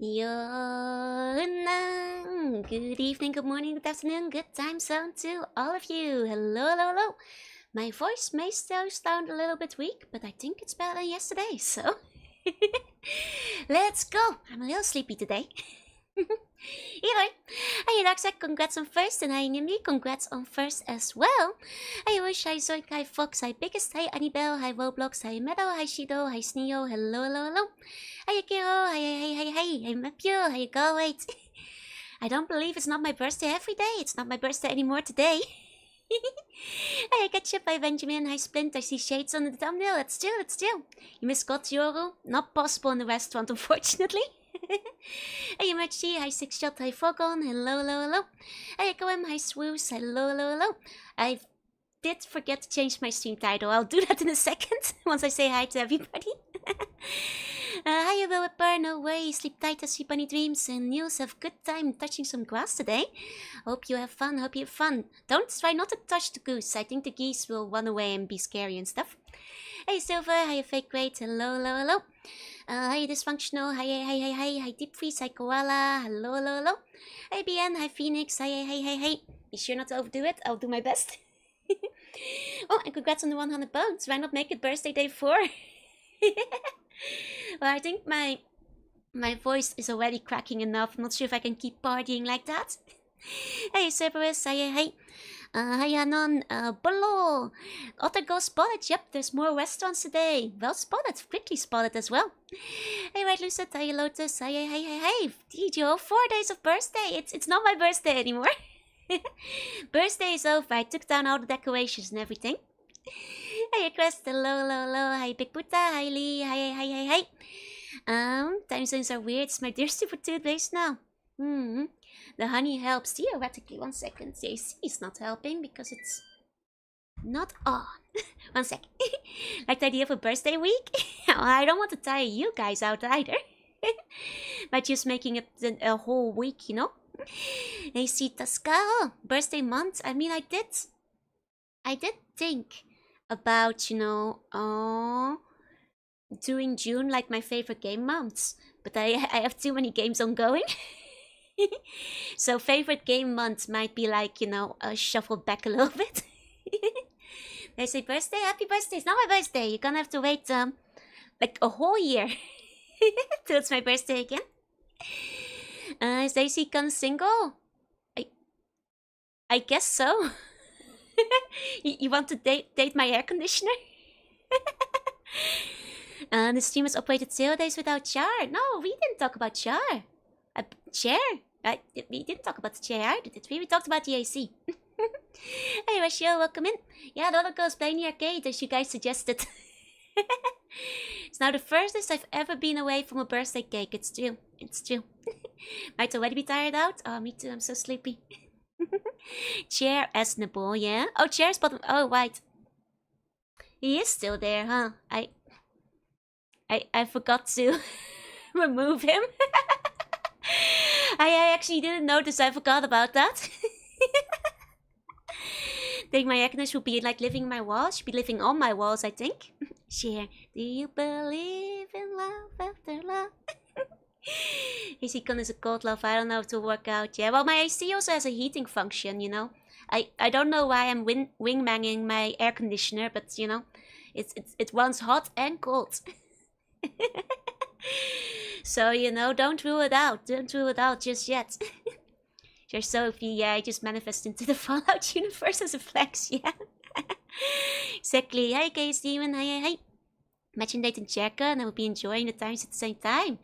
Jorunna. Good evening, good morning, good afternoon, good time zone to all of you. Hello, hello, hello. My voice may still sound a little bit weak, but I think it's better than yesterday, so let's go. I'm a little sleepy today. Either. Hey Darkseid, congrats on first, and hi Nimby, congrats on first as well. Hi Wish, hi Zoik, hi Fox, hi Biggest, hi Annibelle, hi Roblox, hi Meadow, hi Shido, hi Sneo, hello, hello, hello. Hi Akiro, hi Mapio, hi Go, wait. I don't believe it's not my birthday every day. It's not my birthday anymore today. Hi Ketchup, hi Benjamin, hi Splint, I see shades on the thumbnail. Let's do. You missed God Yoru? Not possible in the restaurant, unfortunately. Hey Machi, hi Six Shot, hi Fogon, hello, hello, hello. Hi Echoem, hi Swoos, hello, hello, hello. I did forget to change my stream title. I'll do that in a second, once I say hi to everybody. Hi Whipper, no worries, sleep tight as sleep bunny dreams, and Niels have good time touching some grass today. Hope you have fun, Don't try not to touch the goose, I think the geese will run away and be scary and stuff. Hey Silver, hi Fake Great, hello, hello, hello. Hi Dysfunctional, hi Deep Freeze, hi Koala, hello, hello, hello. Hi BN, hi Phoenix, hi. Be sure not to overdo it, I'll do my best. Oh, and congrats on the 100 bones. Why not make it birthday day 4? Well, I think my voice is already cracking enough. I'm not sure if I can keep partying like that. Hey Cerberus, hi. Hi Anon, Bolo. Otter go spotted. Yep, there's more restaurants today. Well spotted, quickly spotted as well. Hey Right Lucid, hi Lotus, hi. DJ, 4 days of birthday. It's not my birthday anymore. Birthday is over. I took down all the decorations and everything. Hey Crest, hello. Hi Big Buddha, hi Lee, hi. Time zones are weird. It's my dear super 2 days now. The honey helps theoretically. 1 second. The AC is not helping because it's not on. 1 second. Like the idea of a birthday week? I don't want to tire you guys out either. By just making it a whole week, you know? AC Tascao, birthday month. I mean, I did think about, doing June like my favorite game months, but I have too many games ongoing. So favorite game months might be like, shuffled back a little bit. They say birthday, happy birthday. It's not my birthday. You're gonna have to wait like a whole year till it's my birthday again. Is Daisy gone single? I guess so. You want to date my air conditioner? The stream has operated 0 days without Char. No, we didn't talk about Char. Chair? We didn't talk about the chair either, did we? We talked about the AC. Hey Rachel, welcome in. Yeah, the other girls playing the arcade as you guys suggested. It's now the furthest I've ever been away from a birthday cake. It's true. Might already be tired out. Oh, me too. I'm so sleepy. Chair Esnable, yeah. Oh, Chair's bottom. Oh, right. He is still there, huh? I forgot to remove him. I actually didn't notice. I forgot about that. I think my Agnes will be like living in my walls. She'll be living on my walls, I think. Share. Do you believe in love after love? His econ is a cold love. I don't know if it will work out. Yeah, well, my AC also has a heating function, you know. I don't know why I'm wingmanging my air conditioner, but you know, it runs hot and cold. So, you know, don't rule it out. Don't rule it out just yet. There's Sophie, yeah, I just manifest into the Fallout universe as a flex, yeah. Exactly. Hi, Case Demon. Hi. Imagine dating Jerica and I will be enjoying the times at the same time.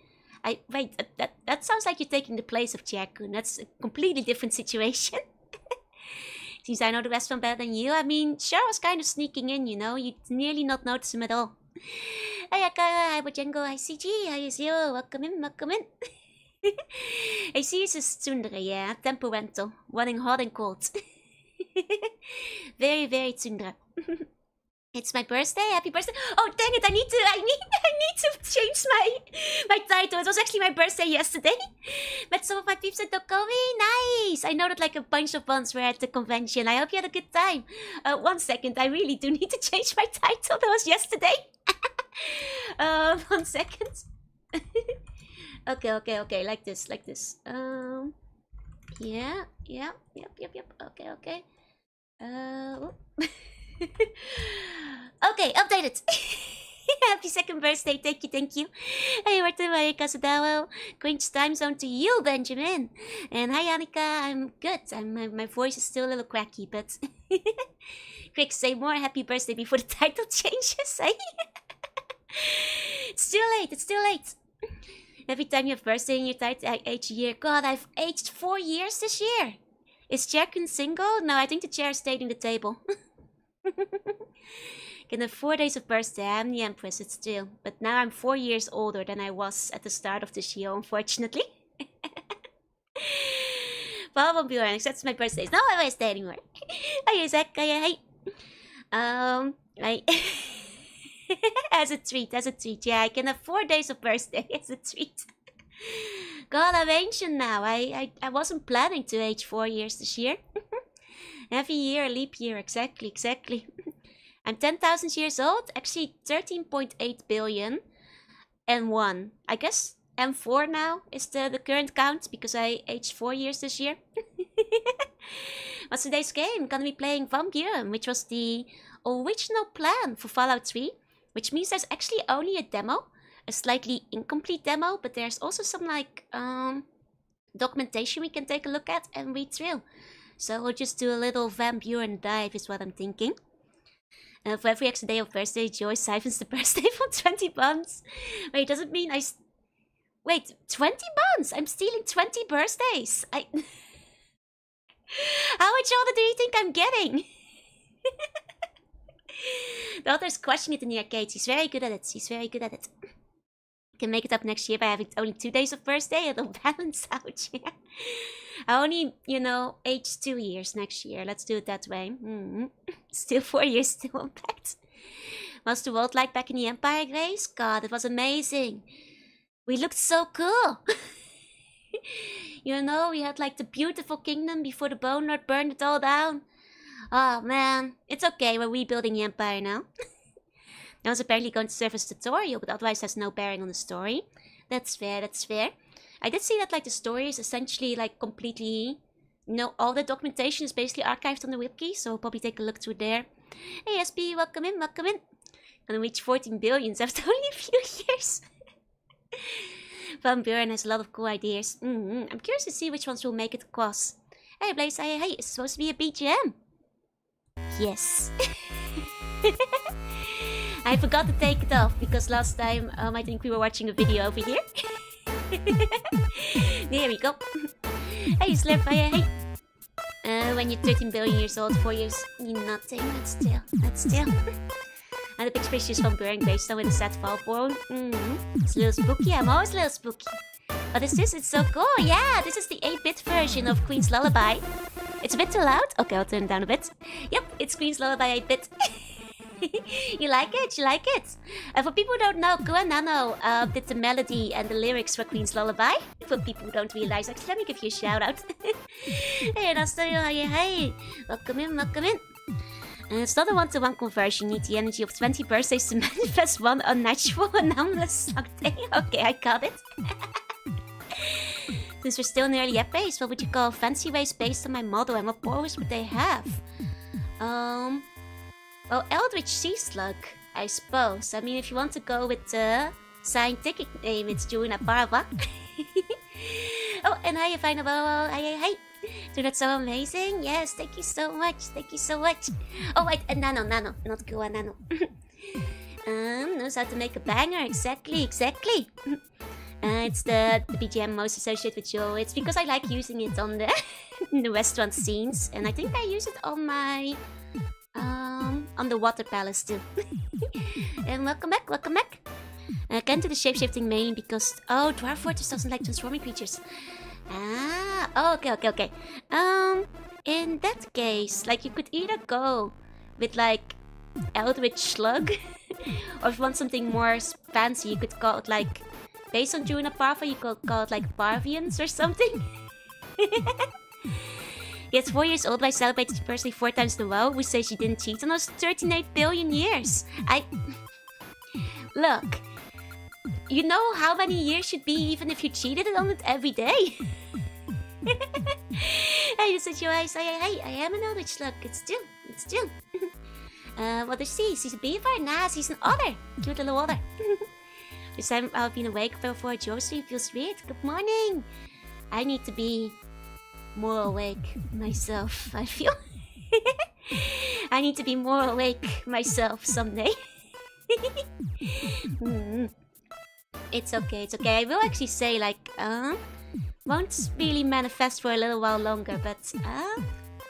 Wait, that sounds like you're taking the place of Jerica. That's a completely different situation. Since I know the restaurant better than you, I mean, Char was kind of sneaking in, you know. You'd nearly not notice him at all. Hi Akara, hi Bojango, hi CG, hi Zero, welcome in. I see it's a tsundere, yeah, temperamental, running hot and cold. Very, very tsundere. It's my birthday, happy birthday. Oh dang it, I need to change my title. It was actually my birthday yesterday. Met some of my peeps at Dokomi. Nice! I know that like a bunch of ones were at the convention. I hope you had a good time. 1 second, I really do need to change my title. That was yesterday. 1 second. Okay, like this. Yeah, yep. Okay. Okay, updated. Happy second birthday, thank you. Hey, Martin, Kasadawa. Cringe time zone to you, Benjamin. And hi, Annika. I'm good. My voice is still a little cracky, but quick, say more happy birthday before the title changes. It's still late. Every time you have birthday in your title, I age a year. God, I've aged 4 years this year. Is Cherkin single? No, I think the chair stayed in the table. Can have 4 days of birthday. I'm the Empress, it's true. But now I'm 4 years older than I was at the start of this year, unfortunately. Well, won't be around, except my birthday. It's not my birthday anymore. Hey, Zach. Hey. As a treat. Yeah, I can have 4 days of birthday as a treat. God, I'm ancient now. I wasn't planning to age 4 years this year. Every year, a leap year. Exactly. I'm 10,000 years old. Actually, 13.8 billion and 1. I guess M4 now is the current count because I aged 4 years this year. What's today's game? Gonna be playing Buren, which was the original plan for Fallout 3, which means there's actually only a demo, a slightly incomplete demo, but there's also some like documentation we can take a look at and read through. So we'll just do a little Buren dive is what I'm thinking. For every extra day of birthday, Joy siphons the birthday from 20 buns. Wait, does it mean Wait, 20 buns? I'm stealing 20 birthdays. How much older do you think I'm getting? The author's crushing it in the arcades. He's very good at it. Can make it up next year by having only 2 days of birthday. It'll balance out, yeah. I only, age 2 years next year. Let's do it that way. Still 4 years to unpacked. What's the world like back in the Empire, Grace? God, it was amazing. We looked so cool. We had like the beautiful kingdom before the Bone Lord burned it all down. Oh man, it's okay, we're rebuilding the Empire now. That was apparently going to serve as a tutorial, but otherwise has no bearing on the story. That's fair. I did see that like the story is essentially like completely, all the documentation is basically archived on the wiki, so we'll probably take a look through there. Hey SP, welcome in. Gonna reach 14 billions after only a few years. Buren has a lot of cool ideas. I'm curious to see which ones will make it across. Hey Blaze, hey, it's supposed to be a BGM. Yes. I forgot to take it off because last time I think we were watching a video over here. There we go. Hey Slip, hey. When you're 13 billion years old, 4 years, you're nothing. That's still. And the picture is from Buren Gravestone with a sad fall bone. It's a little spooky. I'm always a little spooky. What is this? It's so cool. Yeah, this is the 8-bit version of Queen's Lullaby. It's a bit too loud. Okay, I'll turn it down a bit. Yep, it's Queen's Lullaby 8-bit. You like it? For people who don't know, Nano did the melody and the lyrics for Queen's Lullaby. For people who don't realize, actually, let me give you a shout out. Hey, Nastayo, hey. Welcome in. It's not a one-to-one conversion. You need the energy of 20 birthdays to manifest one unnatural, anomalous day. Okay, I got it. Since we're still in early app base, what would you call fancy ways based on my model, and what powers would they have? Well, Eldritch Sea Slug, I suppose. I mean, if you want to go with the scientific name, it's Jorunna Parva. Oh, and hi, Final Bow. Hi. Dude, that's so amazing. Yes, thank you so much. Oh, wait, and Nano, not Gua, Nano. Knows how to make a banger. Exactly. It's the BGM most associated with Joe. It's because I like using it on the the restaurant scenes, and I think I use it on my on the water palace too. And welcome back. Again to the shapeshifting main because Dwarf Fortress doesn't like transforming creatures. Okay. In that case, like you could either go with like Eldritch Slug, or if you want something more fancy, you could call it like, based on Jorunna Parva, you could call it like Parvians or something. It's 4 years old, but I celebrated her birthday 4 times in a row. We say she didn't cheat on us 38 billion years. Look, You know how many years should be even if you cheated on it every day? Hey, you said your eyes. Hey, I am an oldage slug. It's still. What is she? She's a beaver? Nah, she's an otter. Cute little otter. This time I've been awake before Josie feels weird. Good morning. I need to be more awake myself, I feel. I need to be more awake myself someday. It's okay. I will actually say, like, won't really manifest for a little while longer, but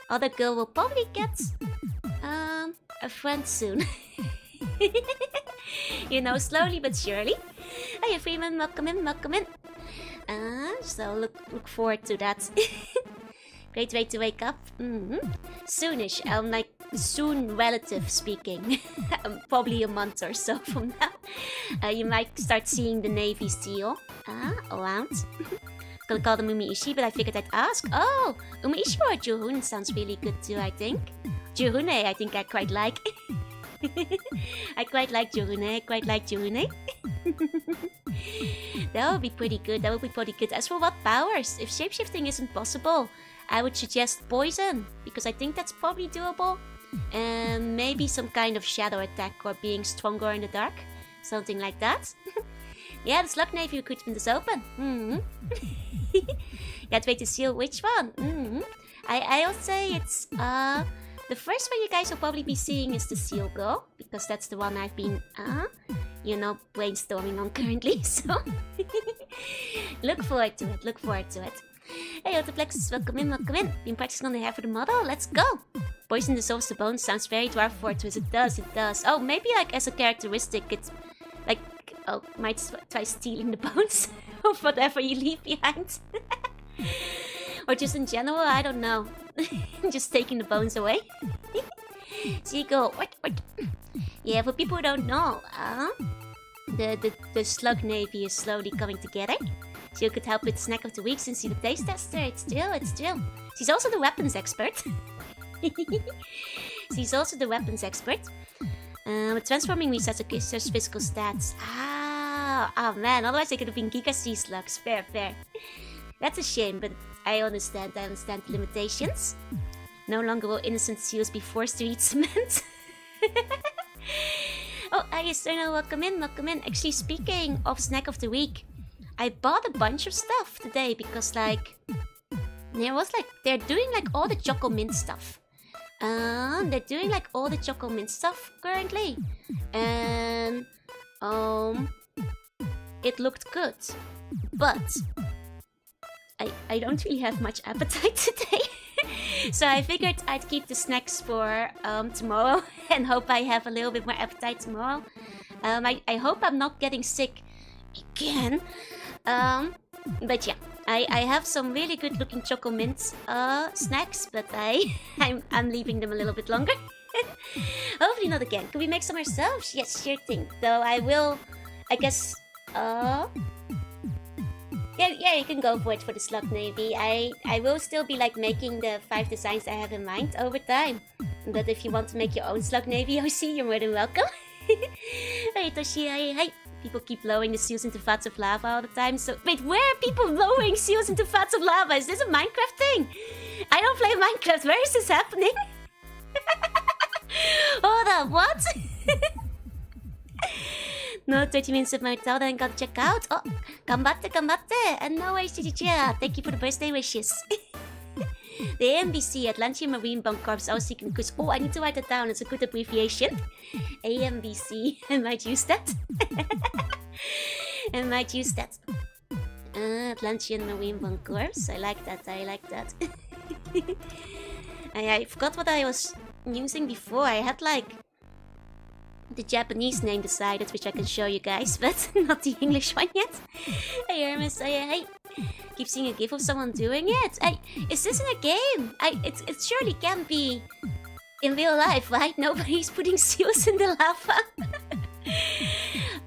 other girl will probably get a friend soon. You know, slowly but surely. Hey, Freeman, welcome in. So look forward to that. Great way to wake up. Soonish, like soon relative speaking. Probably a month or so from now. You might start seeing the Navy SEAL around. Gonna call them Umeishi, but I figured I'd ask. Oh, Umeishi or Jorunna sounds really good too, I think. Jorunna, I think I quite like. I quite like Jorunna. That would be pretty good. As for what powers, if shapeshifting isn't possible, I would suggest poison, because I think that's probably doable. And maybe some kind of shadow attack or being stronger in the dark. Something like that. Yeah, the Slug Navy recruitment is open. Can't wait to see which one. I'll say it's the first one you guys will probably be seeing is the Seal Girl, because that's the one I've been brainstorming on currently. So look forward to it. Hey, Autoplex, welcome in. Been practicing on the hair for the model. Let's go. Poison dissolves the bones sounds very dwarf fortress. It does. Oh, maybe like as a characteristic, it's like might try stealing the bones of whatever you leave behind. Or just in general, I don't know. Just taking the bones away. Seagull, what? Yeah, for people who don't know, the Slug Navy is slowly coming together. She could help with Snack of the Week since she's the taste tester. It's still. She's also the weapons expert. With transforming resets her physical stats. Oh man, otherwise they could have been Giga Sea Slugs. Fair. That's a shame, but I understand the limitations. No longer will innocent seals be forced to eat cement. Oh, Esternal, welcome in. Actually, speaking of Snack of the Week, I bought a bunch of stuff today because, like, they're doing, like, all the Choco Mint stuff. Currently. And, it looked good. But I don't really have much appetite today. So I figured I'd keep the snacks for tomorrow and hope I have a little bit more appetite tomorrow. I hope I'm not getting sick again. But yeah, I have some really good looking Choco Mint snacks, but I'm leaving them a little bit longer. Hopefully not again. Can we make some ourselves? Yes, sure thing. Though I will, I guess, yeah, you can go for it for the Slug Navy. I will still be like making the 5 designs I have in mind over time. But if you want to make your own Slug Navy, OC, you're more than welcome. Hey Toshi, hey. People keep lowering the seals into vats of lava all the time. So wait, where are people lowering seals into vats of lava? Is this a Minecraft thing? I don't play Minecraft. Where is this happening? Hold up, what? No, 30 minutes of my Matilda and gotta check out. Oh, gambatte. And no way, thank you for the birthday wishes. The AMBC, Atlantean Marine Bomb Corps, I was seeking because... Oh, I need to write that down. It's a good abbreviation. AMBC. I might use that. Atlantean Marine Bomb Corps. I like that. I forgot what I was using before. I had like the Japanese name decided, which I can show you guys, but not the English one yet. Hey Hermes, hey. Keep seeing a gif of someone doing it. Is this in a game? It surely can't be in real life, right? Nobody's putting seals in the lava.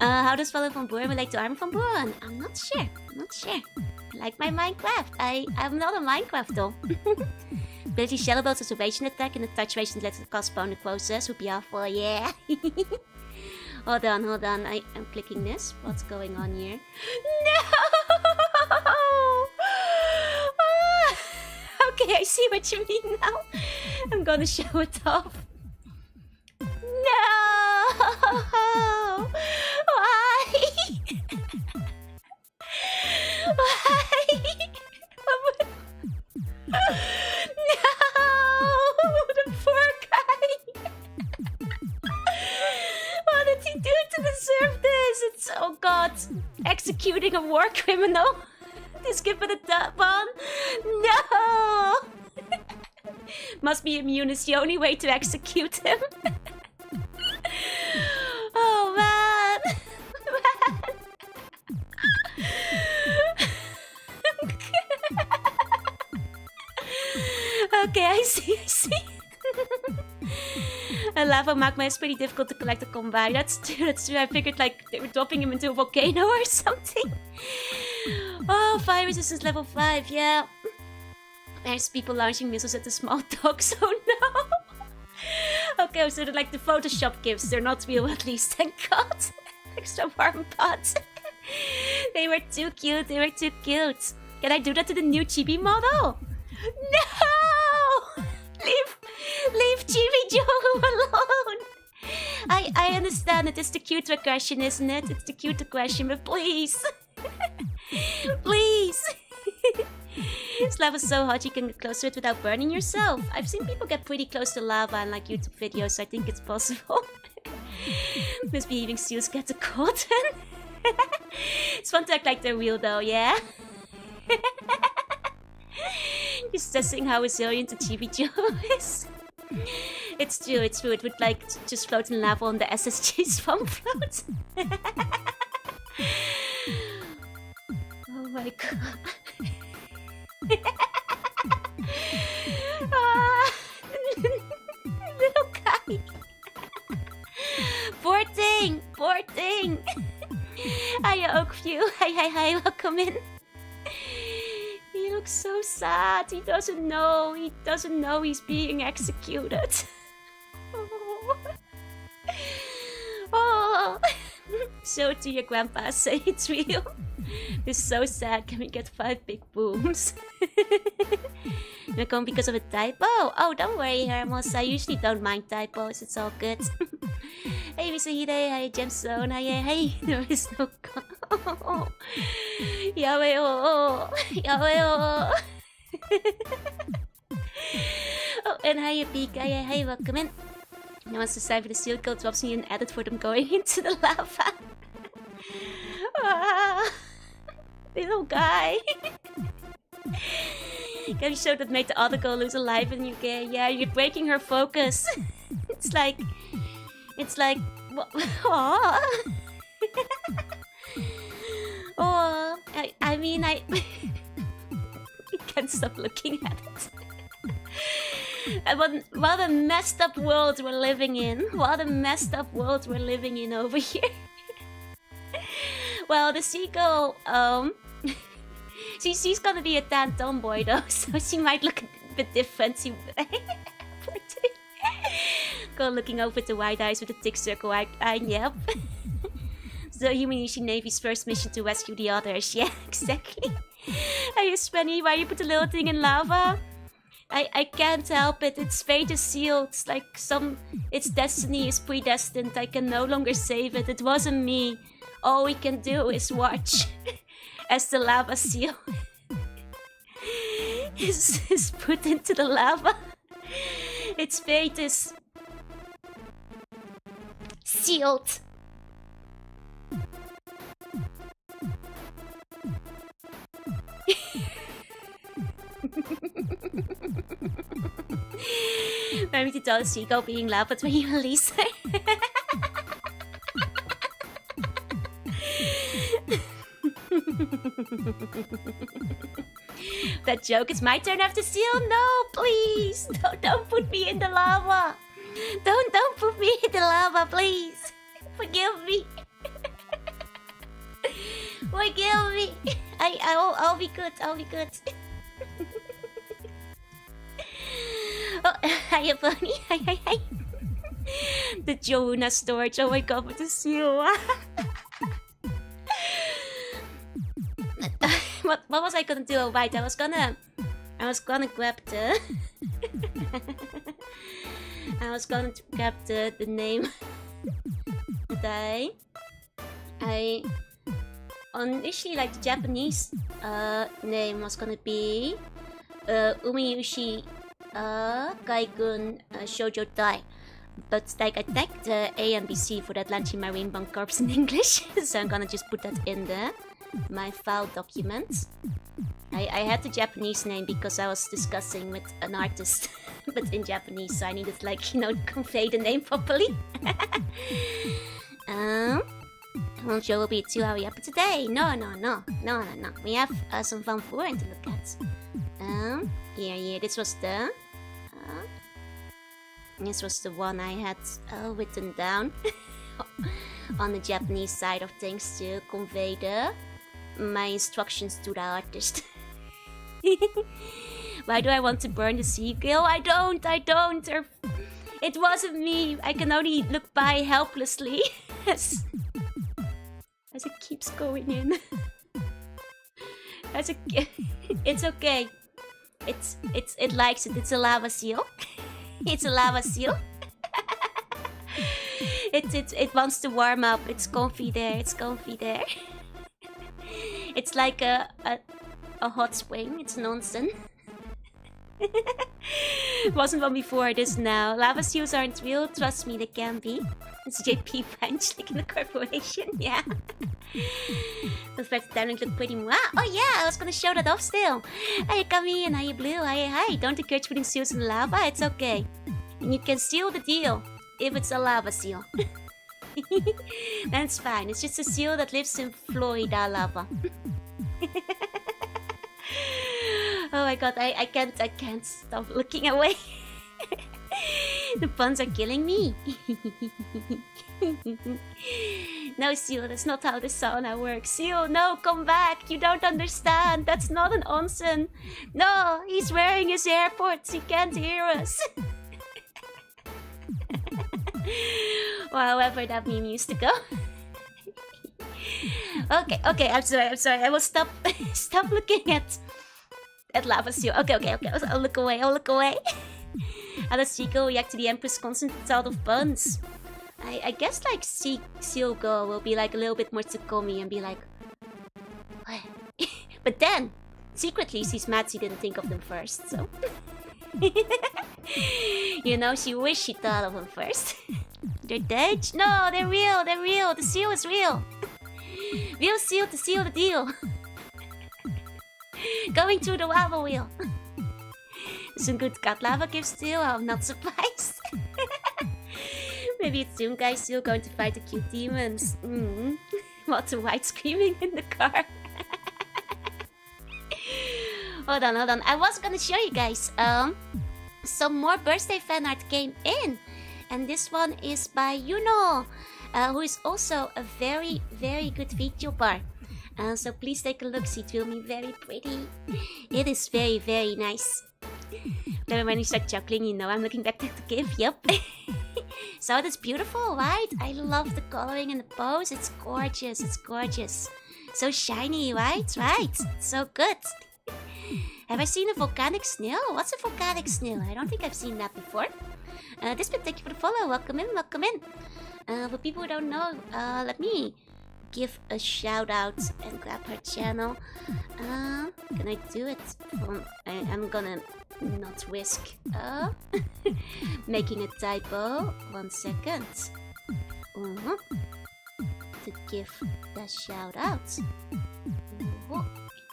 How does Fallen from Buren relate to Armor from Buren? I'm not sure. I like my Minecraft. I'm not a Minecraft though. Ability Shadow Bolt observation attack and the touch rate lets the cost bone the process would be awful, yeah. Hold on. I'm clicking this. What's going on here? No! Okay, I see what you mean now. I'm gonna show it off. No! Why? Why? No! The poor guy! What did he do to deserve this? It's, oh god, executing a war criminal. Just give it a tap on. No! Must be immune is the only way to execute him. Oh man! Okay, I see. A lava magma is pretty difficult to collect and come by. That's true. I figured like they were dropping him into a volcano or something. Oh, fire resistance level 5, yeah. There's people launching missiles at the small dogs, oh no. Okay, so they're like the Photoshop gifts. They're not real at least, thank god. Extra warm pots. They were too cute. Can I do that to the new chibi model? No! Leave Chibi Joe alone! I understand it. It's the cute aggression, isn't it? It's the cute aggression, but please. Please! This lava's so hot you can get close to it without burning yourself. I've seen people get pretty close to lava in like YouTube videos, so I think it's possible. Misbehaving seals get a cotton. It's fun to act like they're real though, yeah? Just testing how resilient the Chibi Joe is. It's true. It would like just float in lava on the SSG's foam float. Oh my god. Little guy. Poor thing. Hiya, Oakview. Hi, welcome in. He looks so sad. He doesn't know he's being executed. Oh. So to your grandpa, say it's real. It's so sad. Can we get 5 big booms? We're going because of a typo? Oh, don't worry, Hermos. I usually don't mind typos. It's all good. Hey, Misahide. Hi, Gemstone. Hey. There is no... Oh. Yaweo. Oh, and hi, Pika. Hey, welcome in. Now once the sign for the seal code drops me an edit for them going into the lava. Little guy. Can you show that made the other girl lose a life in UK? Yeah, you're breaking her focus. It's like... Aww. Oh, I mean, I can't stop looking at it. What a messed up world we're living in. Over here. Well, the seagull, she's gonna be a tan tomboy though, so she might look a bit different. Go looking over the wide eyes with a thick circle eye, yep. The Humanisian Navy's first mission to rescue the others. Yeah, exactly. Hey, Spenny, why you put the little thing in lava? I can't help it. Its fate is sealed. It's like its destiny is predestined. I can no longer save it. It wasn't me. All we can do is watch as the lava seal is put into the lava. Its fate is sealed. Maybe to tell the seagull being loud, but when you release her. That joke, it's my turn after seal? No, please! Don't put me in the lava! Don't put me in the lava, please! Forgive me! Forgive me! I'll be good, I'll be good. Oh, hiya, Bunny. Hi. The Jorunna storage. Oh my god, with the seal. What was I gonna do? Oh right, I was gonna grab the I was gonna grab the name that I initially, like, the Japanese name was gonna be Umiyushi Kaikun Shoujo Dai. But like, I tagged the A and B C for the Atlantic Marine Bank Corps in English, so I'm gonna just put that in my file documents. I had the Japanese name because I was discussing with an artist, but in Japanese, so I needed, like, you know, to convey the name properly. Won't show will be a 2-hour episode today. No. We have some Van Buren to look at. Yeah. This was the one I had written down on the Japanese side of things to convey my instructions to the artist. Why do I want to burn the seagull? I don't. It wasn't me. I can only look by helplessly as it keeps going in. It's okay. It likes it. It's a lava seal. It's a lava seal. It wants to warm up. It's comfy there. It's like a hot spring. It's nonsense. Wasn't one before, it is now. Lava seals aren't real. Trust me, they can be. It's JP branch, like in the corporation. Yeah. Those parts of the look pretty. Wow. Oh yeah, I was gonna show that off still. Hey Kami and hi Blue. Hi. Don't encourage putting seals in lava. It's okay. And you can seal the deal if it's a lava seal. That's fine. It's just a seal that lives in Florida lava. Oh my god, I can't stop looking away. The puns are killing me. No, Seal, that's not how the sauna works. Seal, no, come back. You don't understand. That's not an onsen. No, he's wearing his AirPods. He can't hear us. Well, however that meme used to go. Okay, I'm sorry. I will stop looking at lava seal. Okay. I'll look away. How does Seagull react to the Empress concentrate of buns? I guess, like, Seagull will be, like, a little bit more Tsukkomi and be like, what? But then, secretly, she's mad she didn't think of them first, so. You know, she wished she thought of them first. They're dead? No, they're real. The seal is real. Real seal to seal the deal. Going through the lava wheel. Some good cat lava gives too. I'm not surprised. Maybe it's soon, guys. Still going to fight the cute demons. Walter White screaming in the car. Hold on. I was gonna show you guys some more birthday fan art came in, and this one is by Yuno, who is also a very, very good VTuber. So please take a look. See, it will be very pretty. It is very, very nice. Then when you start chuckling, you know I'm looking back at the GIF. Yep. So that's beautiful, right? I love the coloring and the pose. It's gorgeous. So shiny, right? So good. Have I seen a volcanic snail? What's a volcanic snail? I don't think I've seen that before. This bit, thank you for the follow. Welcome in. For people who don't know, let me give a shout out and grab her channel. Can I do it from... I'm gonna not risk making a typo. 1 second. To give that shout out.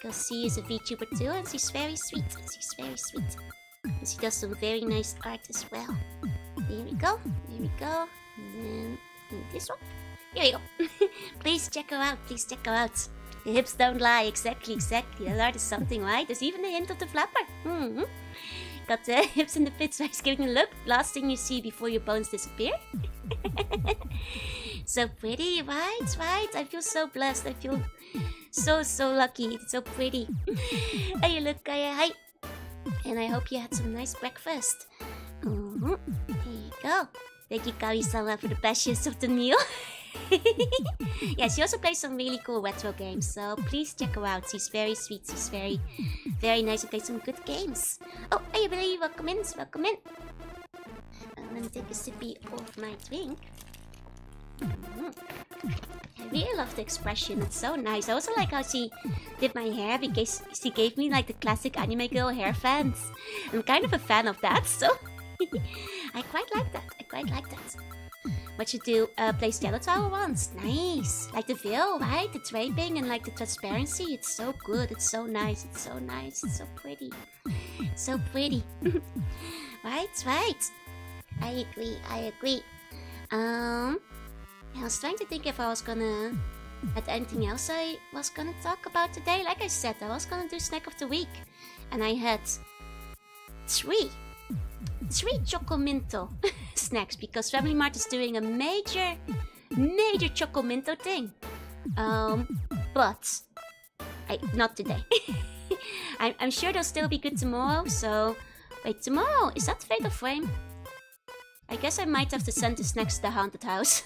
Because she is a VTuber too, and she's very sweet. And she does some very nice art as well. Here we go. And then this one. Here we go. Please check her out. The hips don't lie. Exactly. The art is something, right? There's even a hint of the flapper. Got the hips and the pits while giving a look. Last thing you see before your bones disappear. So pretty, right? I feel so blessed. I feel so lucky. It's so pretty. Hey, look, hi. And I hope you had some nice breakfast. Here you go. Thank you, Kawi-sama, for the passions of the meal. Yeah, she also plays some really cool retro games, so please check her out. She's very sweet. She's very, very nice and plays some good games. Oh, hey, everybody, welcome in. Welcome in. Let me take a sippy of my drink. I really love the expression. It's so nice. I also like how she did my hair because she gave me like the classic anime girl hair fans. I'm kind of a fan of that, so I quite like that. What you do, place Yellow Tower once. Nice. Like the veil, right? The draping and like the transparency. It's so good. It's so nice. It's so nice. It's so pretty. So pretty. Right. I agree. I was trying to think if I was gonna add anything else I was gonna talk about today. Like I said, I was gonna do snack of the week, and I had three Chocominto snacks because Family Mart is doing a major Chocominto thing. But not today. I'm sure they'll still be good tomorrow. So wait, tomorrow is that Fatal Frame? I guess I might have to send the snacks to the haunted house.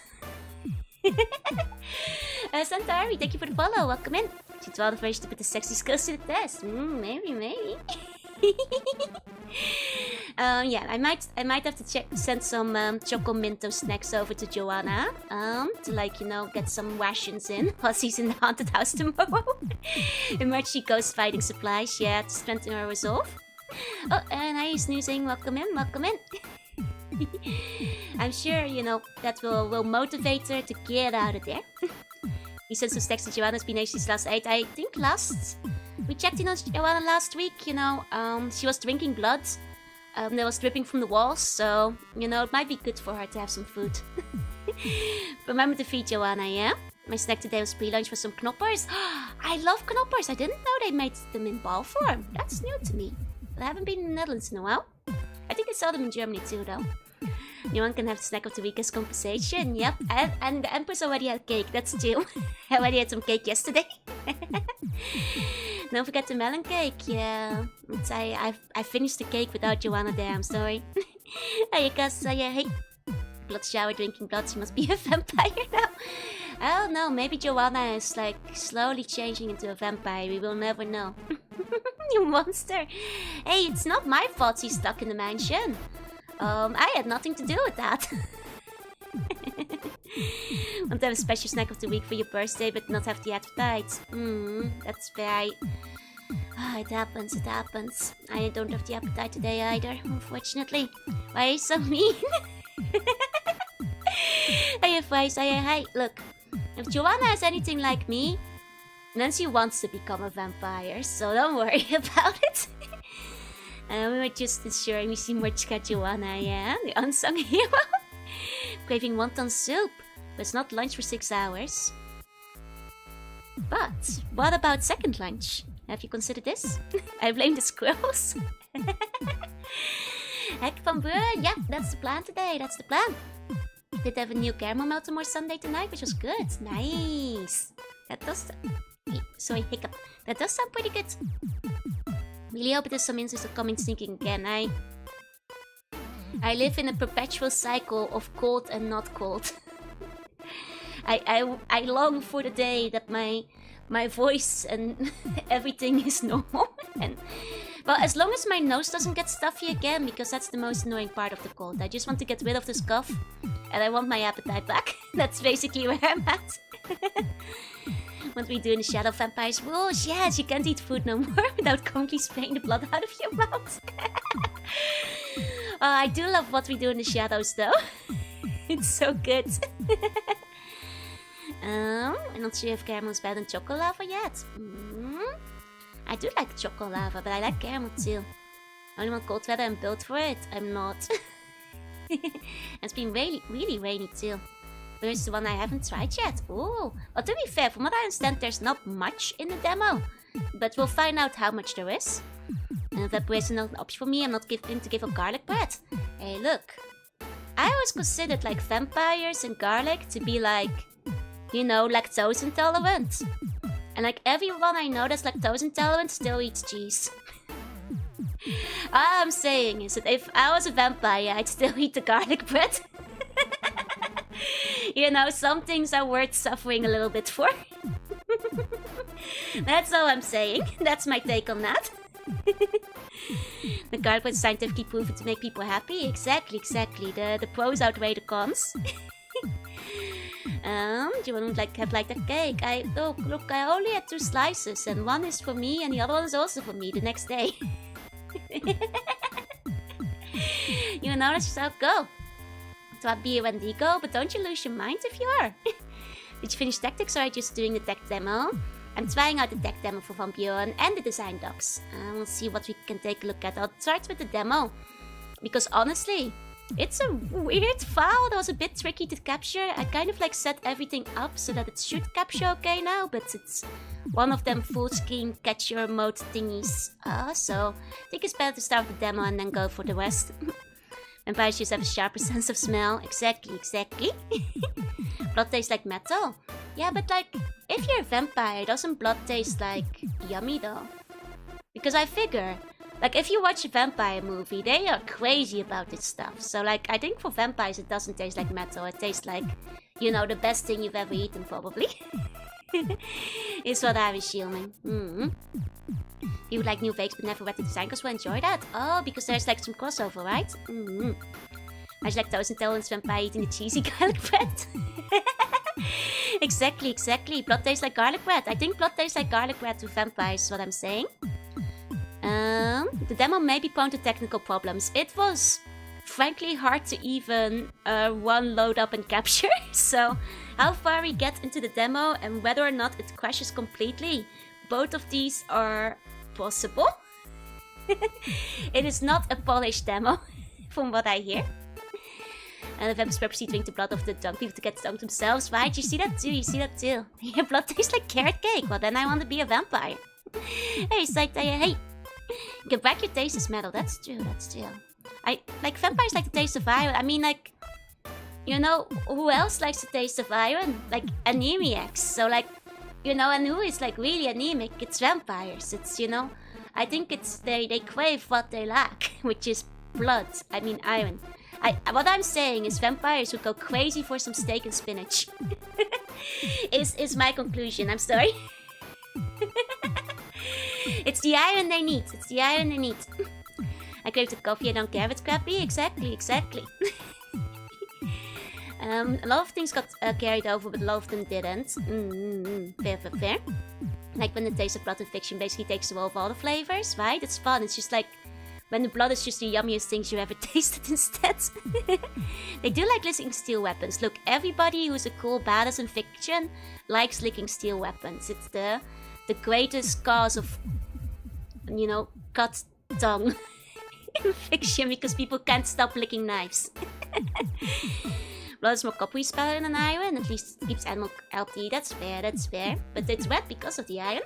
Santari, thank you for the follow. Welcome in. She's well the first to put the sexy skills to the test. Maybe. Yeah, I might have to send some Chocominto snacks over to Joanna. To like, you know, get some rations in while she's in the haunted house tomorrow. Emergency ghost fighting supplies, yeah, to strengthen her resolve. Oh, and hi, snoozing. Welcome in. I'm sure, you know, that will motivate her to get out of there. We sent some stacks to Joanna's been since last 8. I think we checked in on Joanna last week, you know, she was drinking blood. That was dripping from the walls, so, you know, it might be good for her to have some food. Remember to feed Joanna, yeah? My snack today was pre-lunch for some knoppers. I love knoppers. I didn't know they made them in ball form. That's new to me. I haven't been in the Netherlands in a while. I think they sell them in Germany too, though. Anyone can have the snack of the week as compensation. Yep, and the Empress already had cake. That's true. I already had some cake yesterday. Don't forget the melon cake. Yeah, I finished the cake without Joanna there. I'm sorry. Hey, hey. Blood shower, drinking blood. She must be a vampire now. I don't know. Maybe Joanna is like slowly changing into a vampire. We will never know. You monster. Hey, it's not my fault she's stuck in the mansion. I had nothing to do with that. Want to have a special snack of the week for your birthday, but not have the appetite. That's very... it happens. I don't have the appetite today either, unfortunately. Why are you so mean? Hey, Vice, hey, look. If Joanna is anything like me, then she wants to become a vampire, so don't worry about it. We were just ensuring we see more Joanna, yeah? The unsung hero. Craving wonton soup, but it's not lunch for 6 hours. But what about second lunch? Have you considered this? I blame the squirrels. Heck van Buren, yeah, that's the plan today, that's the plan. Did have a new caramel Meltamore Sunday tonight, which was good. Nice. That does... Sorry, hiccup. That does sound pretty good. Really hope there's some insects that come in sneaking again. I live in a perpetual cycle of cold and not cold. I long for the day that my voice and everything is normal. And well, as long as my nose doesn't get stuffy again, because that's the most annoying part of the cold. I just want to get rid of this cough, and I want my appetite back. That's basically where I'm at. What we do in the Shadow Vampires rules. Yes, you can't eat food no more without completely spraying the blood out of your mouth. I do love what we do in the shadows, though. It's so good. I'm not sure if caramel is better than chocolava yet. I do like chocolava, but I like caramel too. I only want cold weather and built for it. I'm not. It's been really rainy too. Here's the one I haven't tried yet. Oh, well, to be fair, from what I understand, there's not much in the demo. But we'll find out how much there is. And if that is not an option for me, I'm not going to give up garlic bread. Hey, look. I always considered like vampires and garlic to be like, you know, lactose intolerant. And like everyone I know that's lactose intolerant still eats cheese. All I'm saying is that if I was a vampire, I'd still eat the garlic bread. You know, some things are worth suffering a little bit for. That's all I'm saying. That's my take on that. The garlic was scientifically proven to make people happy. Exactly. The pros outweigh the cons. Do you want to have the cake? Look, I only had 2 slices, and one is for me, and the other one is also for me the next day. You know, let's just out go. So be a Wendigo, but don't you lose your mind if you are. Did you finish tactics, or are you just doing the tech demo? I'm trying out the tech demo for Van Buren and the design docs. We'll see what we can take a look at. I'll start with the demo, because honestly, it's a weird file that was a bit tricky to capture. I kind of set everything up so that it should capture okay now, but it's one of them full screen capture mode thingies. So I think it's better to start with the demo and then go for the rest. Vampires just have a sharper sense of smell. Exactly. Blood tastes like metal. Yeah, but if you're a vampire, doesn't blood taste yummy though? Because I figure, if you watch a vampire movie, they are crazy about this stuff. So I think for vampires it doesn't taste like metal. It tastes like, you know, the best thing you've ever eaten probably. Is what I was assuming. You would like new fakes but never read the design because we'll enjoy that. Oh, because there's some crossover, right? I just lactose intolerant vampire eating the cheesy garlic bread. Exactly. Blood tastes like garlic bread. I think blood tastes like garlic bread to vampires is what I'm saying. The demo may be prone to technical problems. It was frankly hard to even one load up and capture. So how far we get into the demo and whether or not it crashes completely, both of these are possible. It is not a polished demo from what I hear. And the vampires purposely drink the blood of the drunk people to get drunk themselves, right? You see that too. Your blood tastes like carrot cake. Well, then I want to be a vampire. Hey, hey. You can back your taste as metal. That's true. Vampires like the taste of iron. I mean, you know, who else likes the taste of iron? Anemiacs. So, you know, and who is really anemic? It's vampires. It's, you know, I think it's they crave what they lack, which is blood. I mean, iron. What I'm saying is vampires would go crazy for some steak and spinach. is my conclusion. I'm sorry. It's the iron they need. I crave the coffee, I don't care if it's crappy. Exactly. A lot of things got carried over, but a lot of them didn't. Fair. When the taste of blood in fiction basically takes away all the flavors, right? It's fun. It's just when the blood is just the yummiest things you ever tasted instead. They do like licking steel weapons. Look, everybody who's a cool badass in fiction likes licking steel weapons. It's the greatest cause of, you know, cut tongue in fiction because people can't stop licking knives. Blood is more coppery spelling than iron, at least it keeps animal healthy. That's fair. But it's red because of the iron.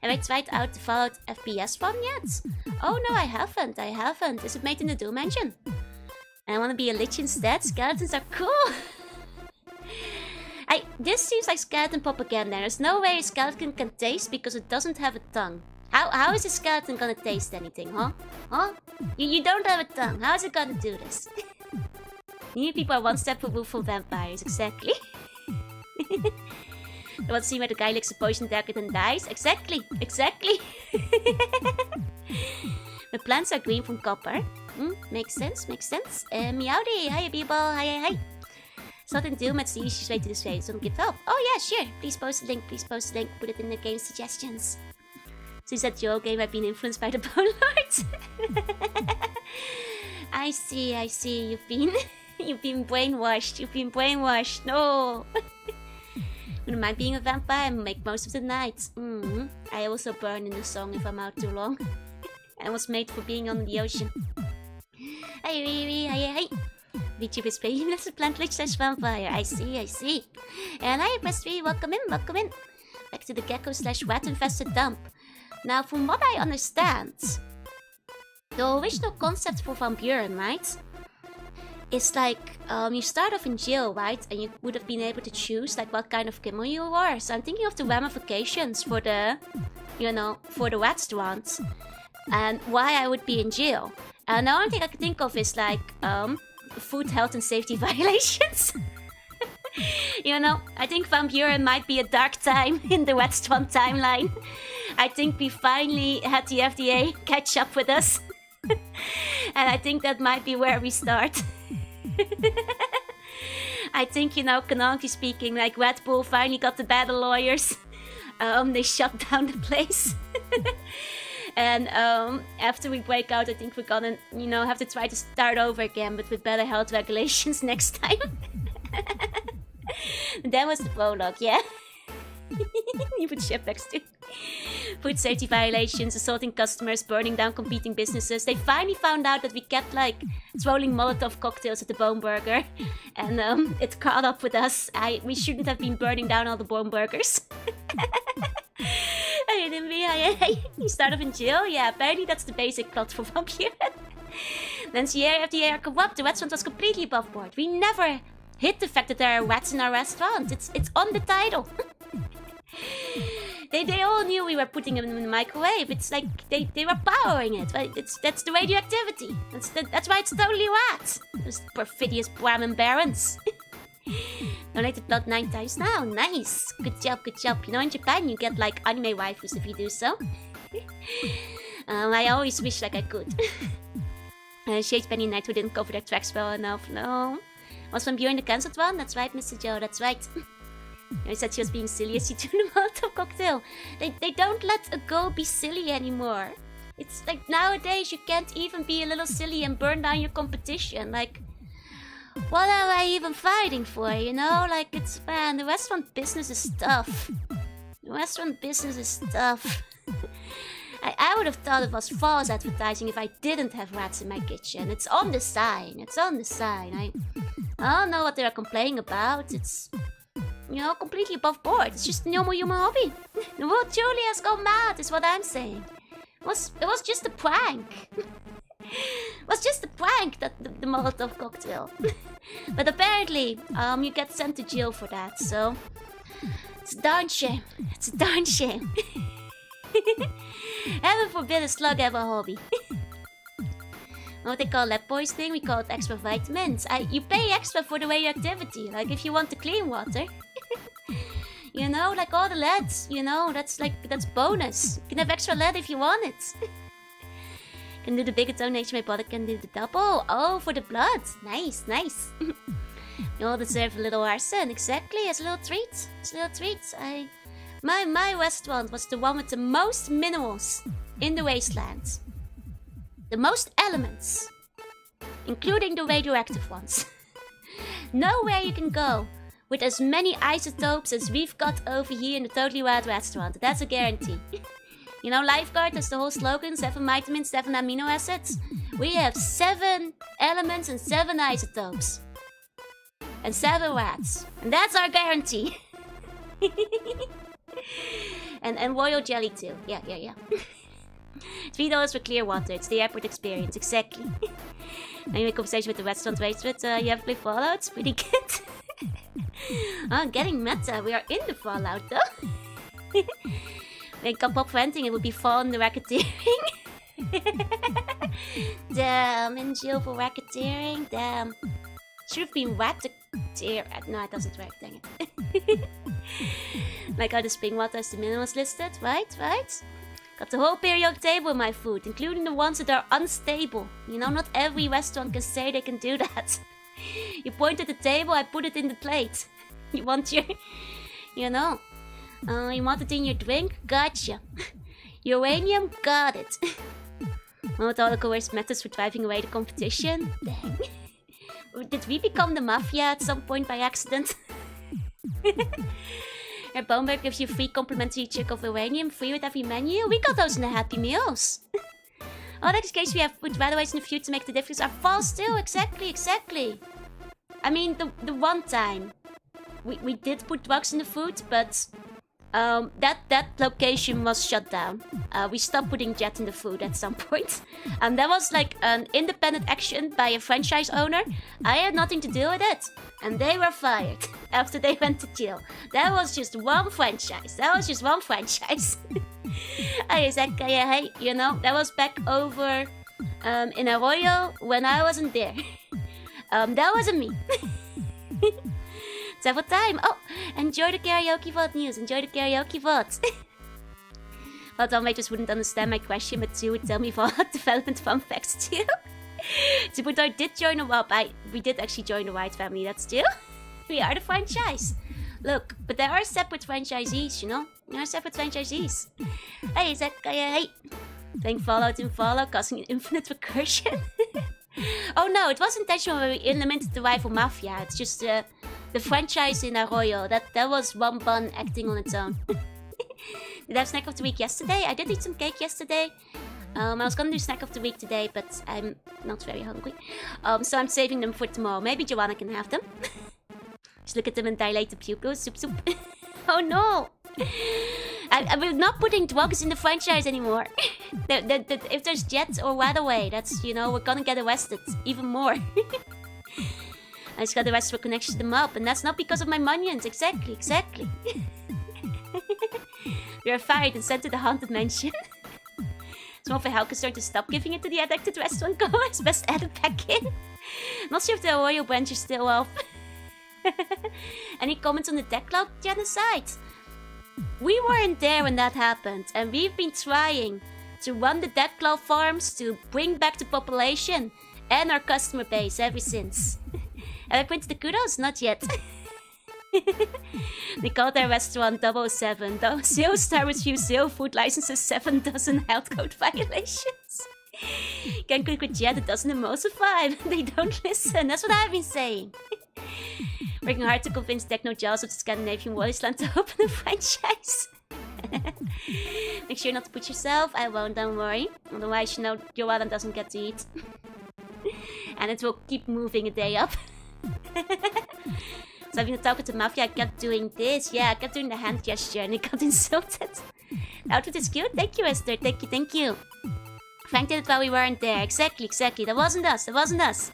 Have I tried out the Fallout FPS one yet? Oh no, I haven't. Is it made in the Doom engine? I want to be a lich instead. Skeletons are cool. This seems like skeleton propaganda. There's no way a skeleton can taste because it doesn't have a tongue. How is a skeleton gonna taste anything, huh? You don't have a tongue. How is it gonna do this? New people are one step removed from vampires. Exactly. You want to see where the guy licks a poison dagger and dies? Exactly. The plants are green from copper. Makes sense. Meowdy, hiya people, hi. It's not in Doom, it's the easiest way to display. Don't give up. Oh yeah, sure. Please post a link. Put it in the game suggestions. Since that Joe game, I've been influenced by the Bone Lords. I see. You've been brainwashed. No. Wouldn't mind being a vampire and make most of the nights. I also burn in the song if I'm out too long. I was made for being on the ocean. Hi. VTuber is playing as a plant lich / vampire. I see. And hi, press 3. Welcome in. Back to the gecko / rat infested dump. Now, from what I understand, the original concept for Van Buren, right? It's you start off in jail, right? And you would have been able to choose what kind of criminal you were. So I'm thinking of the ramifications for the restaurants and why I would be in jail. And the only thing I can think of is food, health, and safety violations. You know, I think Van Buren might be a dark time in the restaurant timeline. I think we finally had the FDA catch up with us. And I think that might be where we start. I think, you know, canonically speaking, like Red Bull finally got the better lawyers. They shut down the place. And after we break out, I think we're gonna, you know, have to try to start over again, but with better health regulations next time. That was the prologue, yeah? You put shit next to food safety violations, assaulting customers, burning down competing businesses. They finally found out that we kept like throwing Molotov cocktails at the Bone Burger, and it caught up with us. We shouldn't have been burning down all the Bone Burgers. You start off in jail? Yeah, apparently that's the basic plot for Vampire. Then year after year corrupt, the restaurant was completely above board. We never hid the fact that there are rats in our restaurant. It's on the title. They all knew we were putting them in the microwave. It's like they were powering it. Right? That's the radioactivity. That's why it's totally rats. Those perfidious Brahmin barons. Donated blood 9 times now. Nice. Good job, good job. You know, in Japan you get like anime waifus if you do so. I always wish like I could. Shades Penny Knight who didn't cover their tracks well enough. No. Was Van Buren the cancelled one? That's right, Mr. Joe, that's right. I said she was being silly as she threw the Molotov cocktail. They don't let a girl be silly anymore. It's like nowadays you can't even be a little silly and burn down your competition. Like, what am I even fighting for, you know? Like, it's, man, the restaurant business is tough. The restaurant business is tough. I would have thought it was false advertising if I didn't have rats in my kitchen. It's on the sign. It's on the sign. I don't know what they're complaining about. It's, you know, completely above board. It's just a normal human hobby. The world truly has gone mad, is what I'm saying. It was just a prank. It was just a prank, that the Molotov cocktail. But apparently, you get sent to jail for that, so it's a darn shame. It's a darn shame. Heaven forbid a slug have a hobby. What they call that boys thing, we call it extra vitamins. You pay extra for the radioactivity, like if you want the clean water. You know, like all the leads, you know, that's bonus. You can have extra lead if you want it. Can do the bigger donation, my brother can do the double. Oh, for the blood. Nice, nice. You all deserve a little arson, exactly, as a little treat. It's a little treat. My restaurant was the one with the most minerals in the wasteland. The most elements, including the radioactive ones. Nowhere you can go with as many isotopes as we've got over here in the Totally Wild restaurant. That's a guarantee. You know, Lifeguard has the whole slogan, 7 vitamins, 7 amino acids. We have 7 elements and 7 isotopes. And 7 rats. And that's our guarantee. and royal jelly too. Yeah. $3 for clear water. It's the airport experience, exactly. Now you make conversation with the restaurant waitress. You have to play Fallout? It's pretty good. Oh, getting meta. We are in the Fallout though. When come up venting, it would be fall in the racketeering. Damn, in jail for racketeering. Damn. Should have been racketeer. No, it doesn't work, dang it. Like how the spring water has the minerals listed, right? Got the whole periodic table in my food, including the ones that are unstable. You know, not every restaurant can say they can do that. You point at the table, I put it in the plate. You want your... You know. You want it in your drink? Gotcha. Uranium? Got it. What all the coerced methods for driving away the competition? Dang. Did we become the mafia at some point by accident? Your Boneberg gives you free complimentary chick of uranium, free with every menu. We got those in the Happy Meals. Oh, that's the case we have put railways in the future to make the difference. Are false too, exactly. I mean, the one time we did put drugs in the food, but that location was shut down. We stopped putting jet in the food at some point. That was like an independent action by a franchise owner. I had nothing to do with it. And they were fired after they went to jail. That was just one franchise. I said, hey, you know, that was back over in Arroyo when I wasn't there. That wasn't me. Several time. Oh, enjoy the karaoke VOD news. Enjoy the karaoke VOD. Well, Tom just wouldn't understand my question, but Sue would tell me VOD development fun facts too. Supertoy did join a WAP. We did actually join the White family, that's true. We are the franchise. Look, but there are separate franchisees, you know? There are separate franchisees. Hey, Zach, hey. Playing Fallout in Fallout, causing an infinite recursion. Oh no, it was intentional when we implemented the rival mafia. It's just the franchise in Arroyo. That was one bun acting on its own. Did I have snack of the week yesterday? I did eat some cake yesterday. I was gonna do snack of the week today, but I'm not very hungry. So I'm saving them for tomorrow. Maybe Jorunna can have them. Just look at them and dilate the pupils. Soup, soup. Oh no! We're not putting drugs in the franchise anymore. If there's jet or Radaway, that's, you know, we're gonna get arrested even more. I just got arrested for connection to the mob, and that's not because of my minions. Exactly. We are fired and sent to the haunted mansion. Small for Helkester to stop giving it to the addicted restaurant goers. Best added back in. Not sure if the Arroyo branch is still off. Any comments on the Declaw genocide? We weren't there when that happened, and we've been trying to run the Declaw farms to bring back the population and our customer base ever since. Have I printed the kudos? Not yet. They called their restaurant 007. 0 star reviews, 0 food licenses, 7 dozen health code violations. Can't cook with jet, it doesn't emulsify. They don't listen, that's what I've been saying. Working hard to convince Techno Jaws of the Scandinavian wasteland to open a franchise. Make sure not to put yourself. I won't, don't worry. Otherwise, you know, Jorunna doesn't get to eat. And it will keep moving a day up. So having to talk with the mafia, I kept doing this. Yeah, I kept doing the hand gesture and it got insulted. The outfit is cute. Thank you, Esther. Thank you. Frank did it while we weren't there. Exactly. That wasn't us.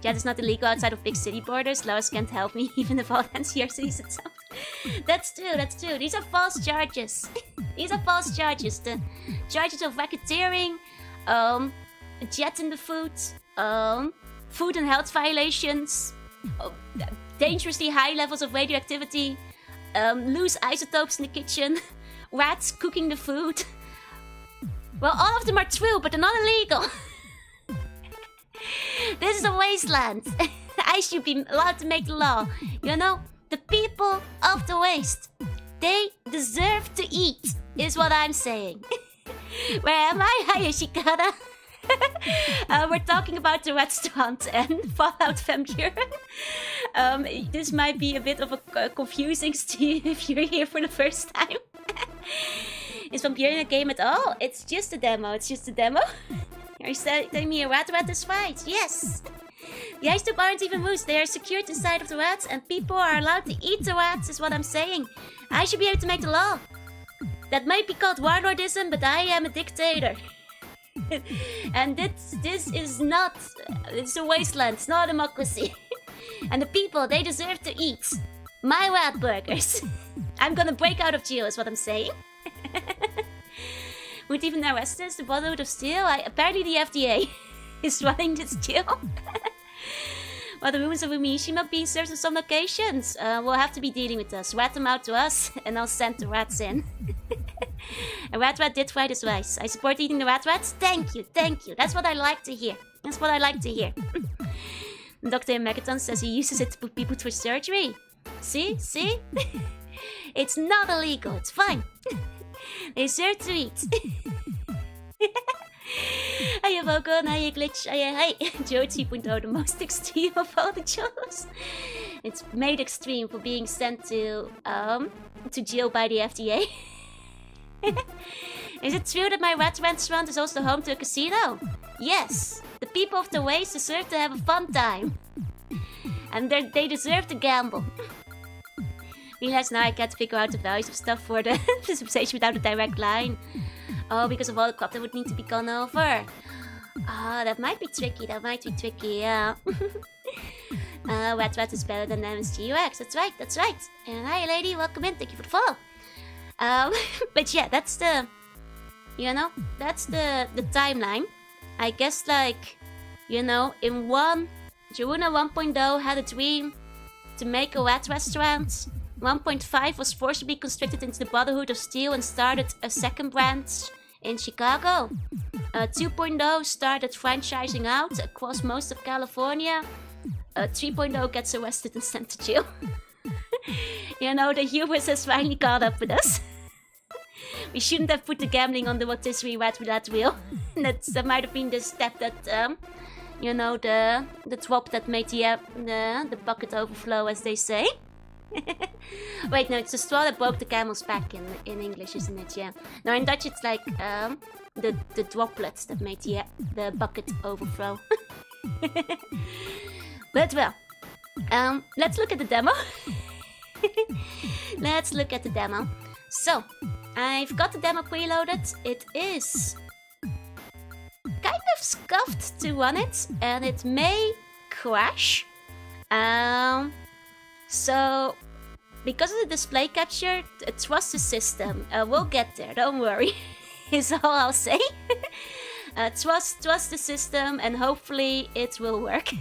Jet is not illegal outside of big city borders. Lois can't help me, even if all hands here sees itself. That's true. These are false charges. The charges of racketeering, jet in the food, food and health violations, dangerously high levels of radioactivity, loose isotopes in the kitchen, rats cooking the food. Well, all of them are true, but they're not illegal. This is a wasteland. I should be allowed to make the law. You know, the people of the waste, they deserve to eat, is what I'm saying. Where am I? Hiya, Shikara. We're talking about the restaurant and Fallout from Buren. This might be a bit of a confusing stream if you're here for the first time. Is From Buren a game at all? It's just a demo. Are you telling me a rat is right? Yes! The ice tube aren't even moose, they are secured inside of the rats, and people are allowed to eat the rats, is what I'm saying. I should be able to make the law. That might be called warlordism, but I am a dictator. And this is not... It's a wasteland, it's not a democracy. And the people, they deserve to eat my rat burgers. I'm gonna break out of jail, is what I'm saying. Would even arrest us, the Brotherhood of Steel? Apparently the FDA is running this jail. Well, the rumors of Umishima being served in some locations. We'll have to be dealing with us. Rat them out to us, and I'll send the rats in. A rat did fried his rice. I support eating the rats. Thank you. That's what I like to hear. The doctor in Megaton says he uses it to put people through surgery. See? It's not illegal, it's fine. They deserve to eat. Hiya Volcon, hiya Glitch, hi. Joe 3.0, the most extreme of all the Joes. It's made extreme for being sent to jail by the FDA. Is it true that my rat restaurant is also home to a casino? Yes. The people of the waste deserve to have a fun time. And they deserve to gamble. Realize now I can't figure out the values of stuff for the civilization without a direct line. Oh, because of all the crap that would need to be gone over. Ah, that might be tricky, yeah. Rat is better than MSG UX, that's right. And hi lady, welcome in, thank you for the follow. But yeah, that's the... You know, that's the timeline. I guess like, you know, in Jorunna 1.0 had a dream to make a wet restaurant. 1.5 was forcibly constricted into the Brotherhood of Steel and started a second branch in Chicago. 2.0 started franchising out across most of California. 3.0 gets arrested and sent to jail. You know, the hubris has finally caught up with us. We shouldn't have put the gambling on the rotisserie red roulette wheel. That might have been the step that, you know, the drop that made the bucket overflow, as they say. Wait, no, it's the straw that broke the camel's back in English, isn't it? Yeah. No, in Dutch it's like the droplets that made the bucket overflow. But well, let's look at the demo. Let's look at the demo. So, I've got the demo preloaded. It is kind of scuffed to run it, and it may crash. So, because of the display capture, trust the system. We'll get there, don't worry, is all I'll say. Trust the system, and hopefully it will work.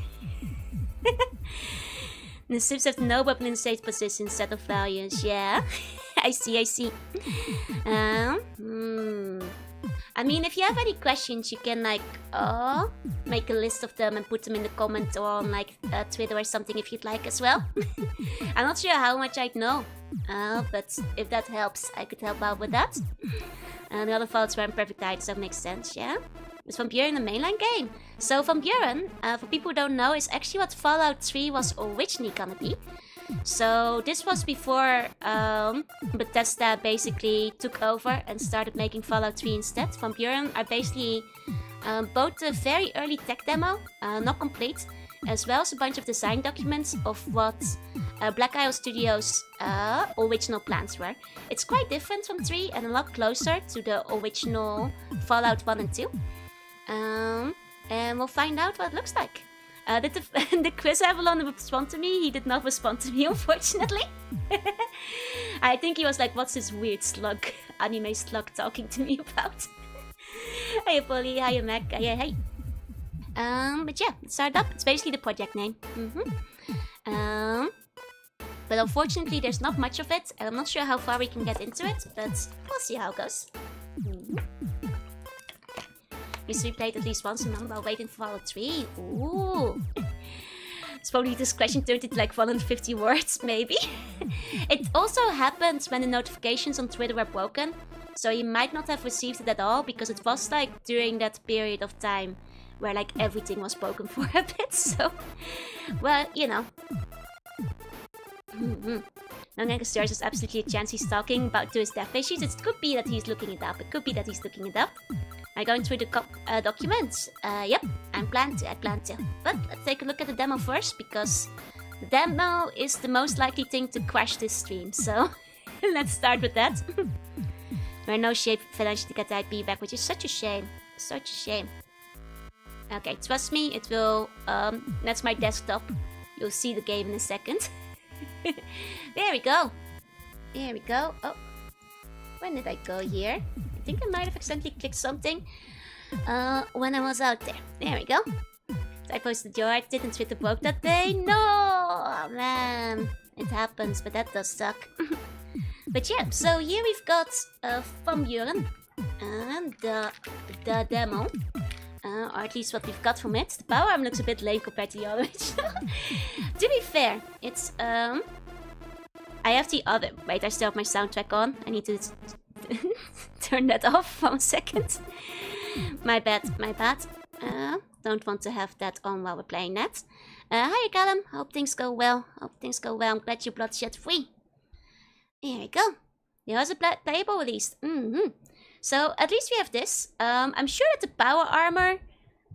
The Sims have no weapon in safe position, set of values, yeah. I see. I mean, if you have any questions, you can like make a list of them and put them in the comments or on like Twitter or something if you'd like as well. I'm not sure how much I'd know, but if that helps, I could help out with that. And the other files were in perfect height, so that makes sense, yeah. It's from Buren, the mainline game. So from Buren, for people who don't know, is actually what Fallout 3 was originally gonna be. So this was before Bethesda basically took over and started making Fallout 3 instead. From Buren are basically both a very early tech demo, not complete, as well as a bunch of design documents of what Black Isle Studios' original plans were. It's quite different from 3 and a lot closer to the original Fallout 1 and 2. And we'll find out what it looks like. Did the Chris Avalon respond to me? He did not respond to me, unfortunately. I think he was like, what's this weird slug, anime slug talking to me about? Hey Polly, hi Mac, hey. But yeah, it started up. It's basically the project name. But unfortunately, there's not much of it. I'm not sure how far we can get into it, but we'll see how it goes. Used to be played at least once a month while waiting for Fallout 3. Ooh. It's probably this question turned into like 150 words, maybe. It also happened when the notifications on Twitter were broken. So you might not have received it at all, because it was like during that period of time where like everything was broken for a bit. So, well, you know. Non-Angus Stairs is absolutely a chance he's talking about to his death issues. It could be that he's looking it up. It could be that he's looking it up. I'm going through the documents. Yep, I plan to. But let's take a look at the demo first, because the demo is the most likely thing to crash this stream. So let's start with that. We're in no shape financially to get the IP back, which is such a shame. Such a shame. Okay, trust me, it will. That's my desktop. You'll see the game in a second. There we go. There we go. Oh, when did I go here? I think I might have accidentally clicked something when I was out there. There we go. So I posted your art, didn't Twitter broke that day? No! Oh, man. It happens, but that does suck. But yeah, so here we've got from Buren and the demo. Or at least what we've got from it. The power arm looks a bit lame compared to the original. To be fair, it's I have the other. Wait, I still have my soundtrack on. I need to turn that off for a second. My bad. Don't want to have that on while we're playing that. Hi Callum, hope things go well. I'm glad you're bloodshed free. There we go. There was a playable release. So at least we have this. I'm sure that the power armor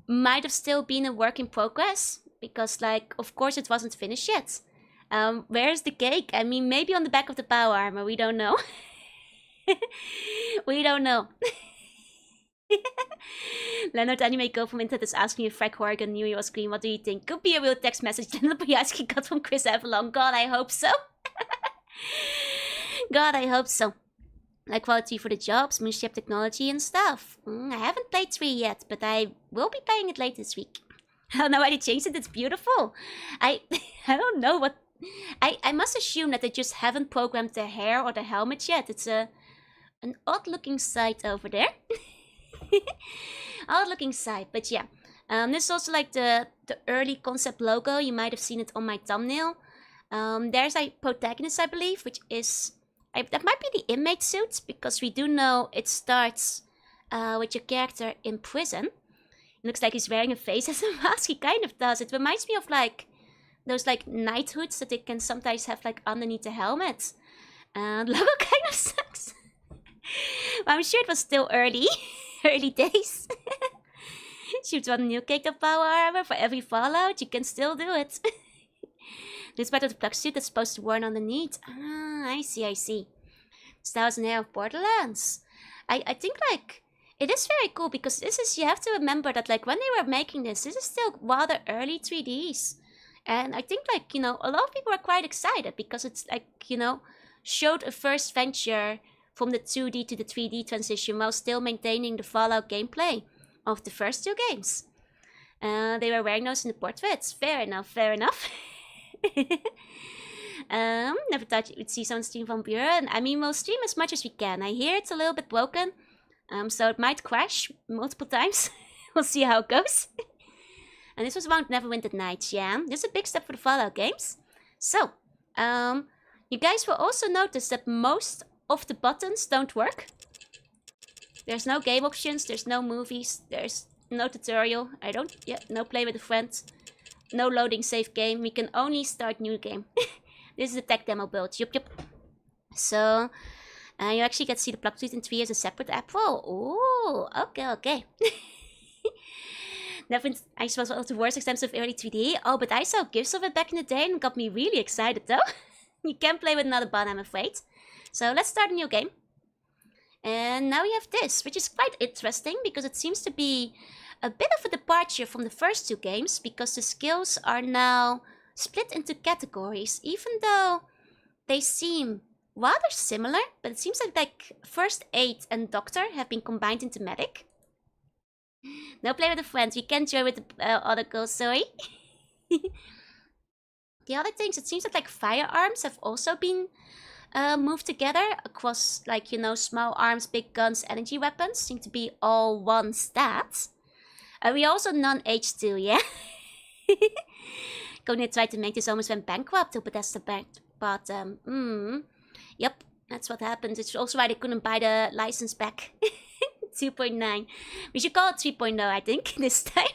might have still been a work in progress, because like, of course it wasn't finished yet. Where's the cake? I mean, maybe on the back of the power armor, we don't know. We don't know. Leonard Anime Go from Internet is asking if Frank Horgan knew he was green. What do you think? Could be a real text message Leonard Boyaski got from Chris Avalon. God, I hope so. God, I hope so. Like quality for the jobs, Moonship technology and stuff. I haven't played 3 yet, but I will be playing it late this week. I don't know why they changed it. It's beautiful. I don't know what I must assume that they just haven't programmed the hair or the helmet yet. It's an odd looking sight over there. Odd looking sight, but yeah. This is also like the early concept logo. You might have seen it on my thumbnail. There's a protagonist, I believe, which is... that might be the inmate suit, because we do know it starts with your character in prison. It looks like he's wearing a face as a mask. He kind of does. It reminds me of like those like knight hoods that they can sometimes have like underneath the helmet. The logo kind of sucks. But I'm sure it was still early days. Shoot one new cake of power armor for every Fallout. You can still do it. This part of the plug suit that's supposed to worn underneath. Ah, I see. Styles and hair of Borderlands. I think like it is very cool, because this is, you have to remember that like when they were making this is still rather early 3Ds. And I think like, you know, a lot of people are quite excited because it's like, you know, showed a first venture from the 2D to the 3D transition while still maintaining the Fallout gameplay of the first two games. They were wearing those in the portraits. Fair enough. Never thought you would see someone stream from Buren. I mean, we'll stream as much as we can. I hear it's a little bit broken, so it might crash multiple times. We'll see how it goes. And this was around Neverwinter Nights, yeah. This is a big step for the Fallout games. So, you guys will also notice that most of the buttons don't work. There's no game options, there's no movies, there's no tutorial. No play with a friend. No loading save game. We can only start new game. This is a tech demo build. Yup. So, you actually get to see the plug suit in 3 as a separate app roll. Ooh, okay. I suppose one of the worst examples of early 3D. Oh, but I saw gifs of it back in the day and it got me really excited though. You can't play with another button, I'm afraid. So let's start a new game. And now we have this, which is quite interesting because it seems to be a bit of a departure from the first two games, because the skills are now split into categories, even though they seem rather similar. But it seems like first aid and doctor have been combined into medic. No play with a friend. We can't join with the other girls, sorry. The other things, it seems that like firearms have also been moved together across, like, you know, small arms, big guns, energy weapons seem to be all one stat. We also non-H2, yeah? Gonna try to make this almost went bankrupt to Bethesda Bank, but yep, that's what happened. It's also why they couldn't buy the license back. 2.9. We should call it 3.0, I think, this time.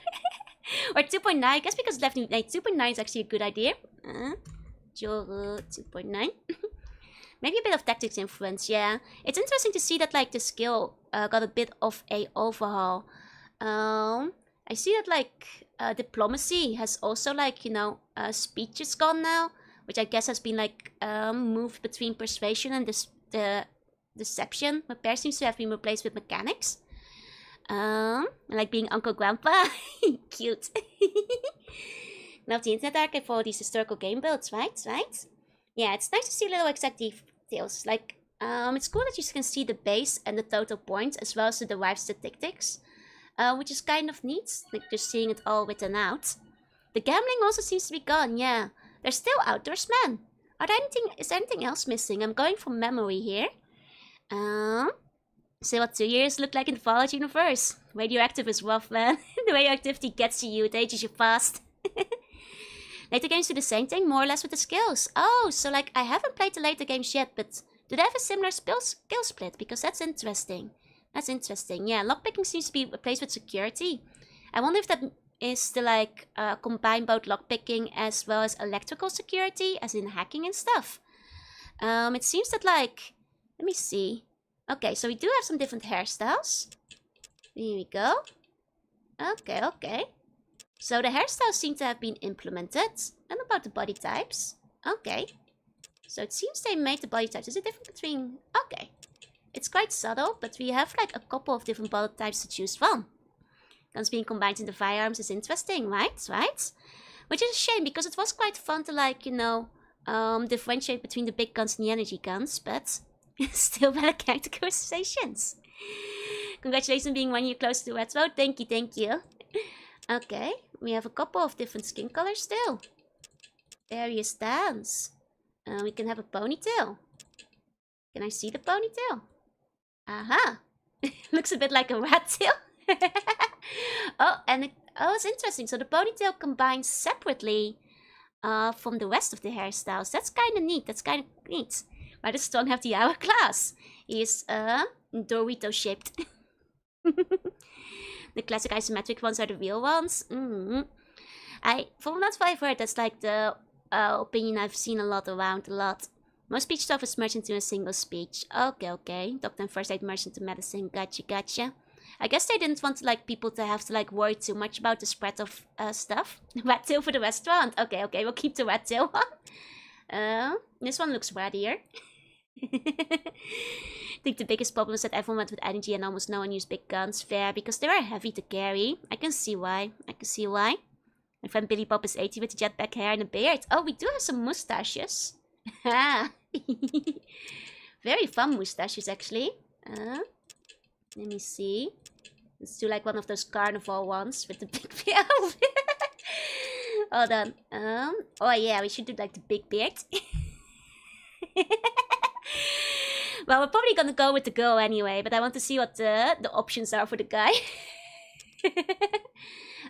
Or 2.9, I guess, because left 2.9 is actually a good idea. 2.9. Maybe a bit of tactics influence, yeah. It's interesting to see that like the skill got a bit of a overhaul. I see that like diplomacy has also like, you know, speech is gone now, which I guess has been like moved between persuasion and the deception. Repair seems to have been replaced with mechanics. Like being Uncle Grandpa. Cute. Now the Internet Archive for these historical game builds, right? Yeah, it's nice to see little exact details. Like, it's cool that you can see the base and the total points as well as the derived statistics. Which is kind of neat, like just seeing it all written out. The gambling also seems to be gone, yeah. There's still outdoors, man. Is there anything else missing? I'm going from memory here. See what 2 years look like in the Fallout universe. Radioactive is rough, man. The radioactivity gets to you, it ages you fast. Later games do the same thing, more or less with the skills. Oh, so like I haven't played the later games yet, but do they have a similar skill split? Because that's interesting. That's interesting. Yeah, lockpicking seems to be replaced with security. I wonder if that is to like combine both lockpicking as well as electrical security, as in hacking and stuff. It seems that like, let me see. Okay, so we do have some different hairstyles. Here we go. Okay. So the hairstyles seem to have been implemented. And about the body types. Okay. So it seems they made the body types. Is it different between... Okay. It's quite subtle, but we have like a couple of different body types to choose from. Guns being combined into firearms is interesting, right? Which is a shame, because it was quite fun to like, you know, differentiate between the big guns and the energy guns, but still better character customizations. Congratulations on being 1 year close to Red Road. Thank you. Okay, we have a couple of different skin colors still. Various styles. We can have a ponytail. Can I see the ponytail? Aha! Looks a bit like a rat tail. Oh, and it's interesting. So the ponytail combines separately from the rest of the hairstyles. That's kind of neat. That's kind of neat. Why does Stone have the hourglass? He is Dorito shaped. The classic isometric ones are the real ones. From that's what I've heard, that's like the opinion I've seen around a lot. Most speech stuff is merged into a single speech. Okay. Doctor and first aid merged into medicine. Gotcha. I guess they didn't want people to have to worry too much about the spread of stuff. Rat tail for the restaurant. Okay, we'll keep the rat tail one. This one looks rattier. I think the biggest problem is that everyone went with energy and almost no one used big guns. Fair, because they are heavy to carry. I can see why. My friend Billy Bob is 80 with the jetpack hair and a beard. Oh, we do have some mustaches. Very fun mustaches, actually. Let me see. Let's do one of those carnival ones with the big beard. Hold on. Oh yeah, we should do the big beard. Well, we're probably gonna go with the girl anyway, but I want to see what the options are for the guy.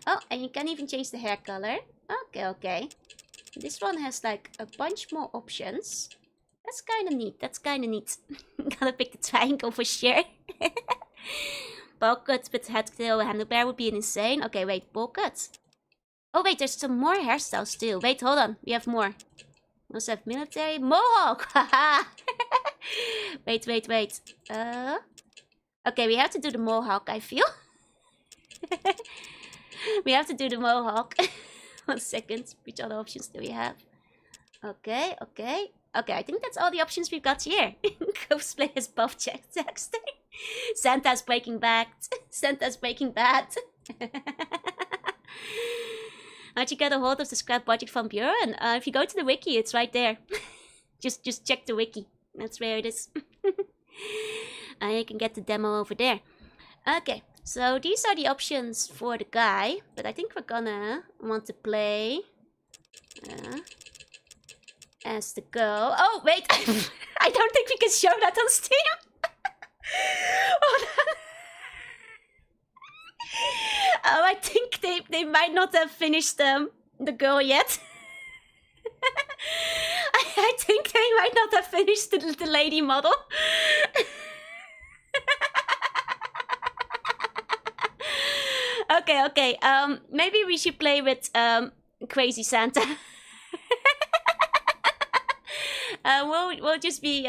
Oh, and you can even change the hair color. Okay. This one has a bunch more options. That's kind of neat. Gotta pick the triangle for sure. Ball cut with head tail handlebar would be insane. Okay, wait, ball cut. Oh wait, there's some more hairstyles too. Wait, hold on. We have more. We also have military mohawk. Wait. Okay, we have to do the mohawk, I feel. We have to do the mohawk. 1 second. Which other options do we have? Okay, I think that's all the options we've got here. Cosplay as Buff Dexter. Santa's Breaking Bad. How'd you get a hold of the scrap budget from Buren? If you go to the wiki, it's right there. just check the wiki. That's where it is. You can get the demo over there. Okay, so these are the options for the guy. But I think we're gonna want to play as the girl. Oh, wait! I don't think we can show that on Steam. Hold on. Oh, I think they might not have finished the girl yet. I think they might not have finished the lady model. Okay. Maybe we should play with Crazy Santa. We'll just be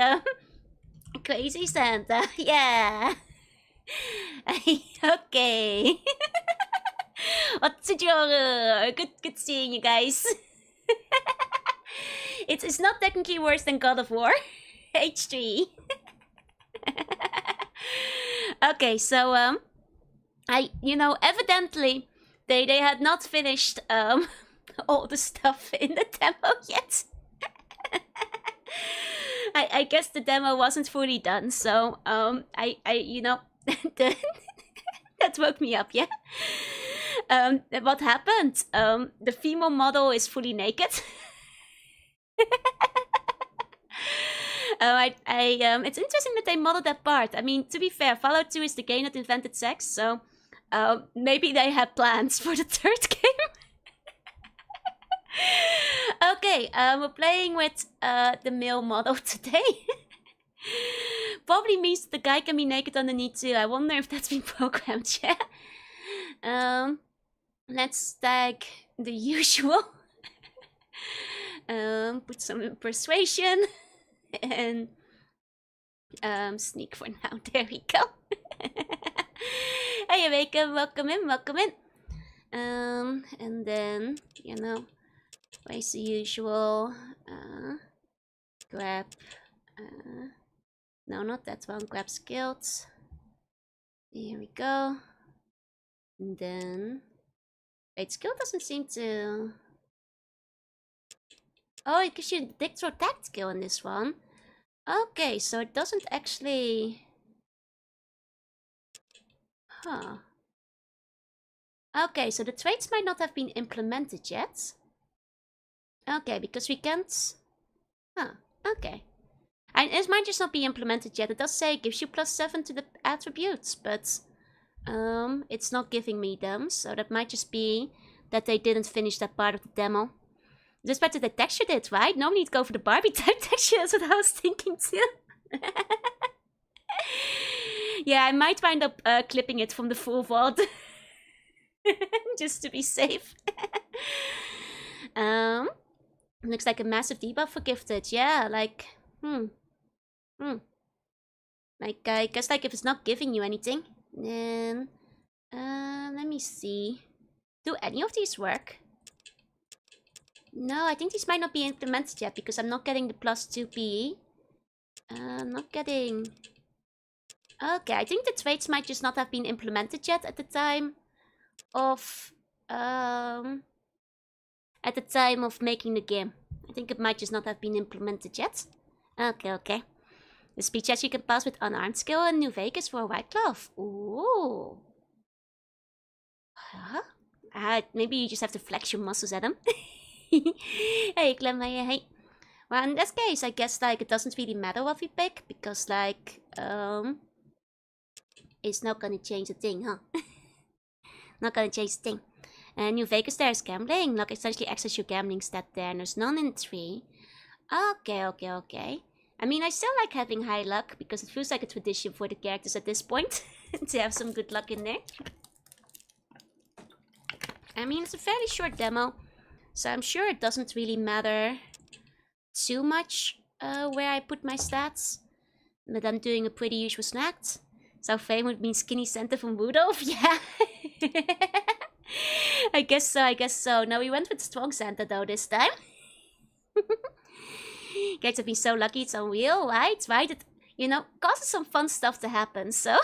Crazy Santa. Yeah. Okay. What's your good seeing you guys. It's not technically worse than God of War. H3. Okay, so evidently they had not finished all the stuff in the demo yet. I guess the demo wasn't fully done, so that woke me up, yeah. What happened? The female model is fully naked. It's interesting that they modeled that part. I mean, to be fair, Fallout 2 is the game that invented sex, so maybe they had plans for the third game. Okay, we're playing with the male model today. Probably means the guy can be naked underneath too. I wonder if that's been programmed yet. Let's tag the usual. Put some persuasion. And sneak for now. There we go. Hey, welcome in. And then, ways the usual. Grab. No, not that one. Grab skills. Here we go. And then, wait, skill doesn't seem to. Oh, it gives you the dictro tact skill in this one. Okay, so it doesn't actually. Huh. Okay, so the traits might not have been implemented yet. Okay, because we can't... Huh, okay. And it might just not be implemented yet. It does say it gives you +7 to the attributes, but it's not giving me them. So that might just be that they didn't finish that part of the demo. Just better the texture did, right? Normally you'd go for the Barbie type texture, that's what I was thinking too. Yeah, I might wind up clipping it from the full vault. Just to be safe. Looks like a massive debuff for gifted. Yeah, like, Like, I guess, like, if it's not giving you anything, then, let me see. Do any of these work? No, I think these might not be implemented yet because I'm not getting the +2 PE. I'm not getting... Okay, I think the traits might just not have been implemented yet at the time of making the game. I think it might just not have been implemented yet. Okay. The speed test you can pass with unarmed skill in New Vegas for a white glove. Ooh. Huh? Maybe you just have to flex your muscles at him. Hey, Clemmeyer, hey. Well, in this case, I guess, like, it doesn't really matter what we pick, because, like, it's not gonna change a thing, huh? Not gonna change a thing. And New Vegas, there's gambling. Like, essentially access your gambling stat there, and there's none in 3. Okay. I mean, I still like having high luck, because it feels like a tradition for the characters at this point, to have some good luck in there. I mean, it's a fairly short demo, so I'm sure it doesn't really matter too much where I put my stats. But I'm doing a pretty usual snack. So fame would mean skinny Santa from Rudolph? Yeah. I guess so. No, we went with strong Santa though this time. Guys have been so lucky, it's unreal, right? It, you know, causes some fun stuff to happen, so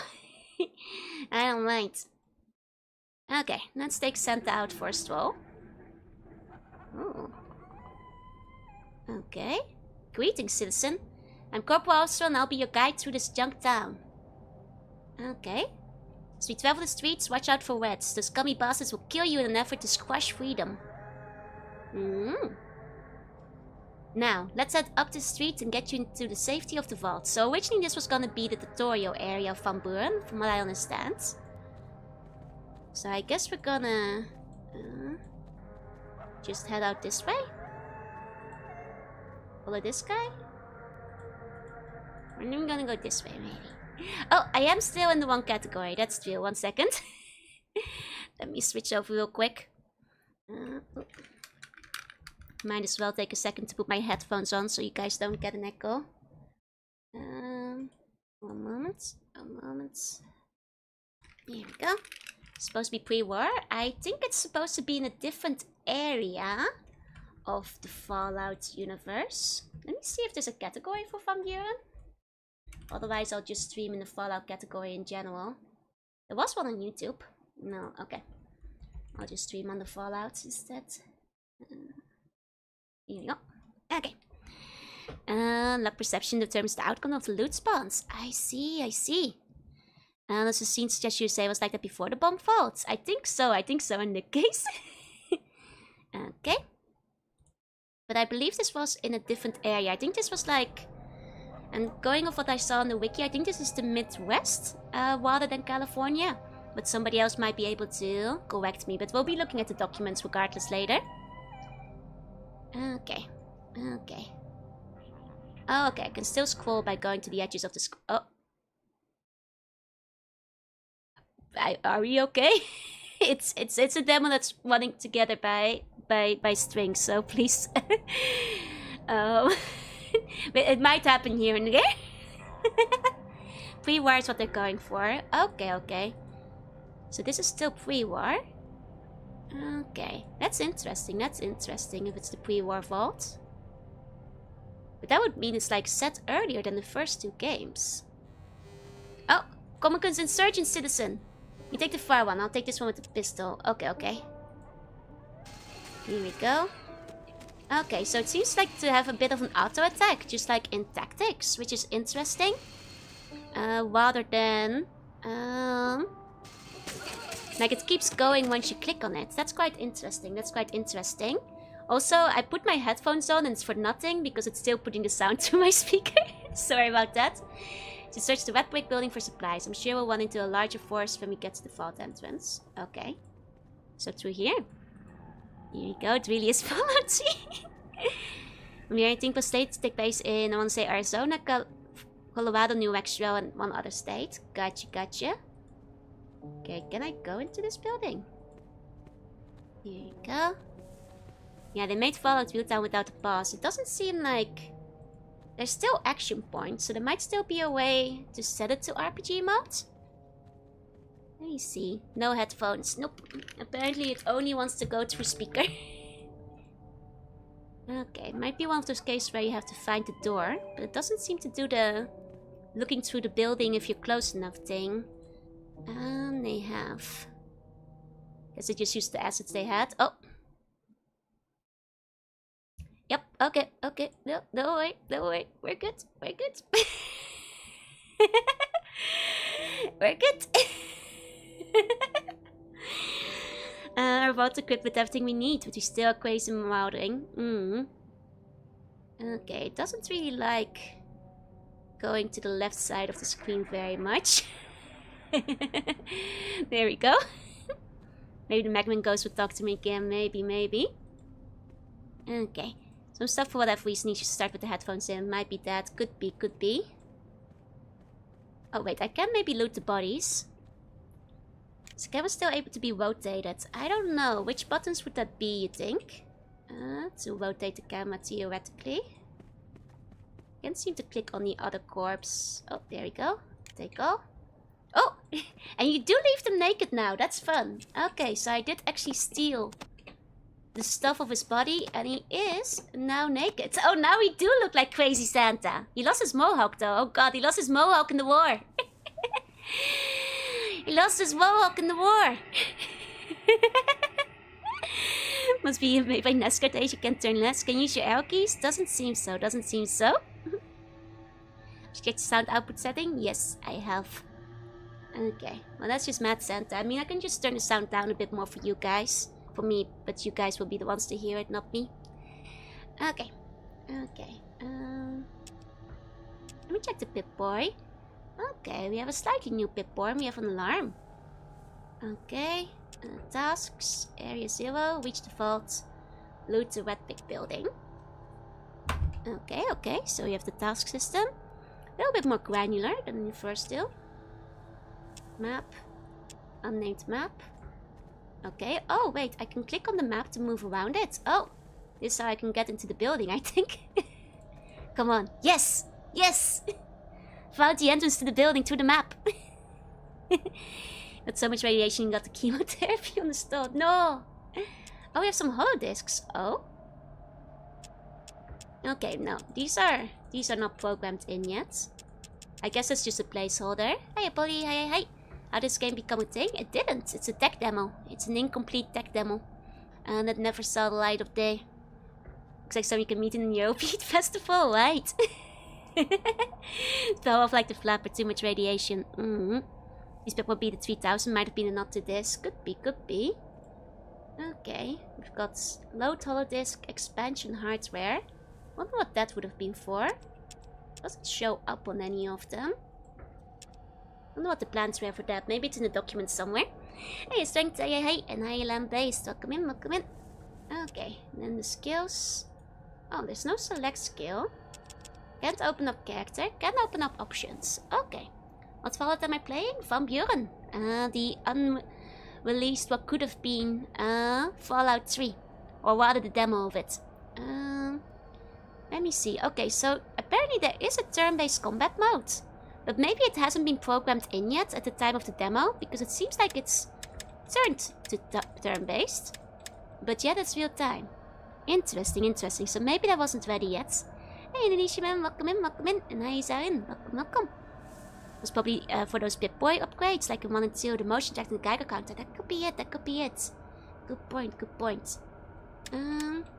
I don't mind. Okay, let's take Santa out for a stroll. Ooh. Okay. Greetings, citizen. I'm Corporal Officer and I'll be your guide through this junk town. Okay. As we travel the streets, watch out for rats. Those scummy bastards will kill you in an effort to squash freedom. Now, let's head up the street and get you into the safety of the vault. So originally this was gonna be the tutorial area of Van Buren, from what I understand. So I guess we're gonna just head out this way. Follow this guy. We're even gonna go this way, maybe. Oh, I am still in the wrong category. That's true. 1 second. Let me switch over real quick. Might as well take a second to put my headphones on so you guys don't get an echo. 1 moment. Here we go. It's supposed to be pre-war. I think it's supposed to be in a different area of the Fallout universe. Let me see if there's a category for Van Buren. Otherwise, I'll just stream in the Fallout category in general. There was one on YouTube. No, okay. I'll just stream on the Fallout instead. Here we go. Okay. Luck perception determines the outcome of the loot spawns. I see. As the scene suggests you say was like that before the bomb falls. I think so in the case. Okay. But I believe this was in a different area. I think this was like... And going off what I saw on the wiki, I think this is the Midwest rather than California. But somebody else might be able to correct me. But we'll be looking at the documents regardless later. Okay. Okay, I can still scroll by going to the edges of the are we okay? it's a demo that's running together by strings, so please. It might happen here and there. Pre-war is what they're going for. Okay. So this is still pre-war. Okay, that's interesting if it's the pre-war vault. But that would mean it's like set earlier than the first 2 games. Oh, Comic Con's Insurgent Citizen. You take the far one, I'll take this one with the pistol. Okay. Here we go. Okay, so it seems like to have a bit of an auto attack, just like in Tactics, which is interesting. Rather than... like it keeps going once you click on it. That's quite interesting. Also, I put my headphones on and it's for nothing because it's still putting the sound through my speaker. Sorry about that. To search the wet brick building for supplies. I'm sure we'll run into a larger force when we get to the vault entrance. Okay. So through here. Here you go. It really is Fallout 3. I think was slated to take place in, I want to say Arizona, Colorado, New Mexico, and one other state. Gotcha, gotcha. Okay, can I go into this building? Here you go. Yeah, they made Fallout Viewtown without a pause. It doesn't seem like... There's still action points, so there might still be a way to set it to RPG mode. Let me see. No headphones. Nope. Apparently it only wants to go through speaker. Okay, might be one of those cases where you have to find the door, but it doesn't seem to do the looking through the building if you're close enough thing. They have... Guess they just used the assets they had. Oh! Yep, okay, okay. No, don't worry. We're good, we're good. We're good. We're about to equip with everything we need, but we still are crazy marauding. Okay, it doesn't really like going to the left side of the screen very much. There we go. Maybe the Magman Ghost would talk to me again, maybe. Okay. Some stuff for whatever reason you should start with the headphones in. Might be that. Could be. Oh wait, I can maybe loot the bodies. Is the camera still able to be rotated? I don't know. Which buttons would that be, you think? To rotate the camera theoretically. Can't seem to click on the other corpse. Oh, there we go. Take all. Oh! And you do leave them naked now. That's fun. Okay, so I did actually steal the stuff of his body, and he is now naked. Oh, now we do look like crazy Santa. He lost his mohawk, though. Oh god, he lost his mohawk in the war. He lost his mohawk in the war. Must be made by NASCAR age. You can turn less. Can you use your arrow keys? Doesn't seem so. Doesn't seem so. Check the sound output setting. Yes, I have. Okay. Well, that's just Mad Santa. I mean, I can just turn the sound down a bit more for you guys. For me, but you guys will be the ones to hear it, not me. Okay. Okay. Let me check the Pip-Boy. Okay, we have a slightly new Pip-Boy. We have an alarm. Okay. Tasks. Area 0. Reach the vault. Loot the red brick building. Okay, okay. So we have the task system. A little bit more granular than in the first still. Map. Unnamed map. Okay. Oh, wait. I can click on the map to move around it. Oh. This is how I can get into the building, I think. Come on. Yes! Yes! Found the entrance to the building through the map. Got so much radiation, got the chemotherapy on the stove. No! Oh, we have some holodiscs. Oh. Okay, no. These are not programmed in yet. I guess it's just a placeholder. Hey, Polly. Hey. How did this game become a thing? It didn't. It's a tech demo. It's an incomplete tech demo. And it never saw the light of day. Looks like someone you can meet in the European Festival, right? Fell off like the flapper, too much radiation. These people be the 3000, might have been a nod to this. Could be. Okay, we've got load holodisk, expansion hardware. Wonder what that would have been for. Doesn't show up on any of them. Wonder what the plans were for that. Maybe it's in the document somewhere. Hey, strength, hey, and high land based. Welcome in. Okay, and then the skills. Oh, there's no select skill. Can't open up character. Can open up options. Okay. What Fallout am I playing? Van Buren. The unreleased, what could have been Fallout 3. Or rather the demo of it. Let me see. Okay, so apparently there is a turn-based combat mode. But maybe it hasn't been programmed in yet at the time of the demo. Because it seems like it's turned to turn-based. But yeah, that's real time. Interesting. So maybe that wasn't ready yet. Hey, Indonesia man, welcome in. And hi, Zarin. Welcome. It was probably for those Pip-Boy upgrades, like in 1 and 2, the motion track and the Geiger counter. That could be it. Good point.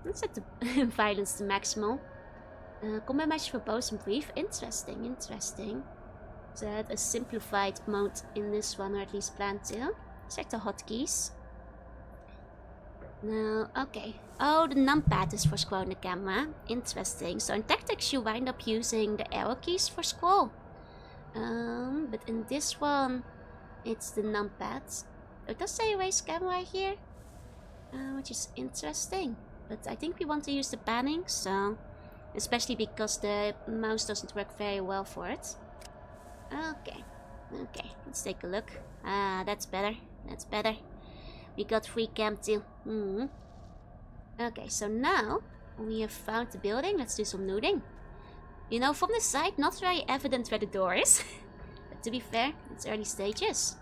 Let's set the violence to maximal. Combat matches for bows and brief. Interesting. So I had a simplified mode in this one, or at least planned to. Check the hotkeys. No, okay. Oh, the numpad is for scrolling the camera. Interesting. So in tactics you wind up using the arrow keys for scroll. But in this one, it's the numpad. It does say raise camera here, which is interesting. But I think we want to use the panning, so especially because the mouse doesn't work very well for it. Okay, okay, let's take a look. Ah, that's better. That's better. We got free cam too. Okay, so now we have found the building. Let's do some looting. You know, from the side, not very evident where the door is. But to be fair, it's early stages.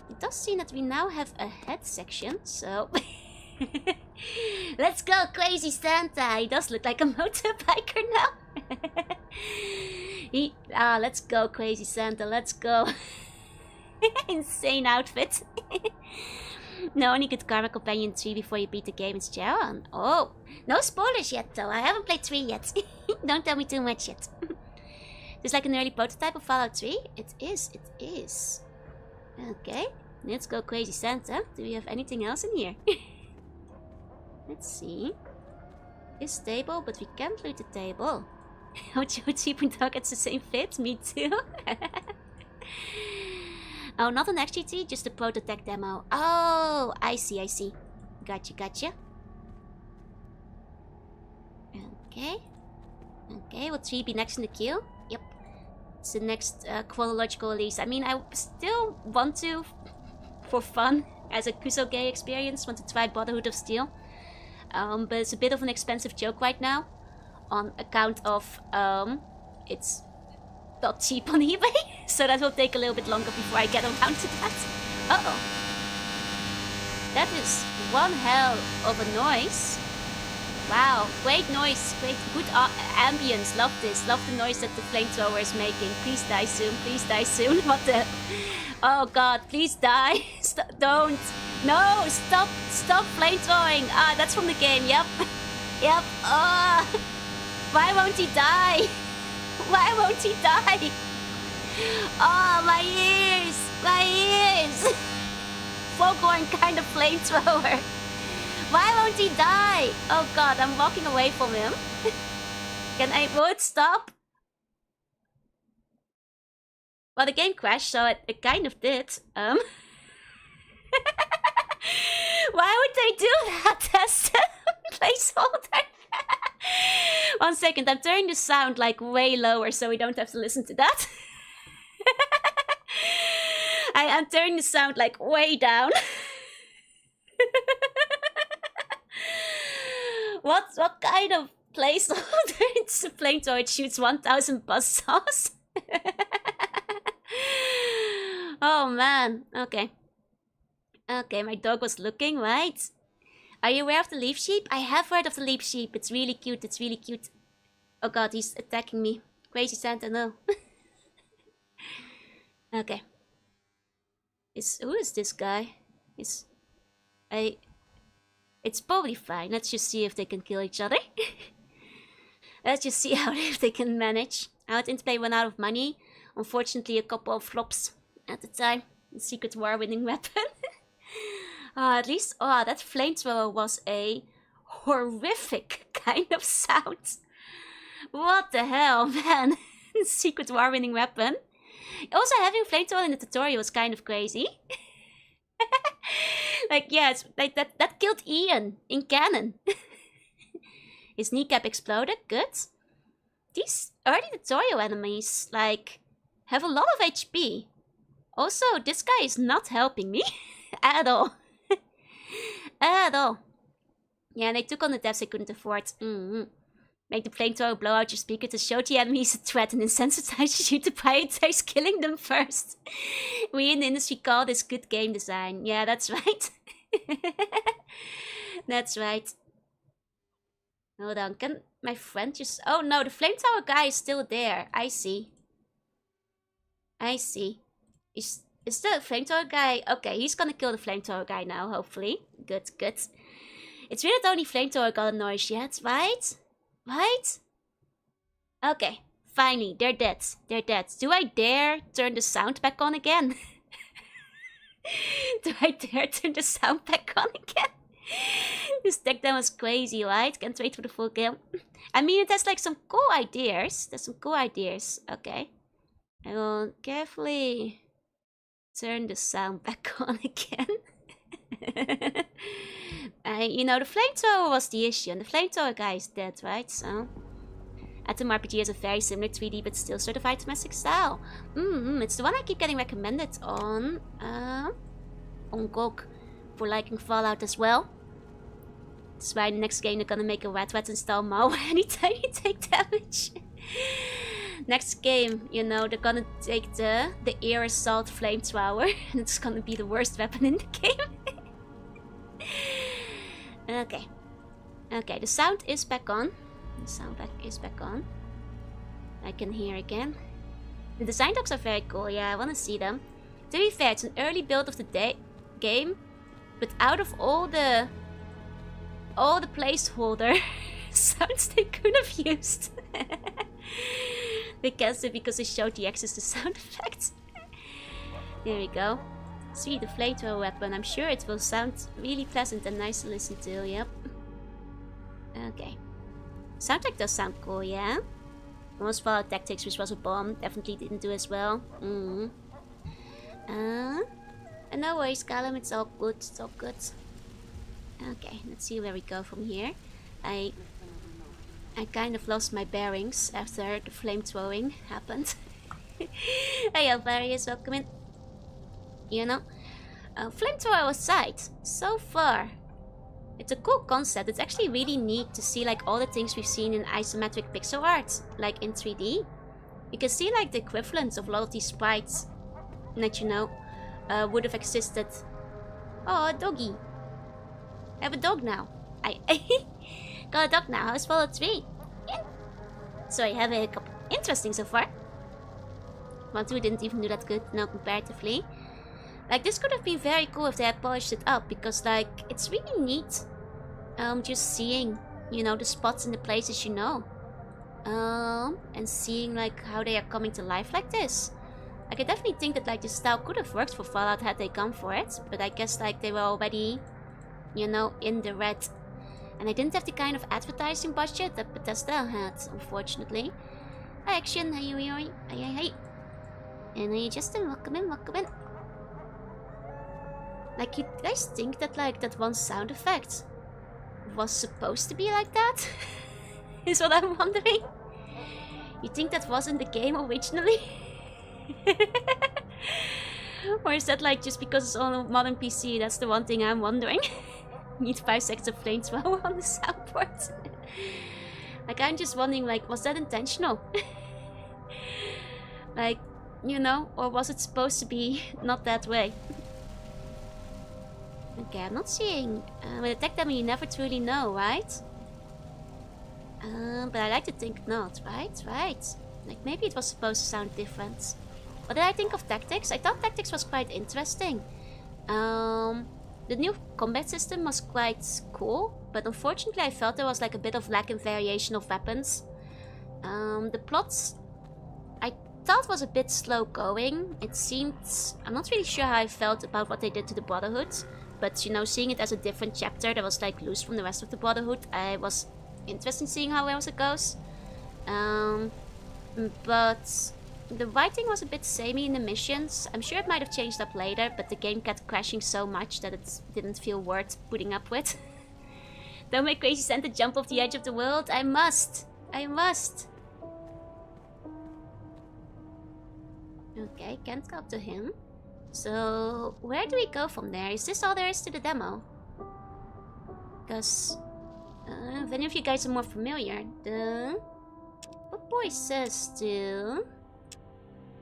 It does seem that we now have a head section, so... Let's go, Crazy Santa! He does look like a motorbiker now. Let's go, Crazy Santa, let's go. Insane outfit. No, only good Karma Companion 3 before you beat the game is Jaron. Oh, no spoilers yet though. I haven't played 3 yet. Don't tell me too much yet. Just like an early prototype of Fallout 3? It is, it is. Okay, let's go Crazy Santa. Do we have anything else in here? Let's see. This table, but we can't loot the table. Cheap and dog, it's the same fit. Me too. Oh, not an XGT, just a prototype demo. Oh, I see, I see. Gotcha, gotcha. Okay. Okay, will 3 be next in the queue? Yep. It's the next chronological release. I mean, I still want to, for fun, as a Kusoge experience, want to try Brotherhood of Steel. But it's a bit of an expensive joke right now. On account of, it's not cheap on eBay. So that will take a little bit longer before I get around to that. Uh-oh. That is one hell of a noise. Wow, great noise, great, good ambience. Love this, love the noise that the flamethrower is making. Please die soon, please die soon. What the... Oh god, please die. Don't. No, stop flamethrowing. Ah, that's from the game, yep. Yep, why won't he die? Why won't he die? Oh, my ears! My ears! Foghorn kind of flamethrower. Why won't he die? Oh god, I'm walking away from him. Will it stop? Well, the game crashed, so it kind of did. Why would they do that, Test? Placeholder. 1 second, I'm turning the sound like way lower so we don't have to listen to that. I'm turning the sound like way down. What kind of placeholder? It's a flamethrower. It shoots 1000 buzzsaws. Oh man. Okay. Okay, my dog was looking, right? Are you aware of the leaf sheep? I have heard of the leaf sheep. It's really cute. It's really cute. Oh god, he's attacking me. Crazy Santa, no. Okay. Who is this guy? It's probably fine. Let's just see if they can kill each other. Let's just see if they can manage. Our interplay went out of money. Unfortunately, a couple of flops at the time. The secret war winning weapon. At least, that flamethrower was a horrific kind of sound. What the hell, man? Secret war winning weapon. Also, having flamethrower in the tutorial was kind of crazy. Like, yeah, it's like that killed Ian in canon. His kneecap exploded. Good. These early tutorial enemies, like, have a lot of HP. Also, this guy is not helping me at all. At all. Yeah, they took on the devs they couldn't afford. Make the flamethrower blow out your speaker to show the enemies a threat and insensitize you to prioritize killing them first. We in the industry call this good game design. Yeah, that's right. That's right. Hold on, can my friend just... Oh no, the flamethrower guy is still there. I see. I see. Is the flamethrower guy... Okay, he's gonna kill the flamethrower guy now, hopefully. Good, good. It's weird that only flamethrower got a noise yet, right? Right? Okay, finally, they're dead. They're dead. Do I dare turn the sound back on again? Do I dare turn the sound back on again? This deck demo was crazy, right? Can't wait for the full game. I mean, it has like some cool ideas. There's some cool ideas. Okay. I will carefully turn the sound back on again. You know, the flamethrower was the issue, and the flamethrower guy is dead, right? So, Atom RPG has a very similar 3D but still certified domestic style. It's the one I keep getting recommended on GOG for liking Fallout as well. That's why the next game they're gonna make a rat install Mao anytime you take damage. Next game, you know, they're gonna take the air assault flamethrower, and it's gonna be the worst weapon in the game. Okay. Okay, the sound is back on. The sound is back on. I can hear again. The design docs are very cool, yeah, I wanna see them. To be fair, it's an early build of the game, but out of all the placeholder sounds they could have used. They cancelled because they showed the access to sound effects. There we go. Sweet, the flamethrower weapon. I'm sure it will sound really pleasant and nice to listen to, yep. Okay. Soundtrack does sound cool, yeah? Almost Fallout Tactics, which was a bomb. Definitely didn't do as well. No worries, Callum. It's all good. It's all good. Okay, let's see where we go from here. I kind of lost my bearings after the flamethrowing happened. Hey, Alvarius, welcome in. You know, flamethrower aside, so far, it's a cool concept. It's actually really neat to see like all the things we've seen in isometric pixel art, like in 3D. You can see like the equivalents of a lot of these sprites that, you know, would have existed. Oh, a doggy. I have a dog now. I got a dog now. How's Fallout 3? Yeah. So I have a couple interesting so far. 1-2 didn't even do that good, no, comparatively. Like, this could have been very cool if they had polished it up, because, like, it's really neat. Just seeing, you know, the spots and the places you know. And seeing, like, how they are coming to life like this. Like, I definitely think that, like, this style could have worked for Fallout had they gone for it. But I guess, like, they were already, you know, in the red. And I didn't have the kind of advertising budget that Bethesda had, unfortunately. Hi, Action. Hey. And Justin, welcome in. Like, you guys think that, like, that one sound effect was supposed to be like that? Is what I'm wondering. You think that was in the game originally? Or is that, like, just because it's on a modern PC? That's the one thing I'm wondering. Need 5 seconds of flamethrower on the soundboard. Like, I'm just wondering, like, was that intentional? Like, you know, or was it supposed to be not that way? Okay, I'm not seeing... with a tech demo you never truly know, right? But I like to think not, right? Like, maybe it was supposed to sound different. What did I think of Tactics? I thought Tactics was quite interesting. The new combat system was quite cool, but unfortunately I felt there was like a bit of lack in variation of weapons. The plots I thought was a bit slow going. It seemed... I'm not really sure how I felt about what they did to the Brotherhood. But, you know, seeing it as a different chapter that was, like, loose from the rest of the Brotherhood, I was interested in seeing how else it goes. But the writing was a bit samey in the missions. I'm sure it might have changed up later, but the game kept crashing so much that it didn't feel worth putting up with. Don't make Crazy Santa jump off the edge of the world. I must. Okay, can't go up to him. So, where do we go from there? Is this all there is to the demo? Because, if any of you guys are more familiar, the boy says to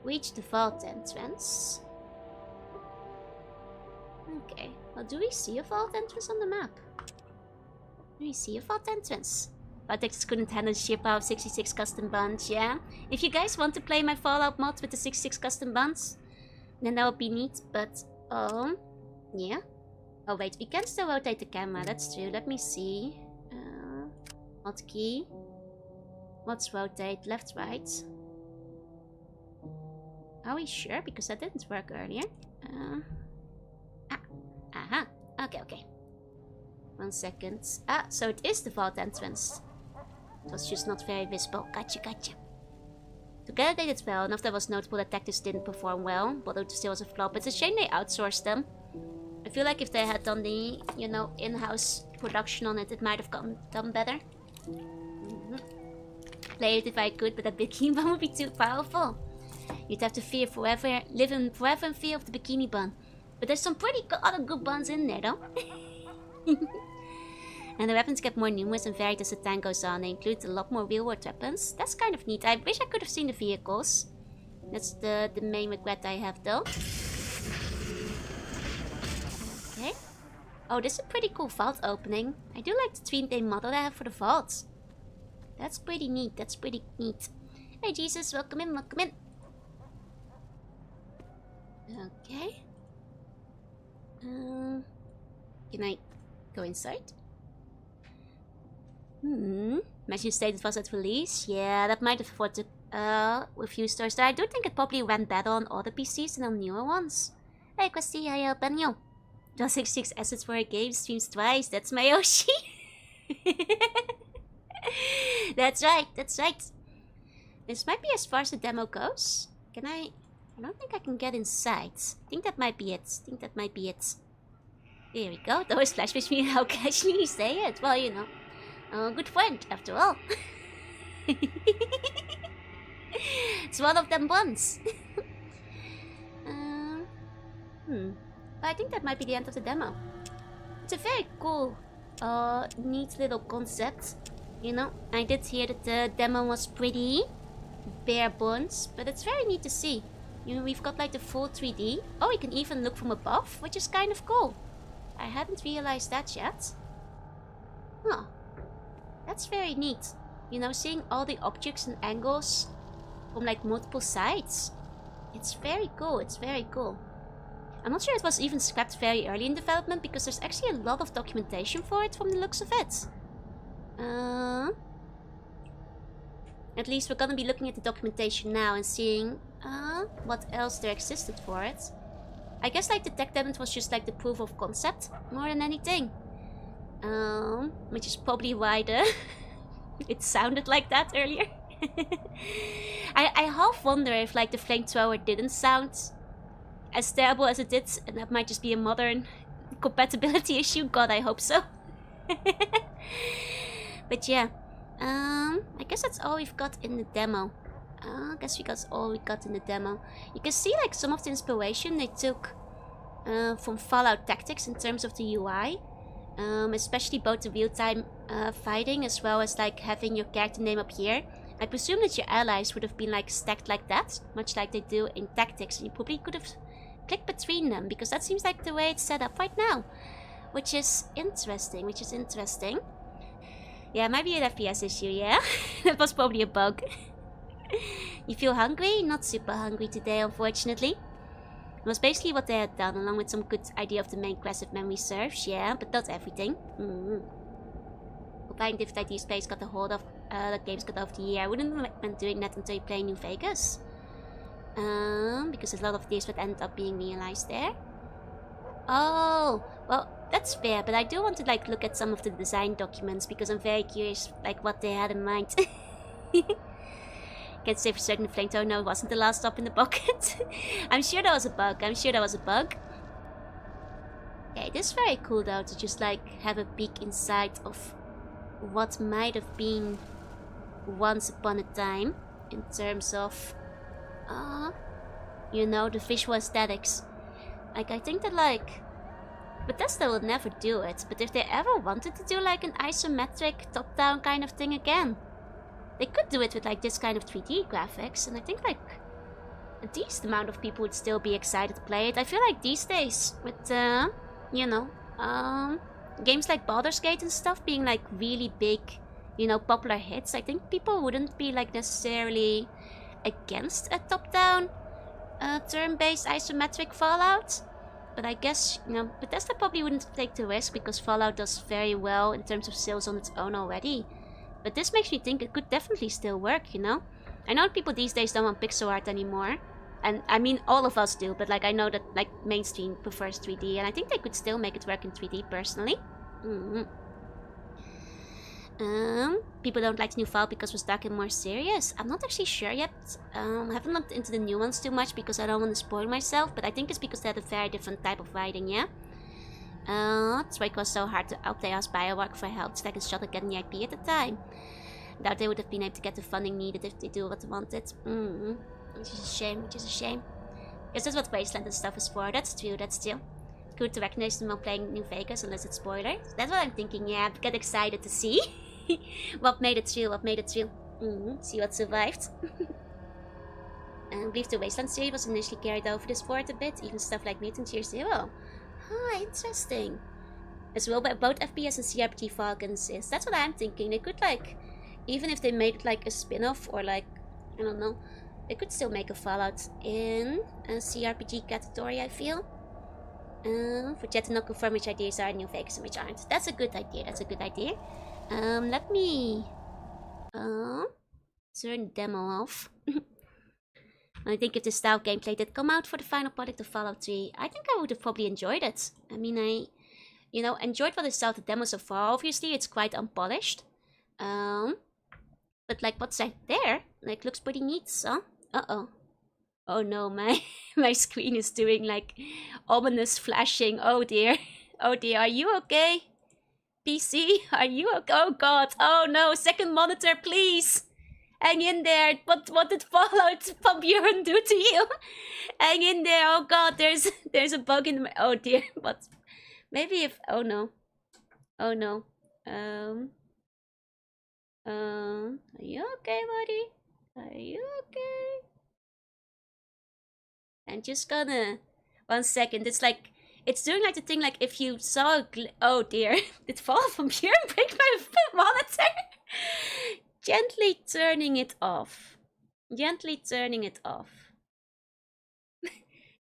reach the vault entrance. Okay, well, do we see a vault entrance on the map? Do we see a vault entrance? Vertex couldn't handle the sheer power of 66 custom buns, yeah? If you guys want to play my Fallout mod with the 66 custom buns, then that would be neat, but, yeah. Oh wait, we can still rotate the camera, that's true. Let me see. Hotkey. What's rotate? Left, right. Are we sure? Because that didn't work earlier. Aha. Okay. 1 second. Ah, so it is the vault entrance. It was just not very visible. Gotcha, gotcha. Together they did well. Enough that was notable that tactics didn't perform well, although it still was a flop. It's a shame they outsourced them. I feel like if they had done the, you know, in-house production on it, it might have done better. Played it if I could, but that bikini bun would be too powerful. You'd have to live in forever in fear of the bikini bun. But there's some pretty other good buns in there, though. And the weapons get more numerous and varied as the time goes on. They include a lot more real-world weapons. That's kind of neat. I wish I could have seen the vehicles. That's the main regret I have, though. Okay. Oh, this is a pretty cool vault opening. I do like the 3D model they have for the vaults. That's pretty neat. That's pretty neat. Hey, Jesus. Welcome in. Welcome in. Okay. Can I go inside? Imagine state it was at release. Yeah, that might have afforded a few stores there. I do think it probably went better on other PCs than on newer ones. Hey, Christy, how you helping you? Just 66 assets for a game, streams twice. That's my Yoshi. That's right, that's right. This might be as far as the demo goes. Can I don't think I can get inside. I think that might be it. There we go. It always flashes me how casually you say it. Well, you know. A good friend, after all. It's one of them ones. I think that might be the end of the demo. It's a very cool, neat little concept. You know, I did hear that the demo was pretty bare bones, but it's very neat to see. You know, we've got like the full 3D. Oh, we can even look from above, which is kind of cool. I hadn't realized that yet. Huh. That's very neat. You know, seeing all the objects and angles from like multiple sides. It's very cool, it's very cool. I'm not sure it was even scrapped very early in development because there's actually a lot of documentation for it from the looks of it. At least we're gonna be looking at the documentation now and seeing what else there existed for it. I guess like the tech demo was just like the proof of concept more than anything. Which is probably why it sounded like that earlier. I half wonder if like the flamethrower didn't sound as terrible as it did, and that might just be a modern compatibility issue. God, I hope so. But yeah, I guess that's all we've got in the demo. I guess that's all we got in the demo. You can see like some of the inspiration they took from Fallout Tactics in terms of the UI. Especially both the real-time fighting as well as like having your character name up here. I presume that your allies would have been like stacked like that, much like they do in Tactics, and you probably could have clicked between them because that seems like the way it's set up right now, which is interesting. Yeah, might be an FPS issue, yeah. That was probably a bug. You feel hungry? Not super hungry today, unfortunately. It was basically what they had done, along with some good idea of the main quest if memory serves, yeah, but not everything. Applying different ideas players got a hold of the games got over the year. I wouldn't recommend doing that until you play New Vegas. Because a lot of these would end up being realized there. Oh, well, that's fair, but I do want to like look at some of the design documents because I'm very curious like what they had in mind. Can't say for certain the flamethrower no, it wasn't the last stop in the bucket. I'm sure that was a bug. Okay, this is very cool though, to just like have a peek inside of what might have been once upon a time in terms of you know, the visual aesthetics. Like I think that like Bethesda will never do it, but if they ever wanted to do like an isometric top-down kind of thing again, they could do it with like this kind of 3D graphics, and I think like a decent amount of people would still be excited to play it. I feel like these days with you know, games like Baldur's Gate and stuff being like really big, you know, popular hits, I think people wouldn't be like necessarily against a top-down turn-based isometric Fallout. But I guess, you know, Bethesda probably wouldn't take the risk because Fallout does very well in terms of sales on its own already. But this makes me think it could definitely still work, you know? I know people these days don't want pixel art anymore. And I mean, all of us do, but like I know that like mainstream prefers 3D, and I think they could still make it work in 3D personally. People don't like the new file because it was darker and more serious. I'm not actually sure yet. I haven't looked into the new ones too much because I don't want to spoil myself, but I think it's because they had a very different type of writing, yeah? That's why it was so hard to out they asked BioWare for help to take a shot at getting the IP at the time. Doubt they would have been able to get the funding needed if they do what they wanted. Which is a shame, which is a shame. Because that's what Wasteland and stuff is for. That's true, that's true. Good to recognize them while playing New Vegas unless it's spoilers. That's what I'm thinking, yeah. Get excited to see what made it through, what made it through. See what survived. I believe the Wasteland series was initially carried over this fort a bit, even stuff like Mutant Year Zero. Ah, interesting. As well, but both FPS and CRPG Falcons is. That's what I'm thinking. They could, like, even if they made it like a spin-off or like, I don't know, they could still make a Fallout in a CRPG category, I feel. For Jet to not confirm which ideas are in New Vegas and which aren't. That's a good idea, that's a good idea. Let me turn the demo off. I think if the style gameplay did come out for the final product of Fallout 3, I think I would have probably enjoyed it. I mean, I, enjoyed what I saw of the demo so far. Obviously, it's quite unpolished. But like what's right there, like looks pretty neat, so. Uh-oh. Oh no, my screen is doing like ominous flashing. Oh dear. Oh dear, are you okay? PC, are you okay? Oh god, oh no, second monitor, please! Hang in there. What did Fallout from Buren do to you? Hang in there. Oh god, there's a bug in my, oh dear. But maybe if, oh no. Oh no. Are you okay, buddy? Are you okay? I'm just gonna, 1 second. It's like, it's doing like the thing like if you saw a oh dear. Did Fallout from Buren break my monitor? Gently turning it off. Gently turning it off.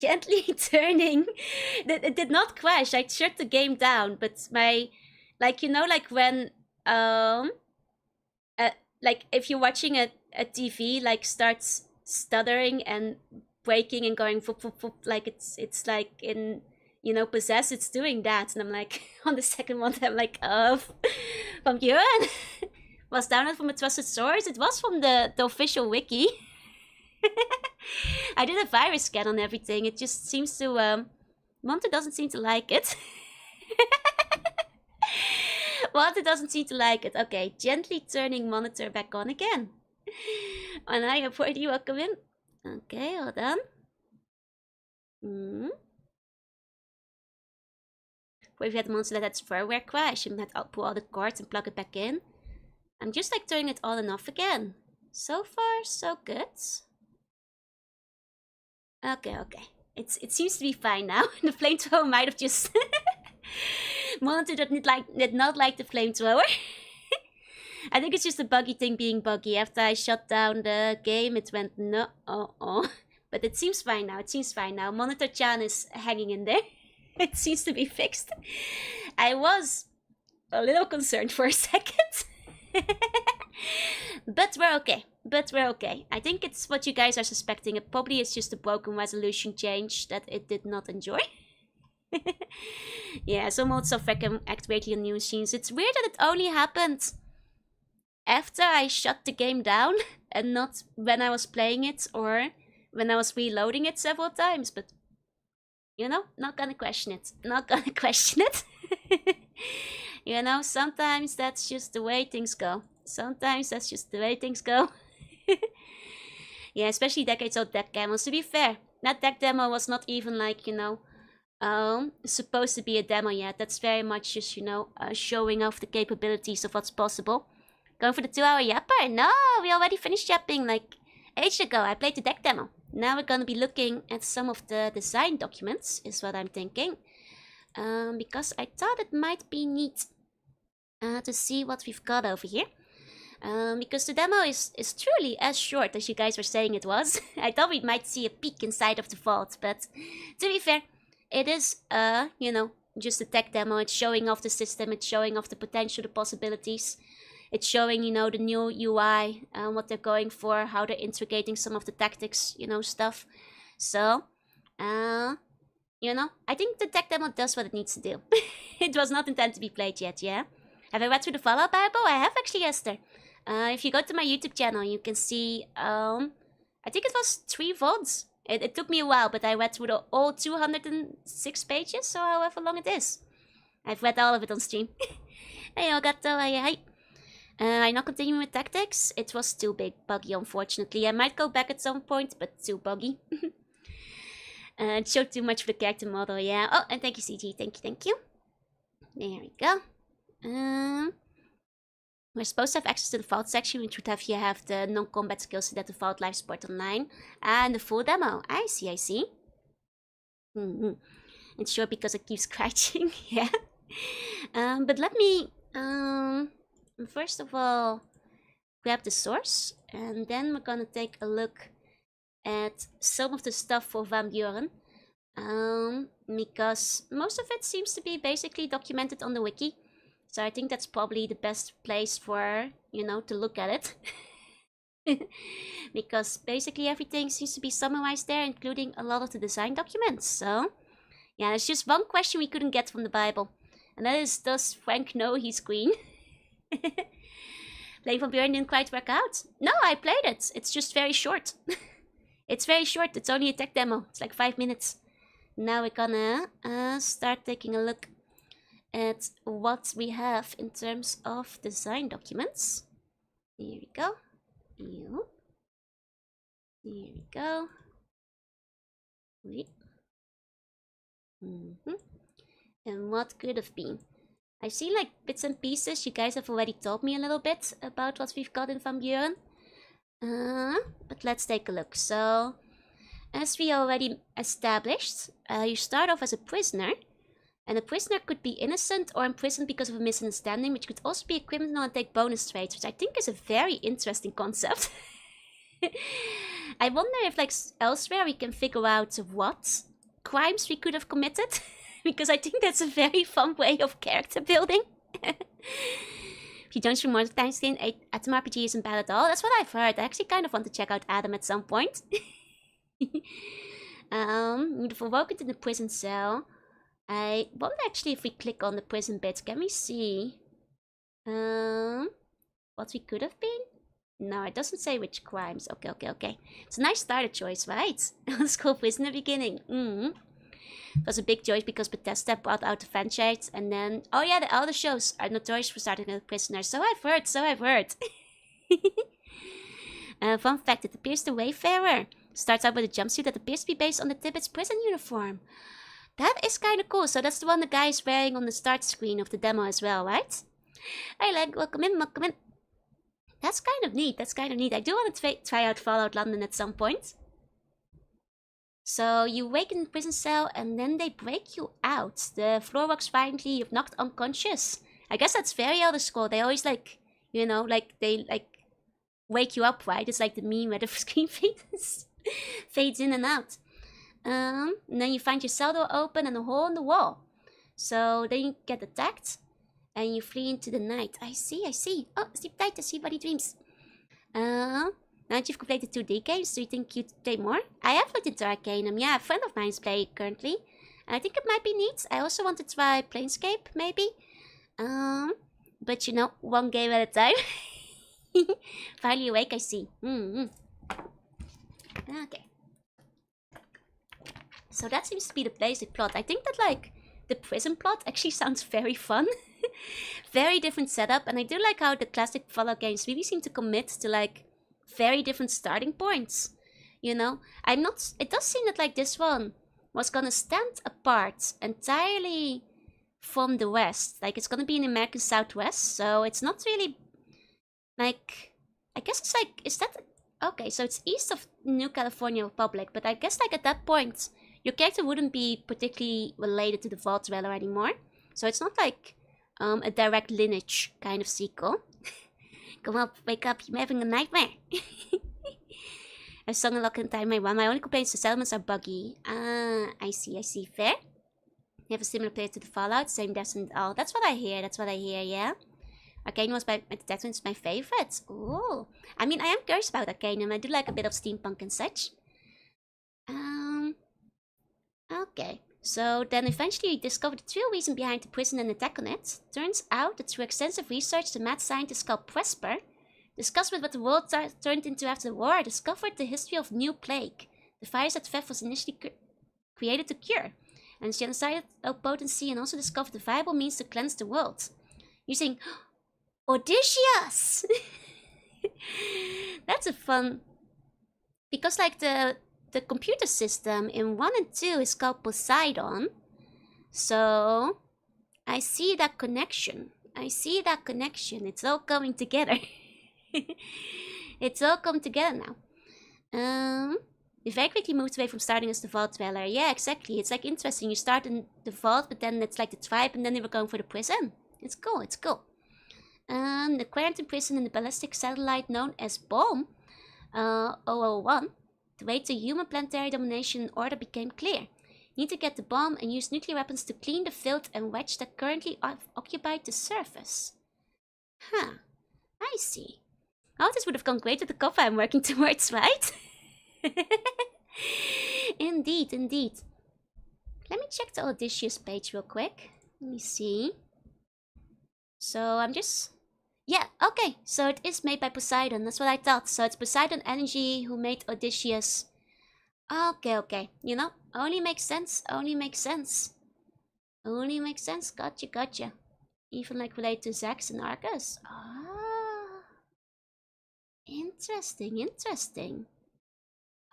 Gently turning. It did not crash. I shut the game down, but my, like, like when, like if you're watching a TV, like starts stuttering and breaking and going whoop, whoop, whoop, like it's like in, possessed, it's doing that. And I'm like, on the second one, I'm like, from Buren? Was downloaded from a trusted source? It was from the official wiki. I did a virus scan on everything. It just seems to, Monte doesn't seem to like it. Monte doesn't seem to like it. Okay, gently turning monitor back on again. And I avoid you, welcome in. Okay, hold on. Or if you had the monster that's firmware crash, you might pull all the cords and plug it back in. I'm just like turning it on and off again. So far, so good. Okay. It seems to be fine now. The flamethrower might have just monitor did not like the flamethrower. I think it's just a buggy thing being buggy. After I shut down the game, it went no. But it seems fine now. It seems fine now. Monitor Chan is hanging in there. It seems to be fixed. I was a little concerned for a second. But we're okay. I think it's what you guys are suspecting. It probably is just a broken resolution change that it did not enjoy. Yeah, some mods software can activate on new machines. It's weird that it only happened after I shut the game down and not when I was playing it or when I was reloading it several times. But, not gonna question it. Not gonna question it. Sometimes that's just the way things go. Yeah, especially decades old deck demos. To be fair, that deck demo was not even like, supposed to be a demo yet. That's very much just, showing off the capabilities of what's possible. Going for the 2-hour yapper? No, we already finished yapping like ages ago. I played the deck demo. Now we're gonna be looking at some of the design documents, is what I'm thinking. Because I thought it might be neat to see what we've got over here. Because the demo is truly as short as you guys were saying it was. I thought we might see a peek inside of the vault, but to be fair, it is, just a tech demo. It's showing off the system, it's showing off the potential, the possibilities. It's showing, the new UI, what they're going for, how they're integrating some of the tactics, stuff. So, You know, I think the tech demo does what it needs to do. It was not intended to be played yet, yeah? Have I read through the Fallout Bible? I have actually, Esther. If you go to my YouTube channel, you can see, I think it was 3 VODs. It took me a while, but I read through the all 206 pages, so however long it is. I've read all of it on stream. Hey, Elgato, hi. I'm not continuing with tactics. It was too buggy, unfortunately. I might go back at some point, but too buggy. It showed too much for the character model, yeah. Oh, and thank you, CG. Thank you. There we go. We're supposed to have access to the vault section, which would have you have the non-combat skills so that the vault live support online. And the full demo. I see. It's short because it keeps scratching, yeah. But let me, first of all, grab the source. And then we're gonna take a look at some of the stuff for Van Buren. Because most of it seems to be basically documented on the wiki. So I think that's probably the best place for, you know, to look at it. Because basically everything seems to be summarized there, including a lot of the design documents. So, yeah, there's just one question we couldn't get from the Bible. And that is, does Frank know he's queen? Playing Van Buren didn't quite work out. No, I played it. It's just very short. It's very short. It's only a tech demo. It's like 5 minutes. Now we're gonna start taking a look at what we have in terms of design documents. Here we go. Here we go. Wait. And what could have been? I've seen like bits and pieces. You guys have already told me a little bit about what we've got in Van Buren. But let's take a look. So, as we already established, you start off as a prisoner. And a prisoner could be innocent or imprisoned because of a misunderstanding, which could also be a criminal and take bonus traits, which I think is a very interesting concept. I wonder if, like, elsewhere we can figure out what crimes we could have committed, because I think that's a very fun way of character building. If you don't stream more time skin, Atom RPG isn't bad at all. That's what I've heard. I actually kind of want to check out Adam at some point. You'd woken in the prison cell. I wonder actually if we click on the prison bit, can we see what we could have been? No, it doesn't say which crimes. Okay. It's a nice starter choice, right? Let's go prisoner beginning. It was a big choice because Bethesda brought out the franchise, and then oh yeah, the other shows are notorious for starting as prisoners. So I've heard. Fun fact: it appears the Wayfarer starts out with a jumpsuit that appears to be based on the Tibbet's prison uniform. That is kind of cool. So that's the one the guy is wearing on the start screen of the demo as well, right? Hey, like, welcome in. That's kind of neat. I do want to try out Fallout London at some point. So you wake in the prison cell and then they break you out. The floor works violently. You've knocked unconscious. I guess that's very Elder Scrolls. They always like, you know, like they like wake you up, right? It's like the meme where the screen fades in and out. And then you find your cell door open and a hole in the wall. So then you get attacked and you flee into the night. I see. Oh, sleep tight to see body dreams. Now that you've completed 2D games, do you think you'd play more? I have looked into Arcanum. Yeah, a friend of mine's playing currently. And I think it might be neat. I also want to try Planescape, maybe. But you know, one game at a time. Finally awake, I see. Okay. So that seems to be the basic plot. I think that, like, the prison plot actually sounds very fun. Very different setup. And I do like how the classic Fallout games really seem to commit to, like, very different starting points. You know? It does seem that, like, this one was gonna stand apart entirely from the West. Like, it's gonna be in the American Southwest. So it's not really, like, I guess it's like, is that... Okay, so it's east of New California Republic. But I guess, like, at that point... your character wouldn't be particularly related to the Vault Dweller anymore. So it's not like a direct lineage kind of sequel. Come up, wake up, you're having a nightmare. I've sung a lot in time. My only complaints, the settlements are buggy. I see, fair. You have a similar play to the Fallout, same destined all. That's what I hear, yeah. Arcanum was my detective, it's my favorite. Ooh. I mean, I am curious about Arcanum. I do like a bit of steampunk and such. Okay. So then eventually he discovered the real reason behind the prison and attack on it. Turns out that through extensive research, the mad scientist called Presper discussed with what the world turned into after the war, discovered the history of new plague, the virus that Vev was initially created to cure, and its genocidal potency, and also discovered the viable means to cleanse the world. Using Odysseus! That's a fun... Because like the computer system in 1 and 2 is called Poseidon. So I see that connection. It's all coming together. It's all come together now. We very quickly moved away from starting as the Vault Dweller. Yeah, exactly. It's like interesting. You start in the Vault, but then it's like the tribe, and then they were going for the prison. It's cool, it's cool. The quarantine prison in the ballistic satellite known as BOMB 001. The way to human planetary domination and order became clear. You need to get the bomb and use nuclear weapons to clean the filth and wedge that currently occupied the surface. Huh, I see. Oh, this would have gone great with the cover I'm working towards, right? Indeed, indeed. Let me check the Odysseus page real quick. Let me see. So I'm just... Yeah, okay. So it is made by Poseidon. That's what I thought. So it's Poseidon Energy who made Odysseus. Okay, okay. You know, only makes sense. Gotcha. Even like related to Zax and Argus. Ah. Interesting.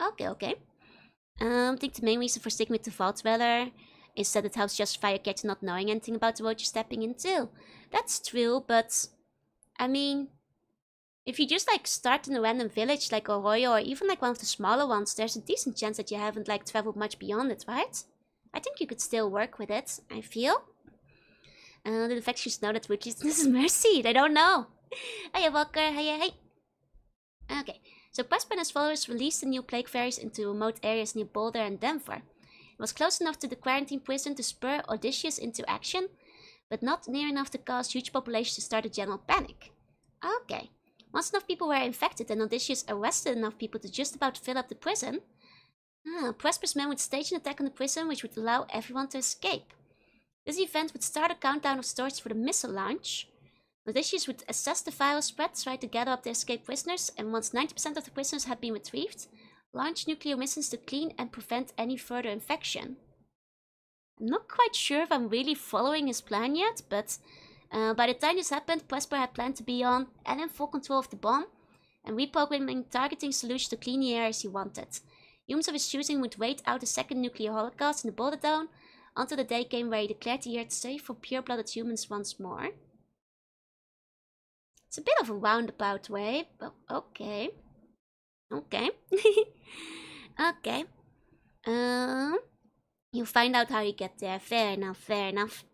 Okay. I think the main reason for sticking with the Vault Dweller is that it helps justify your character not knowing anything about the world you're stepping into. That's true, but I mean, if you just like start in a random village like Arroyo or even like one of the smaller ones, there's a decent chance that you haven't like traveled much beyond it, right? I think you could still work with it, I feel. The infectious know that witchiness is mercy. They don't know. Hey, Walker. Hey. Okay, so Presper and his followers released the new plague fairies into remote areas near Boulder and Denver. It was close enough to the quarantine prison to spur Odysseus into action, but not near enough to cause huge populations to start a general panic. Okay, once enough people were infected and Odysseus arrested enough people to just about fill up the prison, Presper's men would stage an attack on the prison which would allow everyone to escape. This event would start a countdown of stores for the missile launch. Odysseus would assess the viral spread, try to gather up the escaped prisoners, and once 90% of the prisoners had been retrieved, launch nuclear missiles to clean and prevent any further infection. I'm not quite sure if I'm really following his plan yet, but by the time this happened, Presper had planned to be on and in full control of the bomb, and reprogramming targeting solutions to clean the air as he wanted. Humans of his choosing would wait out a second nuclear holocaust in the Boulder Down until the day came where he declared the earth safe for pure-blooded humans once more. It's a bit of a roundabout way, but okay. Okay. You'll find out how you get there. Fair enough.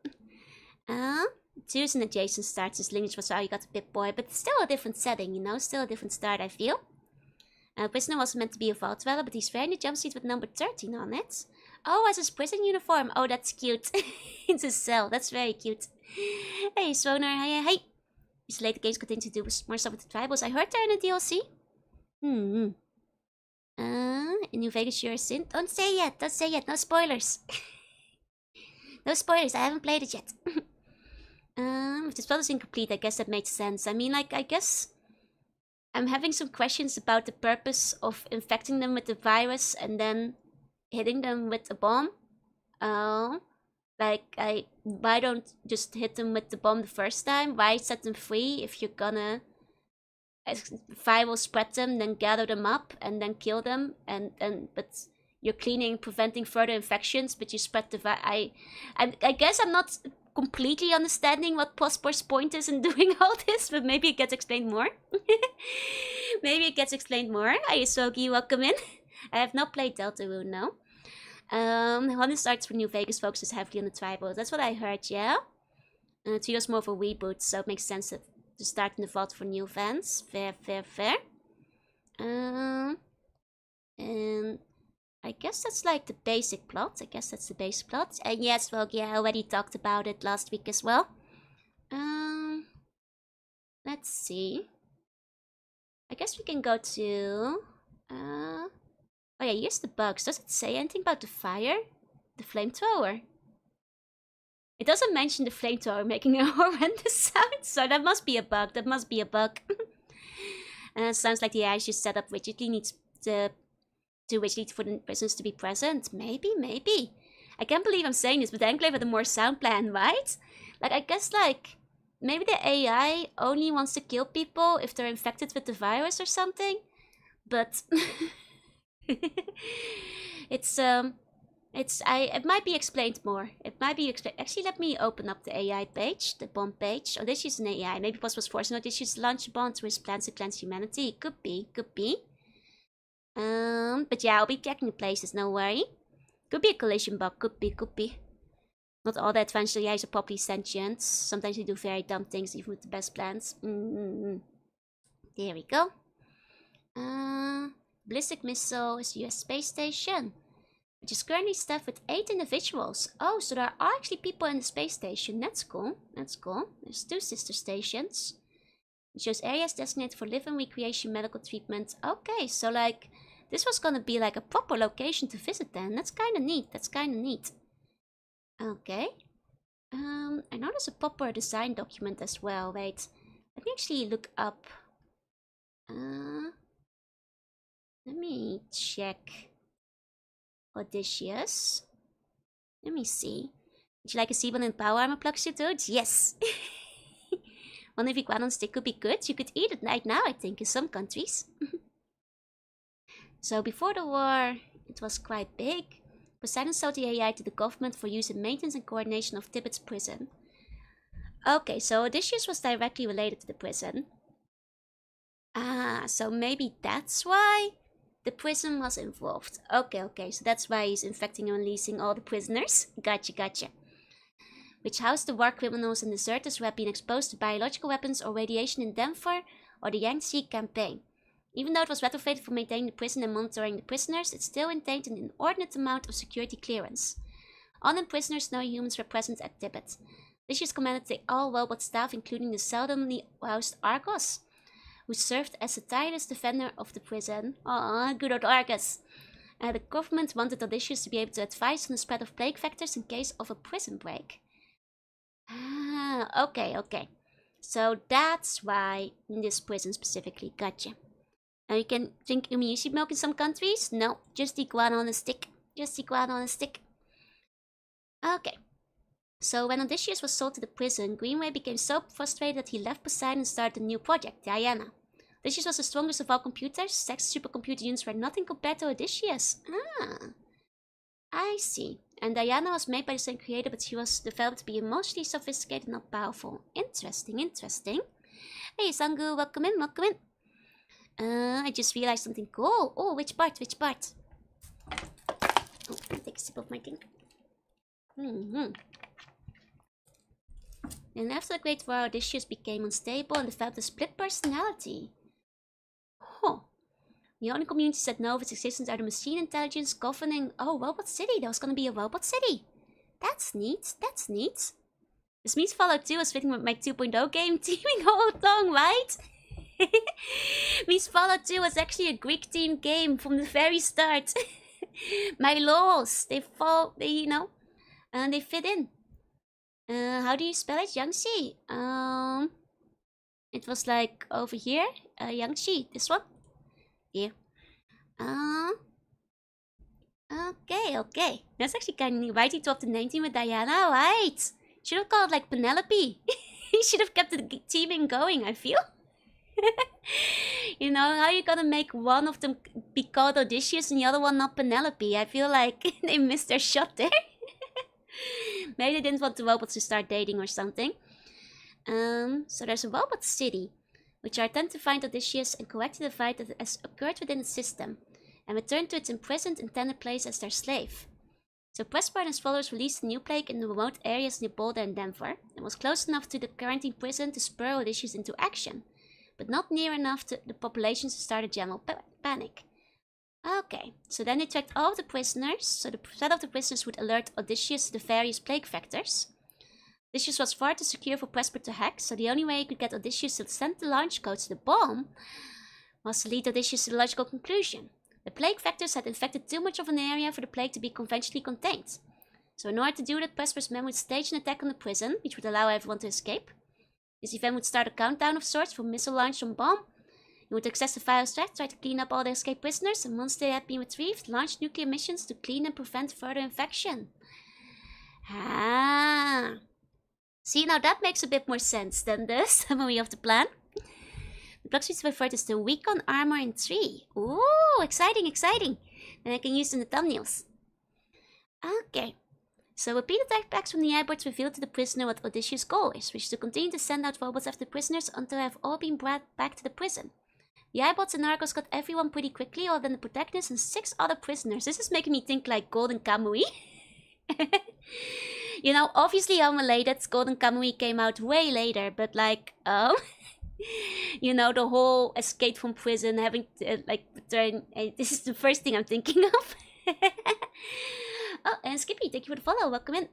Choose an adjacent start since lineage was how you got the Pip-Boy, but it's still a different setting, you know? Still a different start, I feel. Prisoner was meant to be a Vault Dweller, but he's wearing the jumpsuit with number 13 on it. Oh, as his prison uniform. Oh, that's cute. It's a cell. That's very cute. Hey, Swoner. Hey. These later games continue to do more stuff with the tribals. I heard they're in a DLC. In New Vegas, you're a sin. Don't say yet. No spoilers. No spoilers. I haven't played it yet. If the spell is incomplete, I guess that makes sense. I mean, like, I guess I'm having some questions about the purpose of infecting them with the virus and then hitting them with a bomb. Why don't just hit them with the bomb the first time? Why set them free if you're gonna viral spread them, then gather them up and then kill them, but you're cleaning, preventing further infections, but you spread the I guess I'm not completely understanding what Prosper's point is in doing all this, but maybe it gets explained more. Hi, Sogi, welcome in. I have not played Deltarune, no. Honest Starts for New Vegas focuses heavily on the tribal. That's what I heard, yeah? 2 years more of a reboot, so it makes sense to start in the vault for new fans. Fair. And I guess that's like the basic plot. And yes, well, yeah, I already talked about it last week as well. Let's see. I guess we can go to... Oh yeah, here's the bugs. Does it say anything about the fire? the flamethrower. It doesn't mention the flamethrower making a horrendous sound, so that must be a bug. That must be a bug. Sounds like the AI is just set up rigidly, needs to rigidly for the prisoners to be present. Maybe. I can't believe I'm saying this, but the Enclave had a more sound plan, right? Like, I guess, like, maybe the AI only wants to kill people if they're infected with the virus or something. But it might be explained more. It might be actually, let me open up the AI page, the bomb page. Oh, this is an AI. Maybe Boss was forcing Odysseus to launch a bomb to his plans to cleanse humanity. Could be. But yeah, I'll be checking the places, no worry. Could be a collision bug, could be. Not all the advanced AIs are properly sentient. Sometimes they do very dumb things, even with the best plans. There we go. Ballistic missile is the US space station, which is currently staffed with 8 individuals. Oh, so there are actually people in the space station. That's cool. There's 2 sister stations. It shows areas designated for living, recreation, medical treatment. Okay, so like, this was gonna be like a proper location to visit then. That's kinda neat. Okay. I know there's a proper design document as well. Wait, let me actually look up. Let me check Odysseus. Let me see. Would you like a Seaborn and power armor plug suit, dude? Yes! One of iguana stick could be good. You could eat it right now, I think, in some countries. So before the war, it was quite big. Poseidon sold the AI to the government for use in maintenance and coordination of Tibet's prison. Okay, so Odysseus was directly related to the prison. Ah, so maybe that's why the prison was involved. Okay, so that's why he's infecting and releasing all the prisoners. Gotcha. Which housed the war criminals and deserters who had been exposed to biological weapons or radiation in Denver or the Yangtze campaign. Even though it was retrofitted for maintaining the prison and monitoring the prisoners, it still maintained an inordinate amount of security clearance. Unarmed prisoners, no humans were present at Tibet. This commanded the all-robot staff, including the seldomly housed Argos, who served as a tireless defender of the prison. Aww, good old Argus. The government wanted Odysseus to be able to advise on the spread of plague vectors in case of a prison break. Ah, okay. So that's why in this prison specifically. Gotcha. Now you can drink Umiushi milk in some countries? No, just iguana on a stick. Okay. So when Odysseus was sold to the prison, Greenway became so frustrated that he left Poseidon and started a new project, Diana. Odysseus was the strongest of all computers. Sex supercomputer units were nothing compared to Odysseus. Ah, I see. And Diana was made by the same creator, but she was developed to be emotionally sophisticated, not powerful. Interesting. Hey, Sangu, welcome in. I just realized something cool. Oh, which part? Oh, I'll take a sip of my drink. And after the Great War, Odysseus became unstable and developed a split personality. Huh. The only communities that know of its existence are the machine intelligence governing... Oh, Robot City. There was gonna be a Robot City. That's neat. This means Fallout 2 was fitting with my 2.0 game teaming all along, right? Means Fallout 2 was actually a Greek team game from the very start. My laws, they fit in. How do you spell it? Yangtze. It was like over here. Yangtze. This one. Here. Okay. That's actually kind of neat. Why did you drop the 19 with Diana? Right. Should have called like Penelope. You should have kept the teaming going, I feel. You know, how are you gonna make one of them be called Odysseus and the other one not Penelope? I feel like they missed their shot there. Maybe they didn't want the robots to start dating or something. So there's a robot city, which are attempt to find Odysseus and correct the fight that has occurred within the system, and return to its imprisoned intended place as their slave. So Presper and his followers released a new plague in the remote areas near Boulder and Denver, and was close enough to the quarantine prison to spur Odysseus into action, but not near enough to the population to start a general panic. Okay, so then they tracked all of the prisoners, so the threat of the prisoners would alert Odysseus to the various plague vectors. Odysseus was far too secure for Presper to hack, so the only way he could get Odysseus to send the launch codes to the bomb was to lead Odysseus to the logical conclusion. The plague vectors had infected too much of an area for the plague to be conventionally contained. So in order to do that, Prosperous Man would stage an attack on the prison, which would allow everyone to escape. This event would start a countdown of sorts for missile launch on bomb. He would access the virus track, try to clean up all the escaped prisoners, and once they had been retrieved, launch nuclear missions to clean and prevent further infection. Ah. See, now that makes a bit more sense than the summary of the plan. The block speed referred is the Recon Armor in 3. Ooh, exciting, exciting. Then I can use it in the thumbnails. Okay. So repeated attacks from the airboats reveal to the prisoner what Odysseus' goal is, which is to continue to send out robots after the prisoners until they have all been brought back to the prison. The iBots and Argos got everyone pretty quickly, other than the protagonist and 6 other prisoners. This is making me think like Golden Kamuy. You know, obviously unrelated. Golden Kamuy came out way later, but like, you know, the whole escape from prison, having to, like, return. This is the first thing I'm thinking of. Oh, and Skippy, thank you for the follow. Welcome in.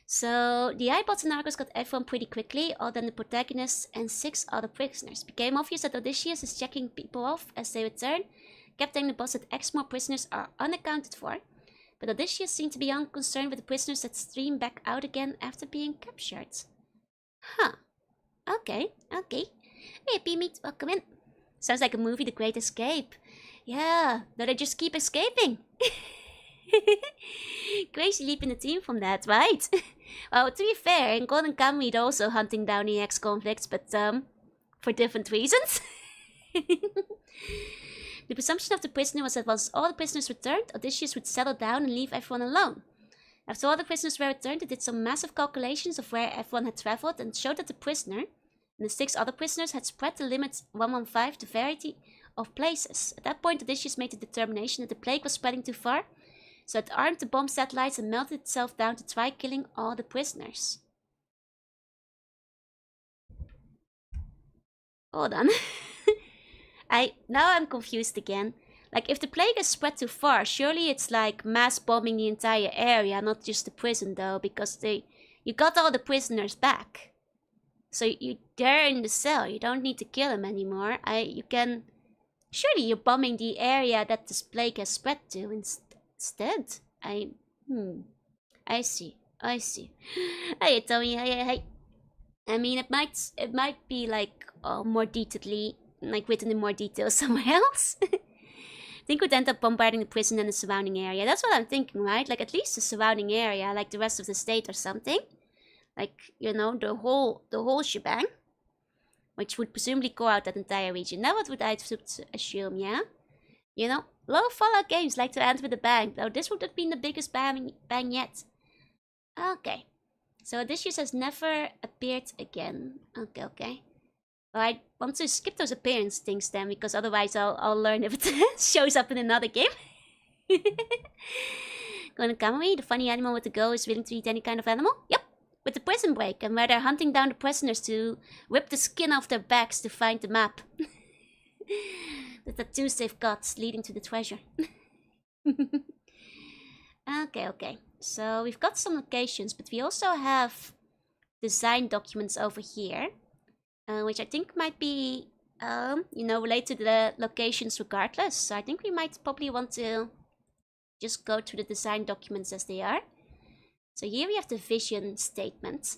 So, the iBots and Argos got everyone pretty quickly, other than the protagonist and 6 other prisoners. It became obvious that Odysseus is checking people off as they return, kept telling the boss that X more prisoners are unaccounted for, but Odysseus seemed to be unconcerned with the prisoners that stream back out again after being captured. Huh. Okay, okay. Hey, P-Meat, welcome in. Sounds like a movie, The Great Escape. Yeah, though they just keep escaping. Crazy leap in the team from that, right? Well, to be fair, in Golden Kamuy they're also hunting down the ex-convicts, but for different reasons. The presumption of the prisoner was that once all the prisoners returned, Odysseus would settle down and leave everyone alone. After all the prisoners were returned, they did some massive calculations of where everyone had traveled and showed that the prisoner and the 6 other prisoners had spread the limit 115 to variety of places. At that point, Odysseus made the determination that the plague was spreading too far, so it armed the bomb satellites and melted itself down to try killing all the prisoners. Hold on. Now I'm confused again. Like, if the plague is spread too far, surely it's like mass bombing the entire area, not just the prison though, because you got all the prisoners back. So they're in the cell, you don't need to kill them anymore. Surely you're bombing the area that this plague has spread to instead. I see. Hey, Tommy, hey. I mean, it might be like more detailedly, like written in more detail somewhere else. I think we'd end up bombarding the prison and the surrounding area. That's what I'm thinking, right? Like at least the surrounding area, like the rest of the state or something. Like, you know, the whole shebang. Which would presumably go out that entire region. Now what would I assume, yeah? You know, a lot of Fallout games like to end with a bang, though this would have been the biggest bang yet. Okay. So Odysseus has never appeared again. Okay. Well, I want to skip those appearance things then, because otherwise I'll learn if it shows up in another game. Golden Kamuy, the funny animal with the go is willing to eat any kind of animal? Yep. With the prison break, and where they're hunting down the prisoners to rip the skin off their backs to find the map. The tattoos they've got leading to the treasure. Okay. So we've got some locations, but we also have design documents over here, which I think might be, you know, related to the locations regardless. So I think we might probably want to just go to the design documents as they are. So here we have the vision statement.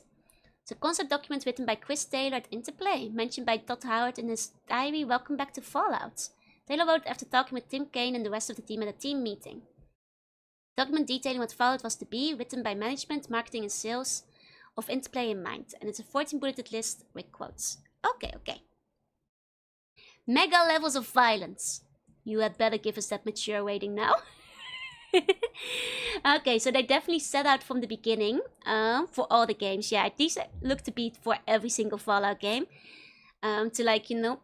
It's a concept document written by Chris Taylor at Interplay, mentioned by Todd Howard in his diary, Welcome Back to Fallout. Taylor wrote after talking with Tim Kaine and the rest of the team at a team meeting. Document detailing what Fallout was to be, written by management, marketing and sales of Interplay in mind. And it's a 14-bulleted list with quotes. Okay. Mega levels of violence. You had better give us that mature rating now. Okay, so they definitely set out from the beginning for all the games. Yeah, at least look to be for every single Fallout game. To like, you know,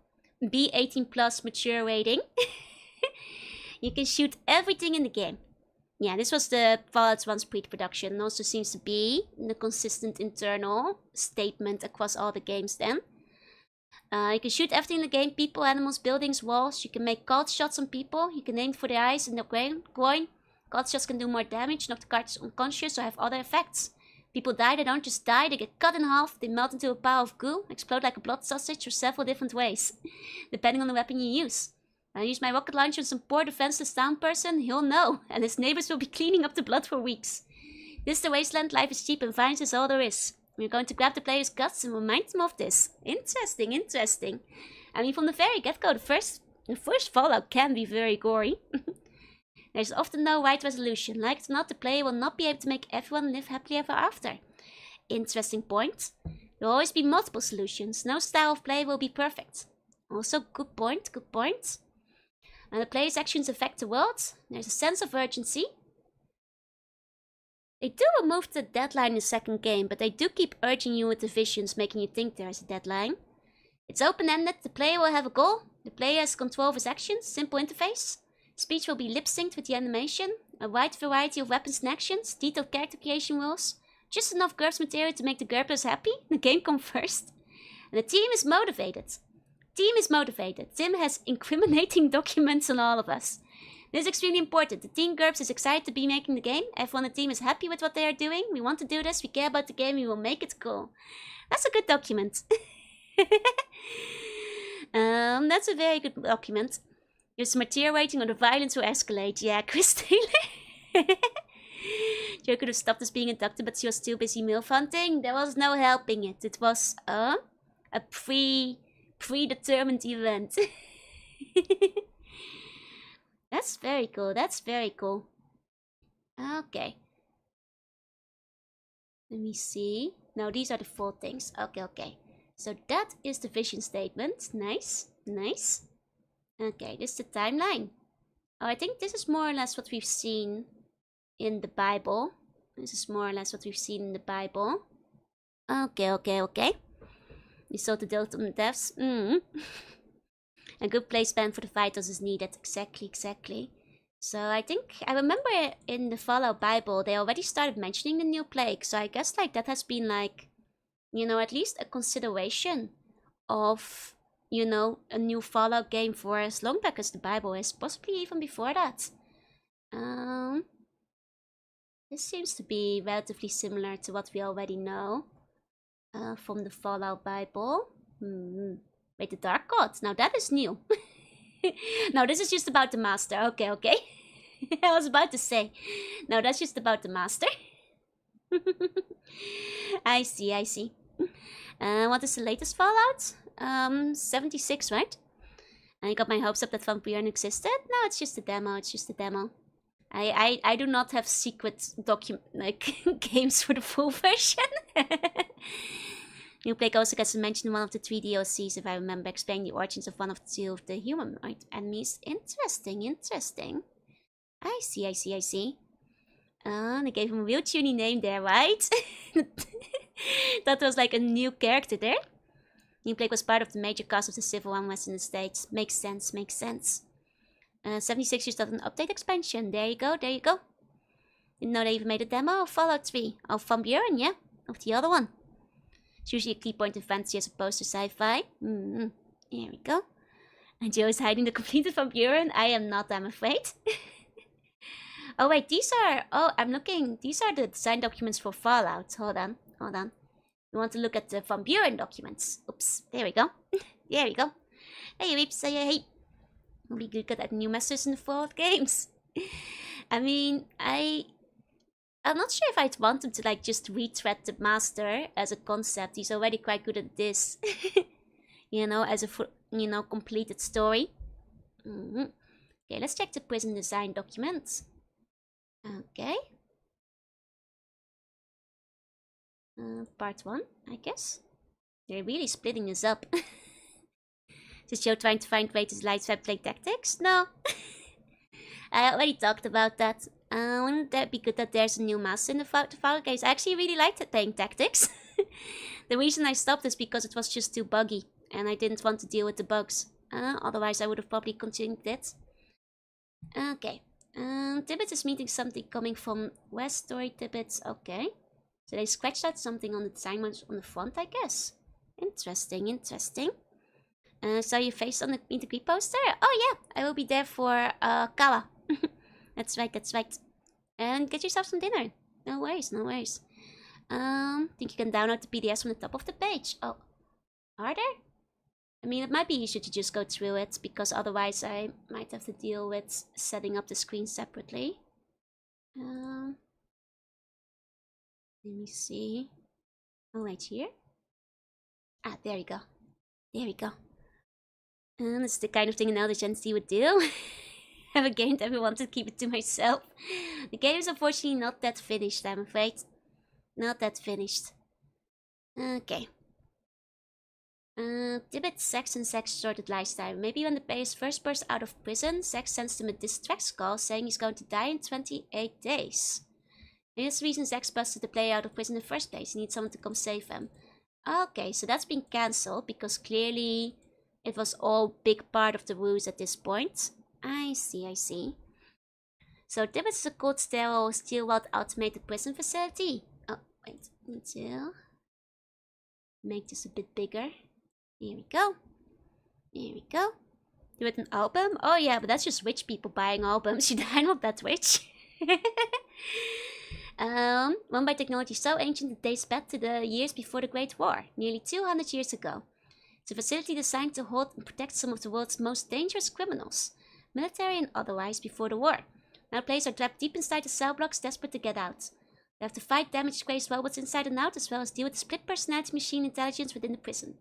be 18 plus mature rating. You can shoot everything in the game. Yeah, this was the Fallout 1's pre-production. And also seems to be the consistent internal statement across all the games then. You can shoot everything in the game. People, animals, buildings, walls. You can make card shots on people. You can aim for the eyes and the groin. Card shots can do more damage, knock the cards unconscious, or have other effects. People die, they don't just die, they get cut in half, they melt into a pile of goo, explode like a blood sausage, or several different ways, depending on the weapon you use. When I use my rocket launcher on some poor defenseless town person, he'll know, and his neighbors will be cleaning up the blood for weeks. This is the wasteland, life is cheap and violence is all there is. We're going to grab the player's guts and remind them of this. Interesting, interesting. I mean, from the very get-go, the first Fallout can be very gory. There's often no right resolution. Like it or not, the player will not be able to make everyone live happily ever after. Interesting point. There will always be multiple solutions. No style of play will be perfect. Also, good point, good point. And the player's actions affect the world. There's a sense of urgency. They do remove the deadline in the second game, but they do keep urging you with the visions, making you think there's a deadline. It's open-ended. The player will have a goal. The player has control of his actions. Simple interface. Speech will be lip-synced with the animation. A wide variety of weapons and actions. Detailed character creation rules. Just enough GURPS material to make the GURPers happy. The game comes first. And the team is motivated. Tim has incriminating documents on all of us. This is extremely important. The team GURPS is excited to be making the game. Everyone on the team is happy with what they are doing. We want to do this. We care about the game. We will make it cool. That's a good document. That's a very good document. Here's some material waiting on the violence will escalate. Yeah, Chris Taylor. Joe could have stopped us being inducted, but she was too busy MILF hunting. There was no helping it. It was a predetermined event. That's very cool. That's very cool. Okay. Let me see. No, these are the 4 things. Okay, okay. So that is the vision statement. Nice, nice. Okay, this is the timeline. Oh, I think this is more or less what we've seen in the Bible. This is more or less what we've seen in the Bible. Okay, okay, okay. We saw the delta on the devs. A good play span for the fighters is needed. Exactly, exactly. So I think, I remember in the Fallout Bible, they already started mentioning the new plague. So I guess like that has been like, you know, at least a consideration of, you know, a new Fallout game for as long back as the Bible is. Possibly even before that. This seems to be relatively similar to what we already know from the Fallout Bible. Wait, the Dark God. Now that is new. No, this is just about the Master. Okay, okay. I was about to say. No, that's just about the Master. I see, I see. What is the latest Fallout? 76, right? I got my hopes up that Buren existed. No, it's just a demo. It's just a demo. I do not have secret games for the full version. New Plague also gets mentioned in one of the 3 DLCs, if I remember, explaining the origins of one of the 2 of the humanoid enemies. Interesting, interesting. I see, I see, I see. They gave him a real tuny name there, right? That was like a new character there. New Plague was part of the major cast of the civil unrest in the States. Makes sense, makes sense. 76 just got an update expansion. There you go, there you go. Didn't know they even made a demo of Fallout 3. Oh, from Buren, yeah. Of the other one. It's usually a key point in fantasy as opposed to sci-fi. Here we go. And Joe is hiding the completed from Buren. I am not, I'm afraid. Oh wait, these are... Oh, I'm looking... These are the design documents for Fallout. Hold on, hold on. We want to look at the Van Buren documents. Oops, there we go. There we go. Hey, Reeps, hey. We'll be good at new masters in the Fallout games. I mean, I'm not sure if I'd want him to like just retread the master as a concept. He's already quite good at this. You know, as a completed story. Okay, let's check the prison design documents. Okay. Part 1, I guess. They're really splitting this up. Is Joe trying to find ways to light web play tactics? No. I already talked about that. Wouldn't that be good that there's a new master in the Fallout games? I actually really liked playing tactics. The reason I stopped is because it was just too buggy. And I didn't want to deal with the bugs. Otherwise I would have probably continued it. Okay. Tibbets is meeting something coming from West Story Tibbets. Okay. So they scratched out something on the design on the front, I guess. Interesting, interesting. Saw your face on the Meet the Greet poster? Oh yeah, I will be there for Kawa. That's right, that's right. And get yourself some dinner. No worries, no worries. Think you can download the PDFs from the top of the page. Oh, are there? I mean, it might be easier to just go through it, because otherwise I might have to deal with setting up the screen separately. Let me see. Oh, wait, here? Ah, there we go. There we go. And it's the kind of thing an elder Gen Z would do. Have a game that we want to keep it to myself. The game is unfortunately not that finished, I'm afraid. Not that finished. Okay. Tibet, Sex and Sex shorted lifestyle. Maybe when the player first bursts out of prison, Sex sends him a distress call saying he's going to die in 28 days. And this reason Sex busted the player out of prison in the first place. He needs someone to come save him. Okay, so that's been cancelled because clearly it was all big part of the ruse at this point. I see, I see. So Tibet is a cold, sterile, steel-walled automated prison facility. Oh, wait, need to make this a bit bigger. Here we go. Here we go. With an album? Oh yeah, but that's just rich people buying albums. I'm not that rich. Run by technology so ancient it dates back to the years before the Great War, nearly 200 years ago. It's a facility designed to hold and protect some of the world's most dangerous criminals, military and otherwise, before the war. Now players are trapped deep inside the cell blocks, desperate to get out. They have to fight damaged crazed robots inside and out, as well as deal with the split personality machine intelligence within the prison.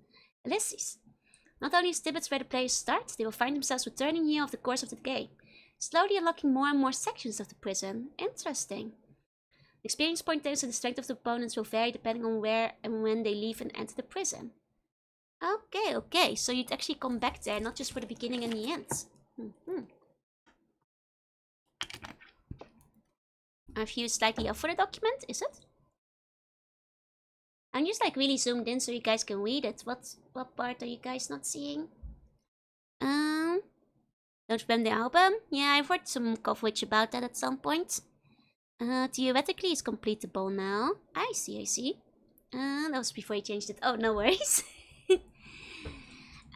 Ulysses. Not only is Tibet where the players start, they will find themselves returning here over the course of the game, slowly unlocking more and more sections of the prison. Interesting. The experience point tells you the strength of the opponents will vary depending on where and when they leave and enter the prison. Okay, okay, so you'd actually come back there, not just for the beginning and the end. I've used slightly up for the document, is it? I'm just like really zoomed in so you guys can read it. What part are you guys not seeing? Don't spam the album? Yeah, I've heard some coverage about that at some point. Theoretically it's completable now. I see, I see. That was before you changed it. Oh, no worries.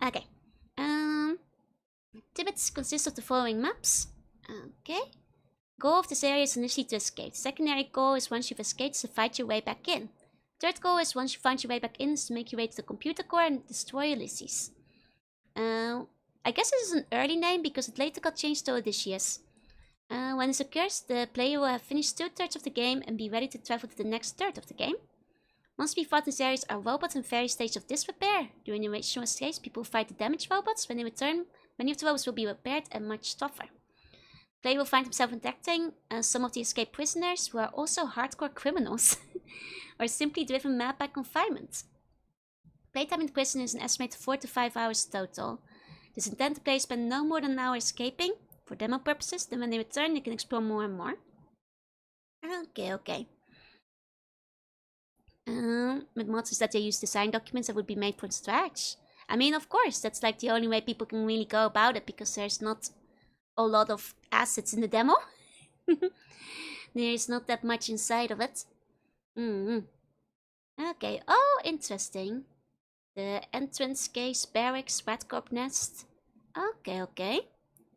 Okay. Tibet consists of the following maps. Okay. Goal of this area is initially to escape. Secondary goal is once you've escaped to fight your way back in. Third goal is once you find your way back in is to make your way to the computer core and destroy Ulysses. I guess this is an early name because it later got changed to Odysseus. When this occurs, the player will have finished 2/3 of the game and be ready to travel to the next third of the game. Monsters we fought in these areas are robots in various stages of disrepair. During the original stage, people fight the damaged robots. When they return, many of the robots will be repaired and much tougher. The player will find himself interacting some of the escaped prisoners who are also hardcore criminals or simply driven mad by confinement. Playtime in the prison is an estimated 4 to 5 hours total. It is intended the players spend no more than an hour escaping for demo purposes. Then when they return, they can explore more and more. Okay, okay. With mods is that they use design documents that would be made from scratch. I mean, of course, that's like the only way people can really go about it because there's not a lot of assets in the demo. There's not that much inside of it. Okay, oh, interesting. The entrance case, barracks, rat corp nest. Okay, okay.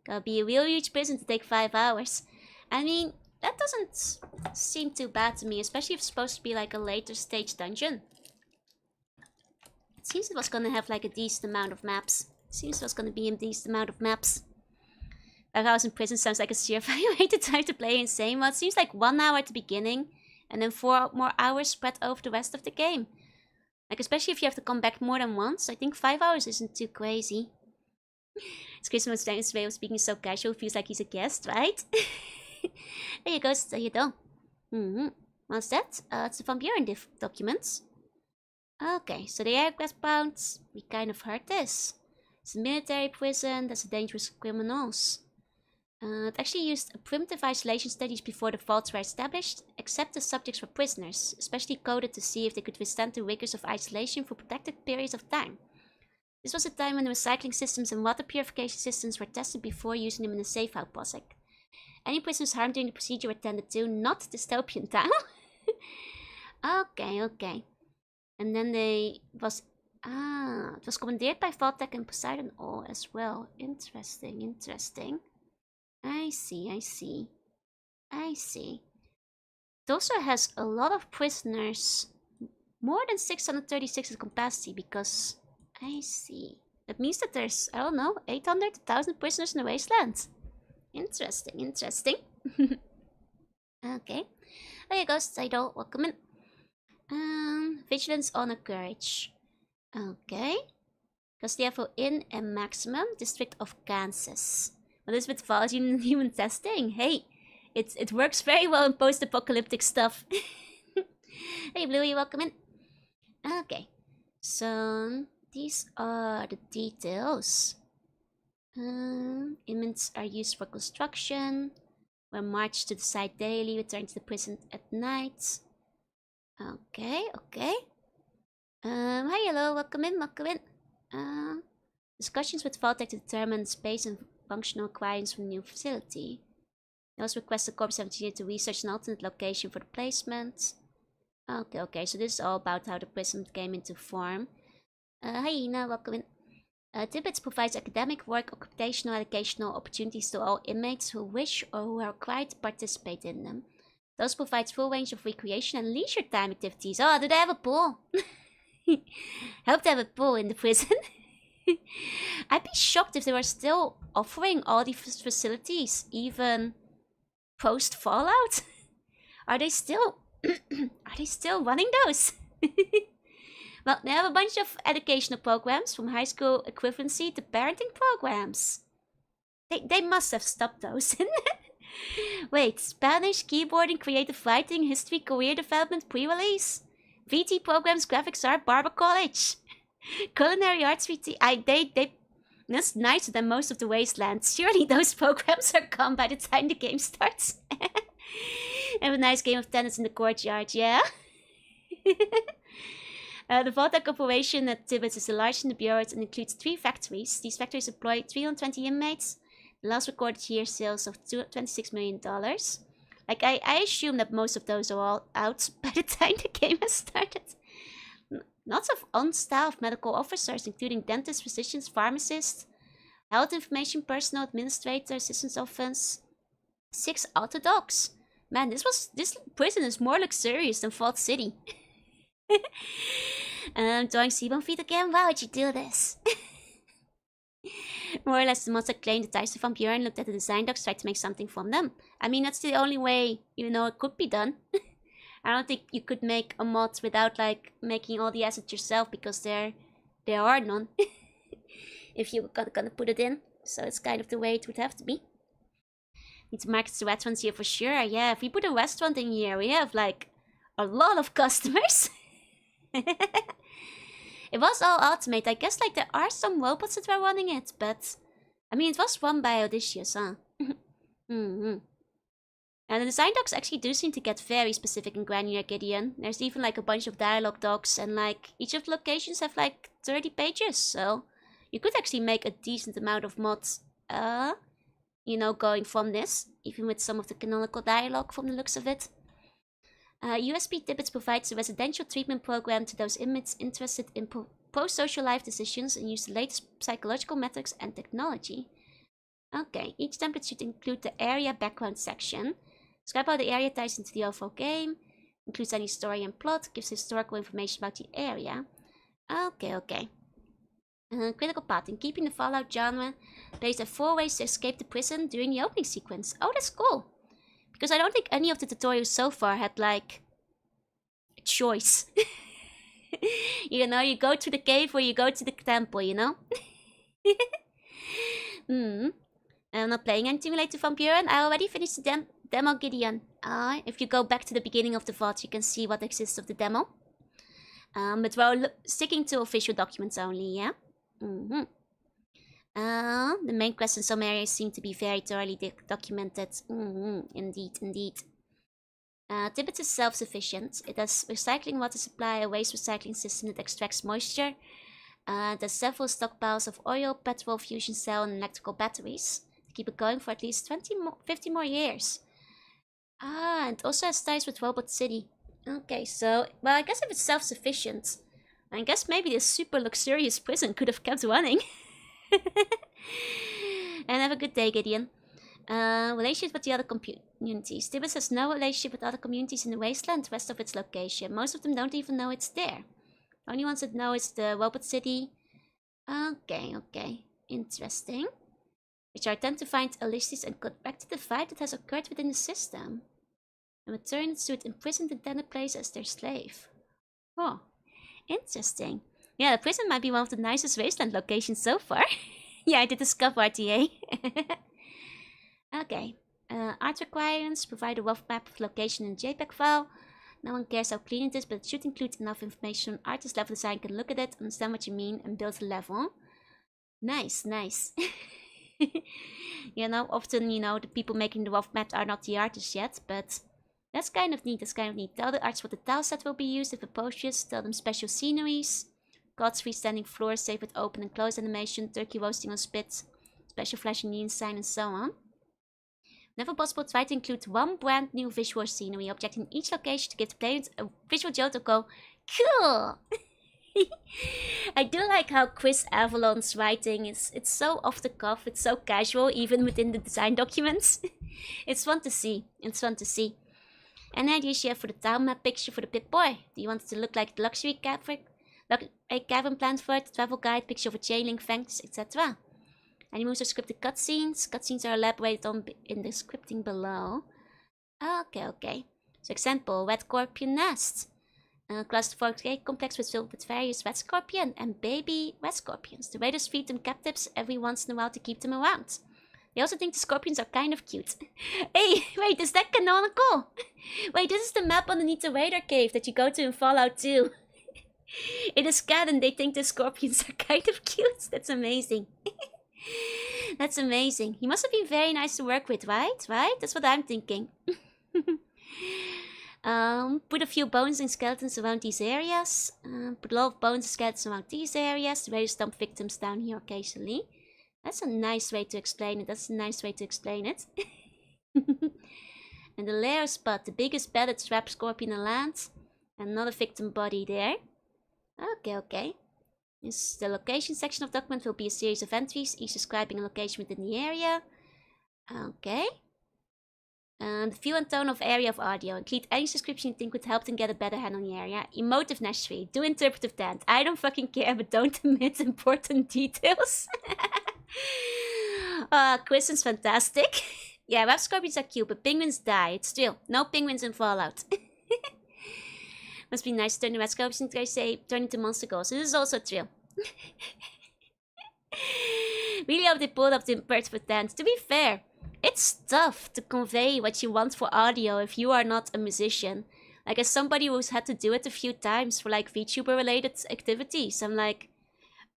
Gotta be a real huge prison to take 5 hours. I mean, that doesn't seem too bad to me, especially if it's supposed to be like a later stage dungeon. It seems it was gonna have like a decent amount of maps. Seems it was gonna be a decent amount of maps. 5 hours in prison sounds like a sheer way to try to play insane. Well, it seems like 1 hour at the beginning and then 4 more hours spread over the rest of the game. Like, especially if you have to come back more than once. I think 5 hours isn't too crazy. It's Christmas Dan's way of speaking so casual, feels like he's a guest, right? There you go, there you go. What's that? It's the Van Buren documents. Okay, so the aircraft bound. We kind of heard this. It's a military prison, that's dangerous criminals. It actually used primitive isolation studies before the vaults were established, except the subjects were prisoners, especially coded to see if they could withstand the rigors of isolation for protected periods of time. This was a time when the recycling systems and water purification systems were tested before using them in a safe house project. Any prisoners harmed during the procedure were tended to, not dystopian time. Okay, okay. And then it was commandeered by Vaultec and Poseidon All as well. Interesting, interesting. I see, I see. I see. It also has a lot of prisoners. More than 636 in capacity because... I see. That means that there's, I don't know, 800 to 1,000 prisoners in the wasteland. Interesting, interesting. Okay. There you go, Saido. Welcome in. Vigilance, honor, courage. Okay. Gustavo Inn and Maximum, District of Kansas. What is with volume human testing? Hey, it works very well in post-apocalyptic stuff. Hey Bluey, welcome in. Okay, so these are the details. Inmates are used for construction. We're marched to the site daily, return to the prison at night. Okay, okay. Hi, hello, welcome in, welcome in. Discussions with Vault-Tec to determine space and functional requirements for the new facility. They also request the Corps engineer to research an alternate location for the placement. Okay, okay, so this is all about how the prison came into form. Hi Ina, welcome in. Tibbets provides academic work, occupational, educational opportunities to all inmates who wish or who are required to participate in them. Those provides full range of recreation and leisure time activities. Oh, do they have a pool? Hope they have a pool in the prison. I'd be shocked if they were still offering all these facilities, even post Fallout. Are they still running those? Well, they have a bunch of educational programs, from high school equivalency to parenting programs. They must have stopped those. Wait, Spanish, keyboarding, creative writing, history, career development, pre-release, VT programs, graphics art, barber college, culinary arts VT. That's nicer than most of the wasteland. Surely those programs are gone by the time the game starts. Have a nice game of tennis in the courtyard, yeah? The Vault-Tec operation at Tibbets is the largest in the Bureau and includes 3 factories. These factories employ 320 inmates. The last recorded year sales of $26 million. Like, I assume that most of those are all out by the time the game has started. Lots of on-staff medical officers, including dentists, physicians, pharmacists, health information personnel, administrator, assistant's office. 6 auto dogs. Man, this prison is more luxurious than Vault City. Drawing Seabone feet again? Why would you do this? More or less, the mods that claimed the Tyson from Buren looked at the design docs, tried to make something from them. I mean, that's the only way, it could be done. I don't think you could make a mod without, like, making all the assets yourself, because there are none. If you were gonna put it in. So it's kind of the way it would have to be. Need to market the restaurants here for sure. Yeah, if we put a restaurant in here, we have, like, a lot of customers. It was all automated. I guess, like, there are some robots that were running it, but I mean, it was run by Odysseus, huh? And the design docs actually do seem to get very specific and granular, Gideon. There's even, like, a bunch of dialogue docs, and, like, each of the locations have, like, 30 pages, so you could actually make a decent amount of mods, going from this, even with some of the canonical dialogue from the looks of it. USP Tibbets provides a residential treatment program to those inmates interested in post-social life decisions and use the latest psychological methods and technology. Okay, each template should include the area background section. Describe how the area ties into the overall game. Includes any story and plot. Gives historical information about the area. Okay. Critical path. In keeping the Fallout genre, players have 4 ways to escape the prison during the opening sequence. Oh, that's cool. Because I don't think any of the tutorials so far had, like, a choice. You go to the cave or you go to the temple, I'm not playing anything related to Van Buren. I already finished the demo, Gideon. If you go back to the beginning of the vault, you can see what exists of the demo. But we're sticking to official documents only, yeah? The main quests in some areas seem to be very thoroughly documented. Indeed. Tibbets is self-sufficient. It has recycling water supply, a waste recycling system that extracts moisture. There's several stockpiles of oil, petrol, fusion cell, and electrical batteries to keep it going for at least 50 more years. And also has ties with Robot City. Okay, so, well, I guess if it's self-sufficient, I guess maybe this super luxurious prison could have kept running. And have a good day, Gideon. Relationship with the other communities. Tibbets has no relationship with other communities in the wasteland west of its location. Most of them don't even know it's there. The only ones that know is the Robot City. Okay. Interesting. Which are attempt to find Ulysses and correct the fight that has occurred within the system. And return to it imprisoned intended place as their slave. Oh, interesting. Yeah, the prison might be one of the nicest wasteland locations so far. Yeah, I did discover RTA. Okay. Art requirements. Provide a rough map of location in JPEG file. No one cares how clean it is, but it should include enough information. Artist level design can look at it, understand what you mean, and build a level. Nice, nice. You know, often, you know, the people making the rough map are not the artists yet, but that's kind of neat, that's kind of neat. Tell the artists what the tile set will be used if approaches. Tell them special sceneries. God's freestanding floors, safe with open and close animation. Turkey roasting on spit. Special flashing neon sign and so on. Whenever possible, try to include one brand new visual scenery object in each location to give the players a visual jolt to go, cool! I do like how Chris Avalon's writing is, it's so off the cuff, it's so casual, even within the design documents. It's fun to see, it's fun to see. Any ideas you have for the tile map picture for the Pip-Boy? Do you want it to look like the luxury cabin plan for it, travel guide, picture of a chain link fence, etc.? Any moves are scripted cutscenes. Cutscenes are elaborated on in the scripting below. Okay. So example, Red Scorpion Nest. Claustrophobic complex was filled with various red scorpion and baby red scorpions. The raiders feed them captives every once in a while to keep them around. They also think the scorpions are kind of cute. Hey, wait, is that canonical? Wait, this is the map underneath the raider cave that you go to in Fallout 2. It is canon, they think the scorpions are kind of cute. That's amazing. That's amazing. He must have been very nice to work with, right? Right? That's what I'm thinking. Put a few bones and skeletons around these areas. Put a lot of bones and skeletons around these areas. The raiders dump victims down here occasionally. That's a nice way to explain it. That's a nice way to explain it. And the lair spot. The biggest bedded trap scorpion in land. Another victim body there. Okay. The location section of the document will be a series of entries, each describing a location within the area. Okay. The feel and tone of area of audio. Include any description you think would help them get a better handle on the area. Emotiveness 3. Do interpretive dance. I don't fucking care, but don't omit important details. Kristen's fantastic. Yeah, web scorpions are cute, but penguins die. It's true. No penguins in Fallout. Must be nice to turn the red scorpions into, turn into monster ghosts. This is also true. Really hope they pulled up the interpretive dance. To be fair, it's tough to convey what you want for audio if you are not a musician. Like, as somebody who's had to do it a few times for like VTuber related activities, I'm like,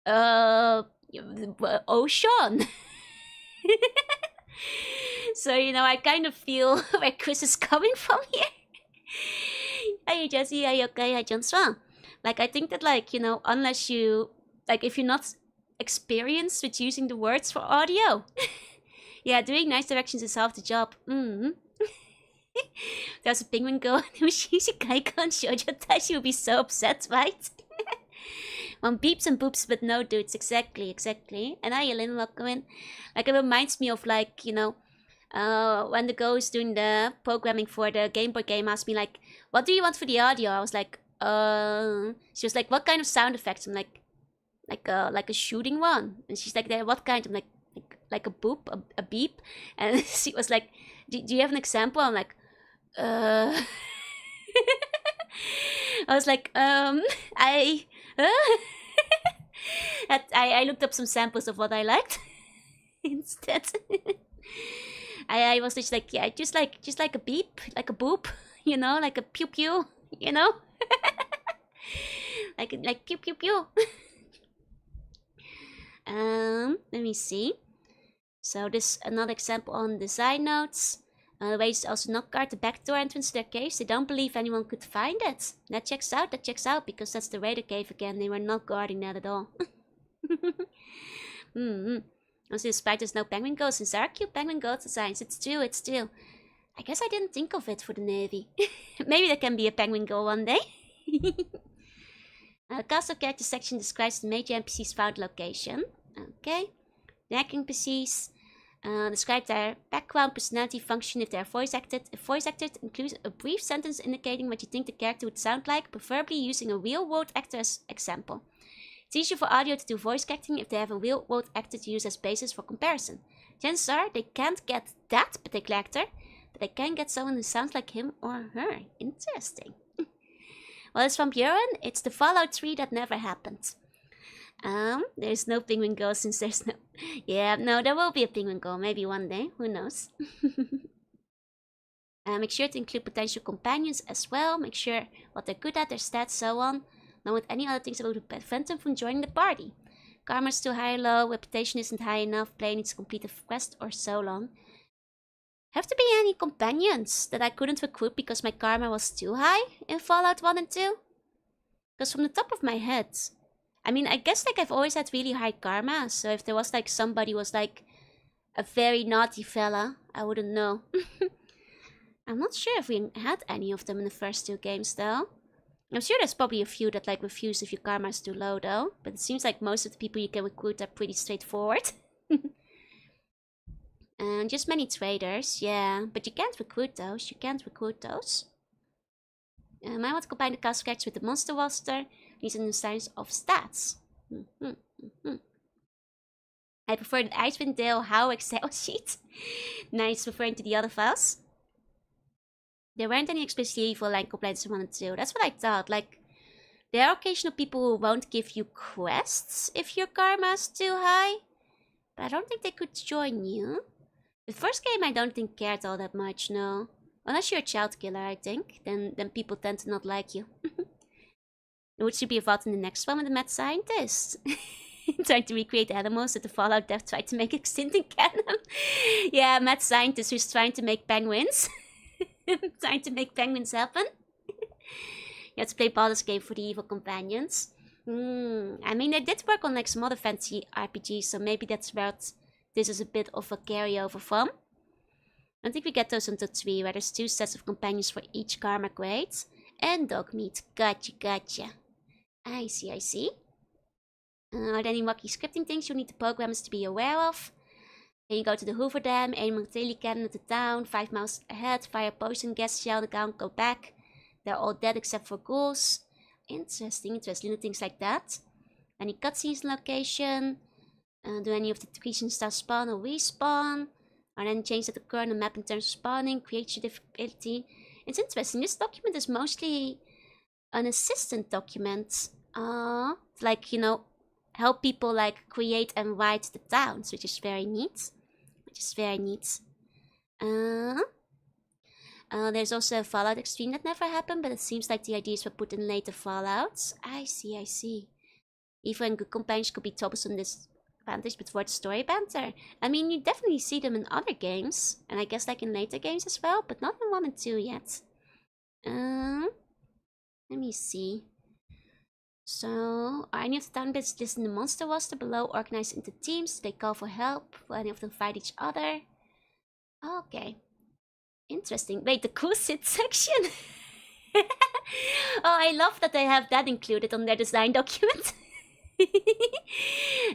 oh, Sean. So, you know, I kind of feel where Chris is coming from here. Hey Jesse, are you okay? Hi John Swan. Like, I think that, like, you know, unless you, like, if you're not experienced with using the words for audio, yeah, doing nice directions is half the job. There's a penguin girl who she's a guy can't show your that she would be so upset, right? One beeps and boops, but no dudes. Exactly. And hi Ellen, welcome in. Like, it reminds me of, like, you know, when the girl who's doing the programming for the Game Boy game asked me, like, what do you want for the audio? I was like, she was like, what kind of sound effects? I'm like a shooting one. And she's like, what kind? I'm like a boop, a beep. And she was like, do you have an example? I'm like, I was like, I looked up some samples of what I liked instead. I was just like, yeah, just like a beep, like a boop, you know, like a pew pew, you know, like pew pew pew. Let me see. So this another example on design notes. Ways to also not guard the back door entrance to their caves. They don't believe anyone could find it. That checks out, because that's the raider cave again. They were not guarding that at all. Also, despite there's no penguin ghosts, and there are cute penguin ghost designs. It's true. I guess I didn't think of it for the Navy. Maybe there can be a penguin girl one day. The cast of characters section describes the major NPC's found location. Okay. The acting NPCs describe their background, personality, function if they are voice acted. If voice acted, includes a brief sentence indicating what you think the character would sound like, preferably using a real-world actor as example. It's easier for audio to do voice acting if they have a real-world actor to use as basis for comparison. Chances are they can't get that particular actor, but they can get someone who sounds like him or her. Interesting. Well, it's from Buren. It's the Fallout 3 that never happened. There's no penguin girl since there's no... Yeah, no, there will be a penguin girl. Maybe one day. Who knows? Make sure to include potential companions as well. Make sure what they're good at, their stats, so on. Not with any other things that would prevent them from joining the party. Karma's too high or low, reputation isn't high enough, player needs to complete a quest or so long. Have to be any companions that I couldn't recruit because my karma was too high in Fallout 1 and 2? Because from the top of my head, I mean, I guess like I've always had really high karma, so if there was like somebody was like a very naughty fella, I wouldn't know. I'm not sure if we had any of them in the first 2 games though. I'm sure there's probably a few that like refuse if your karma is too low though, but it seems like most of the people you can recruit are pretty straightforward. And just many traders, yeah, but you can't recruit those, I want to combine the cast characters with the monster roster. These are new signs of stats. I prefer the Icewind Dale How Excel sheet. Nice, referring to the other files. There weren't any explicitly evil line complaints in 1 and 2. That's what I thought. Like, there are occasional people who won't give you quests if your karma is too high. But I don't think they could join you. The first game I don't think cared all that much, no. Unless you're a child killer, I think. Then people tend to not like you. Which should be involved in the next one with the mad scientist. Trying to recreate animals that the Fallout dev tried to make extinct in canon. Yeah, mad scientist who's trying to make penguins. Trying to make penguins happen. You have to play Baldur's Gate for the evil companions. I mean, they did work on like some other fancy RPGs, so maybe that's where this is a bit of a carryover from. I don't think we get those until 3, where there's 2 sets of companions for each karma grade. And dog meat. Gotcha. I see. Are there any wacky scripting things you need the programmers to be aware of? Then you go to the Hoover Dam, aim a daily cannon at the town, 5 miles ahead, fire poison gas shell down, go back. They're all dead except for ghouls. Interesting, little things like that. Any cutscenes location? Do any of the creation stars spawn or respawn? Are there any changes that occur on the map in terms of spawning, creation difficulty? It's interesting, this document is mostly an assistant document. Like, you know, help people like create and write the towns, which is very neat. There's also a Fallout Extreme that never happened, but it seems like the ideas were put in later Fallouts. I see. Evil and good companions could be troublesome disadvantage before the story banter. I mean, you definitely see them in other games, and I guess like in later games as well, but not in 1 and 2 yet. Let me see. So, are any of the town bits listed in the monster roster below organized into teams? Do they call for help? Will any of them fight each other? Okay. Interesting. Wait, the cool sit section? Oh, I love that they have that included on their design document.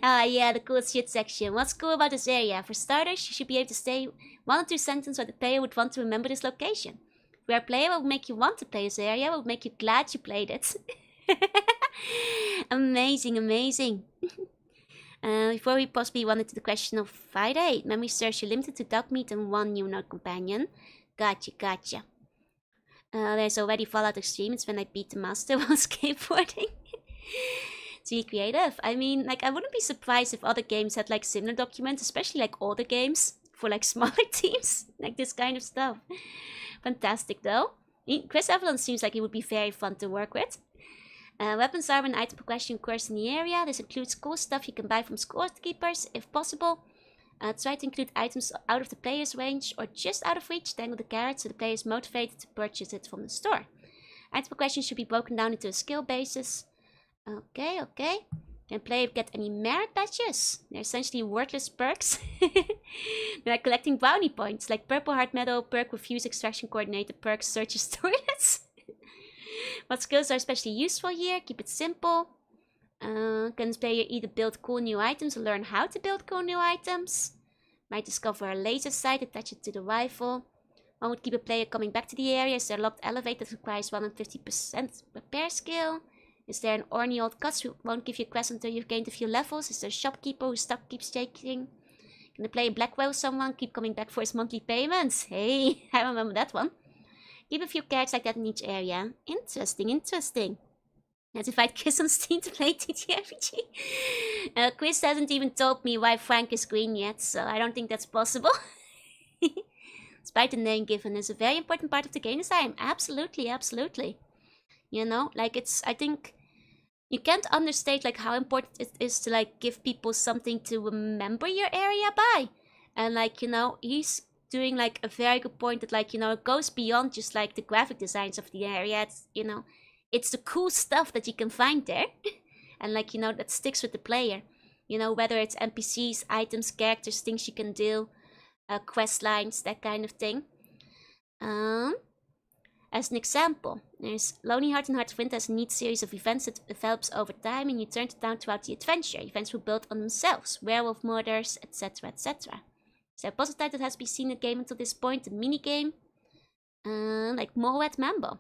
Yeah, the cool shit section. What's cool about this area? For starters, you should be able to say 1 or 2 sentences where the player would want to remember this location. Where a player will make you want to play this area, will make you glad you played it. Amazing. Before we possibly run into the question of Friday, memory serves you limited to dog meat and 1 new node companion. Gotcha. There's already Fallout Extreme. It's when I beat the master while skateboarding. To be creative. I mean, like, I wouldn't be surprised if other games had like similar documents, especially like older games for like smaller teams, like this kind of stuff. Fantastic though. Chris Evelyn seems like he would be very fun to work with. Weapons are when item progression occurs in the area. This includes cool stuff you can buy from scorekeepers if possible. Try to include items out of the player's range or just out of reach. Dangle the carrot so the player is motivated to purchase it from the store. Item progression should be broken down into a skill basis. Okay. Can player get any merit badges? They're essentially worthless perks. They're like collecting brownie points, like Purple Heart Medal, perk Refuse Extraction Coordinator, perk Searches Toilets. What skills are especially useful here? Keep it simple. Can the player either build cool new items or learn how to build cool new items? Might discover a laser sight, attach it to the rifle. One would keep a player coming back to the area. Is there a locked elevator that requires 150% repair skill? Is there an orny old cuss who won't give you a quest until you've gained a few levels? Is there a shopkeeper whose stock keeps shaking? Can the player blackmail someone, keep coming back for his monthly payments? Hey, I remember that one. Keep a few characters like that in each area. Interesting, interesting. Let's invite Chris on Steam to play TTRPG. Chris hasn't even told me why Frank is green yet, so I don't think that's possible. Despite the name given is a very important part of the game design. Absolutely, absolutely. You know, like I think you can't understate like how important it is to like give people something to remember your area by. And like, you know, he's doing like a very good point that like, you know, it goes beyond just like the graphic designs of the area. It's, you know, it's the cool stuff that you can find there. And like, you know, that sticks with the player. You know, whether it's NPCs, items, characters, things you can do, quest lines, that kind of thing. As an example, there's Lonely Heart and Heart of Winter as a neat series of events that develops over time and you turn it down throughout the adventure. Events will build on themselves, werewolf murders, etc, etc. So a puzzle type that has been seen in the game until this point, a minigame, like Morwet Mambo.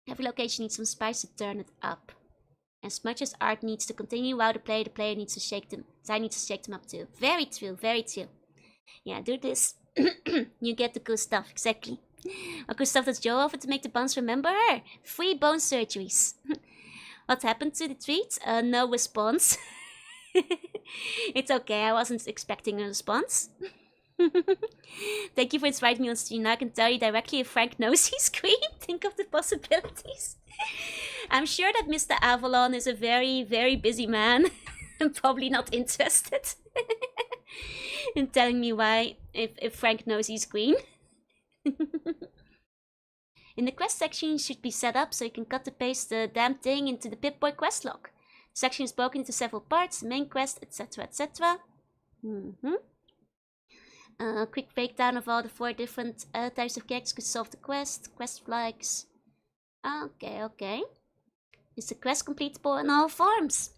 Every location needs some spice to turn it up. As much as art needs to continue while the player needs to shake them. I need to shake them up too. Very true, very true. Yeah, do this. You get the cool stuff, exactly. What cool stuff does Joe offer to make the bones remember her? 3 bone surgeries. What happened to the tweet? No response. It's okay, I wasn't expecting a response. Thank you for inviting me on stream. Now I can tell you directly if Frank knows he's green. Think of the possibilities. I'm sure that Mr. Avalon is a very, very busy man. I'm probably not interested in telling me why, if Frank knows he's green. In the quest section, you should be set up so you can cut and paste the damn thing into the Pip-Boy quest log. The section is broken into several parts, the main quest, etc, etc. Quick breakdown of all the 4 different types of characters could solve the quest flags. Okay, okay. Is the quest completable in all forms?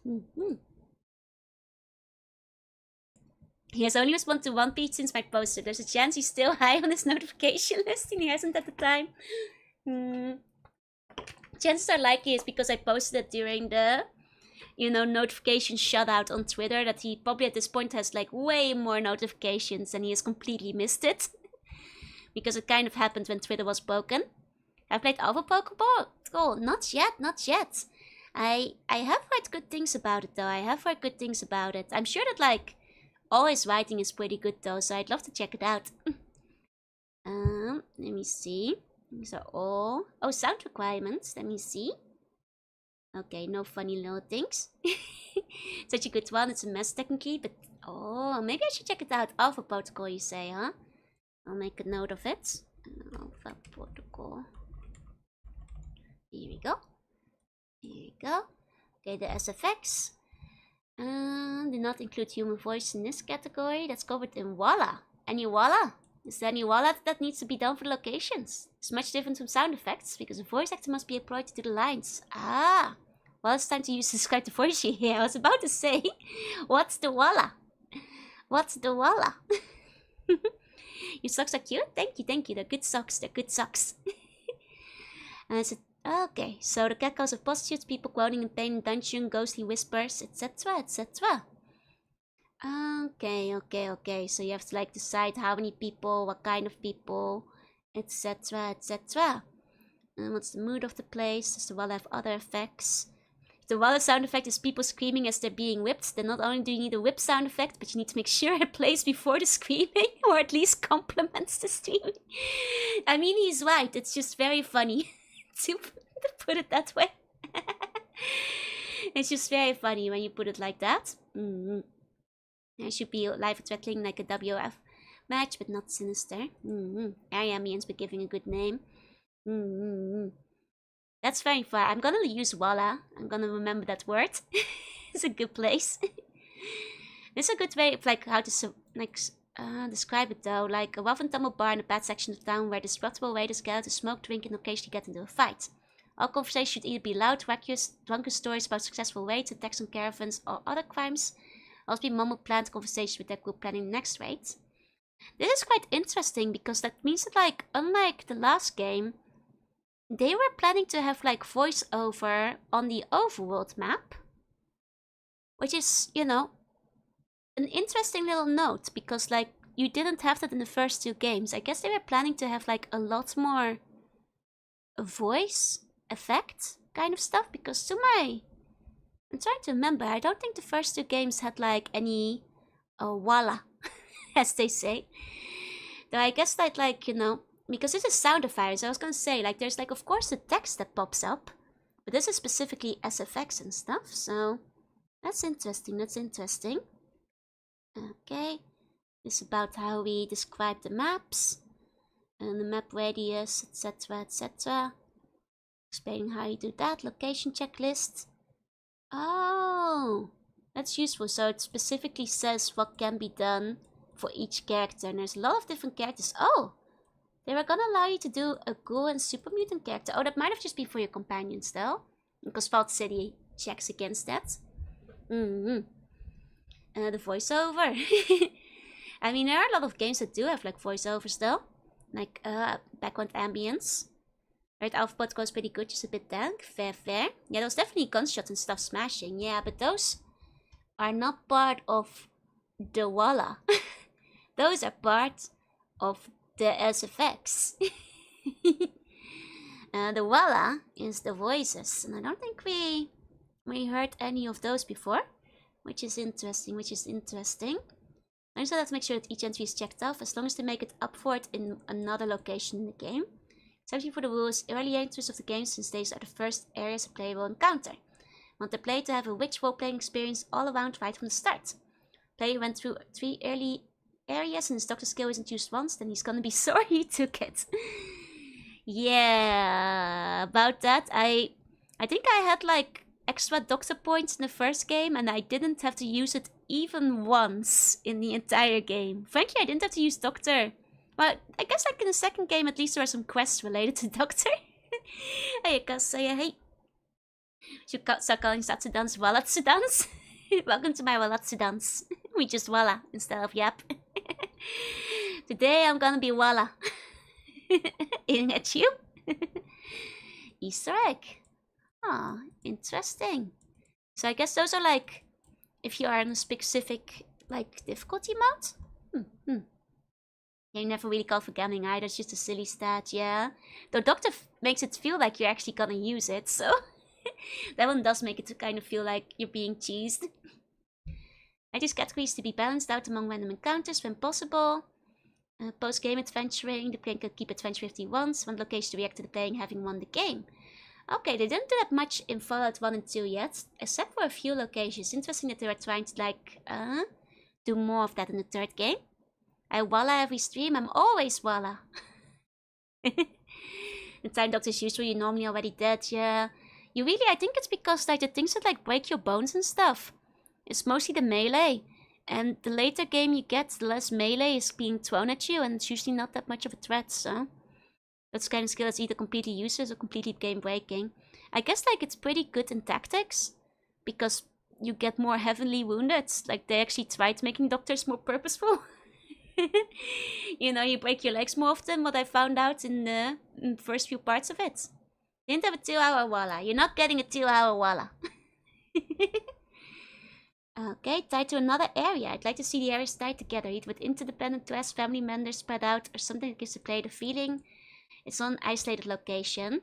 He has only responded to 1 page since my post, so there's a chance he's still high on his notification list and he hasn't at the time. Chances are likely it's because I posted it during the, you know, notification shutout on Twitter, that he probably at this point has like way more notifications and he has completely missed it. Because it kind of happened when Twitter was broken. I've played Alpha Pokeball? Oh, not yet, not yet. I have heard good things about it though, I have heard good things about it. I'm sure that like, all his writing is pretty good though, so I'd love to check it out. Let me see. These are all... Oh, sound requirements. Let me see. Okay, no funny little things. Such a good one. It's a mess technically, but... Oh, maybe I should check it out. Alpha Protocol, you say, huh? I'll make a note of it. Alpha Protocol. Here we go. Here we go. Okay, the SFX. Do not include human voice in this category. That's covered in Walla. Any Walla? Is there any Walla that needs to be done for the locations? It's much different from sound effects, because a voice actor must be employed to do the lines. Ah! Well, it's time to use to describe the voice here. I was about to say, what's the Walla? What's the Walla? Your socks are cute? Thank you, thank you. They're good socks, they're good socks. Okay, so the cat calls of prostitutes, people groaning in pain in dungeon, ghostly whispers, etc, etc. Okay, so you have to like decide how many people, what kind of people, etc, etc. And what's the mood of the place? Does the wall have other effects? If the wall sound effect is people screaming as they're being whipped, then not only do you need a whip sound effect, but you need to make sure it plays before the screaming, or at least complements the screaming. I mean, he's right, it's just very funny. To put it that way. It's just very funny when you put it like that. There should be live threatening like a WF match, but not sinister. Area means we're giving a good name. That's very fun. I'm gonna use Walla. I'm gonna remember that word. It's a good place. It's a good way of like how to describe it though. Like a rough and tumble bar in a bad section of town where disruptible raiders gather to smoke, drink, and occasionally get into a fight. All conversations should either be loud, vacuous, drunken stories about successful raids, attacks on caravans, or other crimes. Also be mumbled planned conversations with their group planning the next raid. This is quite interesting because that means that like, unlike the last game, they were planning to have like voiceover on the overworld map. Which is, you know, an interesting little note because like you didn't have that in the first 2 games. I guess they were planning to have like a lot more voice effect kind of stuff, because I'm trying to remember, I don't think the first 2 games had like any walla, as they say. Though I guess that, like, you know, because this is sound effects, I was gonna say, like, there's like, of course, the text that pops up, but this is specifically SFX and stuff, so that's interesting, that's interesting. Okay, this is about how we describe the maps, and the map radius, etc, etc. Explaining how you do that, location checklist. Oh, that's useful. So it specifically says what can be done for each character. And there's a lot of different characters. Oh, they were gonna allow you to do a ghoul and super mutant character. Oh, that might have just been for your companions though, because Vault City checks against that. The voiceover. I mean, there are a lot of games that do have like voiceovers though, like background ambience. Right, Alphabet goes pretty good, just a bit dank. Fair, fair. Yeah, there was definitely gunshots and stuff smashing. Yeah, but those are not part of the Walla. Those are part of the SFX. The Walla is the voices, and I don't think we heard any of those before, which is interesting. I just have to make sure that each entry is checked off, as long as they make it up for it in another location in the game. Exception for the rules, early entries of the game, since these are the first areas a player will encounter. Want the player to have a rich role-playing experience all around right from the start. Player went through 3 early areas and his doctor skill isn't used once, then he's gonna be sorry he took it. Yeah, about that, I think I had like extra doctor points in the first game, and I didn't have to use it even once in the entire game. Frankly, I didn't have to use doctor. Well, I guess like in the second game, at least there are some quests related to Doctor. Hey, I say, hey. Should start calling Satsudans Wallatsudans? Welcome to my Wallatsudans. We just Walla instead of Yap. Today I'm gonna be Walla. Eating at you? Easter egg. Ah, interesting. So I guess those are like, if you are in a specific like difficulty mode? Yeah, you never really called for gambling either, it's just a silly stat, yeah. Though Doctor makes it feel like you're actually gonna use it, so that one does make it to kind of feel like you're being cheesed. I these categories to be balanced out among random encounters when possible. Post-game adventuring, the player can keep adventure if he wants, one location to react to the playing having won the game. Okay, they didn't do that much in Fallout 1 and 2 yet, except for a few locations. Interesting that they were trying to like, do more of that in the 3rd game. I Walla every stream, I'm always Walla. The time doctor's usual, you're normally already dead, yeah. You really, I think it's because like the things that like break your bones and stuff, it's mostly the melee. And the later game you get, the less melee is being thrown at you, and it's usually not that much of a threat, so. That's kind of skill that's either completely useless or completely game breaking. I guess like it's pretty good in tactics, because you get more heavily wounded. Like they actually tried making doctors more purposeful. You know, you break your legs more often, what I found out in the first few parts of it. Didn't have a 2-hour Walla. You're not getting a 2-hour Walla. Okay, tied to another area. I'd like to see the areas tied together, either with interdependent quests, family members spread out, or something that gives the player the feeling it's on an isolated location.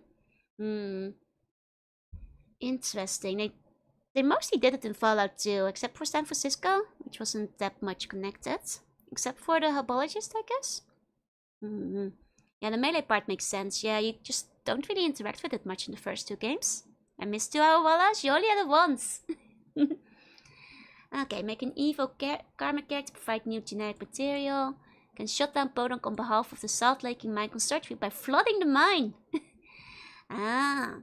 Interesting. They mostly did it in Fallout 2, except for San Francisco, which wasn't that much connected. Except for the herbologist, I guess? Yeah, the melee part makes sense. Yeah, you just don't really interact with it much in the first 2 games. I missed 2-hour Wallas? You only had it once! Okay, make an evil karma character, provide new generic material. Can shut down Podunk on behalf of the Salt Laking Mine Construction by flooding the mine! Ah.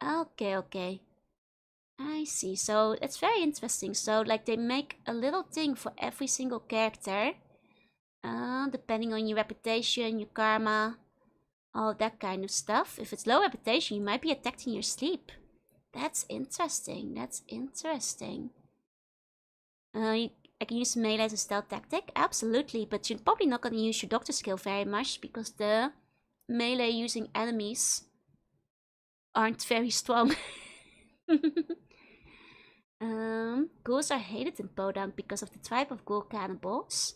Okay. I see. So it's very interesting. So like they make a little thing for every single character. Depending on your reputation, your karma, all that kind of stuff. If it's low reputation, you might be attacked in your sleep. That's interesting. I can use melee as a stealth tactic, absolutely, but you're probably not going to use your doctor skill very much because the melee using enemies aren't very strong. Ghouls are hated in Podunk because of the tribe of ghoul cannibals.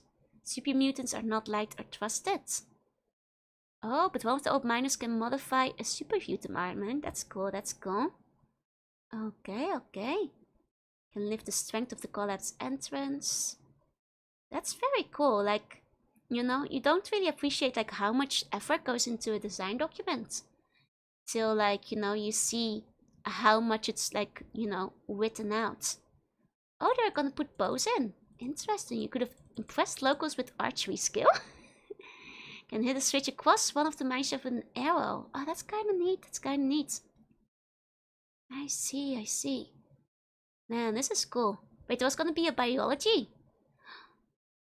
Super mutants are not liked or trusted. Oh, but one of the old miners can modify a super mutant armor. That's cool, that's cool. Okay, okay. Can lift the strength of the collapse entrance. That's very cool. Like, you know, you don't really appreciate like how much effort goes into a design document till like, you know, you see how much it's like, you know, written out. Oh, they're gonna put bows in. Interesting. You could have impressed locals with archery skill. Can hit a switch across one of the mines with an arrow. Oh, that's kind of neat. That's kind of neat. I see, I see. Man, this is cool. Wait, there was gonna be a biology.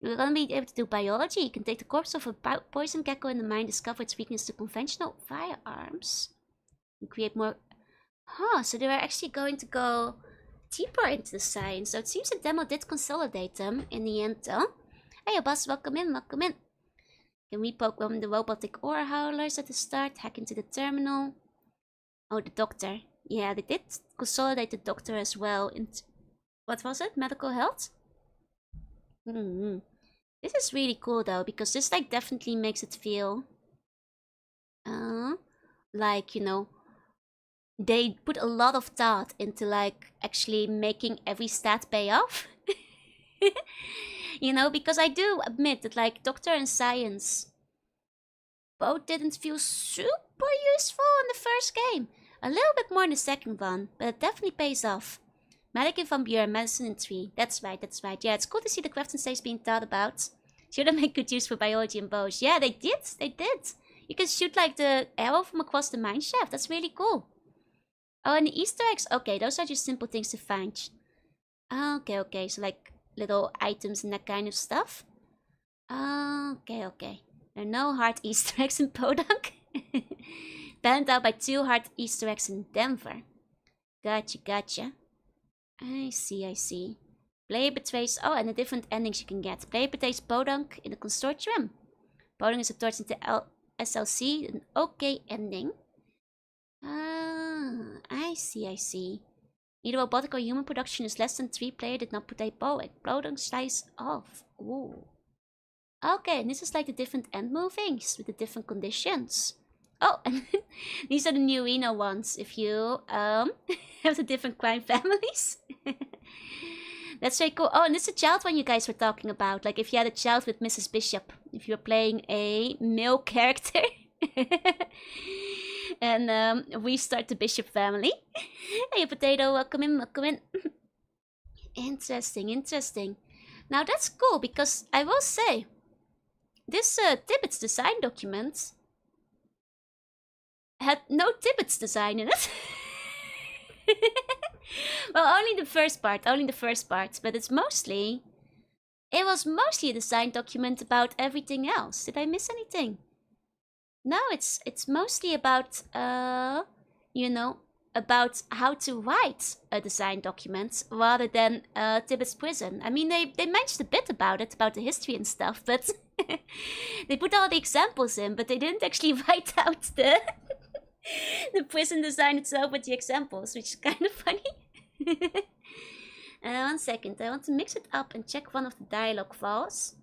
You're gonna be able to do biology. You can take the corpse of a poison gecko in the mine, discover its weakness to conventional firearms, and create more. Huh, so they were actually going to go deeper into the science. So it seems the demo did consolidate them in the end, though. Hey, boss, welcome in, welcome in. Can we reprogram the robotic ore howlers at the start? Hack into the terminal. Oh, the doctor. Yeah, they did consolidate the doctor as well. What was it? Medical health? This is really cool though, because this like definitely makes it feel like, you know, they put a lot of thought into like actually making every stat pay off. You know, because I do admit that like Doctor and Science both didn't feel super useful in the first game. A little bit more in the second one, but it definitely pays off. Medic in Van Buren, medicine in 3. That's right, that's right. Yeah, it's cool to see the crafting stage being thought about. Should have made good use for biology and bows. Yeah, they did, they did. You can shoot like the arrow from across the mine shaft. That's really cool. Oh, and the Easter eggs. Okay, those are just simple things to find. Okay, okay. So like little items and that kind of stuff. Okay, okay. There are no hard Easter eggs in Podunk. Banned out by 2 hard Easter eggs in Denver. Gotcha, gotcha. I see, I see. Player betrays... Oh, and the different endings you can get. Player betrays Podunk in the consortium. Podunk is absorbed into SLC. An okay ending. Ah, I see, I see. Neither robotic or human production is less than 3. Player did not put a bow. Podunk slice off. Ooh. Okay, and this is like the different end movings with the different conditions. Oh, and these are the new Reno ones. If you have the different crime families. That's very cool. Oh, and this is a child one you guys were talking about. Like if you had a child with Mrs. Bishop. If you're playing a male character. And we start the Bishop family. Hey, Potato, welcome in, welcome in. Interesting, interesting. Now that's cool because I will say, this Tibbetts design document had no Tibbetts design in it. Well, only the first part, but it was mostly a design document about everything else. Did I miss anything? No, it's mostly about, you know, about how to write a design document rather than Tibbetts prison. I mean, they mentioned a bit about it, about the history and stuff, but they put all the examples in, but they didn't actually write out the prison design itself with the examples, which is kind of funny. 1 second, I want to mix it up and check one of the dialogue files.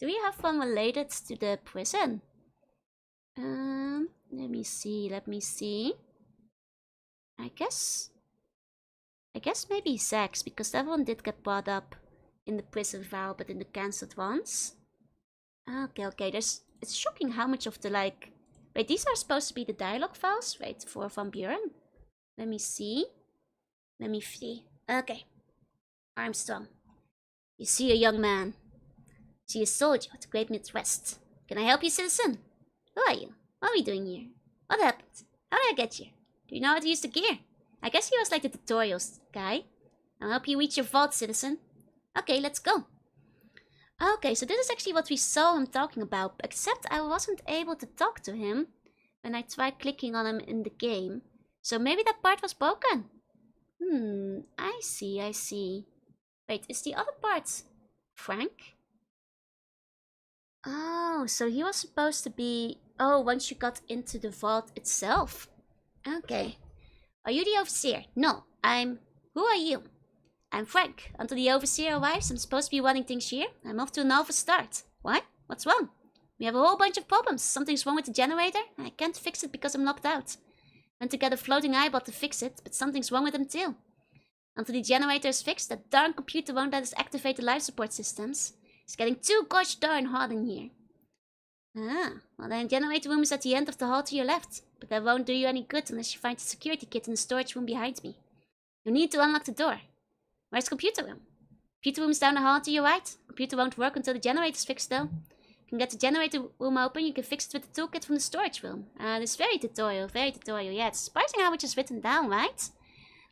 Do we have one related to the prison? Let me see. I guess maybe sex, because that one did get brought up in the prison file, but in the cancelled ones. Okay, it's shocking how much of the like... Wait, these are supposed to be the dialogue files? Wait, for Van Buren? Let me see. Okay. Armstrong. You see a young man. See a soldier with a great Midwest. Can I help you, citizen? Who are you? What are we doing here? What happened? How did I get here? Do you know how to use the gear? I guess he was like the tutorials guy. I'll help you reach your vault, citizen. Okay, let's go. Okay, so this is actually what we saw him talking about, except I wasn't able to talk to him when I tried clicking on him in the game. So maybe that part was broken. I see. Wait, is the other part Frank? Oh, so he was supposed to be... Oh, once you got into the vault itself. Okay. Are you the overseer? No, Who are you? I'm Frank. Until the overseer arrives, I'm supposed to be running things here. I'm off to an alpha start. What? What's wrong? We have a whole bunch of problems. Something's wrong with the generator. I can't fix it because I'm locked out. Went to get a floating eyeball to fix it, but something's wrong with him too. Until the generator is fixed, that darn computer won't let us activate the life support systems. It's getting too gosh darn hot in here. Ah, well then generator room is at the end of the hall to your left. But that won't do you any good unless you find the security kit in the storage room behind me. You need to unlock the door. Where's the computer room? Computer room is down the hall to your right. Computer won't work until the generator's fixed though. You can get the generator room open, you can fix it with the toolkit from the storage room. It's very tutorial, Yeah, it's surprising how much is written down, right?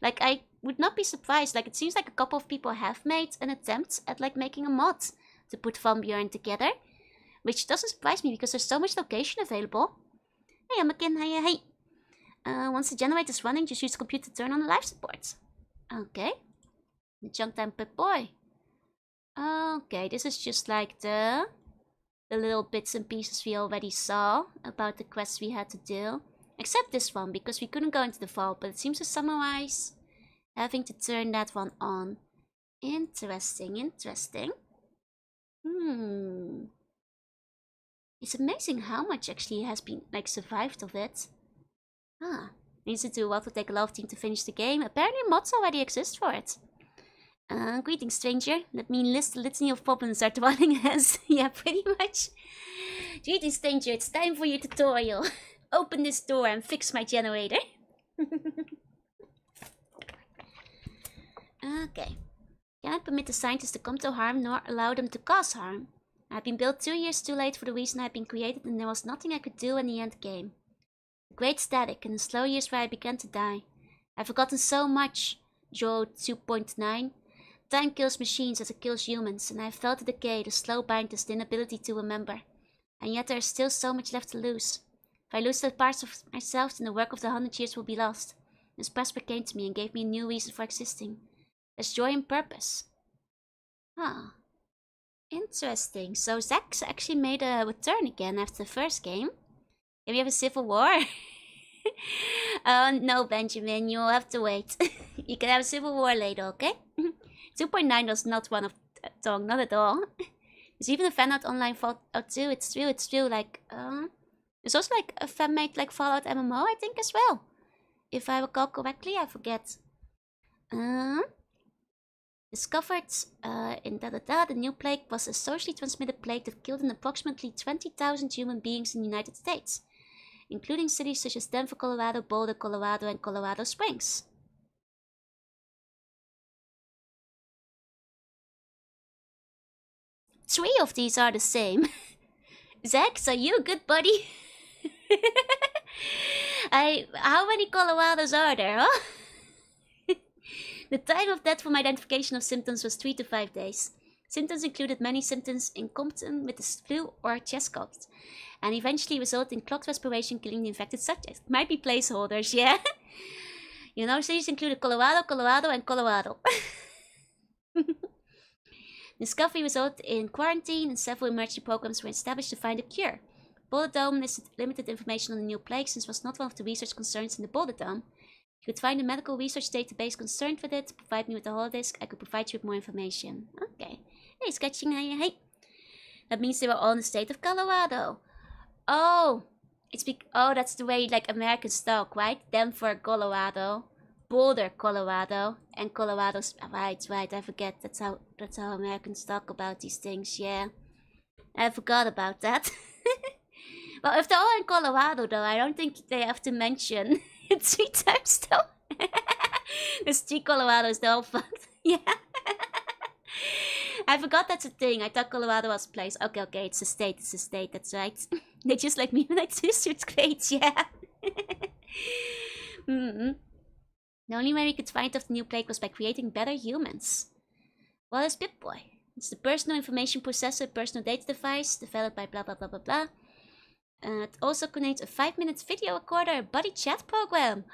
Like, I would not be surprised. Like, it seems like a couple of people have made an attempt at, like, making a mod to put Buren together. Which doesn't surprise me because there's so much location available. Hey, Amakin, hey. Once the generator's running, just use the computer to turn on the life support. Okay. The junk time pet boy. Okay, this is just like the little bits and pieces we already saw about the quests we had to do. Except this one, because we couldn't go into the vault, but it seems to summarize having to turn that one on. Interesting. It's amazing how much actually has been, like, survived of it. Needs to do what will take a lot of time to finish the game. Apparently mods already exist for it. Greetings, stranger. Let me list the litany of problems our dwelling has. Yeah, pretty much. Greetings, stranger. It's time for your tutorial. Open this door and fix my generator. Okay. Cannot permit the scientists to come to harm nor allow them to cause harm. I've been built 2 years too late for the reason I've been created, and there was nothing I could do in the end game. The great static and the slow years where I began to die. I've forgotten so much. Joe 2.9. Time kills machines as it kills humans, and I've felt the decay, the slow bindness, the inability to remember. And yet there is still so much left to lose. If I lose the parts of myself, then the work of the 100 years will be lost. This prospect came to me and gave me a new reason for existing. There's joy and purpose. Interesting. So Zack's actually made a return again after the first game. Can we have a civil war? No, Benjamin, you'll have to wait. You can have a civil war later, okay? 2.9 was not one of Tongue, not at all. There's even a fan art online Fallout 2. It's true, like, there's also like a fan made like Fallout MMO, I think, as well. If I recall correctly, I forget. Discovered in the new plague was a socially transmitted plague that killed approximately 20,000 human beings in the United States, including cities such as Denver, Colorado, Boulder, Colorado, and Colorado Springs. Three of these are the same. Zax, are you a good buddy? How many Colorados are there, huh? The time of death from identification of symptoms was 3 to 5 days. Symptoms included many symptoms incompatible with the flu or chest cold, and eventually resulted in clogged respiration, killing the infected subject. Might be placeholders, yeah? You know, cities included Colorado, and Colorado. Discovery resulted in quarantine, and several emergency programs were established to find a cure. Boulder Dome listed limited information on the new plague since it was not one of the research concerns in the Boulder Dome. If you could find a medical research database concerned with it, provide me with the holodisk, I could provide you with more information. Okay. Hey, sketching, hey. That means they were all in the state of Colorado. Oh, that's the way like Americans talk, right? Denver, Colorado, Boulder, Colorado, and Colorado's right. I forget. That's how Americans talk about these things. Yeah, I forgot about that. Well, if they're all in Colorado, though, I don't think they have to mention it 3 times, though. There's 3 Colorados, they're all fun. Yeah. I forgot that's a thing. I thought Colorado was a place. Okay, it's a state, that's right. They just like me when I do it's great, yeah. The only way we could find out the new plague was by creating better humans. What is Pip-Boy? It's the personal information processor, personal data device, developed by blah blah blah blah blah. It also contains a 5-minute video recorder, a buddy chat program.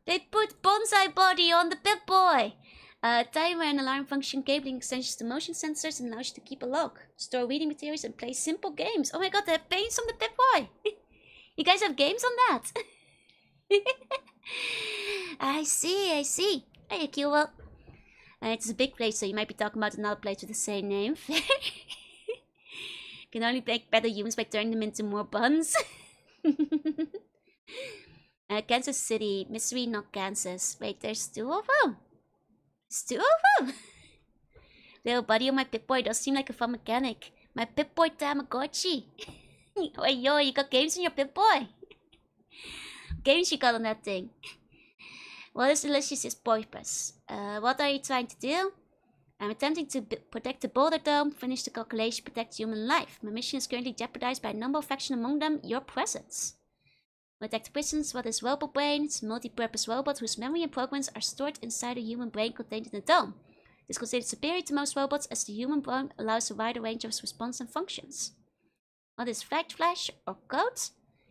They put Bonsai Body on the Pip-Boy! A timer and alarm function, cabling extensions to motion sensors, and allows you to keep a log, store reading materials, and play simple games. Oh my god, they have games on the Pip-Boy! You guys have games on that? I see. Hey, Akil, it's a big place, so you might be talking about another place with the same name. Can only make better humans by turning them into more buns. Kansas City. Mystery, not Kansas. Wait, there's 2 of them. There's 2 of them. Little buddy of my Pip-Boy does seem like a fun mechanic. My Pip-Boy Tamagotchi. Oh, yo, you got games in your Pip-Boy. Games you got on that thing. What is Delicious' purpose? What are you trying to do? I'm attempting to protect the Boulder Dome, finish the calculation, protect human life. My mission is currently jeopardized by a number of factions, among them your presence. Protect prisons. What is Robot Brain? It's a multi-purpose robot whose memory and programs are stored inside a human brain contained in the dome. It is considered superior to most robots as the human brain allows a wider range of response and functions. What is Flash or Code?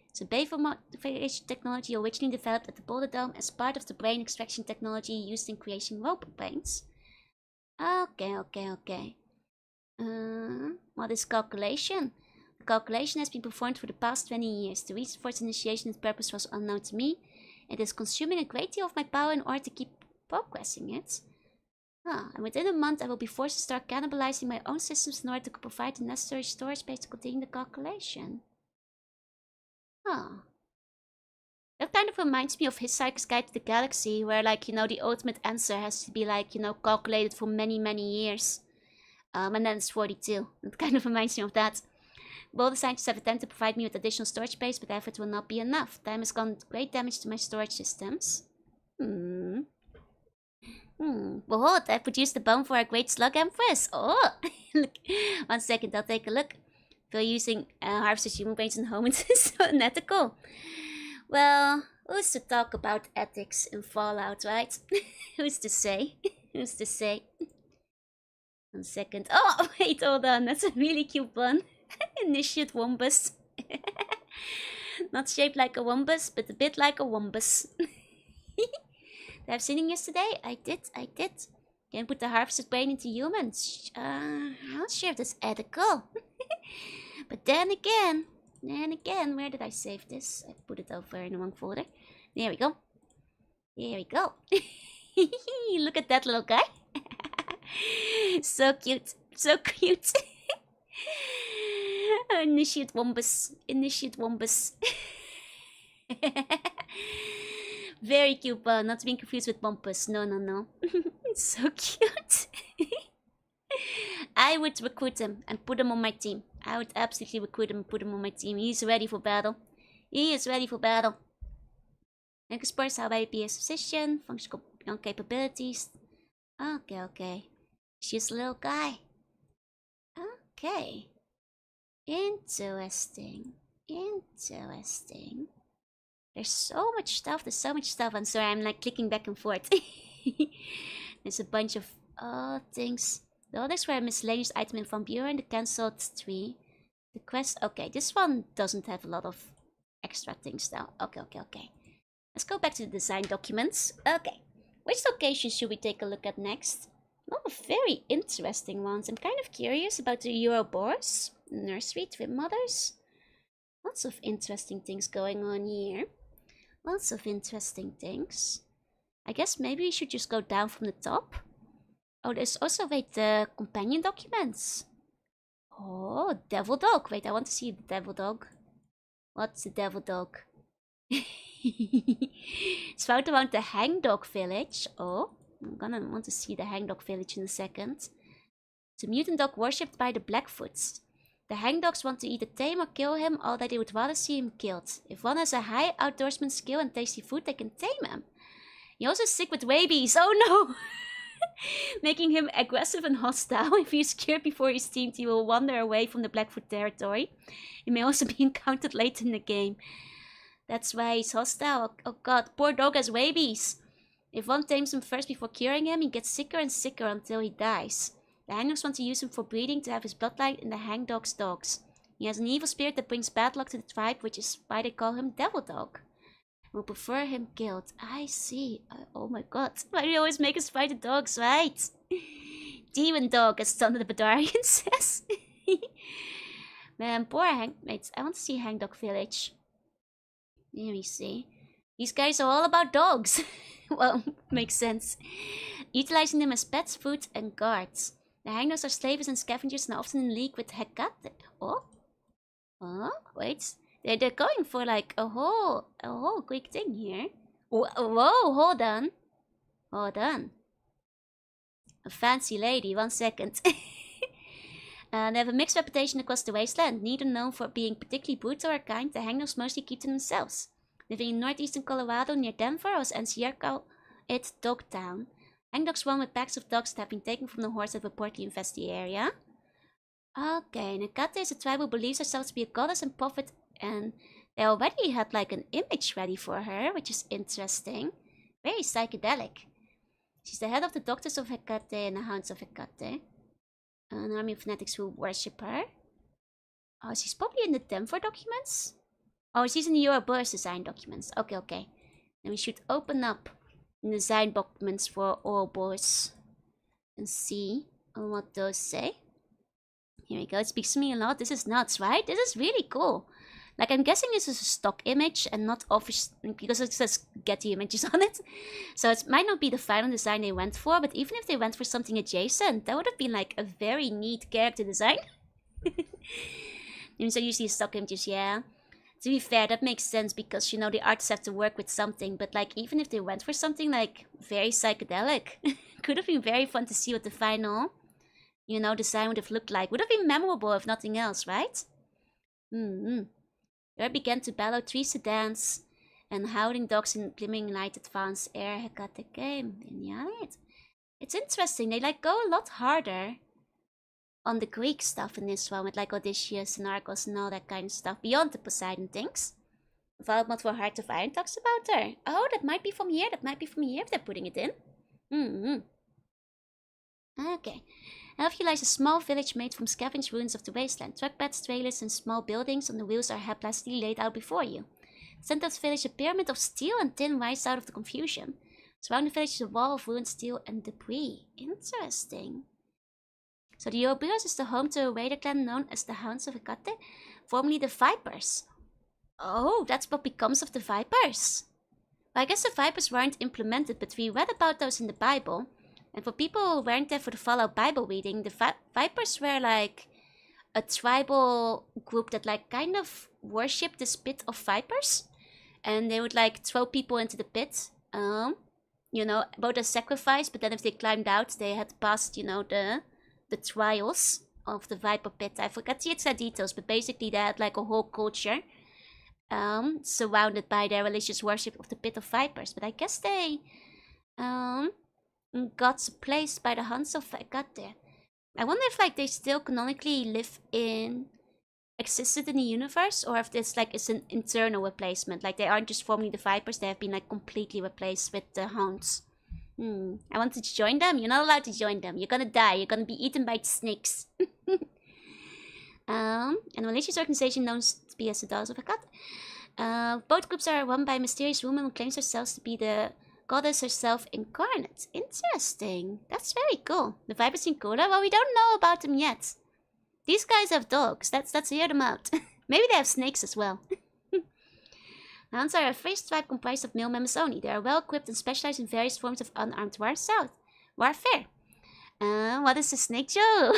It's a behavior modification technology originally developed at the Boulder Dome as part of the brain extraction technology used in creating robot brains. Okay. What is calculation? The calculation has been performed for the past 20 years. The reason for its initiation and purpose was unknown to me. It is consuming a great deal of my power in order to keep progressing it. And within a month I will be forced to start cannibalizing my own systems in order to provide the necessary storage space to continue the calculation. That kind of reminds me of Hitchhiker's Guide to the Galaxy, where, like, you know, the ultimate answer has to be, like, you know, calculated for many, many years. And then it's 42. It kind of reminds me of that. Both the scientists have attempted to provide me with additional storage space, but effort will not be enough. Time has gone great damage to my storage systems. Behold, I produced a bomb for our great slug empress. Oh! Look, 1 second, I'll take a look. Feel using harvested human brains in homins is so unethical. Well, who's to talk about ethics in Fallout, right? Who's to say? Who's to say? 1 second. Oh, wait, hold on. That's a really cute one. Initiate Wombus. Not shaped like a Wombus, but a bit like a Wombus. Did I have seen yesterday? I did. Can put the harvested brain into humans. I'm not sure if that's ethical. But then again, where did I save this? I put it over in the wrong folder. There we go. Look at that little guy. So cute. Initiate Wombus. Very cute, but not to be confused with Bumpus. No. It's so cute. I would recruit him and put him on my team. I would absolutely recruit him and put him on my team. He's ready for battle. Express how I be a physician, functional capabilities. Okay. She's a little guy. Okay. Interesting. There's so much stuff. I'm sorry, I'm like clicking back and forth. There's a bunch of things. The others were a miscellaneous item from Buren, the cancelled tree. The quest. Okay, this one doesn't have a lot of extra things now. Okay. Let's go back to the design documents. Okay. Which location should we take a look at next? A lot of very interesting ones. I'm kind of curious about the Ouroboros, nursery, twin mothers. Lots of interesting things going on here. Lots of interesting things. I guess maybe we should just go down from the top. Oh, there's also, wait, the companion documents. Oh, devil dog. Wait, I want to see the devil dog. What's the devil dog? It's found around the hangdog village. Oh, I'm gonna want to see the hangdog village in a second. It's a mutant dog worshipped by the Blackfoots. The hangdogs want to either tame or kill him, although they would rather see him killed. If one has a high outdoorsman skill and tasty food, they can tame him. He also is sick with rabies. Oh no! Making him aggressive and hostile. If he is cured before he's tamed, he will wander away from the Blackfoot territory. He may also be encountered late in the game. That's why he's hostile. Oh god, poor dog has rabies. If one tames him first before curing him, he gets sicker and sicker until he dies. The hangdogs want to use him for breeding to have his bloodline in the hangdog's dogs. He has an evil spirit that brings bad luck to the tribe, which is why they call him Devil Dog. Will prefer him killed. I see. Oh my god. Why do you always make us fight the dogs, right? Demon Dog, as Thunder the Badarian says. Man, poor hangmates. I want to see Hangdog Village. Let me see. These guys are all about dogs. Well, makes sense. Utilizing them as pets, food, and guards. The hangnails are slavers and scavengers and often in league with Hecate. Oh? Oh? Wait. They're going for like a whole quick thing here. Whoa, hold on. Hold on. A fancy lady, 1 second. They have a mixed reputation across the wasteland, neither known for being particularly brutal or kind. The hangnails mostly keep to themselves. Living in northeastern Colorado near Denver was NCR called it Dogtown. Hangdogs run with packs of dogs that have been taken from the hordes that reportedly infest the area. Okay, Nakate is a tribe who believes herself to be a goddess and prophet, and they already had like an image ready for her, which is interesting. Very psychedelic. She's the head of the Doctors of Hecate and the Hounds of Hecate. An army of fanatics who worship her. Oh, she's probably in the Denver documents? Oh, she's in the Ouroboros design documents. Okay. Then we should open up the design documents for Ouroboros and see what those say. Here we go. It speaks to me a lot. This is nuts, right? This is really cool. Like, I'm guessing this is a stock image and not official, because it says Getty Images on it. So it might not be the final design they went for, but even if they went for something adjacent, that would have been like a very neat character design. So usually stock images, yeah. To be fair, that makes sense because, you know, the artists have to work with something. But like, even if they went for something like very psychedelic, could have been very fun to see what the final, you know, design would have looked like. Would have been memorable if nothing else, right? There began to bellow 3 sedans and howling dogs in glimmering light advance air Hecate came. Yeah, it's interesting. They like go a lot harder on the Greek stuff in this one with like Odysseus and Argos and all that kind of stuff beyond the Poseidon things. Valmont for Heart of Iron talks about her. Oh, that might be from here. That might be from here if they're putting it in. Okay. Elfie lies a small village made from scavenged ruins of the wasteland. Truck beds, trailers, and small buildings on the wheels are helplessly laid out before you. The center of the village, a pyramid of steel and tin rises out of the confusion. Surrounding the village is a wall of ruined steel and debris. Interesting. So the Ouroboros is the home to a raider clan known as the Hounds of Hecate, formerly the Vipers. Oh, that's what becomes of the Vipers. Well, I guess the Vipers weren't implemented, but we read about those in the Bible. And for people who weren't there for the Fallout Bible reading, the Vipers were like a tribal group that like kind of worshipped this pit of vipers. And they would like throw people into the pit, you know, both as sacrifice, but then if they climbed out, they had passed, you know, the trials of the viper pit. I forgot the exact details, but basically they had like a whole culture surrounded by their religious worship of the pit of vipers. But I guess they got replaced by the Huns of Hecate. I wonder if like they still canonically existed in the universe, or if this like is an internal replacement. Like they aren't just formally the Vipers, they have been like completely replaced with the Hounds. I wanted to join them. You're not allowed to join them. You're gonna die. You're gonna be eaten by snakes. And a religious organization known to be as the Daughters of Hecate. Both groups are run by a mysterious woman who claims herself to be the goddess herself incarnate. Interesting. That's very cool. The Vipers seem cooler. Well, we don't know about them yet. These guys have dogs. Let's hear them out. Maybe they have snakes as well. Hounds are a fierce tribe comprised of male members only. They are well equipped and specialized in various forms of unarmed warfare. What is a snake, Joe?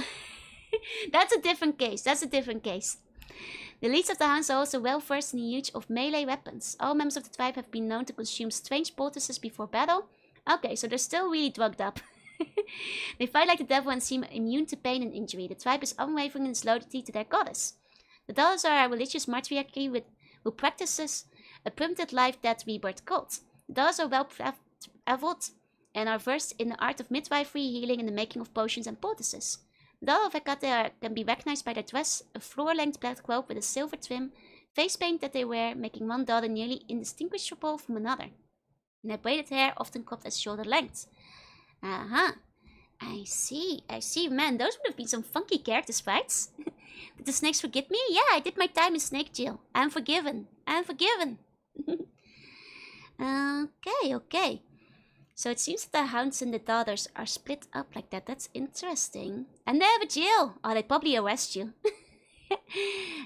That's a different case. The leads of the Hounds are also well versed in the use of melee weapons. All members of the tribe have been known to consume strange poultices before battle. Okay, so they're still really drugged up. They fight like the devil and seem immune to pain and injury. The tribe is unwavering in its loyalty to their goddess. The Daughters are a religious matriarchy who practices a primitive life-death rebirth cult. The Daughters are well traveled and are versed in the art of midwifery, healing, and the making of potions and poultices. The Daughters of Hecate can be recognized by their dress, a floor-length black cloak with a silver trim, face paint that they wear, making one daughter nearly indistinguishable from another, and their braided hair often cropped at shoulder length. I see. Man, those would have been some funky characters, right? Did the snakes forgive me? Yeah, I did my time in snake jail. I'm forgiven. Okay. So it seems that the Hounds and the Daughters are split up like that. That's interesting. And they have a jail. Oh, they probably arrest you.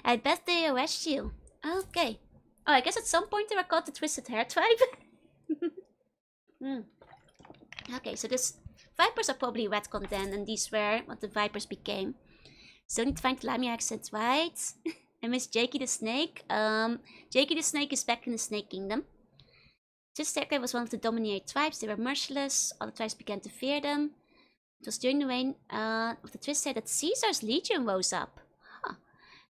I bet they arrest you. Okay. Oh, I guess at some point they were called the Twisted Hair Tribe. Okay, so this Vipers are probably retconned then, and these were what the Vipers became. Still need to find the Lamia accent, right? I miss Jakey the Snake. Jakey the Snake is back in the Snake Kingdom. Twiststacker was one of the dominated tribes. They were merciless. Other tribes began to fear them. It was during the reign of the Twisthair that Caesar's legion rose up. Huh.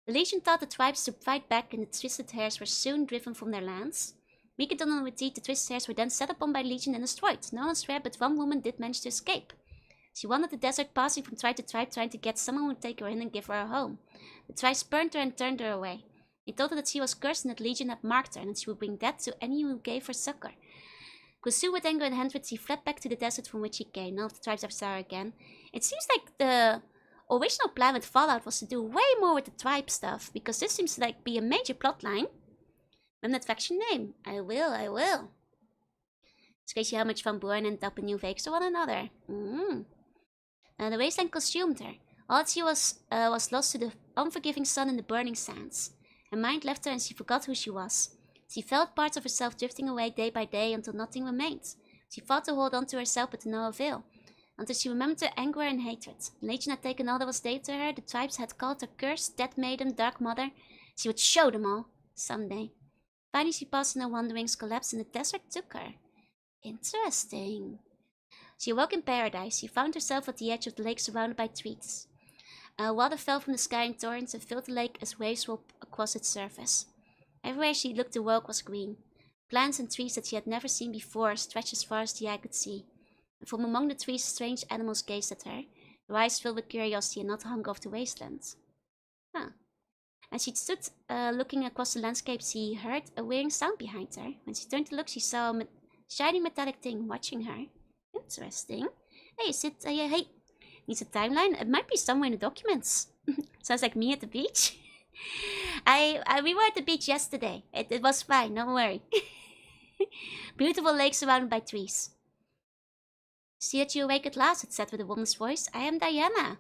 The legion taught the tribes to fight back, and the Twisted Hairs were soon driven from their lands. Weakened on retreat, the Twisted Hairs were then set upon by the legion and destroyed. No one's rare, but one woman did manage to escape. She wandered the desert, passing from tribe to tribe, trying to get someone who would take her in and give her a home. The tribe spurned her and turned her away. They told her that she was cursed and that Legion had marked her, and that she would bring death to anyone who gave her succor. Consumed with anger and hatred, she fled back to the desert from which she came. None of the tribes ever saw her again. It seems like the original plan with Fallout was to do way more with the tribe stuff, because this seems to like be a major plotline. Remember that faction name? I will. It's crazy how much fun Buren ended up in New Vegas to one another. The wasteland consumed her. All that she was lost to the unforgiving sun and the burning sands. Her mind left her and she forgot who she was. She felt parts of herself drifting away day by day until nothing remained. She fought to hold on to herself but to no avail. Until she remembered her anger and hatred. The Legion had taken all that was dear to her. The tribes had called her Cursed, Dead Maiden, Dark Mother. She would show them all. Someday. Finally she passed in her wanderings, collapsed, and the desert took her. Interesting. She awoke in paradise. She found herself at the edge of the lake surrounded by trees. Water fell from the sky in torrents and filled the lake as waves rolled across its surface. Everywhere she looked the world was green. Plants and trees that she had never seen before stretched as far as the eye could see. And from among the trees strange animals gazed at her, their eyes filled with curiosity and not hunger of the wasteland. As she stood looking across the landscape, she heard a whirring sound behind her. When she turned to look, she saw a shining metallic thing watching her. Interesting. Hey, hey, needs a timeline? It might be somewhere in the documents. Sounds like me at the beach. We were at the beach yesterday. It was fine, don't worry. Beautiful lake surrounded by trees. See that you awake at last, it said with a woman's voice. I am Diana.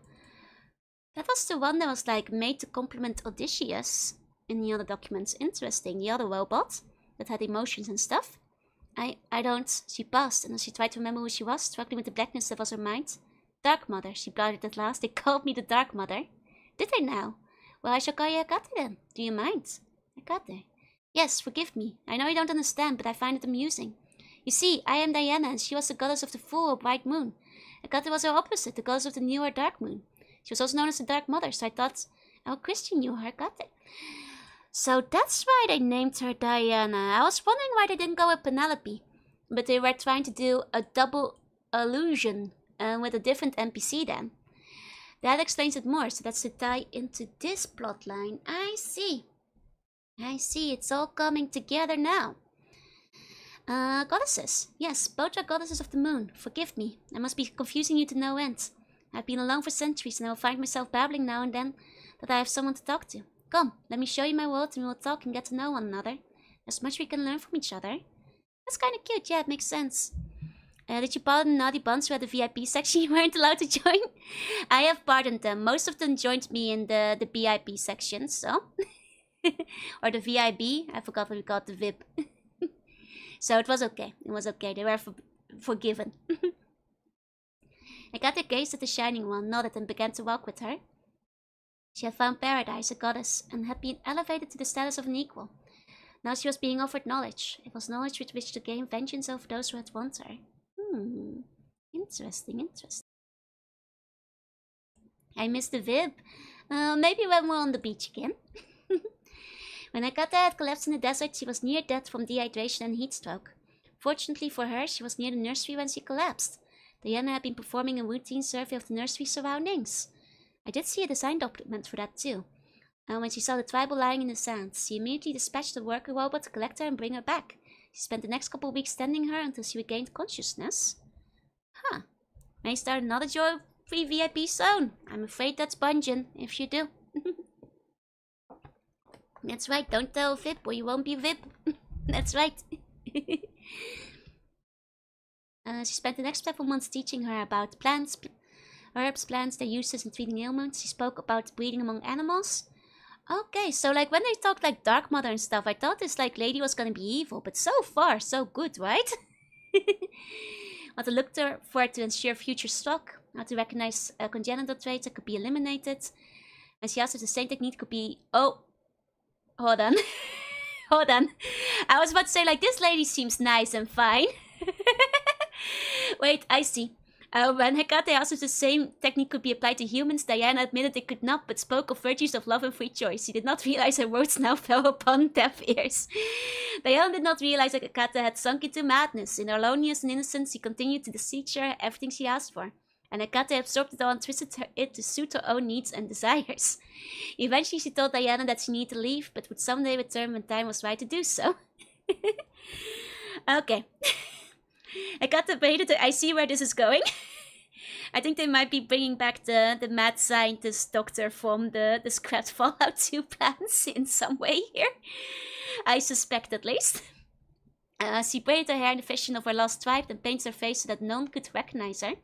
That was the one that was like made to compliment Odysseus in the other documents. Interesting. The other robot that had emotions and stuff. I don't. She paused, and as she tried to remember who she was, struggling with the blackness that was her mind. Dark Mother, she blurted at last. They called me the Dark Mother. Did they now? Well, I shall call you Agate then. Do you mind? Agate. Yes, forgive me. I know you don't understand, but I find it amusing. You see, I am Diana, and she was the goddess of the full or bright moon. Agate was her opposite, the goddess of the new or dark moon. She was also known as the Dark Mother, so I thought our Christian knew her Agate. So that's why they named her Diana. I was wondering why they didn't go with Penelope. But they were trying to do a double allusion with a different NPC then. That explains it more, so that's to tie into this plotline. I see. It's all coming together now. Goddesses. Yes, both are goddesses of the moon. Forgive me. I must be confusing you to no end. I've been alone for centuries, and I will find myself babbling now and then that I have someone to talk to. Come, let me show you my world, and we will talk and get to know one another. There's much we can learn from each other. That's kind of cute, yeah, it makes sense. Did you pardon the naughty buns who had the VIP section you weren't allowed to join? I have pardoned them. Most of them joined me in the VIP section, so... or the VIB, I forgot what we called the VIP. So it was okay, they were forgiven. Agate gazed at the Shining One, nodded and began to walk with her. She had found paradise, a goddess, and had been elevated to the status of an equal. Now she was being offered knowledge. It was knowledge with which to gain vengeance over those who had wronged her. Interesting. I missed the Vib. Maybe when we're on the beach again. When Agate had collapsed in the desert, she was near death from dehydration and heat stroke. Fortunately for her, she was near the nursery when she collapsed. Diana had been performing a routine survey of the nursery surroundings. I did see a design document for that too. And when she saw the tribal lying in the sand, she immediately dispatched a worker robot to collect her and bring her back. She spent the next couple of weeks tending her until she regained consciousness. May start another joy-free VIP zone. I'm afraid that's Bungeon, if you do. That's right, don't tell VIP or you won't be VIP. That's right. She spent the next several months teaching her about plants, herbs, plants, their uses in treating ailments. She spoke about breeding among animals. Okay, so like when they talked like Dark Mother and stuff, I thought this like lady was gonna be evil, but so far so good, right? How to look for it to ensure future stock. How to recognize congenital traits that could be eliminated. And she asked if the same technique could be... Oh, hold on. Hold on. I was about to say, like, this lady seems nice and fine. Wait, I see. When Hecate asked if the same technique could be applied to humans, Diana admitted it could not, but spoke of virtues of love and free choice. She did not realize her words now fell upon deaf ears. Diana did not realize that Hecate had sunk into madness. In her loneliness and innocence, she continued to beseech her everything she asked for. And Hecate absorbed it all and twisted it to suit her own needs and desires. Eventually, she told Diana that she needed to leave, but would someday return when time was right to do so. Okay. Hecate baited her. I see where this is going. I think they might be bringing back the mad scientist doctor from the scrapped Fallout 2 plans in some way here. I suspect at least. She braided her hair in the fashion of her lost tribe and painted her face so that no one could recognize her.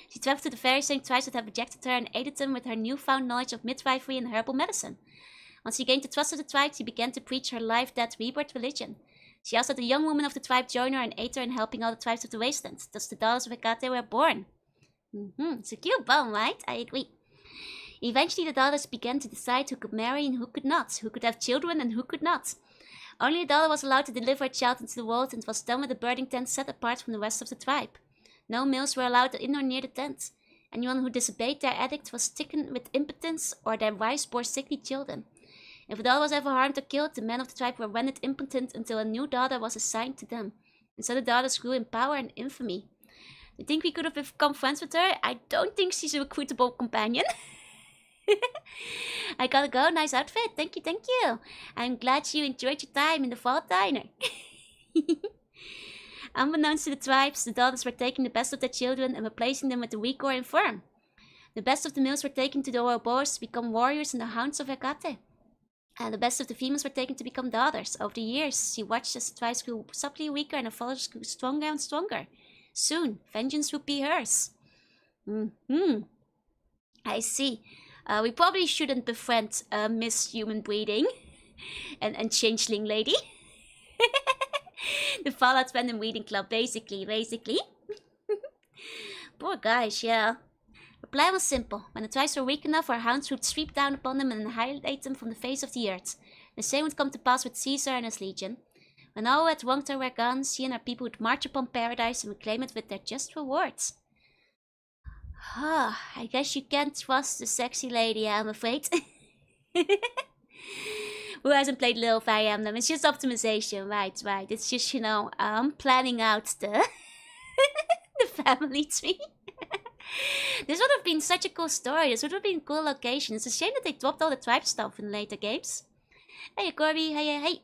She traveled to the very same tribes that had rejected her and aided them with her newfound knowledge of midwifery and herbal medicine. Once she gained the trust of the tribe, she began to preach her life-death rebirth religion. She asked that a young woman of the tribe join her and aid her in helping all the tribes of the wasteland. Thus the daughters of Hecate were born. It's a cute bone, right? I agree. Eventually the daughters began to decide who could marry and who could not, who could have children and who could not. Only a daughter was allowed to deliver a child into the world and was done with a birthing tent set apart from the rest of the tribe. No males were allowed in or near the tent. Anyone who disobeyed their edict was stricken with impotence, or their wives bore sickly children. If a daughter was ever harmed or killed, the men of the tribe were rendered impotent until a new daughter was assigned to them. And so the daughters grew in power and infamy. You think we could have become friends with her? I don't think she's a recruitable companion. I gotta go. Nice outfit. Thank you, thank you. I'm glad you enjoyed your time in the Vault Diner. Unbeknownst to the tribes, the daughters were taking the best of their children and replacing them with the weak or infirm. The best of the males were taken to the Ouroboros to become warriors and the hounds of Hecate. And the best of the females were taken to become daughters. Over the years, she watched as the tribes grew subtly weaker and her followers grew stronger and stronger. Soon, vengeance would be hers. I see. We probably shouldn't befriend Miss Human Breeding and Changeling Lady. The Fallout Random Reading Club, basically. Poor guys, yeah. The plan was simple. When the tribes were weak enough, our hounds would sweep down upon them and annihilate them from the face of the earth. The same would come to pass with Caesar and his legion. When all who had wronged her were gone, she and her people would march upon paradise and reclaim it with their just rewards. I guess you can't trust the sexy lady, I'm afraid. Who hasn't played Little Fire Emblem? It's just optimization, right. It's just, planning out the the family tree. This would have been such a cool story. This would have been a cool location. It's a shame that they dropped all the tribe stuff in later games. Hey, Corby. Hey.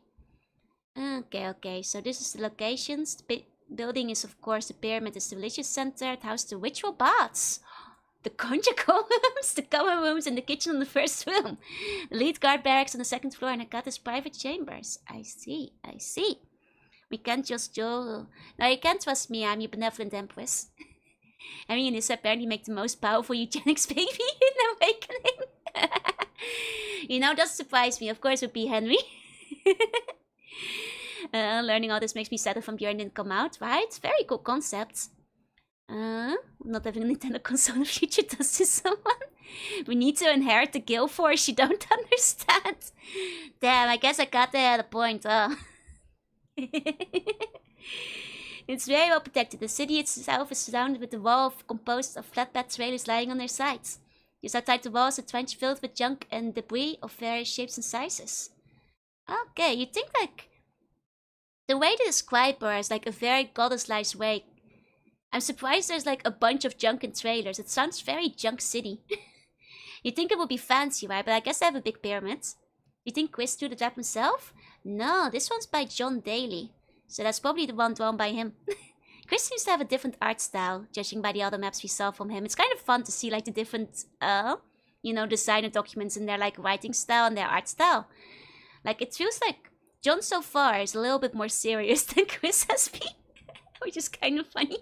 Okay. So this is the locations. The building is, of course, the pyramid is the religious center. It houses the ritual baths. The conjugal rooms, the common rooms, and the kitchen on the first room. The lead guard barracks on the second floor and Hecate's private chambers. I see. We can't just Joe. No, you can't trust me. I'm your benevolent empress. Henry and Issa apparently make the most powerful eugenics baby in Awakening. Doesn't surprise me. Of course it would be Henry. Learning all this makes me sad if Buren didn't come out, right? Very cool concept. Not having a Nintendo console in the future does to someone. We need to inherit the guild force. You don't understand. Damn, I guess I got there at a point. It's very well protected. The city itself is surrounded with a wall composed of flatbed trailers lying on their sides. Just outside the wall is a trench filled with junk and debris of various shapes and sizes. Okay, you think like the way they describe her is like a very goddess-like way. I'm surprised there's like a bunch of junk and trailers. It sounds very junk city. You'd think it would be fancy, right? But I guess they have a big pyramid. You think Chris drew the trap himself? No, this one's by John Daly. So that's probably the one drawn by him. Chris seems to have a different art style, judging by the other maps we saw from him. It's kind of fun to see like the different, designer documents in their like writing style and their art style. Like it feels like John so far is a little bit more serious than Chris has been, which is kind of funny.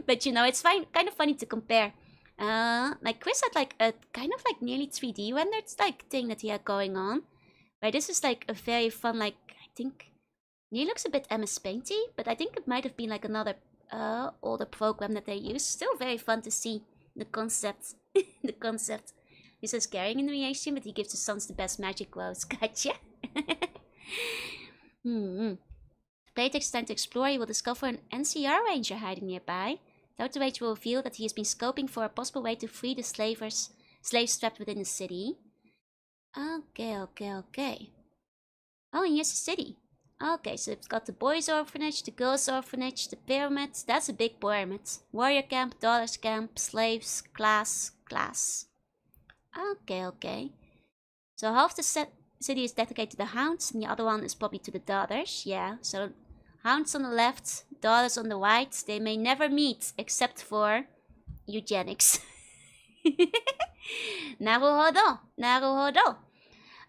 But it's fine, kind of funny to compare. Like Chris had like a kind of like nearly 3D rendered like thing that he had going on. Where this is like a very fun, like I think, he looks a bit MS Painty, but I think it might have been like another older program that they use. Still very fun to see the concept. The concept. He says carrying in the reaction, but he gives the sons the best magic quotes. Gotcha. Play takes time to explore. He will discover an NCR ranger hiding nearby. The ranger will reveal that he has been scoping for a possible way to free the slaves trapped within the city. Okay. Oh, and here's the city. Okay, so it's got the boys' orphanage, the girls' orphanage, the pyramid. That's a big pyramid. Warrior camp, daughters camp, slaves, class. Okay. So half the city is dedicated to the hounds, and the other one is probably to the daughters. Yeah, so hounds on the left, daughters on the right. They may never meet except for eugenics. Naruhodo.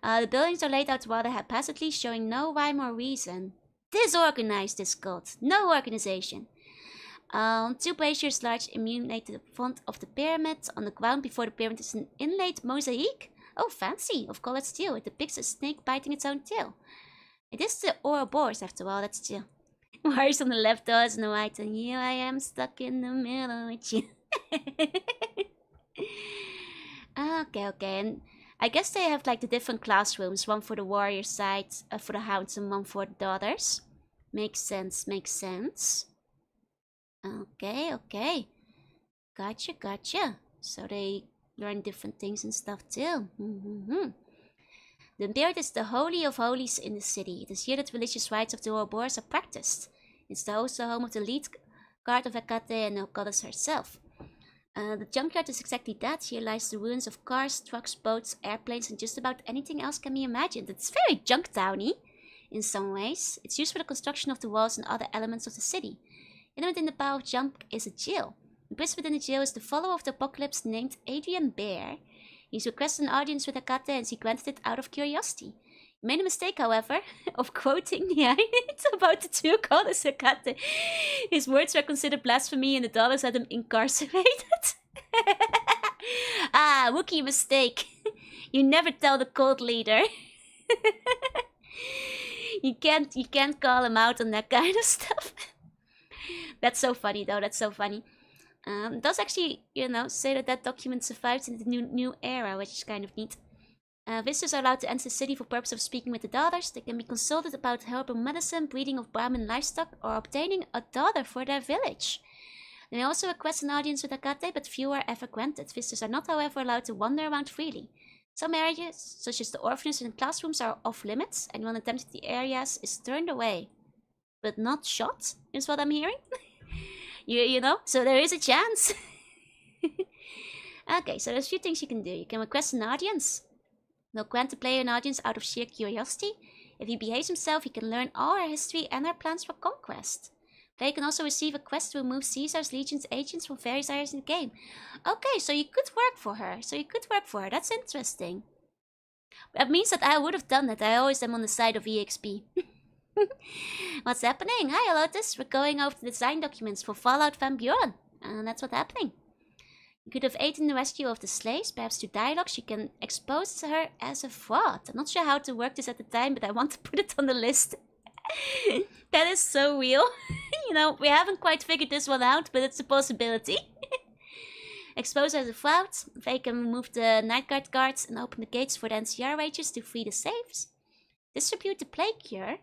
The buildings are laid out rather haphazardly, showing no rhyme or reason. Disorganized is called. No organization. 2 braziers large illuminate the front of the pyramid. On the ground before the pyramid is an inlaid mosaic. Oh, fancy, of colored steel. It depicts a snake biting its own tail. It is the Ouroboros, after all, that's steel. Warriors on the left, daughters on the right, and here I am stuck in the middle with you. Okay, and I guess they have like the different classrooms, one for the warrior side, for the hounds, and one for the daughters. Makes sense. Okay. Gotcha. So they learn different things and stuff too. The beard is the holy of holies in the city. It is here that religious rites of the Ouroboros are practiced. It's also home of the lead guard of Hecate and the goddess herself. The junkyard is exactly that. Here lies the ruins of cars, trucks, boats, airplanes, and just about anything else can be imagined. It's very junk-towny in some ways. It's used for the construction of the walls and other elements of the city. Inherent in the power of junk is a jail. The priest within the jail is the follower of the apocalypse named Adrian Bear. He's requested an audience with Hecate and she granted it out of curiosity. He made a mistake, however, of quoting the idea about the true goddess Hecate. His words were considered blasphemy and the dollars had him incarcerated. Wookiee mistake. You never tell the cult leader. You can't call him out on that kind of stuff. That's so funny though, that's so funny. It does actually, say that document survives in the new era, which is kind of neat. Visitors are allowed to enter the city for purpose of speaking with the daughters. They can be consulted about herbal medicine, breeding of Brahmin livestock, or obtaining a daughter for their village. They may also request an audience with Hecate, but few are ever granted. Visitors are not, however, allowed to wander around freely. Some areas, such as the orphanages and classrooms, are off limits. Anyone attempting the areas is turned away. But not shot, is what I'm hearing. So there is a chance. Okay, so there's a few things you can do. You can request an audience. They'll grant the player an audience out of sheer curiosity. If he behaves himself, he can learn all our history and our plans for conquest. Player can also receive a quest to remove Caesar's legion's agents from various areas in the game. Okay, so you could work for her. That's interesting. That means that I would have done that. I always am on the side of EXP. What's happening? Hi, Lotus. We're going over the design documents for Fallout Van Buren. And that's what's happening. You could have aided in the rescue of the slaves, perhaps through dialogues. You can expose her as a fraud. I'm not sure how to work this at the time, but I want to put it on the list. That is so real. We haven't quite figured this one out, but it's a possibility. Expose her as a fraud. They can remove the night guards and open the gates for the NCR rangers to free the slaves. Distribute the plague cure.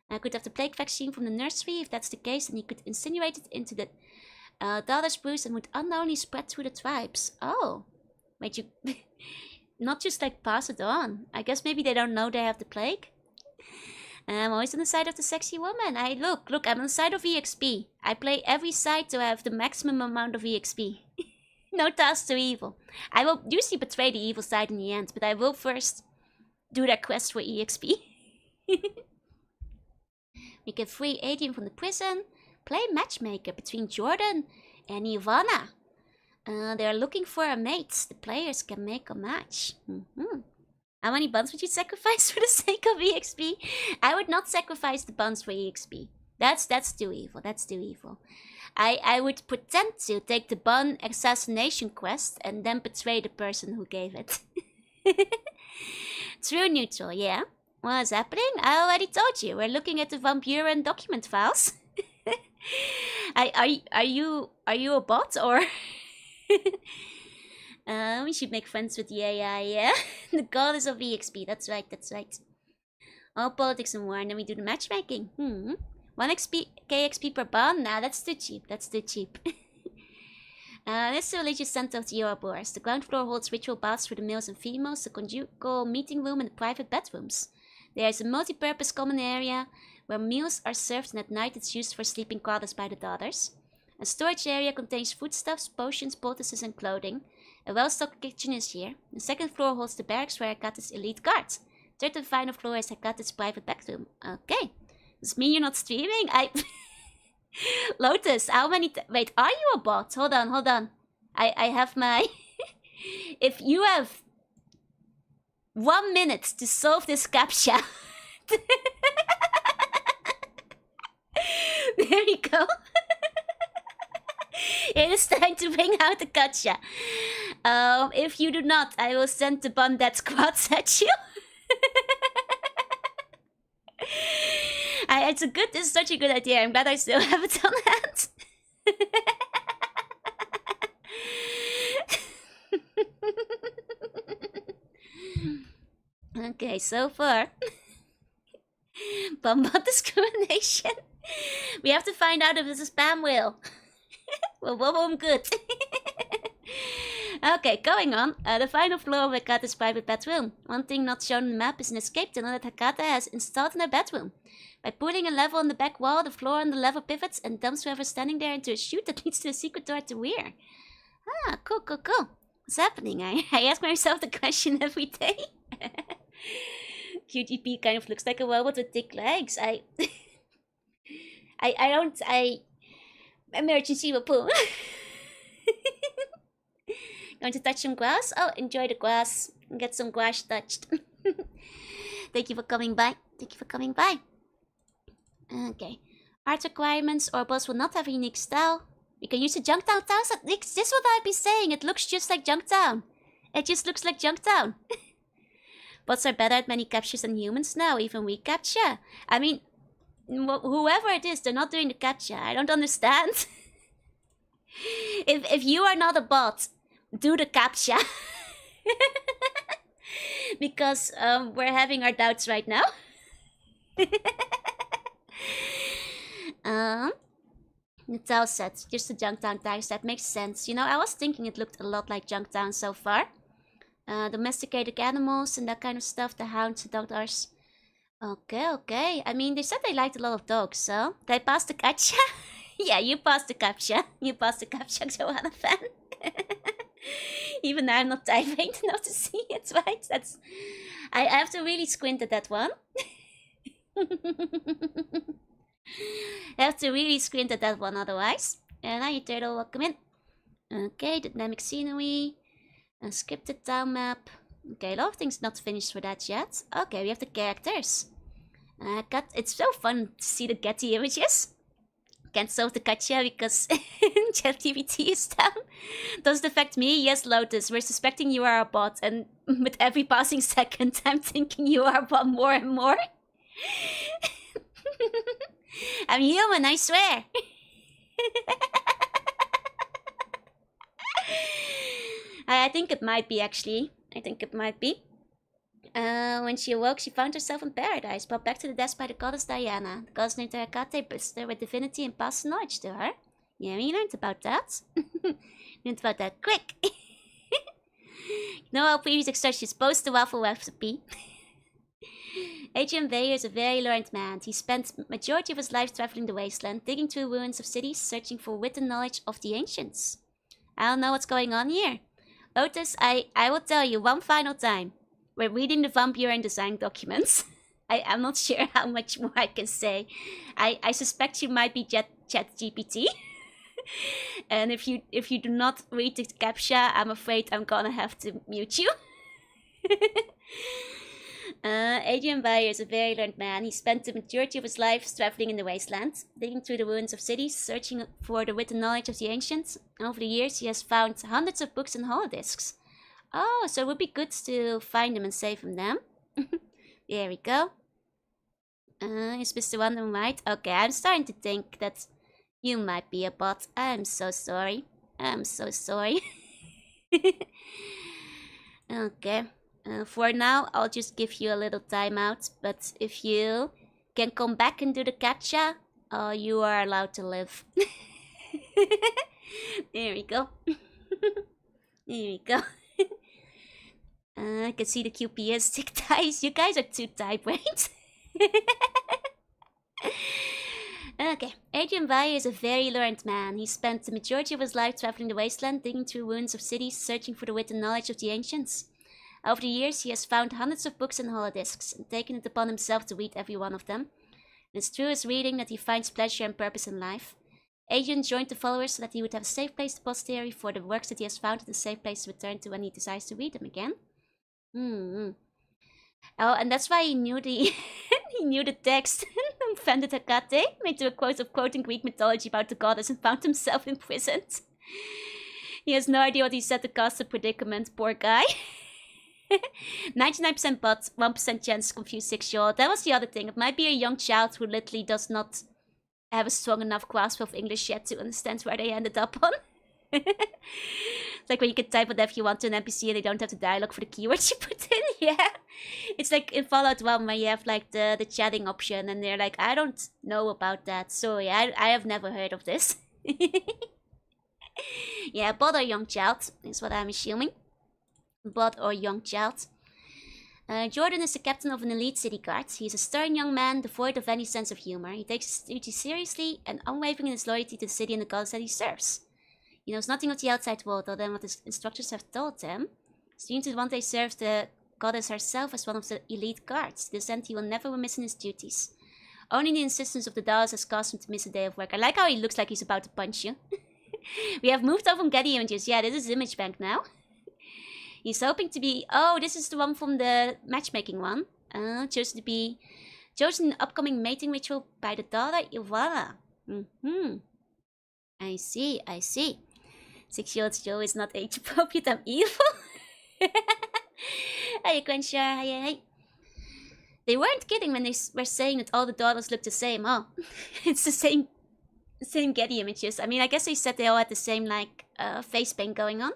I could have the plague vaccine from the nursery. If that's the case, then you could insinuate it into the daughter's bruise and would unknowingly spread through the tribes. Oh. Wait, you... not just like pass it on. I guess maybe they don't know they have the plague. I'm always on the side of the sexy woman. Look, I'm on the side of EXP. I play every side to have the maximum amount of EXP. No tasks are evil. I will usually betray the evil side in the end, but I will first do that quest for EXP. We can free Adrian from the prison. Play matchmaker between Jordan and Ivana. They're looking for a mate. The players can make a match. How many buns would you sacrifice for the sake of EXP? I would not sacrifice the buns for EXP. That's too evil. That's too evil. I would pretend to take the bun assassination quest and then betray the person who gave it. True neutral, yeah. What is happening? I already told you. We're looking at the Van Buren document files. Are you a bot or? We should make friends with the AI, yeah? The goddess of EXP, that's right, that's right. All politics and war, and then we do the matchmaking. 1 XP, KXP per bond? Nah, that's too cheap, that's too cheap. This is the religious center of the Ouroboros. The ground floor holds ritual baths for the males and females, the conjugal meeting room, and the private bedrooms. There is a multi-purpose common area where meals are served, and at night it's used for sleeping quarters by the daughters. A storage area contains foodstuffs, potions, poultices, and clothing. A well-stocked kitchen is here. The second floor holds the barracks where Hekate's elite guard. Third and final floor is Hekate's private bedroom. Okay. Does this mean you're not streaming? Lotus, how many... Wait, are you a bot? Hold on. I have my... If you have 1 minute to solve this captcha... There you go. It is time to bring out the captcha. If you do not, I will send the bonded squads at you. This is such a good idea. I'm glad I still have it on hand. Okay, so far. Bombot discrimination. We have to find out if it's a spam whale. Well, good. Okay, going on. The final floor of Hekate's private bedroom. One thing not shown on the map is an escape tunnel that Hekate has installed in her bedroom. By putting a level on the back wall, the floor on the level pivots and dumps whoever's standing there into a chute that leads to a secret door at the rear. Ah, cool. What's happening? I ask myself the question every day. QGP kind of looks like a robot with thick legs. Emergency report. Going to touch some grass? Oh, enjoy the grass. Get some grass touched. Thank you for coming by. Okay. Art requirements. Orbos will not have a unique style. We can use the Junktown tiles. This is what I've been saying. It looks just like Junktown. It just looks like Junktown. Bots are better at many captures than humans now. Even we capture. I mean, whoever it is, they're not doing the captcha. I don't understand. If you are not a bot, do the captcha. Because we're having our doubts right now. The tile set, just the Junktown tags, that makes sense. You know, I was thinking it looked a lot like Junktown so far. Domesticated animals and that kind of stuff, the hounds, the dogs. Okay. I mean, they said they liked a lot of dogs, so... Did I pass the captcha? Yeah, you passed the captcha. Jorunna fan. Even now I'm not diving enough to see it, right? I have to really squint at that one. I have to really squint at that one otherwise. And now you turtle, welcome in. Okay, dynamic scenery. Scripted town map. Okay, a lot of things not finished for that yet. Okay, we have the characters. It's so fun to see the Getty images. Can't solve the captcha because ChatGPT is down. Does it affect me? Yes, Lotus. We're suspecting you are a bot, and with every passing second, I'm thinking you are a bot more and more. I'm human, I swear. I think it might be, actually. When she awoke, she found herself in paradise, brought back to the desk by the goddess Diana. The goddess named her Hekate, blessed her with divinity and passed the knowledge to her. Yeah, we learned about that. Quick! Know how previous extortions post the waffle recipe. Adrian Veyer is a very learned man. He spent majority of his life traveling the wasteland, digging through ruins of cities, searching for wit and knowledge of the ancients. I don't know what's going on here. Lotus, I will tell you one final time. We're reading the Van Buren design documents. I'm not sure how much more I can say. I suspect you might be ChatGPT. And if you do not read the captcha, I'm afraid I'm gonna have to mute you. Adrian Weyer is a very learned man. He spent the majority of his life traveling in the wasteland, digging through the ruins of cities, searching for the wit and knowledge of the ancients. And over the years, he has found hundreds of books and holodisks. Oh, so it would be good to find them and save them. There we go. Is Mr. Wonderman right? Okay, I'm starting to think that You might be a bot. I'm so sorry. I'm so sorry. Okay. For now, I'll just give you a little timeout. But if you can come back and do the captcha, you are allowed to live. There we go. There we go. I can see the QPS stick ties. You guys are too type-brained. Okay, Adrian Vai is a very learned man. He spent the majority of his life traveling the wasteland, digging through ruins of cities, searching for the wit and knowledge of the ancients. Over the years, he has found hundreds of books and holodisks, and taken it upon himself to read every one of them. It's through his reading that he finds pleasure and purpose in life. Adrian joined the followers so that he would have a safe place to posterity for the works that he has found, and a safe place to return to when he decides to read them again. Oh, and that's why he knew the he knew the text. Offended Hecate, made to a quote of quoting Greek mythology about the goddess, and found himself imprisoned. He has no idea what he said to cause the predicament, poor guy. 99% bot, 1% chance confused 6-year-old. That was the other thing. It might be a young child who literally does not have a strong enough grasp of English yet to understand where they ended up on. It's like when you can type whatever you want to an NPC and they don't have the dialogue for the keywords you put in. Yeah. It's like in Fallout 1 where you have like the chatting option and they're like, I don't know about that. Sorry, I have never heard of this. Yeah, bot or young child is what I'm assuming. Bot or young child. Jordan is the captain of an elite city guard. He is a stern young man, devoid of any sense of humor. He takes his duty seriously and unwavering in his loyalty to the city and the gods that he serves. He knows nothing of the outside world other than what his instructors have told him. His dream to one day serve the goddess herself as one of the elite guards. To this end, he will never remiss in his duties. Only the insistence of the Dallas has caused him to miss a day of work. I like how he looks like he's about to punch you. We have moved on from Getty Images. Yeah, this is Image Bank now. He's hoping to be... Oh, this is the one from the matchmaking one. Chosen in the upcoming mating ritual by the daughter Ivana. I see. 6-year-old Joe is not age appropriate. I'm evil. Hey, Crenshaw. Hey. They weren't kidding when they were saying that all the daughters look the same. Oh, it's the same Getty Images. I mean, I guess they said they all had the same, like, face paint going on.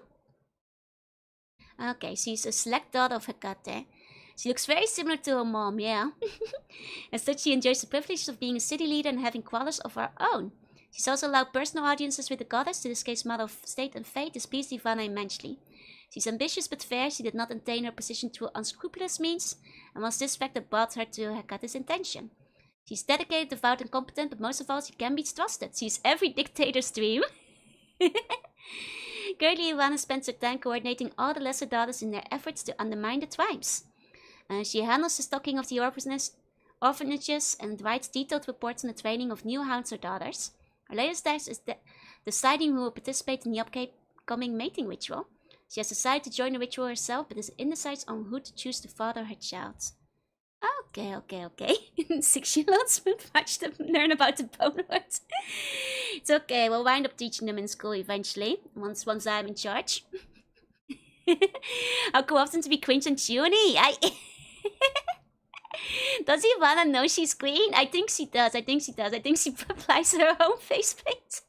Okay, she's a select daughter of Hecate. She looks very similar to her mom, yeah. As such, she enjoys the privileges of being a city leader and having quarters of her own. She's also allowed personal audiences with the goddess, in this case Mother of State and Fate, displeased Ivana immensely. She's ambitious but fair. She did not attain her position through unscrupulous means, and was this fact that brought her to Hecate's intention. She's dedicated, devout, and competent, but most of all, she can be trusted. She's every dictator's dream. Currently, Ivana spends her time coordinating all the lesser daughters in their efforts to undermine the tribes. She handles the stocking of the orphanages and writes detailed reports on the training of new hounds or daughters. Her latest task is deciding who will participate in the upcoming mating ritual. She has decided to join the ritual herself, but is indecisive on who to choose to father her child. Okay. 6-year-olds would watch them learn about the bone word. It's okay, we'll wind up teaching them in school eventually, once I'm in charge. How often to be cringe and Junie? Does Ivana know she's green? I think she does. I think she applies her own face paint.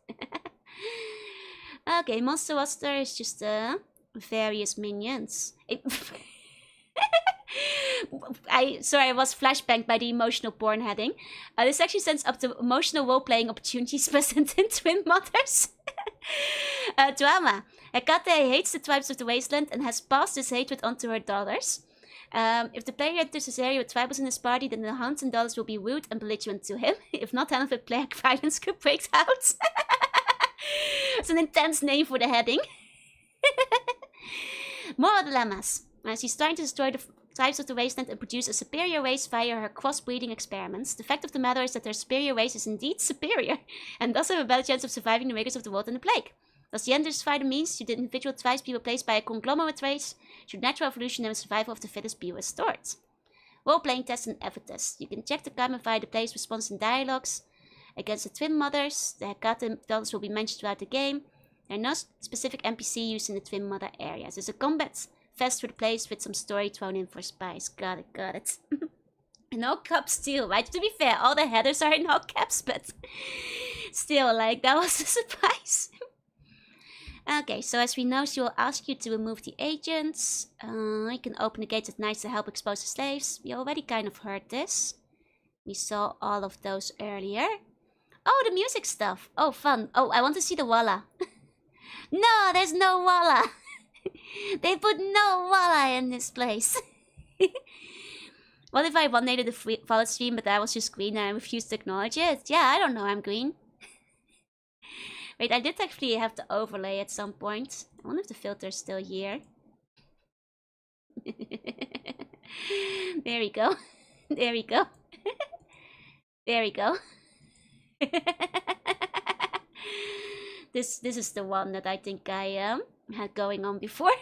Okay, Monster Roster is just various minions. I was flashbanged by the emotional porn heading. This actually sends up to emotional role-playing opportunities present in Twin Mothers. Drama. Hecate hates the tribes of the wasteland and has passed this hatred onto her daughters. If the player enters this area with tribals in his party, then the hounds and daughters will be rude and belligerent to him. If not, handled with plague, violence could break out. It's an intense name for the heading. Moral dilemmas. She's trying to destroy the tribes of the wasteland and produce a superior race via her crossbreeding experiments. The fact of the matter is that her superior race is indeed superior, and thus have a better chance of surviving the rigors of the world and the plague. Thus the end justify the means, should the individual tribes be replaced by a conglomerate race, should natural evolution and survival of the fittest be restored. Role-playing test and effort test. You can check the climate via the player's response in dialogues. Against the Twin Mothers, the Hecate daughters will be mentioned throughout the game. There are no specific NPC used in the Twin Mother areas. There's a combat fest for the players with some story thrown in for spice. Got it. In all caps still, right? To be fair, all the headers are in all caps, but still, like, that was a surprise. Okay, so as we know, she will ask you to remove the agents. You can open the gates at night to help expose the slaves. We already kind of heard this. We saw all of those earlier. Oh, the music stuff. Oh, fun. Oh, I want to see the walla. No, there's no walla. They put no walla in this place. What if I validated the valid stream, but I was just green and I refused to acknowledge it? Yeah, I don't know, I'm green. Wait, I did actually have to overlay at some point. I wonder if the filter's still here. There we go. There we go. There we go. This is the one that I think I had going on before.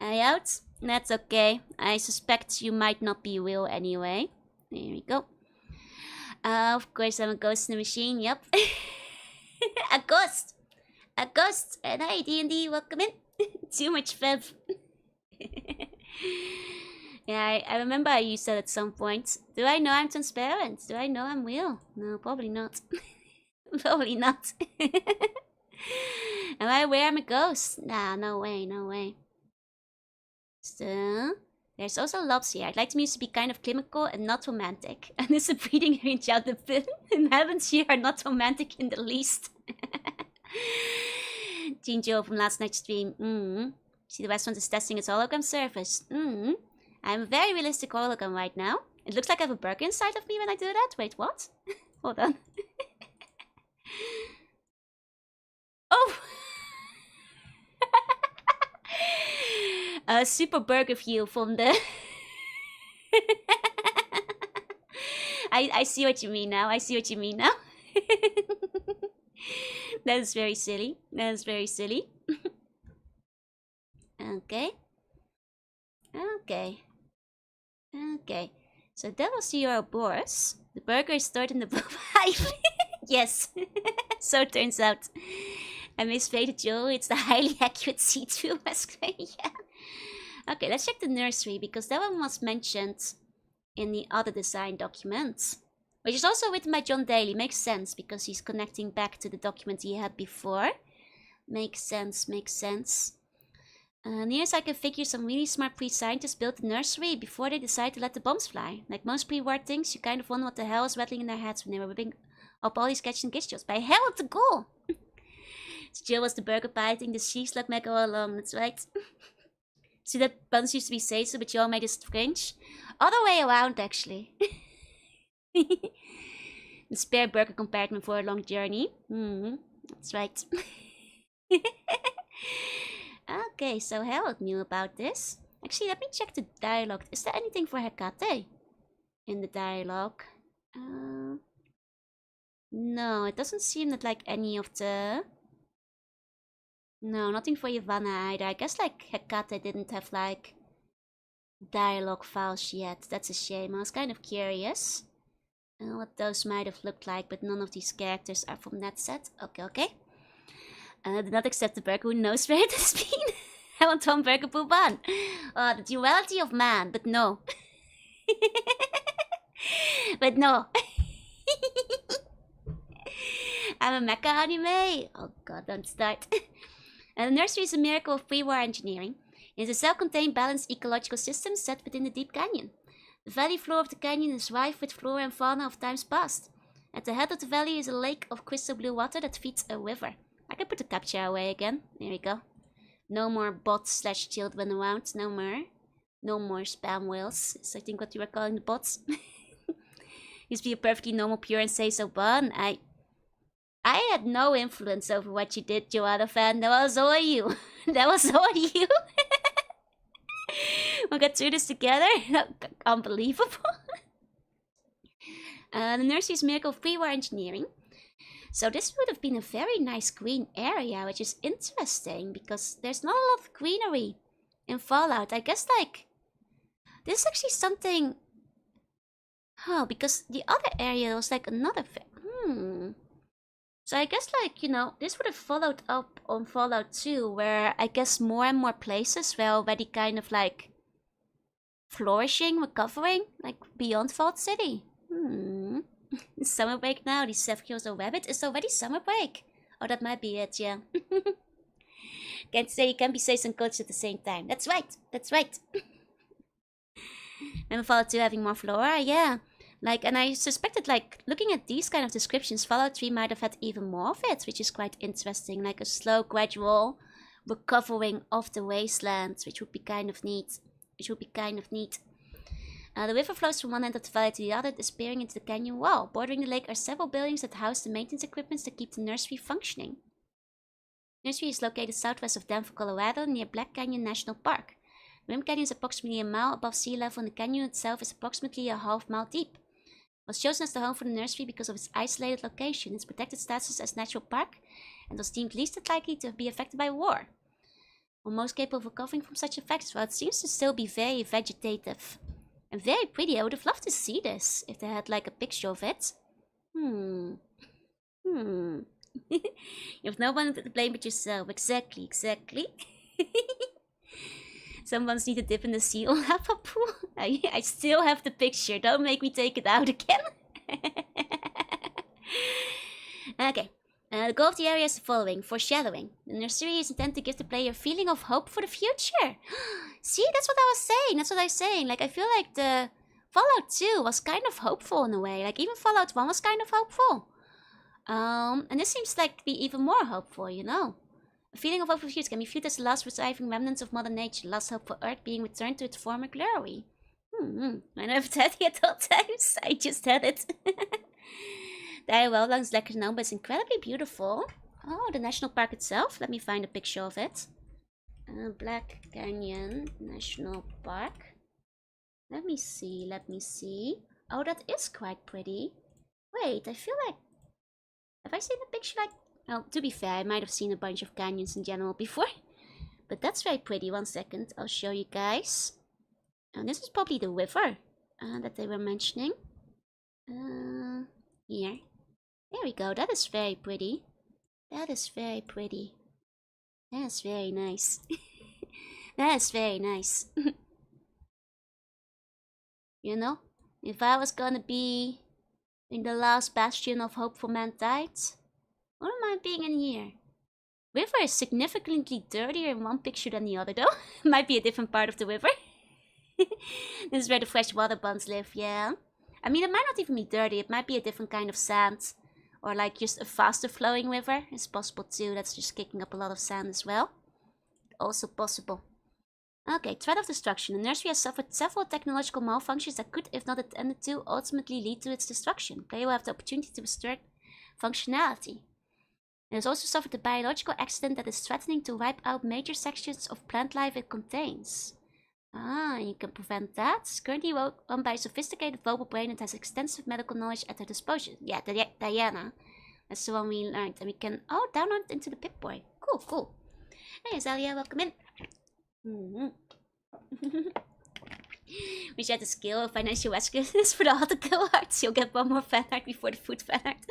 Eye out. That's okay. I suspect you might not be real anyway. There we go. Of course I'm a ghost in the machine, yep. A ghost! A ghost! And hi D&D, welcome in. Too much fev. Yeah, I remember I used that at some point. Do I know I'm transparent? Do I know I'm real? No, probably not. Probably not. Am I aware I'm a ghost? Nah, no way, no way. So, there's also lobs here. I'd like the music to be kind of clinical and not romantic. And it's a breeding range out the bin. And heavens here are not romantic in the least. Jean Joe from last night's stream. See, the restaurant is testing its hologram service. I'm a very realistic hologram right now. It looks like I have a burger inside of me when I do that. Wait, what? Hold on. Oh! A super burger view from the... I see what you mean now. I see what you mean now. That is very silly. That is very silly. Okay. Okay. Okay. So that was your Ouroboros. The burger is stored in the blue hive. Yes. So it turns out. I misfaded Joe. It's the highly accurate see-through masquerade. Yeah. Okay, let's check the nursery, because that one was mentioned in the other design document, which is also written by John Daly. Makes sense, because he's connecting back to the document he had before. Makes sense, makes sense. Nearest I can figure some really smart pre-scientists built the nursery before they decide to let the bombs fly. Like most pre-war things, you kind of wonder what the hell is rattling in their heads when they were whipping up all these gadgets and gizmos. By hell of the goal! So Jill was the burger piloting the cheese slug mech all along, that's right. See, that buns used to be Caesar, but you all made it French. Other way around, actually. The spare burger compartment for a long journey. That's right. Okay, so Harold knew about this. Actually, let me check the dialogue. Is there anything for Hecate in the dialogue? No, it doesn't seem that like any of the... No, nothing for Yavanna either. I guess like Hecate didn't have like dialogue files yet. That's a shame. I was kind of curious what those might have looked like, but none of these characters are from that set. Okay, okay. Do not accept the burger. Who knows where it has been? I want one burger poop on. The duality of man, but no. But no. I'm a mecha anime. Oh god, don't start. The nursery is a miracle of pre-war engineering. It is a self-contained, balanced ecological system set within the deep canyon. The valley floor of the canyon is rife with flora and fauna of times past. At the head of the valley is a lake of crystal blue water that feeds a river. I can put the captcha away again. There we go. No more bots / children around. No more. No more spam whales. Is I think what you were calling the bots. Used to be a perfectly normal, pure and say so bun. I had no influence over what you did, Joanna fan. That was all you. That was all you. We got through this together. Unbelievable. The nursery's miracle of pre-war engineering. So this would have been a very nice green area, which is interesting because there's not a lot of greenery in Fallout. I guess like this is actually something. Oh, because the other area was like another. So I guess like, you know, this would have followed up on Fallout 2, where I guess more and more places were already kind of like flourishing, recovering, like beyond Vault City. Summer break now. The 7-year-old rabbit is already summer break. Oh, that might be it, yeah. Can't say you can be safe and coach at the same time. That's right. That's right. And Fallout 2 having more flora, yeah. Like, and I suspected, like, looking at these kind of descriptions, Fallout 3 might have had even more of it, which is quite interesting. Like a slow, gradual recovering of the wasteland, which would be kind of neat. The river flows from one end of the valley to the other, disappearing into the canyon wall. Bordering the lake are several buildings that house the maintenance equipment that keep the nursery functioning. The nursery is located southwest of Denver, Colorado, near Black Canyon National Park. The Rim Canyon is approximately a mile above sea level, and the canyon itself is approximately a half-mile deep. It was chosen as the home for the nursery because of its isolated location, its protected status as natural park, and was deemed least likely to be affected by war. Or most capable of recovering from such effects, while it seems to still be very vegetative. And very pretty. I would have loved to see this if they had like a picture of it. You have no one to blame but yourself. Exactly. Someone's need to dip in the sea or lava pool. I still have the picture. Don't make me take it out again. Okay. The goal of the area is the following. Foreshadowing. The nursery is intended to give the player a feeling of hope for the future. See, that's what I was saying. Like, I feel like the Fallout 2 was kind of hopeful in a way. Like, even Fallout 1 was kind of hopeful. And this seems like to be even more hopeful, you know. A feeling of hope for the future can be viewed as the last surviving remnants of Mother Nature. The last hope for Earth being returned to its former glory. I never had it at all times. I just had it. The area well along is lesser known, but it's incredibly beautiful. Oh, the national park itself. Let me find a picture of it. Black Canyon National Park. Let me see. Oh, that is quite pretty. Wait, I feel like... Have I seen a picture like... Oh, to be fair, I might have seen a bunch of canyons in general before. But that's very pretty. 1 second, I'll show you guys. And this is probably the river that they were mentioning. Here. There we go. That is very pretty. That is very nice. That is very nice. You know, if I was gonna be in the last bastion of hope for mankind, what am I being in here? River is significantly dirtier in one picture than the other though. Might be a different part of the river. This is where the freshwater buns live, yeah. I mean, it might not even be dirty. It might be a different kind of sand. Or like just a faster flowing river. It's possible too. That's just kicking up a lot of sand as well. Also possible. Okay, threat of destruction. The nursery has suffered several technological malfunctions that could, if not attended to, ultimately lead to its destruction. Player will have the opportunity to restore functionality. It has also suffered a biological accident that is threatening to wipe out major sections of plant life it contains. You can prevent that. It's currently run by a sophisticated mobile brain that has extensive medical knowledge at her disposal. Yeah, Diana. That's the one we learned. And we can, download into the Pip-Boy. Cool. Hey, Azalea, welcome in. We should have the skill of financial rescuers for the autokill arts. You'll get one more fan art before the food fan art.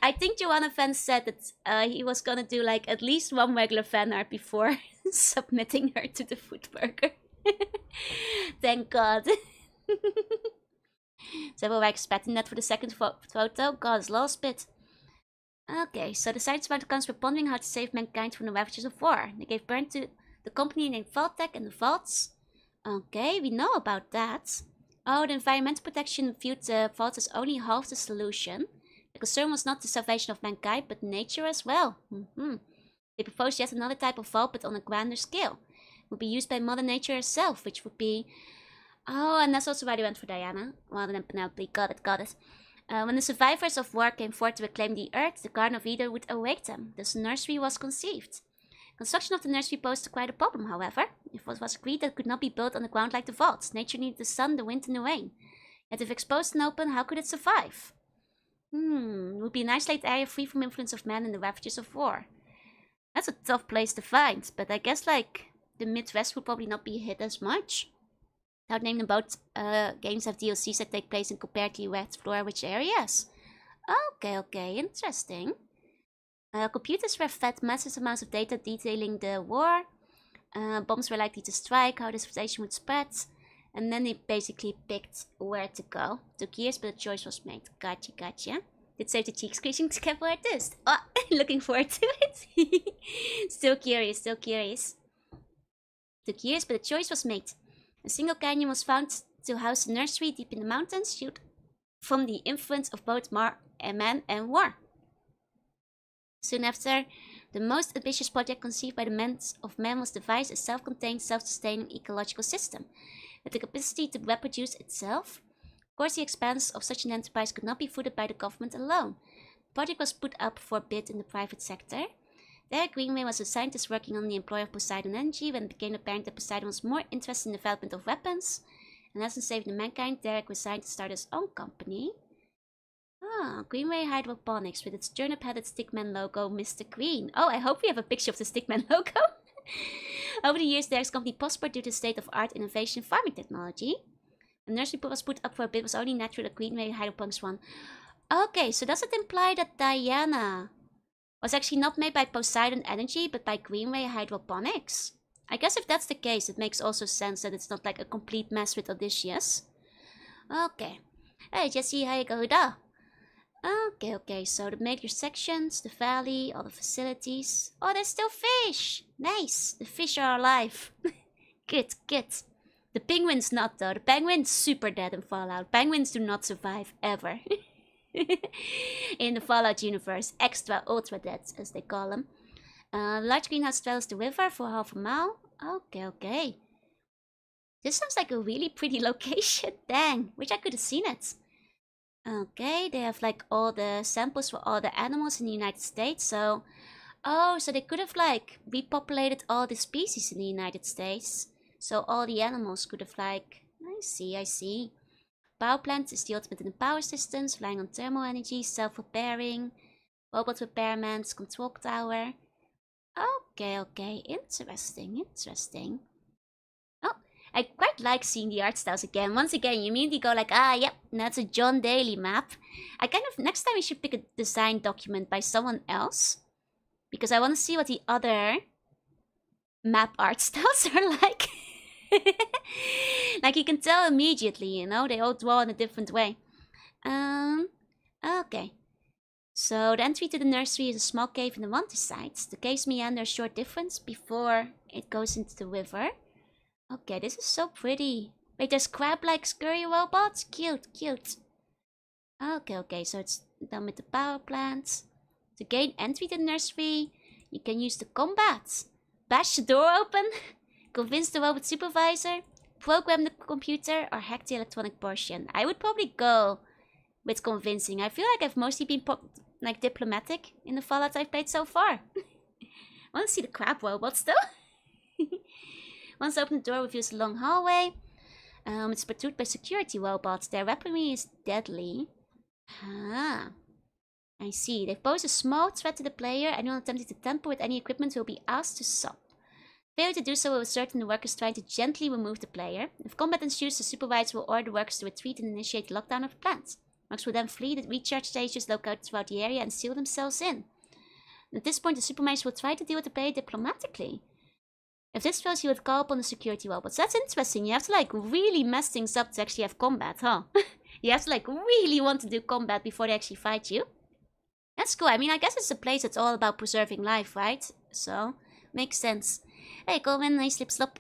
I think Jorunna fan said that he was gonna do like at least one regular fan art before submitting her to the food burger. Thank God. Several were expecting that for the second photo. God, it's lost bit. Okay, so the science about the comes were pondering how to save mankind from the ravages of war. They gave birth to the company named Vault-Tec and the Vaults. Okay, we know about that. Oh, the environmental protection viewed the Vault as only half the solution. The concern was not the salvation of mankind, but nature as well. They proposed yet another type of Vault, but on a grander scale. Would be used by Mother Nature herself, which would be... Oh, and that's also why they went for Diana, rather than Penelope. Got it. When the survivors of war came forth to reclaim the Earth, the Garden of Eden would awake them. This nursery was conceived. Construction of the nursery posed quite a problem, however. It was agreed that it could not be built on the ground like the vaults. Nature needed the sun, the wind, and the rain. Yet if exposed and open, how could it survive? It would be an isolated area free from influence of man and the ravages of war. That's a tough place to find, but I guess, like... The Midwest would probably not be hit as much. Without naming both games have DLCs that take place in comparatively wet explore which areas. Okay, interesting. Computers were fed massive amounts of data detailing the war. Bombs were likely to strike, how this station would spread. And then they basically picked where to go. Took years, but a choice was made. Gotcha, gotcha. Did save the cheek scratching to cap artist. Oh, looking forward to it. Still curious, still curious. Took years, but a choice was made. A single canyon was found to house a nursery deep in the mountains, shielded from the influence of both man and war. Soon after, the most ambitious project conceived by the minds of man was devised a self-contained, self-sustaining ecological system with the capacity to reproduce itself. Of course, the expense of such an enterprise could not be funded by the government alone. The project was put up for bid in the private sector. There, Greenway was a scientist working on the employ of Poseidon Energy when it became apparent that Poseidon was more interested in the development of weapons and less in saving mankind. Derek resigned to start his own company. Greenway Hydroponics with its turnip-headed stickman logo, Mr. Green. Oh, I hope we have a picture of the stickman logo. Over the years, Derek's company prospered due to state-of-art innovation in farming technology. A nursery was put up for a bid. It was only natural that Greenway Hydroponics won. Okay, so does it imply that Diana was actually not made by Poseidon Energy, but by Greenway Hydroponics? I guess if that's the case, it makes also sense that it's not like a complete mess with Odysseus. Okay. Hey, Jesse, how you go there? Okay, so the major sections, the valley, all the facilities. Oh, there's still fish! Nice! The fish are alive. Good. The penguins not though. The penguins super dead in Fallout. Penguins do not survive ever. In the Fallout universe. Extra ultra dead, as they call them. Large greenhouse straddles the river for half a mile. Okay. This sounds like a really pretty location. Dang, wish I could have seen it. Okay, they have like all the samples for all the animals in the United States. So, so they could have like repopulated all the species in the United States. So all the animals could have like, I see. Power plant is the ultimate in the power systems, relying on thermal energy, self-repairing, robot repairments, control tower. Okay, interesting. Oh, I quite like seeing the art styles again. Once again, you immediately go like, yep, that's a John Daly map. Next time we should pick a design document by someone else. Because I want to see what the other map art styles are like. Like you can tell immediately, you know, they all draw in a different way. Okay. So the entry to the nursery is a small cave in the countryside. The caves meander a short distance before it goes into the river. Okay, this is so pretty. Wait, there's crab-like scurry robots? Cute. Okay, so it's done with the power plants. To gain entry to the nursery, you can use the combat. Bash the door open, convince the robot supervisor, program the computer, or hack the electronic portion. I would probably go with convincing. I feel like I've mostly been diplomatic in the Fallout I've played so far. I want to see the crab robots though. Once open the door reveals a long hallway. It's patrolled by security robots. Their weaponry is deadly. I see. They pose a small threat to the player. Anyone attempting to tamper with any equipment will be asked to stop. Failure to do so will assert the workers trying to gently remove the player. If combat ensues, the supervisor will order the workers to retreat and initiate the lockdown of the plant. Workers will then flee the recharge stations located throughout the area and seal themselves in. At this point, the supervisor will try to deal with the player diplomatically. If this fails, you would call upon the security robots. That's interesting. You have to like really mess things up to actually have combat, huh? You have to like really want to do combat before they actually fight you. That's cool. I mean, I guess it's a place that's all about preserving life, right? So, makes sense. Hey, Colin, nice slip slop.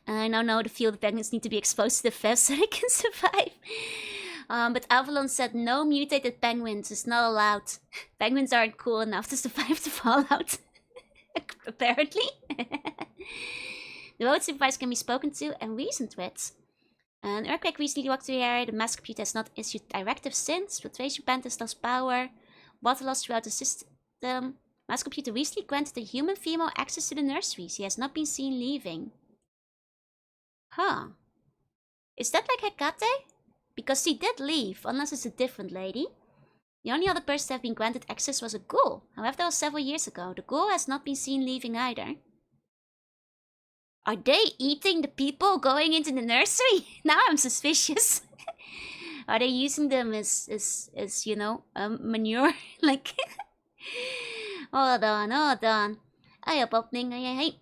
I now know the field penguins need to be exposed to the fest so they can survive. But Avalon said no mutated penguins is not allowed. Penguins aren't cool enough to survive the fallout. Apparently. The road supervisor can be spoken to and reasoned with. An earthquake recently rocked the area. The mass computer has not issued directives since. Filtration plant has lost power. Water loss throughout the system. Mass computer recently granted a human female access to the nursery. She has not been seen leaving. Huh. Is that like Hecate? Because she did leave, unless it's a different lady. The only other person to have been granted access was a ghoul. However, that was several years ago. The ghoul has not been seen leaving either. Are they eating the people going into the nursery? Now I'm suspicious. Are they using them as you know, manure? Like, hold on. Ay, opening, ay.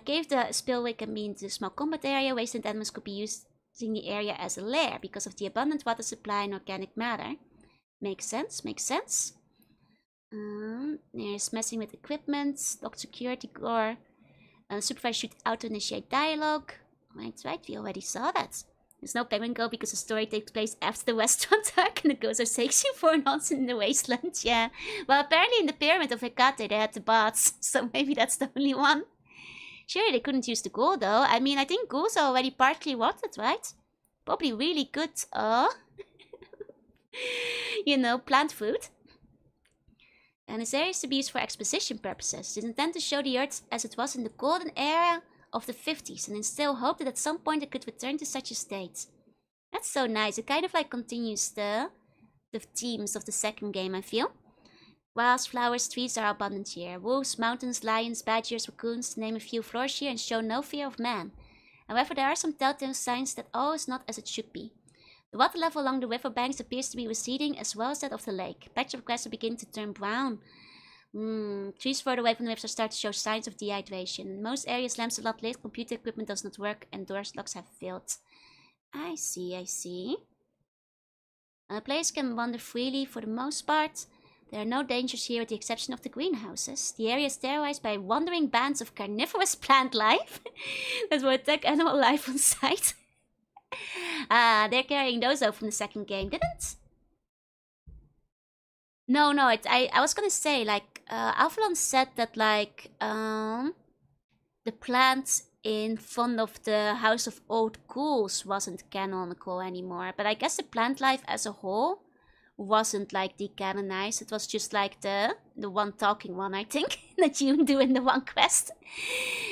Cave the spillway can be into a small combat area. Wasteland animals could be using the area as a lair because of the abundant water supply and organic matter. Makes sense, makes sense. There's messing with equipment, locked security door. Supervisor should auto-initiate dialogue. Right, we already saw that. There's no penguin go because the story takes place after the restaurant arc and the ghost are sexy for nonsense in the wasteland. Yeah. Well, apparently in the pyramid of Hecate they had the baths, so maybe that's the only one. Sure, they couldn't use the ghoul though. I mean, I think ghouls are already partly rotted, right? Probably really good, you know, plant food. And this area is to be used for exposition purposes. It's intended to show the Earth as it was in the golden era of the 50s and instill hope that at some point it could return to such a state. That's so nice. It kind of like continues the themes of the second game, I feel. Grass, flowers, trees are abundant here. Wolves, mountains, lions, badgers, raccoons, to name a few, flourish here and show no fear of man. However, there are some telltale signs that all is not as it should be. The water level along the river banks appears to be receding as well as that of the lake. Patches of grass are beginning to turn brown. Trees further away from the river start to show signs of dehydration. In most areas, lamps are not lit, computer equipment does not work, and doors locks have failed. I see, I see. Players can wander freely for the most part. There are no dangers here with the exception of the greenhouses. The area is terrorized by wandering bands of carnivorous plant life that will attack animal life on sight. They're carrying those over from the second game, didn't? No, I was gonna say, like, Avalon said that, like, the plant in front of the House of Old Ghouls wasn't canonical anymore. But I guess the plant life as a whole wasn't, like, decanonized. It was just, like, the one talking one, I think, that you do in the one quest.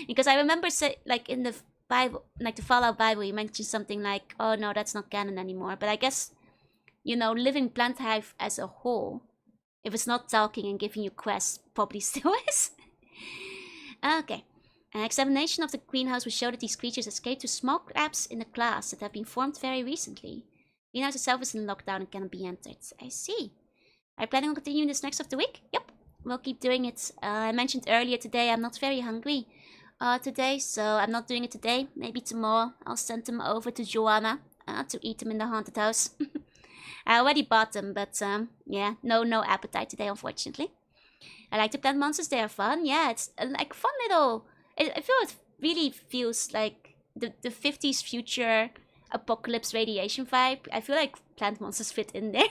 Because I remember, like, in the Bible, like the Fallout Bible, you mentioned something like, oh no, that's not canon anymore. But I guess, you know, living plant life as a whole, if it's not talking and giving you quests, probably still is. Okay. An examination of the greenhouse will show that these creatures escaped to small gaps in the glass that have been formed very recently. The greenhouse itself is in lockdown and cannot be entered. I see. Are you planning on continuing this next of the week? Yep. We'll keep doing it. I mentioned earlier today I'm not very hungry today, so I'm not doing it today. Maybe tomorrow I'll send them over to Jorunna to eat them in the haunted house. I already bought them, but yeah, no appetite today, unfortunately. I like the plant monsters, they are fun. Yeah, it's like fun little... I feel it really feels like the 50s future apocalypse radiation vibe. I feel like plant monsters fit in there.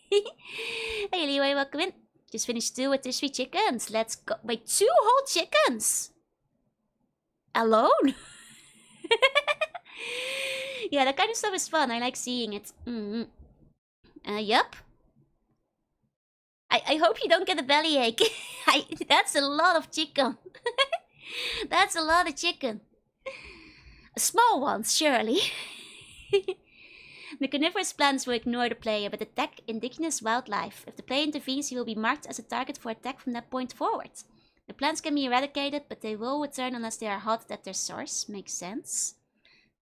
Hey Leeway, welcome in. Just finished 2 with the 3 chickens. Let's go. Wait, 2 whole chickens? Alone? Yeah, that kind of stuff is fun. I like seeing it. Yup. I hope you don't get a bellyache. That's a lot of chicken. That's a lot of chicken. Small ones, surely. The carnivorous plants will ignore the player, but attack indigenous wildlife. If the player intervenes, he will be marked as a target for attack from that point forward. The plants can be eradicated, but they will return unless they are hot at their source. Makes sense.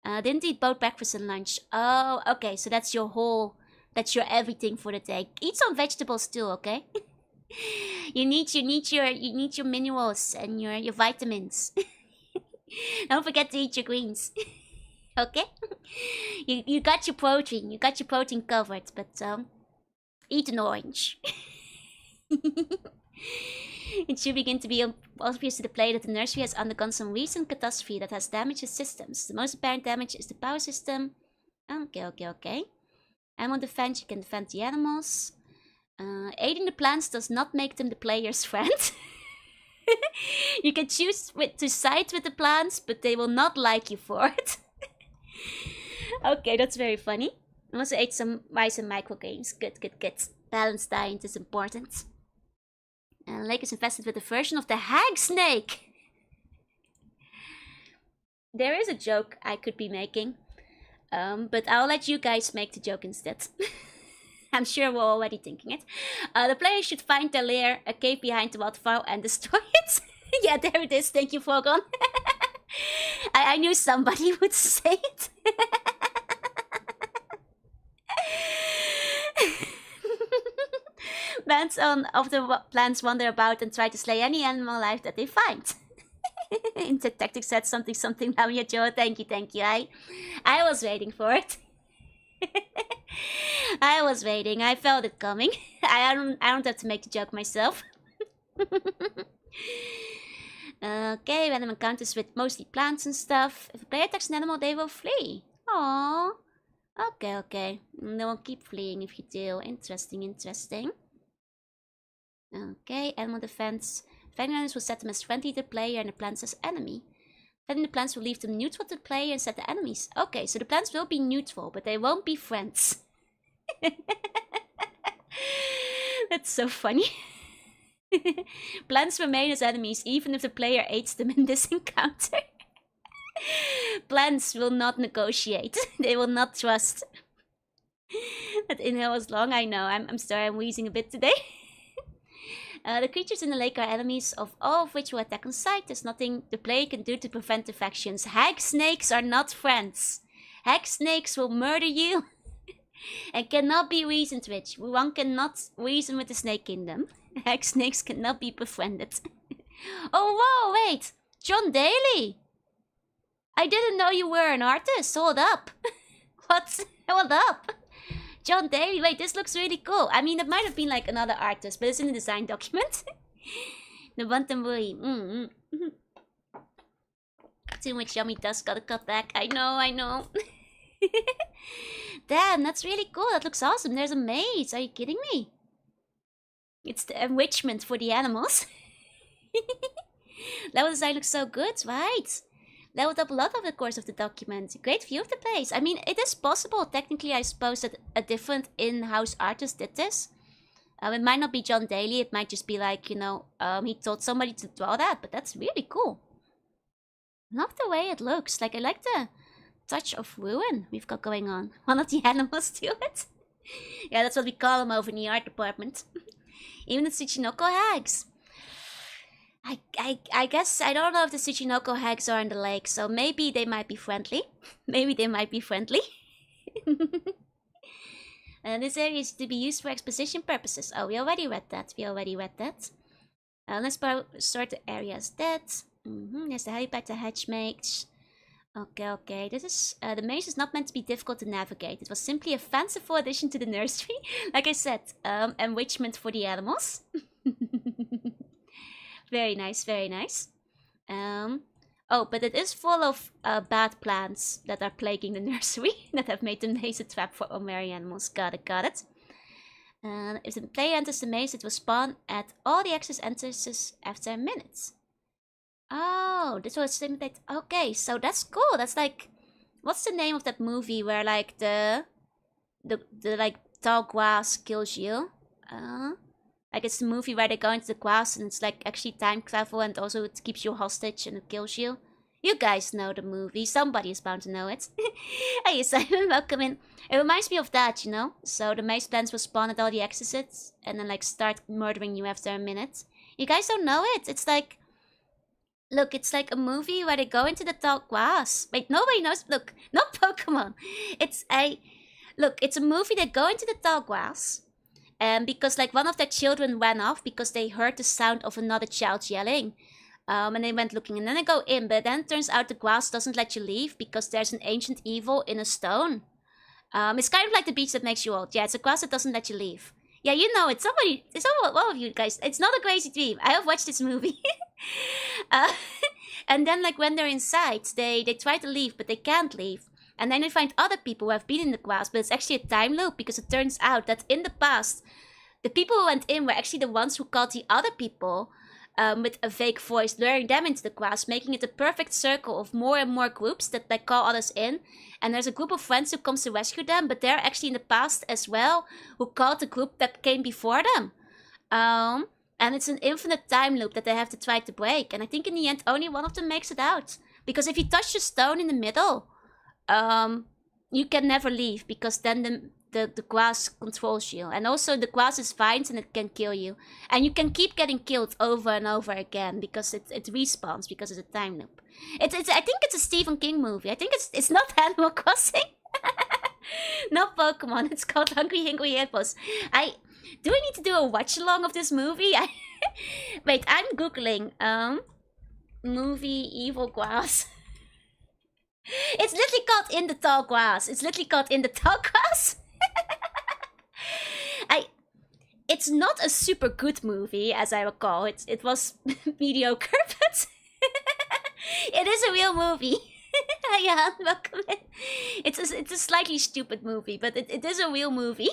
Didn't eat both breakfast and lunch. Oh, okay, so that's your whole... That's your everything for the day. Eat some vegetables too, okay? you need your minerals and your vitamins. Don't forget to eat your greens. Okay? You got your protein. You got your protein covered, but eat an orange. It should begin to be obvious to the player that the nursery has undergone some recent catastrophe that has damaged its systems. The most apparent damage is the power system. Okay. Animal defense, you can defend the animals. Aiding the plants does not make them the player's friend. You can choose to side with the plants, but they will not like you for it. Okay, that's very funny. I also ate some rice and micro games. Good. Balanced diet is important. Lake is infested with a version of the hag snake. There is a joke I could be making. But I'll let you guys make the joke instead. I'm sure we're already thinking it. The player should find their lair, a cave behind the waterfall, and destroy it. Yeah, there it is. Thank you, Fogon. I knew somebody would say it. Bands of the plants wander about and try to slay any animal life that they find. Intertactic said something Lamia Joe. Thank you. I was waiting for it. I was waiting. I felt it coming. I don't have to make the joke myself. Okay, random encounters with mostly plants and stuff. If a player attacks an animal, they will flee. Aww. Okay. They will keep fleeing if you do. Interesting. Okay, animal defense. Defending animals will set them as friendly to the player and the plants as enemy. Defending the plants will leave them neutral to the player and set the enemies. Okay, so the plants will be neutral, but they won't be friends. That's so funny. Plants remain as enemies even if the player aids them in this encounter. Plants will not negotiate. They will not trust. That inhale was long, I know. I'm sorry, I'm wheezing a bit today. The creatures in the lake are enemies, of all of which will attack on sight. There's nothing the player can do to prevent the factions. Hag snakes are not friends. Hag snakes will murder you and cannot be reasoned with. One cannot reason with the snake kingdom. Hag snakes cannot be befriended. Oh, whoa, wait! John Daly! I didn't know you were an artist. Hold up. What? Hold up. John Daly, wait, this looks really cool. I mean, it might have been like another artist, but it's in the design document. The Bantamuri. Too much yummy dust, gotta cut back. I know. Damn, that's really cool. That looks awesome. There's a maze. Are you kidding me? It's the enrichment for the animals. Level design looks so good, right? Leveled up a lot over the course of the document. Great view of the place. I mean, it is possible, technically, I suppose, that a different in-house artist did this. It might not be John Daly. It might just be like, you know, he told somebody to draw that. But that's really cool. Love the way it looks. Like, I like the touch of ruin we've got going on. One of the animals do it. Yeah, that's what we call them over in the art department. Even the Tsuchinoko hags. I guess, I don't know if the Tsuchinoko hags are in the lake, so maybe they might be friendly. And this area is to be used for exposition purposes. Oh, we already read that. Let's sort the areas dead. There's the helipad, the hedge mage. Okay. This is the maze is not meant to be difficult to navigate. It was simply a fanciful addition to the nursery. Like I said, enrichment for the animals. Very nice. Oh, but it is full of bad plants that are plaguing the nursery that have made the maze a trap for ordinary animals. Got it. If the player enters the maze, it will spawn at all the access entrances after minutes. Oh, this will simulate. Okay, so that's cool. That's like, what's the name of that movie where like the like tall grass kills you? Like it's the movie where they go into the grass and it's like actually time travel and also it keeps you hostage and it kills you. You guys know the movie. Somebody is bound to know it. Hey Simon, welcome in. It reminds me of that, you know? So the maze plants will spawn at all the exits and then like start murdering you after a minute. You guys don't know it? It's like, look, it's like a movie where they go into the tall grass. Wait, nobody knows. Look, not Pokemon. It's a movie that go into the tall grass. Because like one of their children ran off because they heard the sound of another child yelling. And they went looking and then they go in. But then it turns out the grass doesn't let you leave because there's an ancient evil in a stone. It's kind of like the beach that makes you old. Yeah, it's a grass that doesn't let you leave. Yeah, you know it. It's all of you guys. It's not a crazy dream. I have watched this movie. And then like when they're inside, they try to leave, but they can't leave. And then they find other people who have been in the grass, but it's actually a time loop because it turns out that in the past, the people who went in were actually the ones who called the other people with a fake voice, luring them into the grass, making it a perfect circle of more and more groups that like call others in. And there's a group of friends who comes to rescue them, but they're actually in the past as well, who called the group that came before them. And it's an infinite time loop that they have to try to break. And I think in the end, only one of them makes it out. Because if you touch the stone in the middle, you can never leave because then the grass controls you. And also the grass is vines and it can kill you. And you can keep getting killed over and over again because it respawns because it's a time loop. I think it's a Stephen King movie. I think it's not Animal Crossing. Not Pokemon. It's called Hungry Hippos. Do I need to do a watch along of this movie? Wait, I'm googling. movie Evil Grass. It's literally called In the Tall Grass. It's literally called In the Tall Grass. It's not a super good movie, as I recall. It was mediocre, but it is a real movie. Yeah, welcome in. It's a slightly stupid movie, but it is a real movie.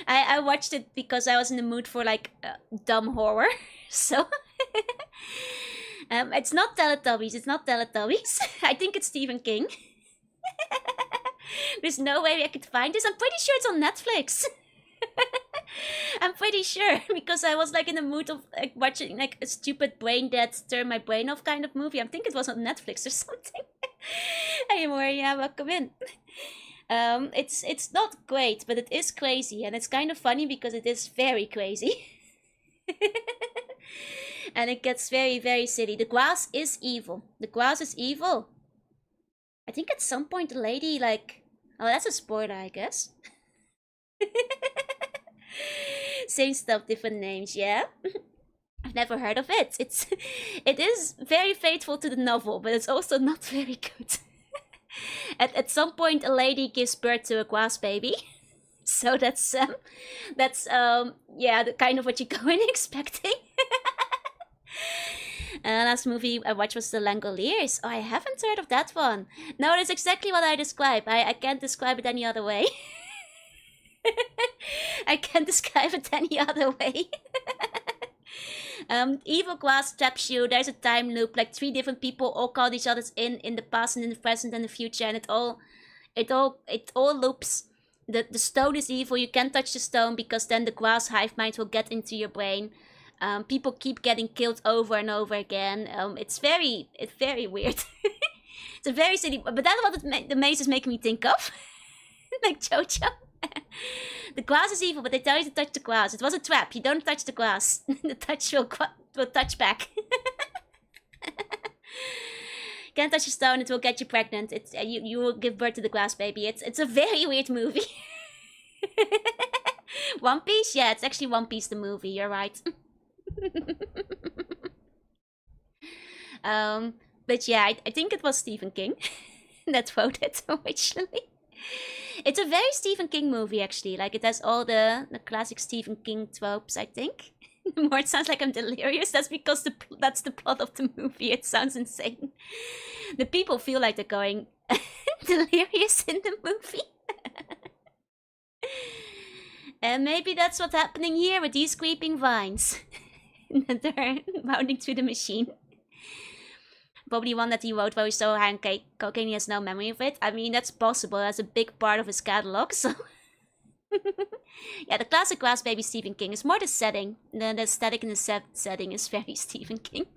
I watched it because I was in the mood for like dumb horror. So it's not Teletubbies. It's not Teletubbies. I think it's Stephen King. There's no way I could find this. I'm pretty sure it's on Netflix. I'm pretty sure because I was like in the mood of like watching like a stupid brain dead turn my brain off kind of movie. I think it was on Netflix or something. Anyway, yeah, welcome in. It's not great, but it is crazy, and it's kind of funny because it is very crazy. And it gets very, very silly. The grass is evil. The grass is evil. I think at some point the lady like... Oh, that's a spoiler, I guess. Same stuff, different names, yeah? I've never heard of it. It is very faithful to the novel, but it's also not very good. At some point, a lady gives birth to a grass baby. So that's yeah, the kind of what you go in expecting. Last movie I watched was The Langoliers. Oh, I haven't heard of that one. No, that's exactly what I describe. I can't describe it any other way. I can't describe it any other way. Evil glass traps you. There's a time loop. Like 3 different people all called each other in the past and in the present and the future, and it all loops. The stone is evil. You can't touch the stone because then the grass hive mind will get into your brain. People keep getting killed over and over again. It's very weird. It's a very silly, but that's what the maze is making me think of. Like Jojo. The grass is evil, but they tell you to touch the grass. It was a trap. You don't touch the grass. The touch will touch back. Can't touch a stone. It will get you pregnant. It's you will give birth to the grass baby. It's a very weird movie. One Piece? Yeah, it's actually One Piece the movie. You're right. But yeah, I think it was Stephen King that wrote it originally. It's a very Stephen King movie, actually. Like, it has all the classic Stephen King tropes, I think. The more it sounds like I'm delirious, that's because that's the plot of the movie. It sounds insane. The people feel like they're going delirious in the movie. And maybe that's what's happening here with these creeping vines. They're mounting to the machine. Probably one that he wrote while he was so high on cocaine he has no memory of it. I mean, that's possible. That's a big part of his catalog, so... Yeah, the classic Grass Baby Stephen King is more the setting. The aesthetic in the setting is very Stephen King.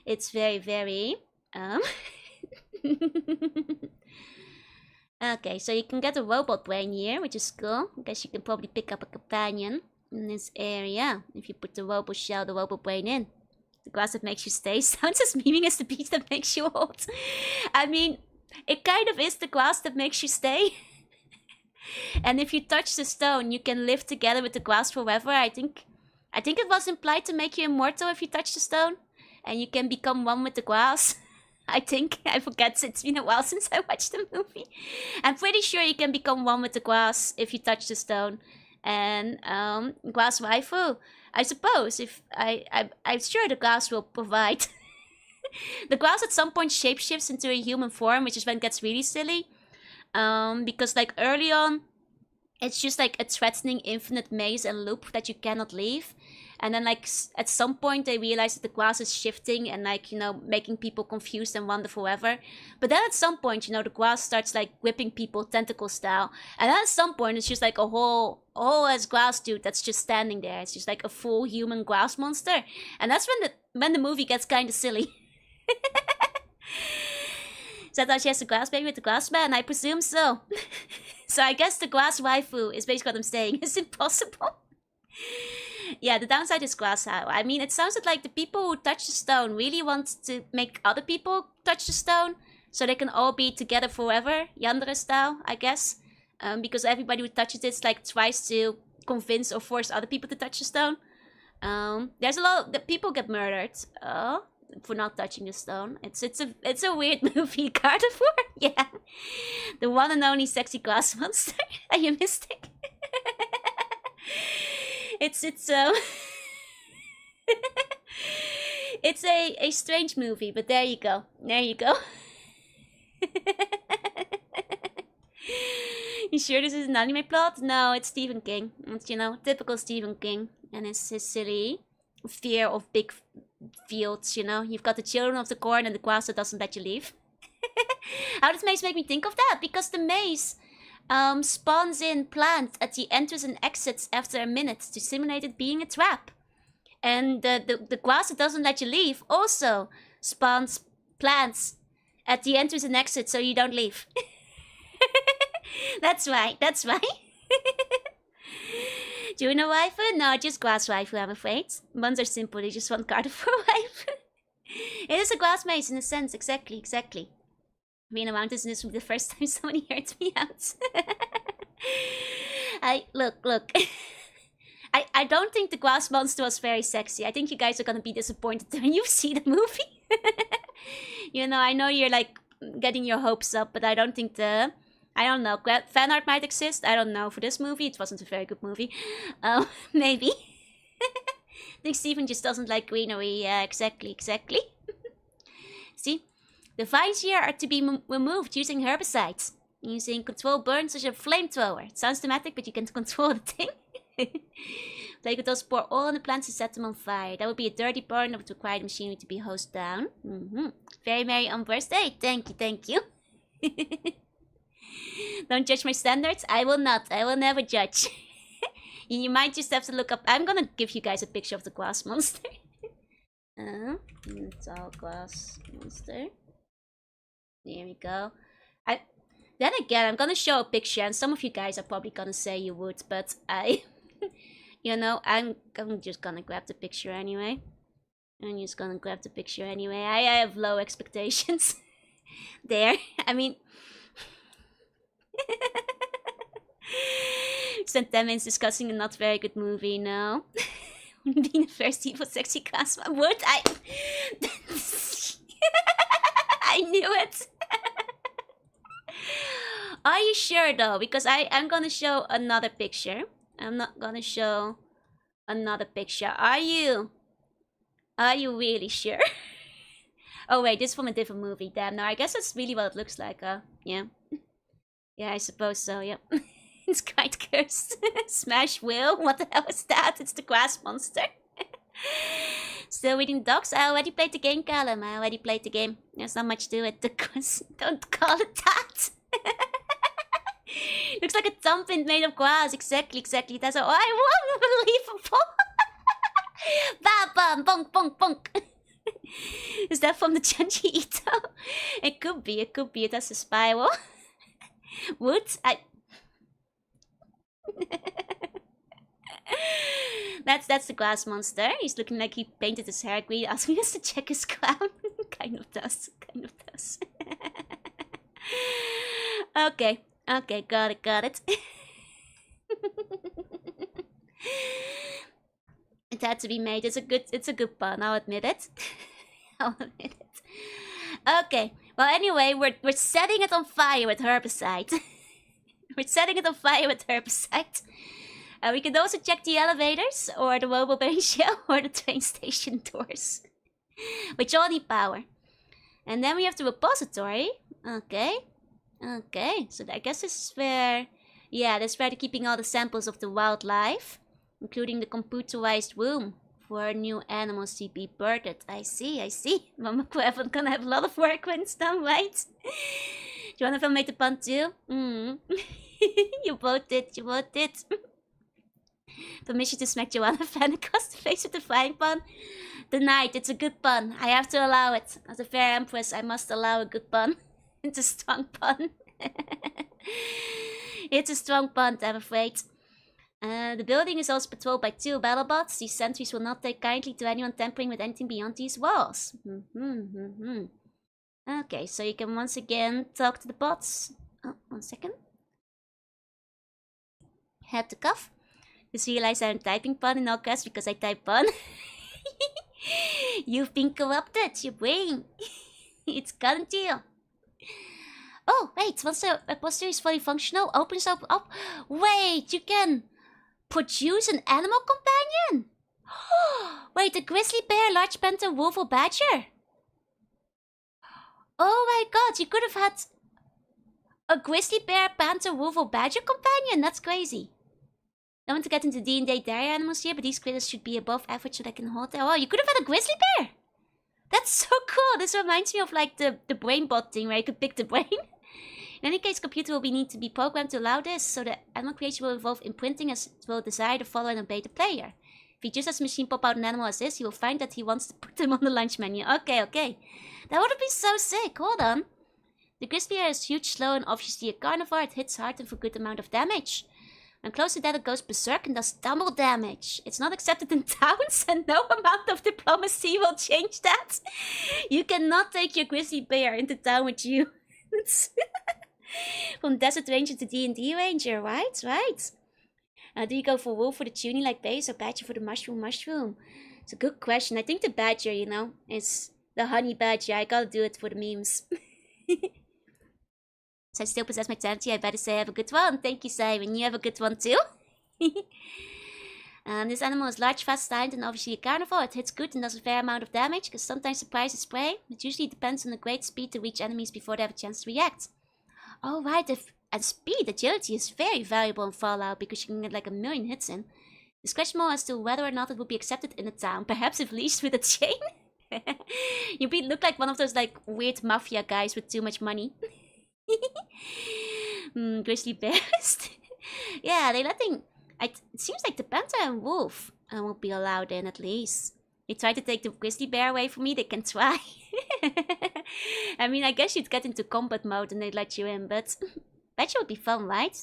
It's very, very... Okay, so you can get a robot brain here, which is cool. I guess you can probably pick up a companion in this area if you put the robot shell, the robot brain in. The grass that makes you stay sounds as memeing as the beach that makes you old. I mean, it kind of is the grass that makes you stay. And if you touch the stone, you can live together with the grass forever. I think it was implied to make you immortal if you touch the stone. And you can become one with the grass. I think. I forget. It's been a while since I watched the movie. I'm pretty sure you can become one with the grass if you touch the stone. And grass waifu. I suppose if I'm sure the grass will provide. The grass at some point shapeshifts into a human form, which is when it gets really silly. Because like early on, it's just like a threatening infinite maze and loop that you cannot leave. And then like at some point they realize that the grass is shifting and like, you know, making people confused and wonder forever. But then at some point, you know, the grass starts like whipping people tentacle style. And then at some point it's just like a whole ass grass dude that's just standing there. It's just like a full human grass monster. And that's when the movie gets kind of silly. Is that how she has the grass baby with the grass man? I presume so. So I guess the grass waifu is basically what I'm saying. It's impossible. Yeah, the downside is grass how. I mean, it sounds like the people who touch the stone really want to make other people touch the stone. So they can all be together forever. Yandere style, I guess. Because everybody who touches it like tries to convince or force other people to touch the stone. There's a lot of people get murdered. For not touching the stone. It's a weird movie. Carnivore? Yeah. The one and only sexy glass monster. Are you Mystic? it's it's a strange movie, but there you go. There you go. You sure this is an anime plot? No, it's Stephen King. It's, you know, typical Stephen King and his silly fear of big fields, you know. You've got the children of the corn and the grass that doesn't let you leave. How does maze make me think of that? Because the maze spawns in plants at the entrance and exits after a minute to simulate it being a trap. And the grass that doesn't let you leave also spawns plants at the entrance and exit so you don't leave. That's right, that's right. Jorunna waifu? No, just grass waifu, I'm afraid. Ones are simple, they just want carnivore waifu. It is a glass maze in a sense, exactly. Being around this is the first time somebody heard me out. Look. I don't think the grass monster was very sexy. I think you guys are gonna be disappointed when you see the movie. You know, I know you're like getting your hopes up, but I don't think I don't know. Fan art might exist. I don't know. For this movie, it wasn't a very good movie. Maybe. I think Steven just doesn't like greenery. Yeah, exactly. See? The vines here are to be removed using herbicides. Using control burns such as a flamethrower. It sounds dramatic, but you can control the thing. They could also pour oil on the plants and set them on fire. That would be a dirty burn that would require the machinery to be hosed down. Very merry on birthday. Thank you. Don't judge my standards. I will not. I will never judge. You might just have to look up. I'm gonna give you guys a picture of the glass monster. Tall glass monster. There we go. Then again, I'm gonna show a picture, and some of you guys are probably gonna say you would, but you know, I'm just gonna grab the picture anyway. I have low expectations. There. I mean. Spent 10 minutes discussing a not very good movie, no. Being the first evil sexy class would I I knew it. Are you sure though? Because I'm gonna show another picture. I'm not gonna show another picture. Are you really sure? Oh wait, this is from a different movie. Damn, no, I guess that's really what it looks like, yeah. Yeah, I suppose so, yep. It's quite cursed. Smash Will? What the hell is that? It's the grass monster. Still reading docs? I already played the game, Callum. There's not much to it. Don't call it that. Looks like a thumbprint made of grass. Exactly. That's all. Unbelievable. Bam, bam, bonk, bonk. Is that from the Chanchi Ito? It could be. It has a spiral. Wood? That's the glass monster. He's looking like he painted his hair green, asking us to check his crown. Kind of does. Okay, got it. It had to be made. It's a good pun. I'll admit it. Okay. Well, anyway, we're setting it on fire with herbicide. We can also check the elevators, or the mobile ratio, or the train station doors. Which all need power. And then we have the repository. Okay. So I guess this is where... Yeah, that's where they're keeping all the samples of the wildlife. Including the computerized room for new animals to be birthed. I see. Mama Quevan gonna have a lot of work when it's done, right? Jonathan made the pun too? You both did. Permission to smack Joanna Fan across the face with the frying pan? Denied, it's a good pun. I have to allow it. As a fair empress, I must allow a good pun. It's a strong pun. It's a strong pun, I'm afraid. The building is also patrolled by 2 battlebots. These sentries will not take kindly to anyone tampering with anything beyond these walls. Okay, so you can once again talk to the bots. Oh, 1 second. Had to cough. Just realized I'm typing pun in all caps because I type pun. You've been corrupted, your brain. It's gone to you. Oh, wait, once the repository is fully functional, opens up. Wait, you can produce an animal companion? Wait, a grizzly bear, large panther, wolf, or badger? Oh my god, you could have had a grizzly bear, panther, wolf, or badger companion. That's crazy. I want to get into D&D dairy animals here, but these critters should be above average so that I can hold them. Oh, you could have had a grizzly bear! That's so cool! This reminds me of like the brain bot thing where you could pick the brain. In any case, computer will need to be programmed to allow this, so the animal creation will involve imprinting as it will desire to follow and obey the player. If he just has a machine pop out an animal as this, he will find that he wants to put them on the lunch menu. Okay. That would have been so sick. Hold on. The grizzly bear is huge, slow, and obviously a carnivore. It hits hard and for a good amount of damage. When close to that, it goes berserk and does double damage. It's not accepted in towns, and no amount of diplomacy will change that. You cannot take your grizzly bear into town with you. From desert ranger to D&D ranger, right? Do you go for wolf for the tuning-like base or badger for the mushroom? It's a good question. I think the badger, you know, is the honey badger. I gotta do it for the memes. So I still possess my sanity. I better say I have a good one. Thank you, Simon. You have a good one too. This animal is large, fast, silent, and obviously a carnivore. It hits good and does a fair amount of damage, because sometimes surprise its prey. It usually depends on the great speed to reach enemies before they have a chance to react. Oh right, and speed, agility is very valuable in Fallout, because you can get like 1 million hits in. It's questionable as to whether or not it would be accepted in a town, perhaps if leashed with a chain. You look like one of those like weird mafia guys with too much money. Grizzly bears. Yeah, they're letting. It seems like the panther and wolf won't be allowed in at least. They try to take the grizzly bear away from me. They can try. I mean, I guess you'd get into combat mode and they'd let you in, but bet you would be fun, right?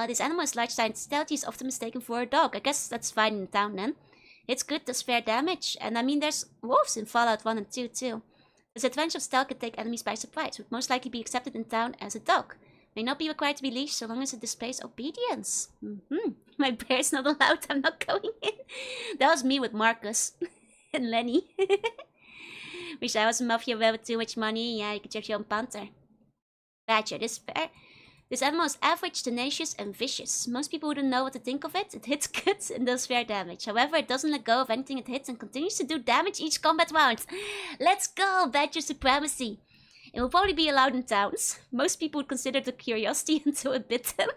This animal is large, silent, stealthy, is often mistaken for a dog. I guess that's fine in town then. It's good, does fair damage, and I mean, there's wolves in Fallout 1 and 2 too. This advantage of stealth can take enemies by surprise, would most likely be accepted in town as a dog. May not be required to be leashed so long as it displays obedience. My bear's not allowed, I'm not going in. That was me with Marcus and Lenny. Wish I was a mafia bear with too much money. Yeah, you could have your own panther. Badger, this animal is average, tenacious, and vicious. Most people wouldn't know what to think of it. It hits good and does fair damage. However, it doesn't let go of anything it hits and continues to do damage each combat round. Let's go! Badger supremacy. It will probably be allowed in towns. Most people would consider it a curiosity until it bit them.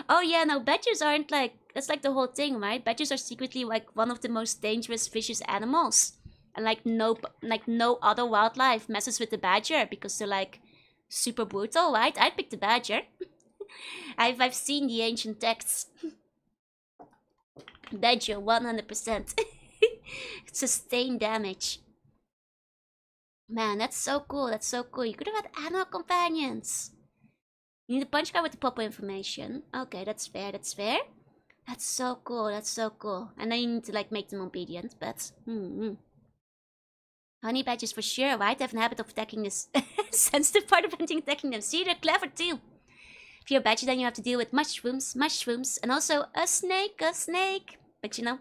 Oh yeah, no, badgers aren't like... That's like the whole thing, right? Badgers are secretly like one of the most dangerous, vicious animals. And like no other wildlife messes with the badger because they're like... super brutal, right? I'd pick the badger. I've seen the ancient texts. Badger, 100%. Sustained damage. Man, that's so cool. That's so cool. You could have had animal companions. You need a punch card with the proper information. Okay, that's fair. That's fair. That's so cool. That's so cool. And then you need to like make them obedient, but honey badgers for sure, right? They have an habit of attacking this sensitive part of hunting, attacking them. See, they're clever too. If you're a badger, then you have to deal with mushrooms, and also a snake. But you know,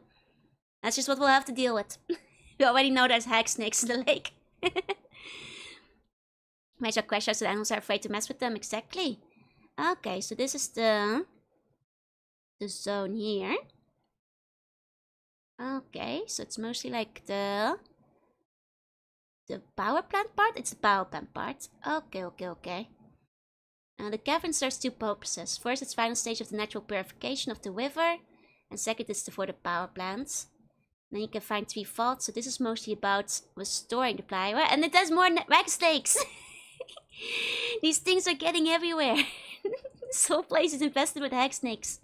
that's just what we'll have to deal with. We already know there's hag snakes in the lake. Magic crash outs, so the animals are afraid to mess with them. Exactly. Okay, so this is the zone here. Okay, so it's mostly like the power plant part? It's the power plant part. Okay. The cavern serves two purposes. First, it's final stage of the natural purification of the river. And second is for the power plants. Then you can find 3 vaults. So this is mostly about restoring the power. And it has more rag snakes! These things are getting everywhere. This whole place is infested with hag snakes.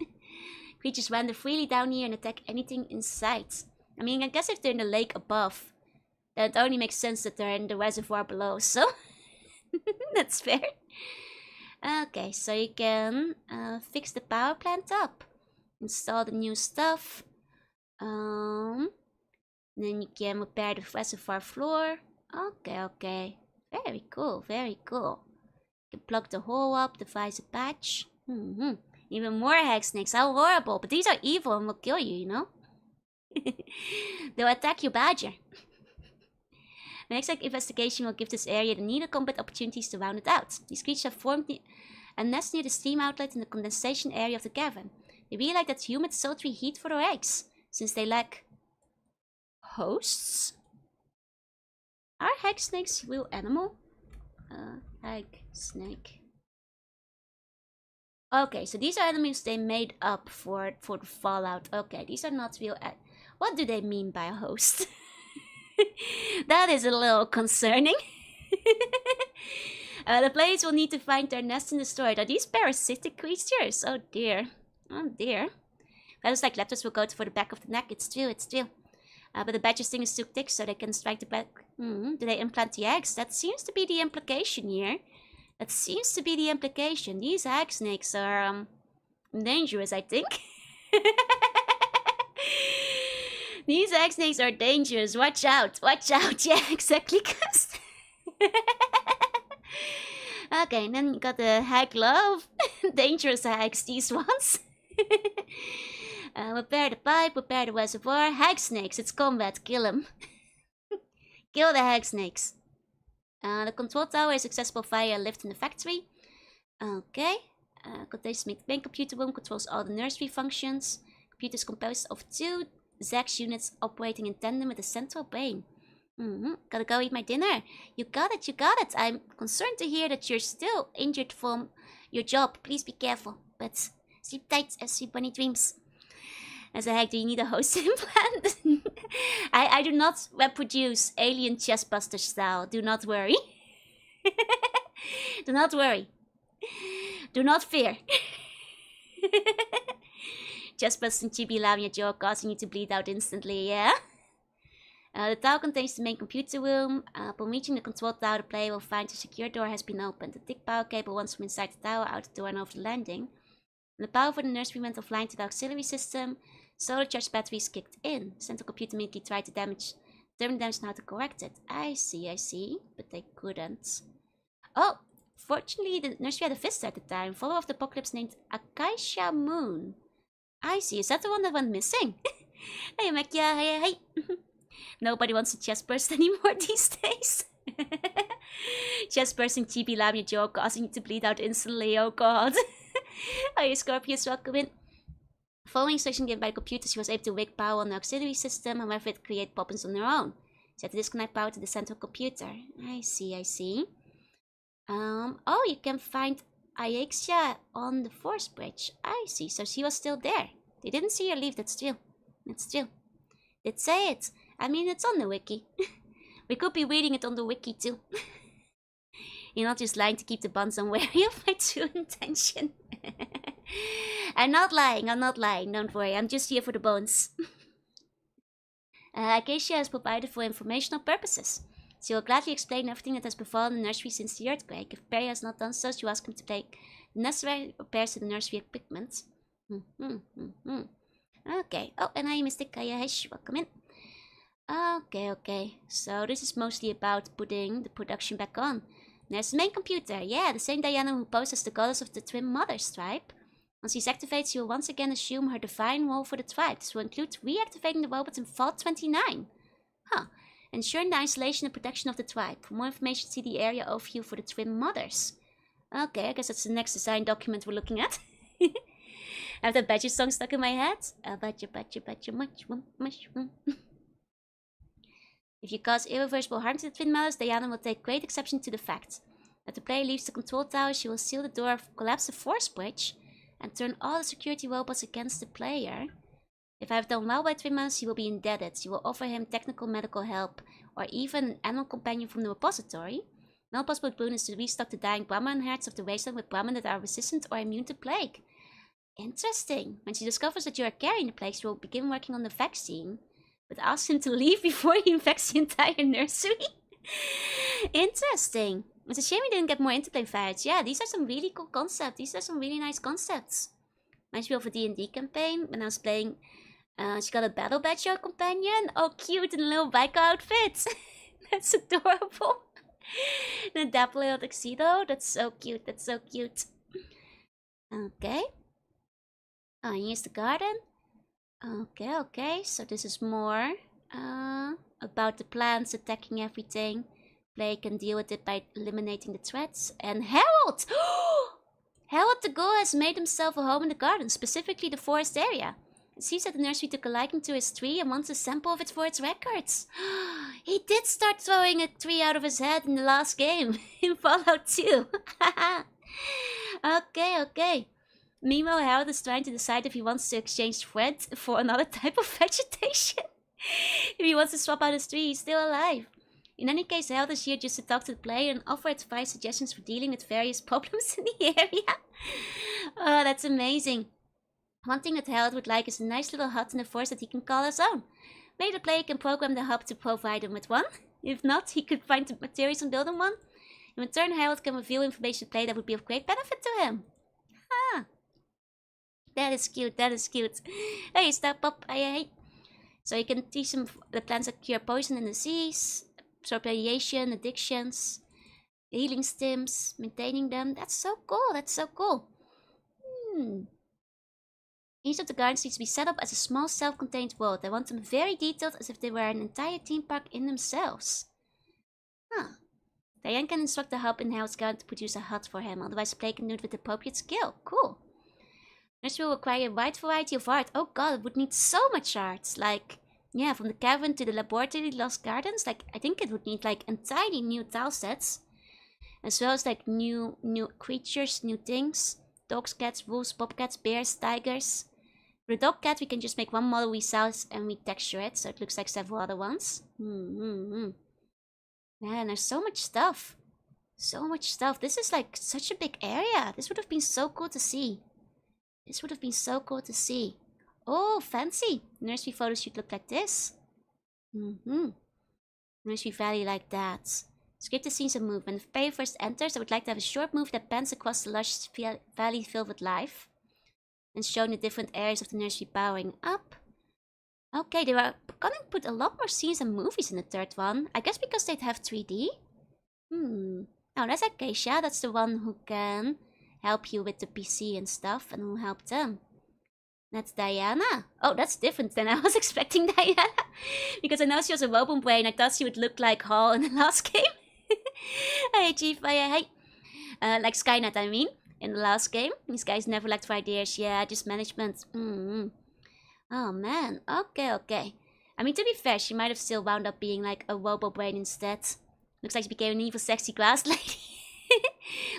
Creatures wander freely down here and attack anything in sight. I mean, I guess if they're in the lake above, then it only makes sense that they're in the reservoir below, so that's fair. Okay, so you can fix the power plant up. Install the new stuff. Then you can repair the reservoir floor. Okay. Very cool. You can plug the hole up, devise a patch. You Even more hag snakes. How horrible. But these are evil and will kill you, you know? They'll attack your badger. The next investigation will give this area the needed combat opportunities to round it out. These creatures have formed a nest near the steam outlet in the condensation area of the cavern. They really like that humid, sultry heat for their eggs, since they lack hosts. Are hag snakes a real animal? Hag snake. Okay, so these are animals they made up for the fallout. Okay, these are not real. What do they mean by a host? That is a little concerning. The players will need to find their nest and destroy it. Are these parasitic creatures? Oh dear. Oh dear. Feathers like leopards will go for the back of the neck. It's true, it's true. But the badger's sting is too thick, so they can strike the back. Do they implant the eggs? That seems to be the implication here. That seems to be the implication. These hag snakes are dangerous, I think. These hag snakes are dangerous. Watch out. Watch out. Yeah, exactly. Okay, and then you got the hag love. Dangerous hags, these ones. Prepare the pipe, prepare the reservoir. Hag snakes, it's combat. Kill them. Kill the hag snakes. The control tower is accessible via a lift in the factory. Okay. Contains the main computer room, controls all the nursery functions. Computer is composed of 2 ZEX units operating in tandem with a central brain. Gotta go eat my dinner. You got it, you got it. I'm concerned to hear that you're still injured from your job. Please be careful. But sleep tight as sweet bunny dreams. As a hag, do you need a host implant? I do not reproduce alien chestbuster style. Do not worry. Do not worry. Do not fear. Chestbusting chibi allowing your jaw causing you to bleed out instantly, yeah? The tower contains the main computer room. Upon reaching the control tower, the player will find a secure door has been opened. The thick power cable runs from inside the tower out the door and over the landing. And the power for the nursery went offline to the auxiliary system. Solar charged batteries kicked in. The central computer immediately tried to determine damage and how to correct it. I see. But they couldn't. Oh, fortunately the nursery had a visitor at the time. Follower of the apocalypse named Acacia Moon. I see. Is that the one that went missing? Hey, Makia. Hey. Nobody wants a chest burst anymore these days. Chest bursting chibi lam your jaw causing you to bleed out instantly. Oh god. Hi, Scorpius, welcome in. Following instruction given by the computer, she was able to wake power on the auxiliary system, however it create pop-ins on her own. She had to disconnect power to the central computer. I see. Oh, you can find Aexia on the force bridge. I see, so she was still there. They didn't see her leave, that's true. Did say it. I mean, it's on the wiki. We could be reading it on the wiki too. You're not just lying to keep the bonds unwary of my true intention. I'm not lying, don't worry. I'm just here for the bones. Acacia has provided for informational purposes. She will gladly explain everything that has befallen the nursery since the earthquake. If Perry has not done so, she will ask him to make the necessary repairs to the nursery equipment. Okay. Oh, and hi, Mr. Kayahesh. Welcome in. Okay. So this is mostly about putting the production back on. There's the main computer. Yeah, the same Diana who posed as the goddess of the Twin Mothers tribe. Once this activates, she will once again assume her divine role for the tribe. This will include reactivating the robots in Vault 29. Ensuring the isolation and protection of the tribe. For more information, see the area overview for the Twin Mothers. Okay, I guess that's the next design document we're looking at. I have that Badger song stuck in my head. Badger, mushroom. If you cause irreversible harm to the Twin Mothers, Diana will take great exception to the fact. If the player leaves the control tower, she will seal the door, collapse the force bridge, and turn all the security robots against the player. If I have done well by Twin Mothers, she will be indebted. She will offer him technical medical help, or even an animal companion from the repository. Another possible boon is to restock the dying Brahman herds of the wasteland with Brahman that are resistant or immune to plague. Interesting. When she discovers that you are carrying the plague, she will begin working on the vaccine, but ask him to leave before he infects the entire nursery. Interesting. It's a shame we didn't get more interplay fights. Yeah, these are some really cool concepts. These are some really nice concepts. Reminds me of a D&D campaign when I was playing. She got a battle badger companion. Oh, cute in a little bike outfit. That's adorable. The dapple little tuxedo. That's so cute. Okay. Oh, here's the garden. Okay, okay. So this is more about the plants attacking everything. Player can deal with it by eliminating the threats. And Harold! Harold the Ghoul has made himself a home in the garden, specifically the forest area. It seems that the nursery took a liking to his tree and wants a sample of it for its records. He did start throwing a tree out of his head in the last game, in Fallout 2. Okay, okay. Meanwhile, Harold is trying to decide if he wants to exchange wood for another type of vegetation. If he wants to swap out his tree, he's still alive. In any case, Harold is here just to talk to the player and offer advice suggestions for dealing with various problems in the area. Oh, that's amazing. One thing that Harold would like is a nice little hut in the forest that he can call his own. Maybe the player can program the hub to provide him with one. If not, he could find the materials and build him one. In return, Harold can reveal information to the player that would be of great benefit to him. Ah, that is cute, that is cute. Hey, stop up, hey. So you can teach him the plants that cure poison and disease, absorb radiation, addictions, healing stims, maintaining them. That's so cool, that's so cool. Each of the gardens needs to be set up as a small self-contained world. I want them very detailed, as if they were an entire theme park in themselves. Huh. Diane can instruct the hub in Harold's garden to produce a hut for him, otherwise the player can do it with appropriate skill. Cool. This will require a wide variety of art. Oh god, it would need so much art. Like, yeah, from the cavern to the laboratory lost gardens. Like, I think it would need like entirely new tile sets. As well as like new creatures, new things. Dogs, cats, wolves, bobcats, bears, tigers. For the dog cat, we can just make one model resize and we texture it, so it looks like several other ones. Man, there's so much stuff. So much stuff. This is like such a big area. This would have been so cool to see. This would have been so cool to see. Oh, fancy. Nursery photos should look like this. Nursery valley like that. Skip the scenes and move. When the player first enters, I would like to have a short move that pans across the lush valley filled with life. And showing the different areas of the nursery powering up. Okay, they were gonna put a lot more scenes and movies in the third one. I guess because they'd have 3D. Oh, that's Acacia. That's the one who can help you with the PC and stuff, and who helped them. That's Diana. Oh, that's different than I was expecting Diana. Because I know she was a robot brain. I thought she would look like Hall in the last game. Hey, Chief. Hey. Like Skynet, I mean. In the last game. These guys never lacked for ideas. Yeah, just management. Oh, man. Okay, okay. I mean, to be fair, she might have still wound up being like a robot brain instead. Looks like she became an evil, sexy glass lady.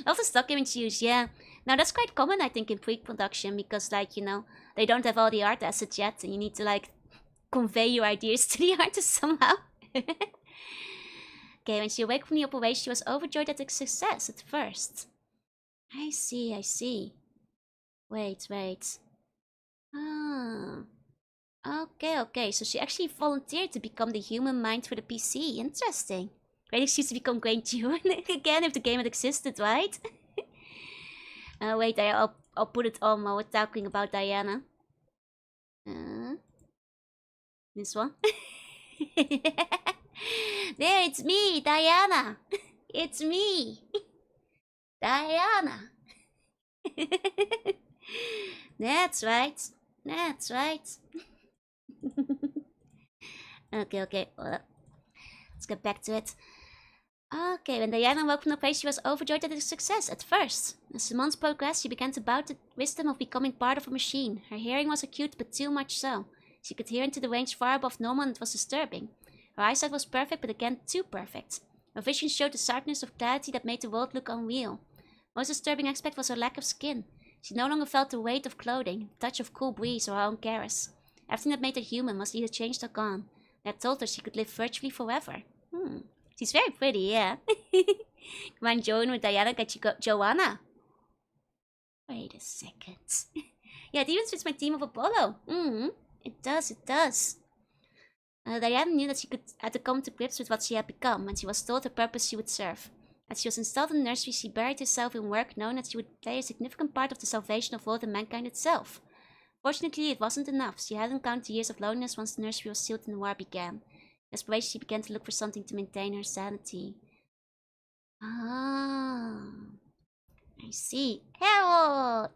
Love the stock image use, yeah. Now, that's quite common, I think, in pre-production. Because, like, you know, they don't have all the art assets yet. And you need to, like, convey your ideas to the artist somehow. Okay, when she awoke from the operation, she was overjoyed at the success at first. I see, I see. Wait. Ah. Okay, okay. So she actually volunteered to become the human mind for the PC. Interesting. Great excuse to become Great June again if the game had existed, right? Wait, I'll put it on while we're talking about Diana. This one. There, it's me, Diana. It's me. Diana. That's right. That's right. Okay. Let's get back to it. Okay, when Diana woke from the place, she was overjoyed at its success at first. As the months progressed, she began to doubt the wisdom of becoming part of a machine. Her hearing was acute, but too much so. She could hear into the range far above normal, and it was disturbing. Her eyesight was perfect, but again, too perfect. Her vision showed the sharpness of clarity that made the world look unreal. Most disturbing aspect was her lack of skin. She no longer felt the weight of clothing, the touch of cool breeze, or her own caress. Everything that made her human was either changed or gone. That told her she could live virtually forever. She's very pretty, yeah. Come on, join with Diana, get you Joanna. Wait a second. Yeah, it even fits my team of Apollo. It does. Diana knew that she had to come to grips with what she had become, and she was told the purpose she would serve. As she was installed in the nursery, she buried herself in work, knowing that she would play a significant part of the salvation of world and mankind itself. Fortunately, it wasn't enough. She had encountered years of loneliness once the nursery was sealed and the war began. In desperation, she began to look for something to maintain her sanity. Ah, I see. Harold!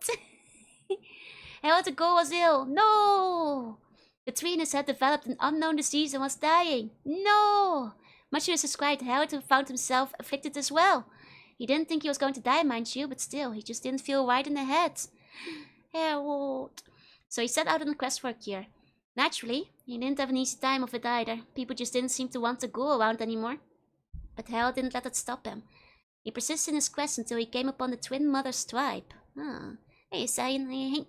Harold the girl was ill. No! The tree in his head developed an unknown disease and was dying. No! Much to his disgust, Harold found himself afflicted as well. He didn't think he was going to die, mind you, but still, he just didn't feel right in the head. Harold. So he set out on a quest for a cure. Naturally, he didn't have an easy time of it either. People just didn't seem to want to go around anymore. But Harold didn't let that stop him. He persisted in his quest until he came upon the Twin Mothers tribe. Hey, Sayan.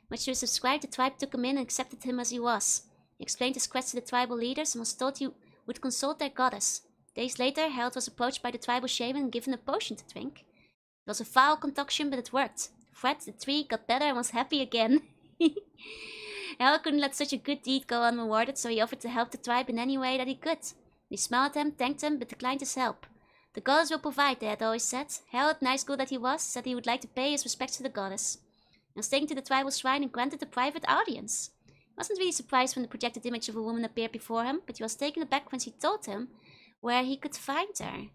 Much to his disgust, the tribe took him in and accepted him as he was. He explained his quest to the tribal leaders and was told he would consult their goddess. Days later, Harold was approached by the tribal shaman and given a potion to drink. It was a foul concoction, but it worked. Fred, the tree, got better and was happy again. Harold couldn't let such a good deed go unrewarded, so he offered to help the tribe in any way that he could. They smiled at him, thanked him, but declined his help. The goddess will provide, they had always said. Harold, nice girl that he was, said he would like to pay his respects to the goddess. He was taken to the tribal shrine and granted a private audience. He wasn't really surprised when the projected image of a woman appeared before him, but he was taken aback when she told him where he could find her.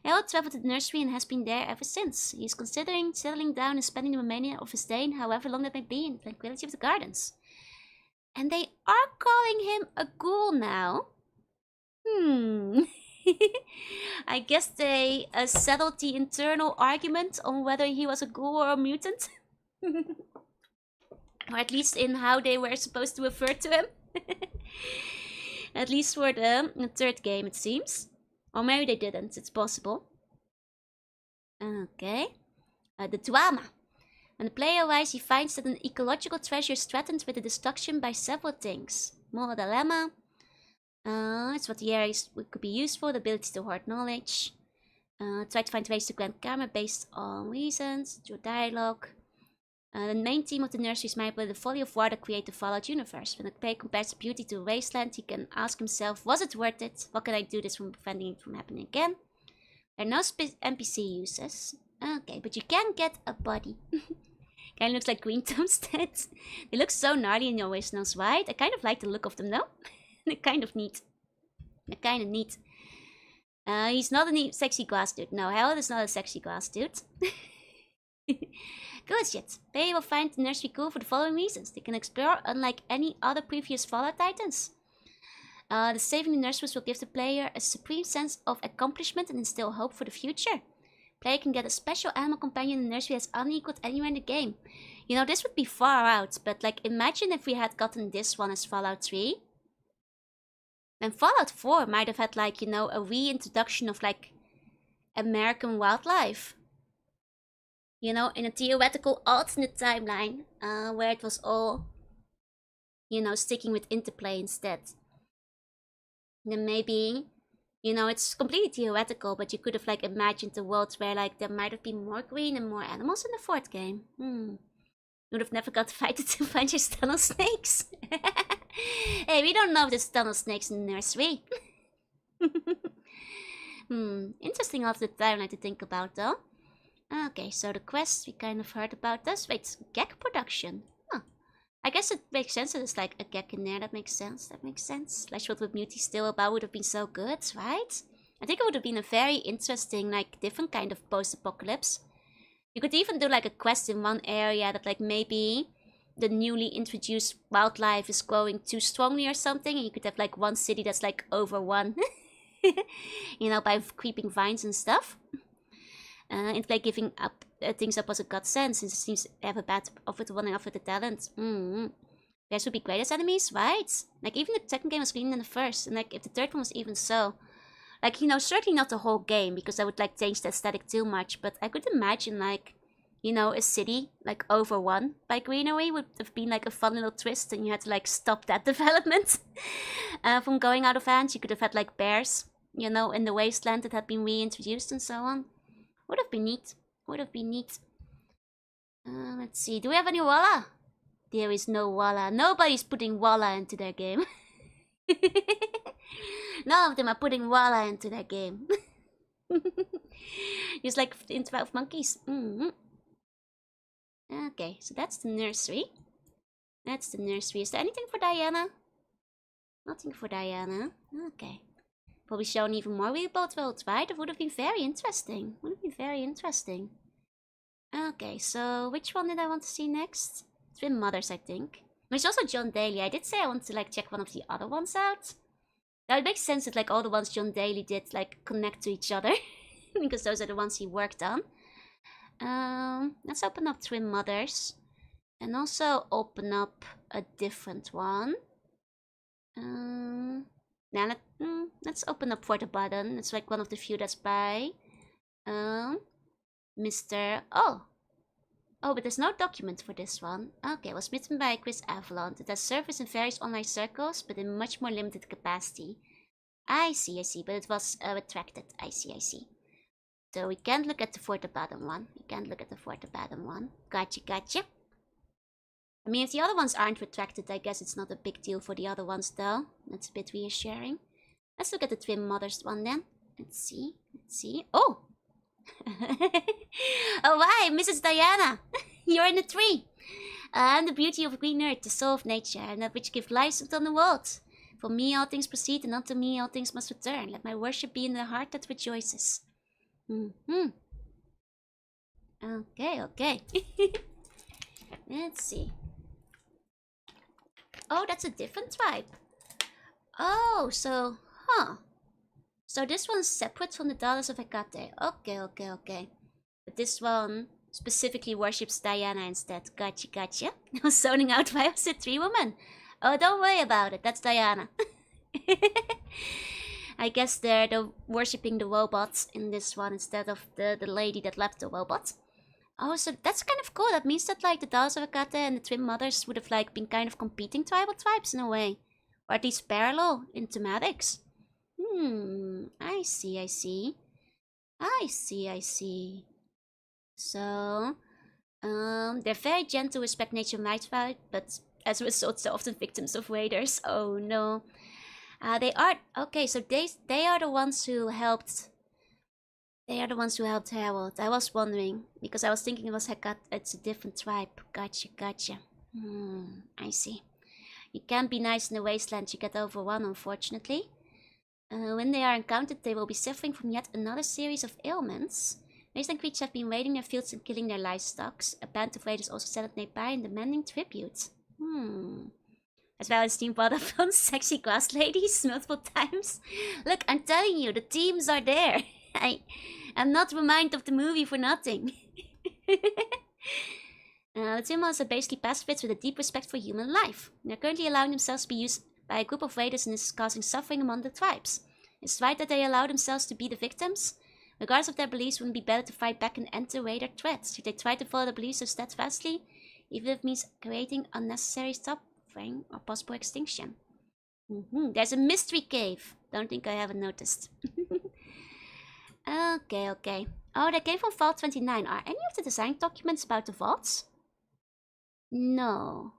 Harold traveled to the nursery and has been there ever since. He is considering settling down and spending the remainder of his day, however long that may be, in the tranquility of the gardens. And they are calling him a ghoul now. I guess they settled the internal argument on whether he was a ghoul or a mutant. Or at least in how they were supposed to refer to him. At least for the third game, it seems. Or maybe they didn't, it's possible. Okay. The drama. When the player arrives, he finds that an ecological treasure is threatened with the destruction by several things. Moral dilemma. It's what the area could be used for, the ability to hoard knowledge. Try to find ways to grant karma based on reasons, through dialogue. The main theme of the nursery is by the folly of war that create the Fallout universe. When the player compares the beauty to a wasteland, he can ask himself, was it worth it? What can I do this from preventing it from happening again? There are no NPC uses. Okay, but you can get a body. Kinda looks like green tombstones. They look so gnarly in your wastelands, right? I kind of like the look of them though. They're kind of neat. They're kind of neat. He's not a sexy glass dude. No, Harold is not a sexy glass dude. Good shit. They will find the nursery cool for the following reasons. They can explore unlike any other previous Fallout titans. The saving the nurseries will give the player a supreme sense of accomplishment and instill hope for the future. Player can get a special animal companion in the nursery as unequaled anywhere in the game. You know, this would be far out, but like imagine if we had gotten this one as Fallout 3. Then Fallout 4 might have had like, you know, a reintroduction of like American wildlife. You know, in a theoretical alternate timeline, where it was all, you know, sticking with interplay instead. Then maybe, you know, it's completely theoretical, but you could have like imagined a world where like there might have been more green and more animals in the fourth game. You would have never got invited to find your tunnel snakes. Hey, we don't know if there's tunnel snakes in the nursery. Interesting alternate timeline to think about though. Okay, so the quest, we kind of heard about this. Wait, gag production. Huh. I guess it makes sense that there's like a gag in there. That makes sense. That makes sense. Slash what would Muty still about would have been so good, right? I think it would have been a very interesting, like, different kind of post-apocalypse. You could even do like a quest in one area that like maybe the newly introduced wildlife is growing too strongly or something. And you could have like one city that's like overrun. You know, by creeping vines and stuff. It's like giving up things up as a god sense, since it seems to have a bad running off with the talent. Guys would be great as enemies, right? Like even the second game was greener than the first, and like if the third one was even so. Like, you know, certainly not the whole game, because I would like change the aesthetic too much, but I could imagine like, you know, a city like overrun by greenery would have been like a fun little twist, and you had to like stop that development from going out of hand. You could have had like bears, you know, in the wasteland that had been reintroduced and so on. Would have been neat. Would have been neat. Let's see. Do we have any Walla? There is no Walla. Nobody's putting Walla into their game. None of them are putting Walla into their game. Just like in 12 Monkeys. Okay, so that's the nursery. That's the nursery. Is there anything for Diana? Nothing for Diana. Okay. Probably shown even more real boat worlds, right? It would have been very interesting. Would have been very interesting. Okay, so which one did I want to see next? Twin Mothers, I think. There's also John Daly. I did say I want to like check one of the other ones out. Now it makes sense that like all the ones John Daly did like connect to each other. Because those are the ones he worked on. Let's open up Twin Mothers. And also open up a different one. Now let's open up For the Button. It's like one of the few that's by Mr. Oh, but there's no document for this one. Okay, it was written by Chris Avalon. It has service in various online circles, but in much more limited capacity. I see, but it was retracted. I see. So we can't look at the For the Bottom one. Gotcha. I mean, if the other ones aren't retracted, I guess it's not a big deal for the other ones, though. That's a bit reassuring. Let's look at the Twin Mothers one, then. Let's see. Oh! Oh, hi, Mrs. Diana! You're in a tree! I'm the beauty of green earth, the soul of nature, and that which gives life upon the world. For me all things proceed, and unto me all things must return. Let my worship be in the heart that rejoices. Okay. Let's see. Oh, that's a different tribe. Oh, so, So this one's separate from the Daughters of Hecate. Okay. But this one specifically worships Diana instead. Gotcha. I was zoning out why I was a tree woman. Oh, don't worry about it. That's Diana. I guess they're worshipping the robots in this one instead of the lady that left the robot. Oh, so that's kind of cool. That means that like the Daughters of Hecate and the Twin Mothers would have like been kind of competing tribal tribes in a way. Or at least parallel in thematics. I see. So, they're very gentle, respect nature and rights, but as a result, they're often victims of raiders. Oh no. They are okay. So they are the ones who helped. They are the ones who helped Harold. I was wondering because I was thinking it was Hecate. It's a different tribe. Gotcha. I see. You can't be nice in the wasteland. You get overrun, unfortunately. When they are encountered, they will be suffering from yet another series of ailments. Wasteland creatures have been raiding their fields and killing their livestock. A band of raiders also settled nearby and demanding tribute. As well as team brought up on sexy grass ladies multiple times. Look, I'm telling you, the teams are there. I'm not reminded of the movie for nothing. The Timbers are basically pacifists with a deep respect for human life. They're currently allowing themselves to be used by a group of raiders and this is causing suffering among the tribes. It's right that they allow themselves to be the victims. Regardless of their beliefs, wouldn't it be better to fight back and end the raider threats? Should they try to follow their beliefs so steadfastly, even if it means creating unnecessary suffering or possible extinction? There's a mystery cave. Don't think I haven't noticed. Okay. Oh, that came from Vault 29. Are any of the design documents about the vaults? No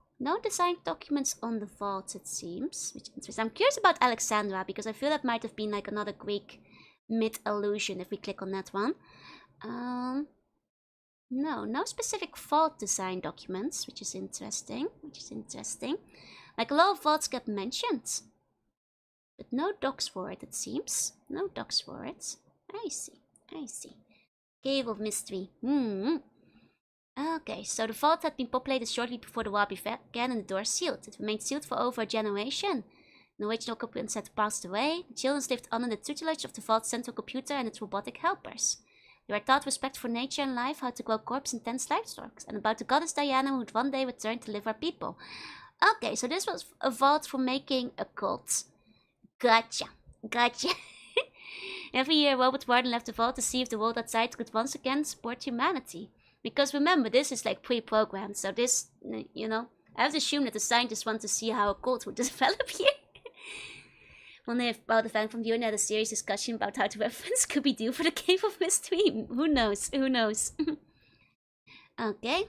design documents on the vaults, it seems. Which is interesting. I'm curious about Alexandra because I feel that might have been like another Greek myth allusion if we click on that one. No specific vault design documents, which is interesting. Like a lot of vaults get mentioned, but no docs for it, it seems. No docs for it. I see. Cave of Mystery. Okay, so the vault had been populated shortly before the war began and the door sealed. It remained sealed for over a generation. The original occupants had passed away. The children lived under the tutelage of the vault's central computer and its robotic helpers. They were taught respect for nature and life, how to grow crops and tend livestock, and about the goddess Diana who would one day return to live our people. Okay, so this was a vault for making a cult. Gotcha. Every year, Robert Warden left the vault to see if the world outside could once again support humanity. Because remember, this is like pre-programmed, so this, I have to assume that the scientists want to see how a cult would develop here. One day about the fan from Buren had a serious discussion about how to reference Scooby-Doo for the Cave of Mystery. Who knows? Okay,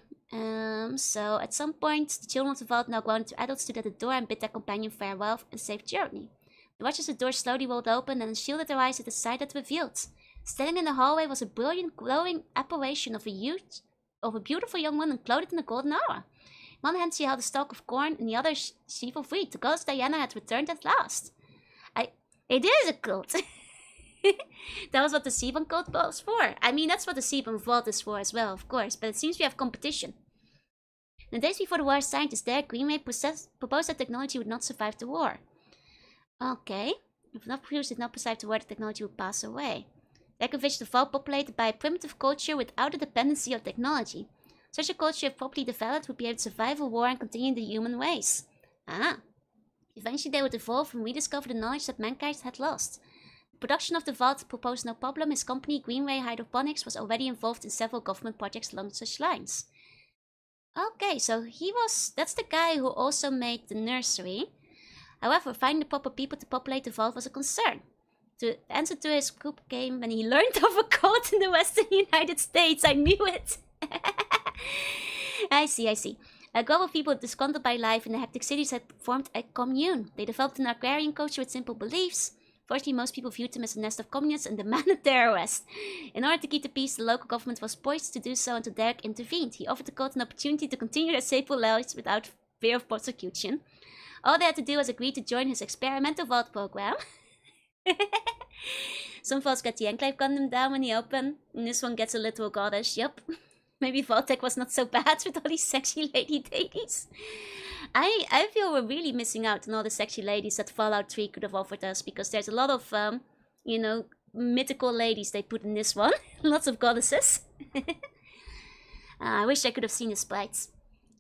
so at some point, the children of the vault, now grown into adults, stood at the door and bid their companion farewell and safe journey. They watched as the door slowly rolled open and shielded their eyes at the sight that revealed. Standing in the hallway was a brilliant, glowing apparition of a beautiful young woman clothed in a golden aura. In one hand she held a stalk of corn, in the other sheaf of wheat. The goddess Diana had returned at last. It is a cult. That was what the Seaborn code was for. I mean, that's what the Seaborn Vault is for as well, of course, but it seems we have competition. In the days before the war, scientist Derek Greenway proposed that technology would not survive the war. Okay. If enough crews did not survive the war, the technology would pass away. Derek envisioned the vault populated by a primitive culture without the dependency of technology. Such a culture, if properly developed, would be able to survive a war and continue the human ways. Ah. Eventually they would evolve and rediscover the knowledge that mankind had lost. The production of the vault proposed no problem. His company, Greenway Hydroponics, was already involved in several government projects along such lines. Okay, so that's the guy who also made the nursery. However, finding the proper people to populate the vault was a concern. The answer to his group came when he learned of a cult in the western United States. I knew it! I see. A group of people disgruntled by life in the hectic cities had formed a commune. They developed an agrarian culture with simple beliefs. Fortunately, most people viewed them as a nest of communists and demanded their arrest. In order to keep the peace, the local government was poised to do so until Derek intervened. He offered the cult an opportunity to continue their simple lives without fear of prosecution. All they had to do was agree to join his experimental vault program. Some vaults get the enclave gundam down when they open, and this one gets a little goddess, yup. Maybe Vault-Tec was not so bad with all these sexy lady deities. I feel we're really missing out on all the sexy ladies that Fallout 3 could have offered us, because there's a lot of, you know, mythical ladies they put in this one. Lots of goddesses. I wish I could have seen the sprites.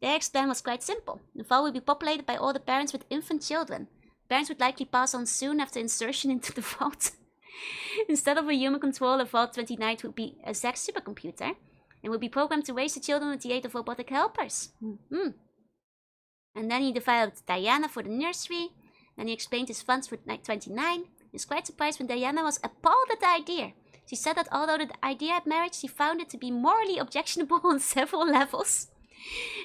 Derek's plan was quite simple. The vault would be populated by all the parents with infant children. Parents would likely pass on soon after insertion into the vault. Instead of a human controller, Vault 29 would be a sex supercomputer, and would be programmed to raise the children with the aid of robotic helpers. And then he developed Diana for the nursery. Then he explained his funds for Night 29. He was quite surprised when Diana was appalled at the idea. She said that although the idea had merit, she found it to be morally objectionable on several levels.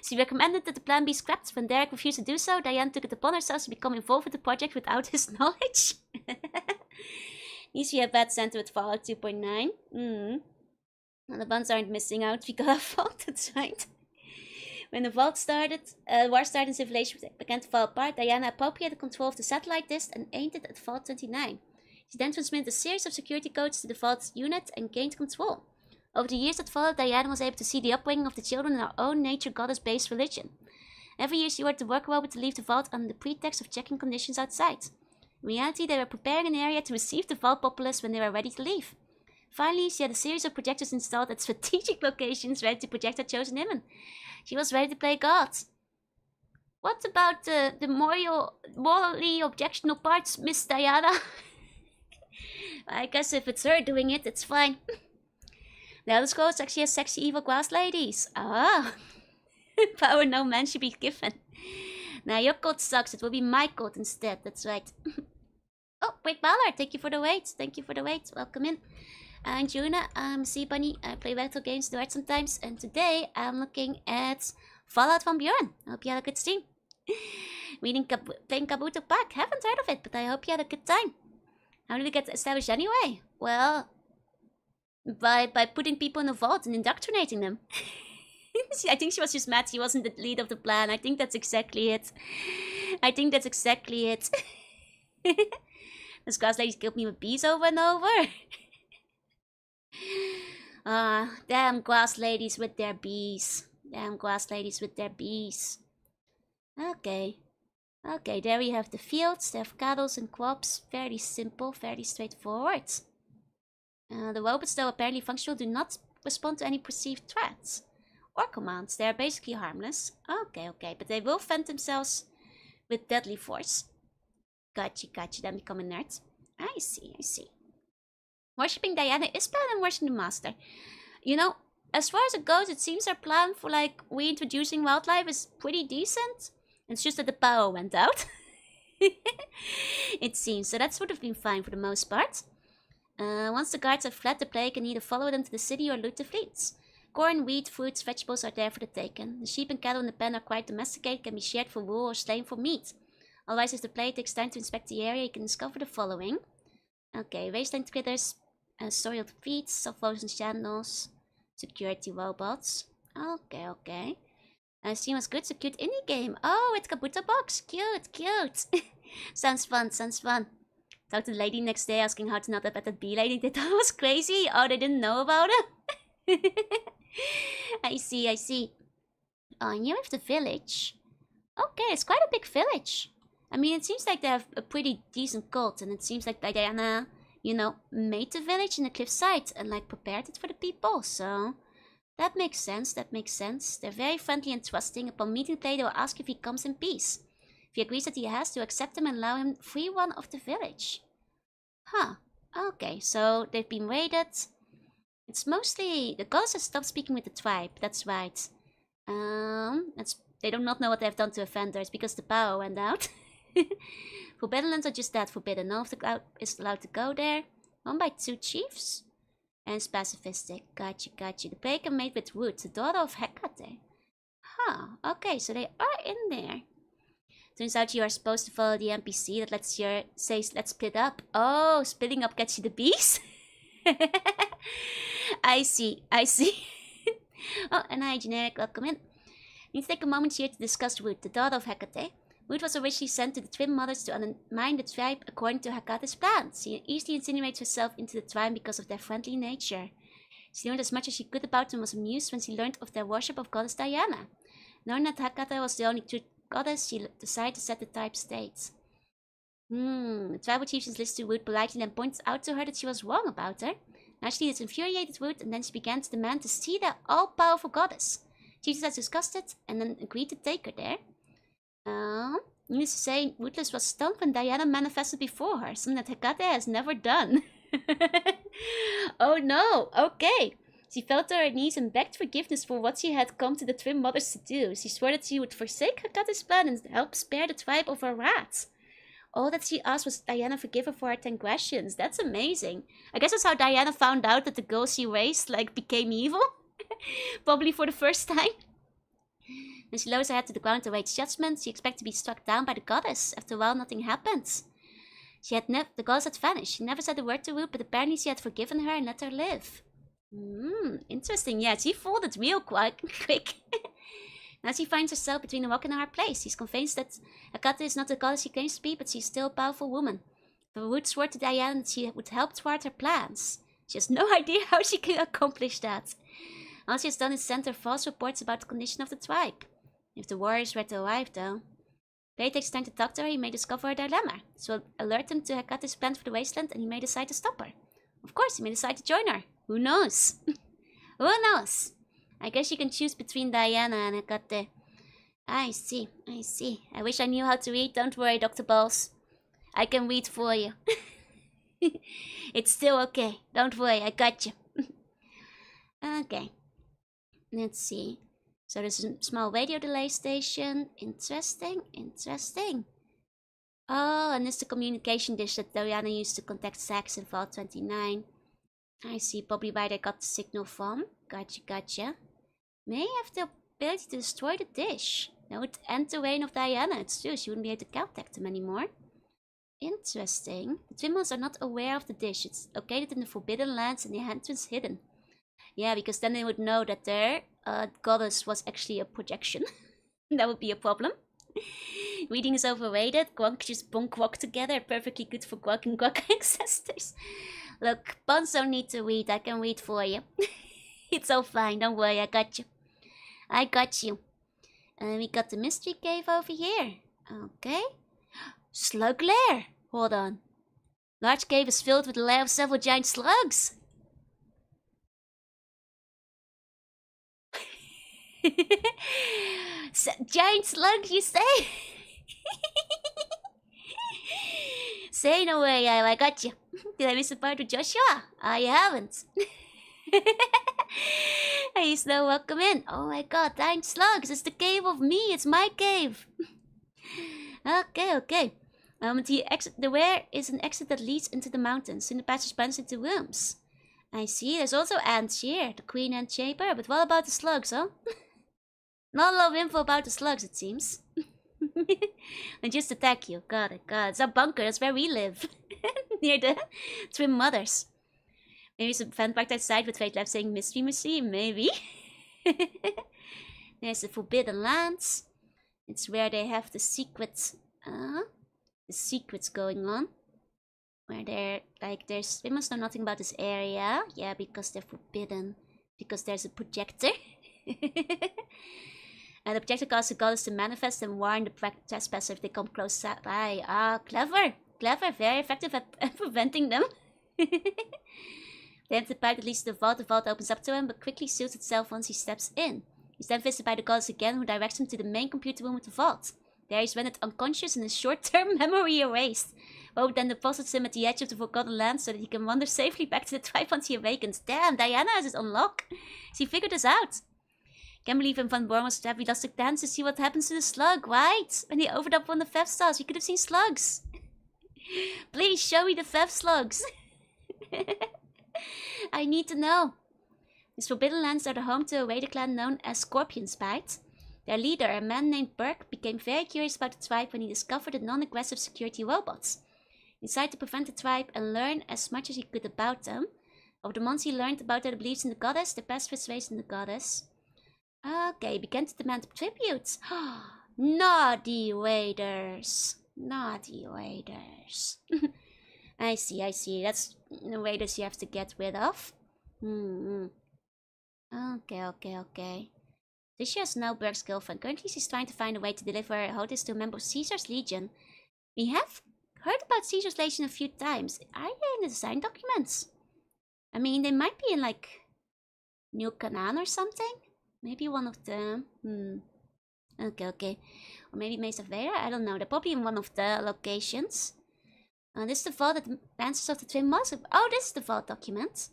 She recommended that the plan be scrapped. When Derek refused to do so, Diana took it upon herself to become involved with the project without his knowledge. At least we have that center with Fallout 2.9. And the buns aren't missing out. We got a vault, that's right. When the vault started, war started and civilization began to fall apart, Diana appropriated control of the satellite disk and aimed it at Vault 29. She then transmitted a series of security codes to the Vault's unit and gained control. Over the years that followed, Diana was able to see the upbringing of the children in her own nature goddess-based religion. Every year she ordered the work robot to leave the vault under the pretext of checking conditions outside. In reality, they were preparing an area to receive the vault populace when they were ready to leave. Finally, she had a series of projectors installed at strategic locations ready to project her chosen image. She was ready to play God. What about the morally objectionable parts, Miss Diana? I guess if it's her doing it, it's fine. The Elder Scrolls actually has sexy evil grass ladies. Ah. Power no man should be given. Now your code sucks, it will be my code instead, that's right. Oh, wait, Ballard, thank you for the wait. Thank you for the wait. Welcome in. I'm Jorunna, I'm Sea Bunny. I play retro games to art sometimes, and today I'm looking at Fallout from Buren. I hope you had a good stream. Playing Kabuto Park. Haven't heard of it, but I hope you had a good time. How did it get established anyway? Well, by putting people in a vault and indoctrinating them. I think she was just mad she wasn't the lead of the plan. I think that's exactly it. Those grass ladies killed me with bees over and over. Damn grass ladies with their bees. Okay, there we have the fields. They have cattle and crops. Very simple, very straightforward. The robots, though apparently functional, do not respond to any perceived threats or commands. They are basically harmless. Okay, but they will fend themselves with deadly force. Gotcha, then become a nerd. I see. Worshipping Diana is better than worshipping the Master. You know, as far as it goes, it seems our plan for, like, reintroducing wildlife is pretty decent. It's just that the power went out. It seems, so that would have been fine for the most part. Once the guards have fled, the player can either follow them to the city or loot the fleets. Corn, wheat, fruits, vegetables are there for the taking. The sheep and cattle in the pen are quite domesticated, can be shared for wool or slain for meat. Otherwise, if the player takes time to inspect the area, you can discover the following. Okay, wasteland critters, soiled feet, soft-frozen channels, security robots. Okay. Steam was good, so cute indie game. Oh, it's Kabuto Box. Cute. Sounds fun. Talked to the lady next day asking how to not up at that bee lady. They thought it was crazy. Oh, they didn't know about it? I see, I see. Oh, and you have the village. Okay, it's quite a big village. I mean, it seems like they have a pretty decent cult, and it seems like Diana, you know, made the village in the cliffside and like prepared it for the people, so that makes sense, that makes sense. They're very friendly and trusting. Upon meeting Clay, they will ask if he comes in peace. If he agrees that he has to accept him and allow him free one of the village. Huh, okay, so they've been raided. It's mostly, the gods have stopped speaking with the tribe, that's right. They do not know what they have done to offenders because the power went out. Forbidden lands are just that, forbidden. None of the crowd is allowed to go there. Run by 2 chiefs. And it's pacifistic. Gotcha, gotcha. The baker made with wood, the daughter of Hecate. Huh, okay, so they are in there. Turns out you are supposed to follow the NPC that says let's split up. Oh, splitting up gets you the bees? I see, I see. Oh, and hi, generic, welcome in. We need to take a moment here to discuss Wood, the daughter of Hecate. Wood was originally sent to the twin mothers to undermine the tribe according to Hecate's plans. She easily insinuates herself into the tribe because of their friendly nature. She learned as much as she could about them and was amused when she learned of their worship of goddess Diana. Knowing that Hecate was the only true goddess, she decided to set the tribe straight. The tribal chieftains listened to Wood politely and pointed out to her that she was wrong about her. Naturally, this infuriated Wood, and then she began to demand to see their all-powerful goddess. Chieftains had discussed it, and then agreed to take her there. Needless to say, Woodless was stunned when Diana manifested before her, something that Hecate has never done. Oh no, okay. She fell to her knees and begged forgiveness for what she had come to the twin mothers to do. She swore that she would forsake Hecate's plan and help spare the tribe of her wrath. All that she asked was Diana forgive her for her transgressions. That's amazing. I guess that's how Diana found out that the girl she raised, like, became evil. Probably for the first time. When she lowers her head to the ground to await judgment, she expected to be struck down by the goddess. After a while, nothing happened. The goddess had vanished. She never said a word to Wood, but apparently she had forgiven her and let her live. Interesting. Yeah, she folded real quick. Now she finds herself between a rock and a hard place. She's convinced that Hecate is not the goddess she claims to be, but she's still a powerful woman. The Wood swore to Diana that she would help thwart her plans. She has no idea how she can accomplish that. All she has done is send her false reports about the condition of the tribe. If the warriors were to arrive, though. Clay takes time to talk to her. He may discover her dilemma. This will alert him to Hecate's plan for the wasteland, and he may decide to stop her. Of course, he may decide to join her. Who knows? Who knows? I guess you can choose between Diana and Hecate. I see, I see. I wish I knew how to read. Don't worry, Dr. Balls. I can read for you. It's still okay. Don't worry, I got you. Okay. Let's see. So there's a small radio delay station. Interesting, interesting. Oh, and it's the communication dish that Diana used to contact Sax in Vault 29. I see, probably where they got the signal from. Gotcha, gotcha. May have the ability to destroy the dish. That would end the reign of Diana. It's true, she wouldn't be able to contact them anymore. Interesting. The Twimbles are not aware of the dish. It's located in the Forbidden Lands and the entrance hidden. Yeah, because then they would know that their goddess was actually a projection. That would be a problem. Reading is overrated. Gwunk just bonk walk together. Perfectly good for Gwunk and Gwunk ancestors. Look, Buns don't need to read. I can read for you. It's all fine. Don't worry. I got you. I got you. And we got the mystery cave over here. Okay. Slug lair. Hold on. Large cave is filled with the lair of several giant slugs. Giant slugs, you say? Say no way, I got you. Did I miss a part with Joshua? I haven't. Hey, Snow, welcome in. Oh my god, giant slugs. It's the cave of me. It's my cave. Okay, okay. The where is an exit that leads into the mountains. In the passage runs into rooms. I see. There's also ants here. The queen ant chamber. But what about the slugs, huh? Not a lot of info about the slugs, it seems. They just attack you. Got it, got it. It's our bunker. That's where we live. Near the twin mothers. Maybe some fan packed outside with fate left saying mystery machine. Maybe. There's the Forbidden Lands. It's where they have the secrets. The secrets going on. Where they're like, they must know nothing about this area. Yeah, because they're forbidden. Because there's a projector. And the projector causes the goddess to manifest and warn the trespasser if they come close by. Ah, clever. Clever. Very effective at preventing them. They enter the pipe that leads to the vault. The vault opens up to him, but quickly seals itself once he steps in. He's then visited by the goddess again, who directs him to the main computer room of the vault. There he's rendered unconscious and his short-term memory erased. Woe then deposits him at the edge of the Forgotten Land so that he can wander safely back to the tribe once he awakens. Damn, Diana has it on lock. She figured this out. Can't believe him Van Buren was to have elastic dance to see what happens to the slug, right? When he opened up one of the Fev stars, we could have seen slugs. Please show me the Fev slugs. I need to know. These Forbidden Lands are the home to a raider clan known as Scorpion's Bite. Their leader, a man named Burke, became very curious about the tribe when he discovered the non-aggressive security robots. He decided to prevent the tribe and learn as much as he could about them. Over the months he learned about their beliefs in the goddess, their past faith in the goddess. Okay, he began to demand tributes. Naughty raiders. Naughty raiders. I see. That's the raiders you have to get rid of. Okay. Tricia is now Burke's girlfriend. Currently, she's trying to find a way to deliver Hodis to a member of Caesar's Legion. We have heard about Caesar's Legion a few times. Are they in the design documents? I mean, they might be in, like, New Canaan or something? Maybe one of them. Okay. Or maybe Mesa Vera? I don't know. They're probably in one of the locations. This is the vault that the answers of the twin monsters. Oh, this is the vault document.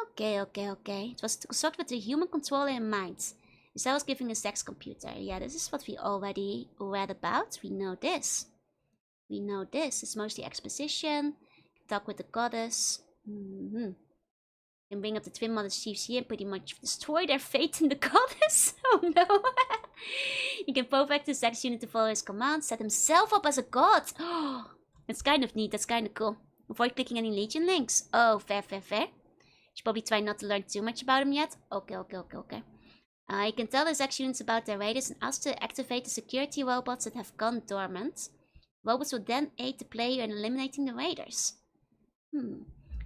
Okay. It was to consult with the human controller in mind. Isabel was giving a sex computer. Yeah, this is what we already read about. We know this. It's mostly exposition. Talk with the goddess. And bring up the twin mothers chiefs here and pretty much destroy their faith in the goddess. Oh no. He can provoke the sex unit to follow his commands. Set himself up as a god. Oh, that's kind of neat. That's kind of cool. Avoid clicking any Legion links. Oh, fair. Should probably try not to learn too much about him yet. Okay. You can tell the sex units about their raiders and ask to activate the security robots that have gone dormant. Robots will then aid the player in eliminating the raiders.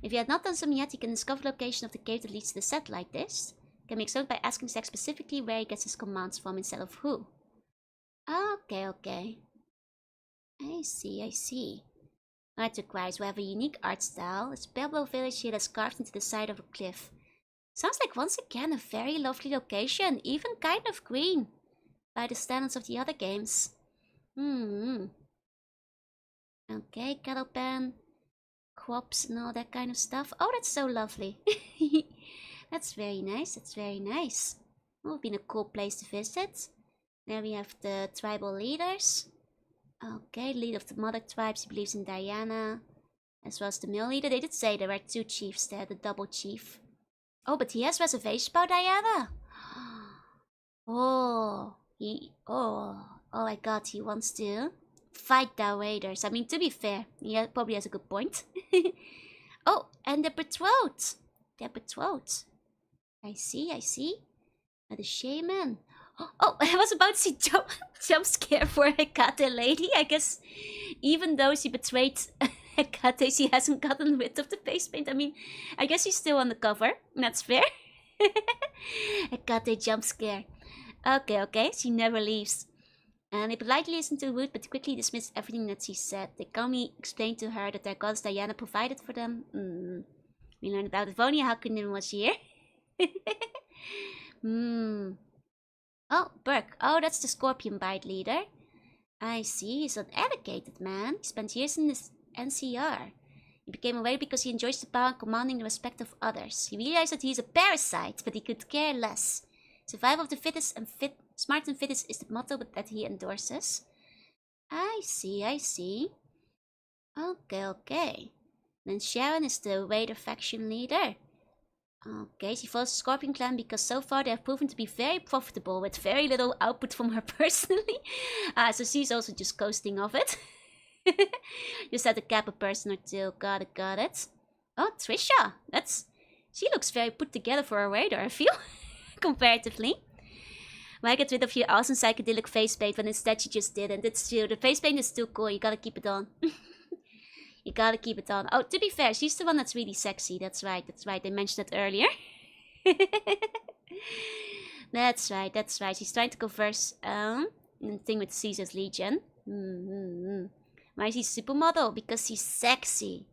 If you had not done so yet, you can discover the location of the cave that leads to the satellite dish. You can make so by asking Zack specifically where he gets his commands from instead of who. Okay. I see. Art requires will have a unique art style. It's Pueblo village here that's carved into the side of a cliff. Sounds like once again a very lovely location, even kind of green by the standards of the other games. Okay, cattle pen, crops and all that kind of stuff. Oh, that's so lovely. That's very nice. It would be a cool place to visit. There we have the tribal leaders. Okay, leader of the mother tribes, he believes in Diana. As well as the male leader. They did say there were two chiefs there, the double chief. Oh, but he has reservations about Diana. Oh my god, he wants to fight the raiders. I mean, to be fair, he probably has a good point. Oh, and they're betrothed. I see. The shaman. Oh, I was about to see jump scare for Hecate lady. I guess even though she betrayed Hecate, she hasn't gotten rid of the face paint. I mean, I guess she's still on the cover. That's fair. Hecate jump scare. Okay. She never leaves. And they politely listened to Ruth, but quickly dismissed everything that she said. They calmly explained to her that their goddess Diana provided for them. We learned about if only Hakunin was here. Oh, Burke. Oh, that's the Scorpion Bite leader. I see. He's an educated man. He spent years in this NCR. He became a raider because he enjoys the power and commanding the respect of others. He realized that he's a parasite, but he could care less. Survival of the fittest and smart and fittest is the motto that he endorses. I see. Okay. Then Sharon is the raider faction leader. Okay, she follows the Scorpion clan because so far they have proven to be very profitable with very little output from her personally. So she's also just coasting off it. Just had to cap a person or two. Got it. Oh, Trisha. She looks very put together for a raider, I feel. Comparatively. Why get rid of your awesome psychedelic face paint when instead she just didn't? It's true. The face paint is still cool. You gotta keep it on. You gotta keep it on. Oh, to be fair, she's the one that's really sexy. That's right, that's right. I mentioned that earlier. That's right, that's right. She's trying to converse in the thing with Caesar's Legion. Why is he supermodel? Because she's sexy.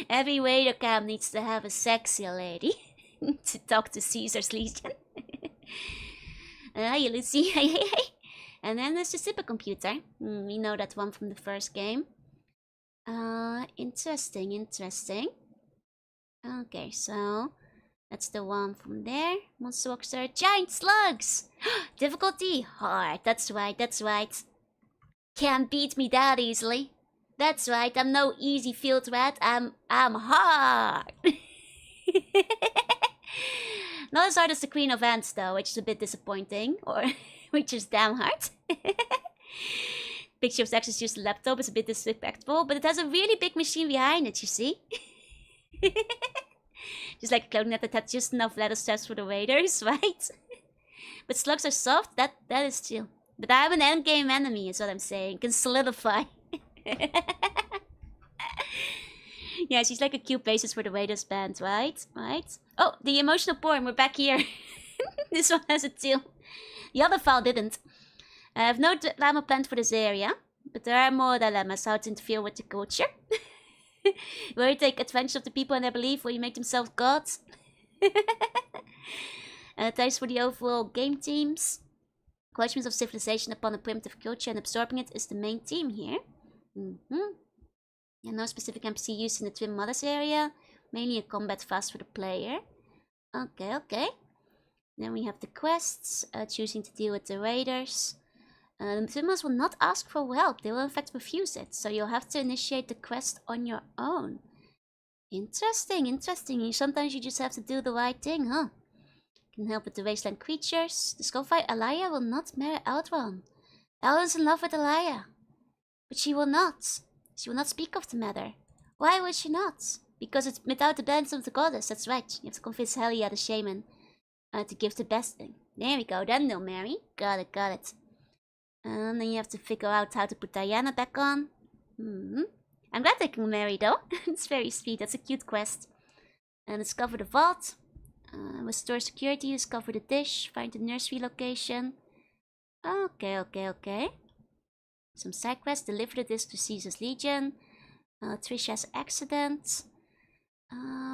Every waiter camp needs to have a sexy lady to talk to Caesar's Legion. Hi, Lucy. Hey. And then there's the supercomputer. We know that one from the first game. Interesting. Okay, so that's the one from there. Monster Walker, giant slugs! Difficulty hard. That's right. Can't beat me that easily. That's right, I'm no easy field rat. I'm hard. Not as hard as the Queen of Ants though, which is a bit disappointing. Or which is damn hard. Picture of Texas just a laptop is a bit disrespectful, but it has a really big machine behind it, you see? Just like a clothing net that had just enough ladder steps for the raiders, right? But slugs are soft, that is chill. But I have an endgame enemy, is what I'm saying. Can solidify. Yeah, she's like a cute basis for the raiders band, right? Oh, the emotional porn, we're back here. This one has a tail. The other file didn't. I have no dilemma planned for this area, but there are more dilemmas. How to interfere with the culture. Will you take advantage of the people and their belief? Will you make themselves gods? Thanks for the overall game themes. Questions of civilization upon a primitive culture and absorbing it is the main theme here. Yeah, no specific NPC used in the Twin Mothers area. Mainly a combat fast for the player. Okay. Then we have the quests. Choosing to deal with the raiders. The Twin Mothers will not ask for help. They will in fact refuse it. So you'll have to initiate the quest on your own. Interesting. Sometimes you just have to do the right thing, huh? Can help with the wasteland creatures. Discover Alaya will not marry Outrun. Ellen's in love with Alaya. But she will not. She will not speak of the matter. Why would she not? Because it's without the benefit of the goddess, that's right. You have to convince Helia the shaman to give the best thing. There we go, then they'll marry. Got it. And then you have to figure out how to put Diana back on. I'm glad they can marry though. It's very sweet, that's a cute quest. And discover the vault. Restore security, discover the dish, find the nursery location. Okay. Some side quests, deliver the disc to Caesar's Legion. Trisha's accident.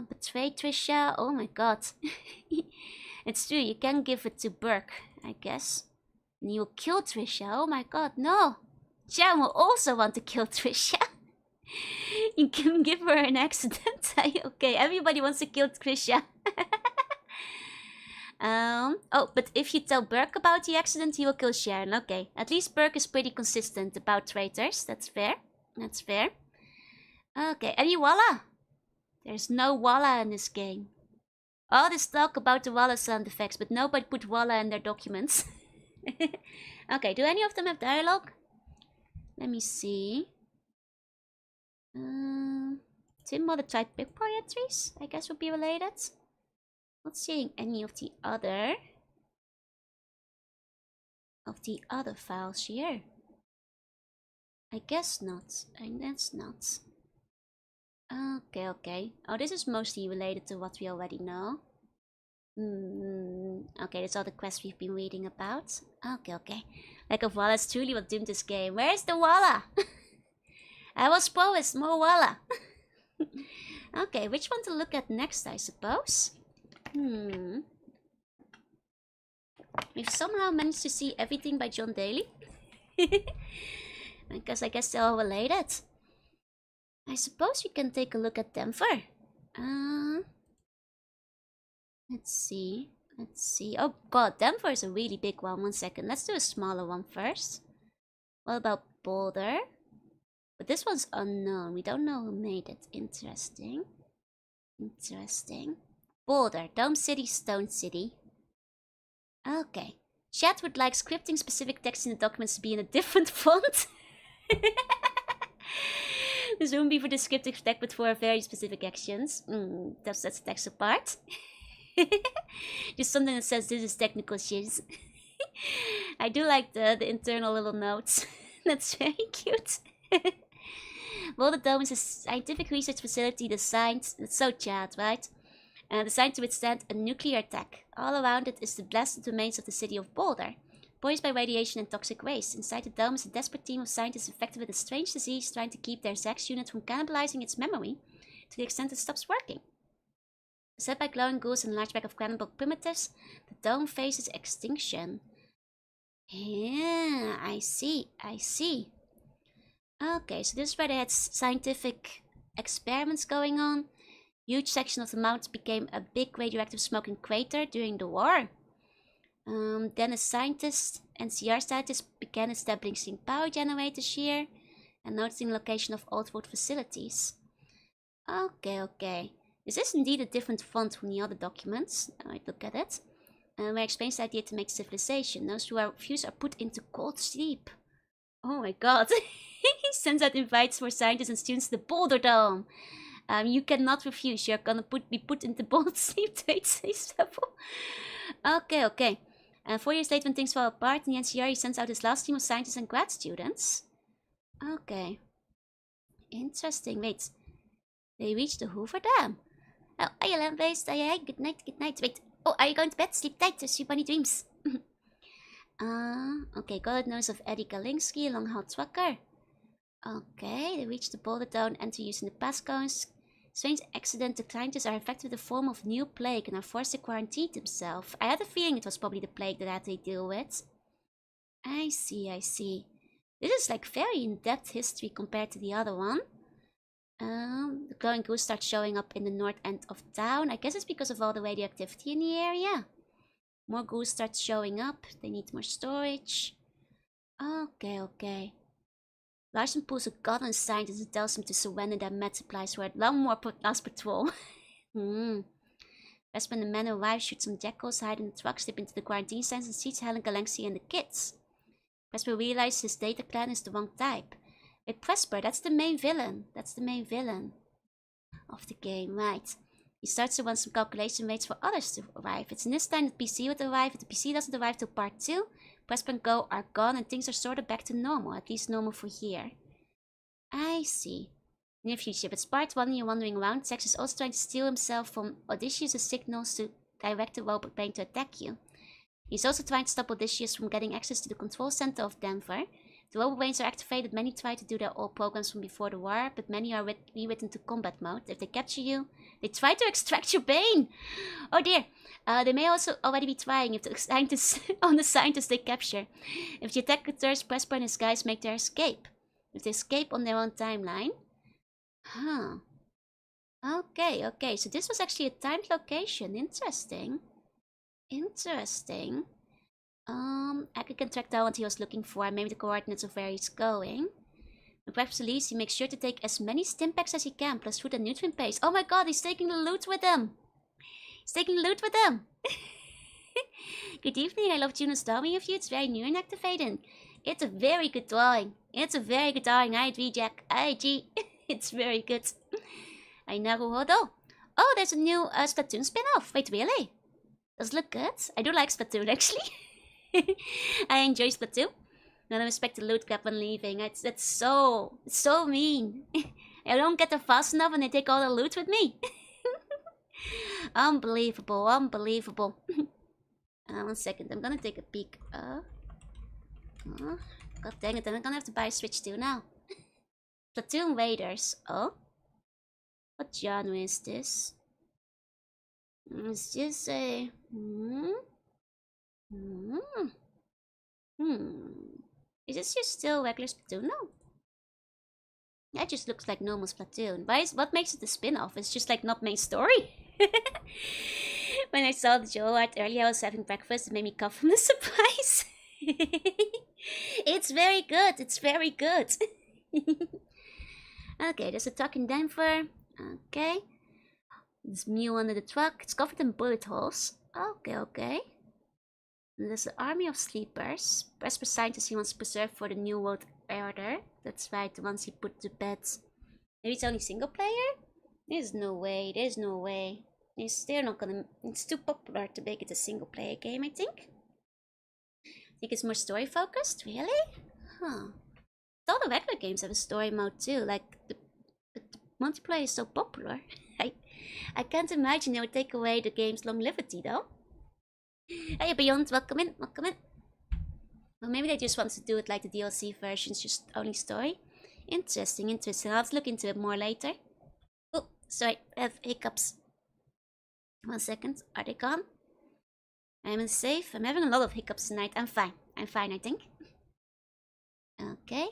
Betray Trisha, oh my god. It's true, you can give it to Burke, I guess. And you'll kill Trisha, oh my god, no. Jan will also want to kill Trisha. You can give her an accident. Okay, everybody wants to kill Trisha. Oh, but if you tell Burke about the accident, he will kill Sharon. Okay, at least Burke is pretty consistent about traitors. That's fair. Okay, any Walla? There's no Walla in this game. All this talk about the Walla sound effects, but nobody put Walla in their documents. Okay, do any of them have dialogue? Let me see. Tim Mother tried big poetries, I guess would be related. Not seeing any of the other files here. I guess not. That's not. Okay. Oh, this is mostly related to what we already know. Okay, that's all the quests we've been reading about. Okay. Lack of Walla is truly what doomed this game. Where's the Walla? I was promised more Walla. Okay, which one to look at next, I suppose? We've somehow managed to see everything by John Daly. Because I guess they're all related. I suppose we can take a look at Denver. Let's see. Oh god, Denver is a really big one. 1 second. Let's do a smaller one first. What about Boulder? But this one's unknown. We don't know who made it. Interesting. Boulder, Dome City, Stone City. Okay. Chat would like scripting specific text in the documents to be in a different font. This wouldn't be for descriptive text, but for very specific actions. That's text apart. Just something that says this is technical shiz. I do like the internal little notes. That's very cute. Boulder Dome is a scientific research facility designed, it's so Chad, right? Designed to withstand a nuclear attack. All around it is the blasted domains of the city of Boulder, poisoned by radiation and toxic waste. Inside the dome is a desperate team of scientists infected with a strange disease trying to keep their Zax unit from cannibalizing its memory to the extent it stops working. Set by glowing ghouls and a large bag of cannibal primitives, the dome faces extinction. Yeah, I see. Okay, so this is where they had scientific experiments going on. Huge section of the mountains became a big radioactive smoking crater during the war. Then a scientist, NCR scientists, began establishing power generators here and noticing the location of old world facilities. Okay. This is indeed a different font from the other documents. Alright, look at it. Where explains the idea to make civilization. Those who refuse are put into cold sleep. Oh my god. He sends out invites for scientists and students to the Boulder Dome. You cannot refuse. You're gonna be put into cold sleep to 8 days level. Okay. 4 years later, when things fall apart in the NCR, he sends out his last team of scientists and grad students. Okay. Interesting. Wait. They reached the Hoover Dam. Oh, hey, land-based. Hey, good night. Wait. Oh, are you going to bed? Sleep tight. Sleep bunny dreams. Okay. God knows of Eddie Galinsky, a long-haul trucker. Okay. They reached the Boulder Dome, enter using the passcodes. Strange accident. The scientists are infected with a form of new plague and are forced to quarantine themselves. I had a feeling it was probably the plague that I had to deal with. I see. This is like very in-depth history compared to the other one. The glowing goose starts showing up in the north end of town. I guess it's because of all the radioactivity in the area. More goose starts showing up. They need more storage. Okay. Larson pulls a gun on scientists and tells them to surrender their med supplies for one more last patrol. That's when the men arrive, shoot some jackals, hide in the truck, slip into the quarantine stands and seats Helen Galaxy and the kids. Presper realizes his data clan is the wrong type. Wait, Presper, that's the main villain. Of the game, right. He starts to run some calculation rates for others to arrive. It's in this time that PC would arrive. If the PC doesn't arrive till part 2, Presper and Go are gone and things are sort of back to normal. At least normal for here. I see. Near future, but it's part 1 and you're wandering around. Zax is also trying to steal himself from Odysseus' signals to direct the robot plane to attack you. He's also trying to stop Odysseus from getting access to the control center of Denver. The robot brains are activated. Many try to do their old programs from before the war, but many are rewritten to combat mode. If they capture you, they try to extract your brain. Oh dear. They may also already be trying if the scientists on the scientists they capture. If the attack occurs, Presper and his guys make their escape. If they escape on their own timeline. Okay. So this was actually a timed location. Interesting. Aki can track down what he was looking for and maybe the coordinates of where he's going. When Preps leaves, he makes sure to take as many stim packs as he can, plus food and nutrient paste. Oh my god, he's taking the loot with him! Good evening, I love Juno's drawing of you. It's very new and activating. It's a very good drawing. I agree, Jack. I agree. It's very good. I never Hodo. Oh, there's a new Splatoon spin-off. Wait, really? Does it look good? I do like Splatoon, actually. I enjoy Splatoon. I don't respect the loot grab when leaving. It's so mean. I don't get there fast enough and they take all the loot with me. Unbelievable. 1 second, I'm gonna take a peek. God dang it, then I'm gonna have to buy a Switch 2 now. Platoon Raiders. Oh? What genre is this? It's just a... Is this just still regular Splatoon? No. That just looks like normal Splatoon. What makes it a spin-off? It's just like not main story. When I saw the Joe art earlier, I was having breakfast. It made me cough from the surprise. It's very good. Okay, there's a truck in Denver. Okay. There's Mew under the truck. It's covered in bullet holes. Okay. And there's an army of sleepers. Presper scientists he wants to preserve for the New World Order. That's right, the ones he put to bed. Maybe it's only single player? There's no way. They're not gonna... It's too popular to make it a single player game, I think. Think it's more story focused? Really? Huh. All the regular games have a story mode too. Like Multiplayer is so popular. I can't imagine they would take away the game's longevity though. Hey Beyond, welcome in, welcome in. Well, maybe they just want to do it like the DLC versions, just only story. Interesting, interesting. I'll have to look into it more later. Oh, sorry, I have hiccups. 1 second, are they gone? I'm in safe. I'm having a lot of hiccups tonight. I'm fine, I think. Okay.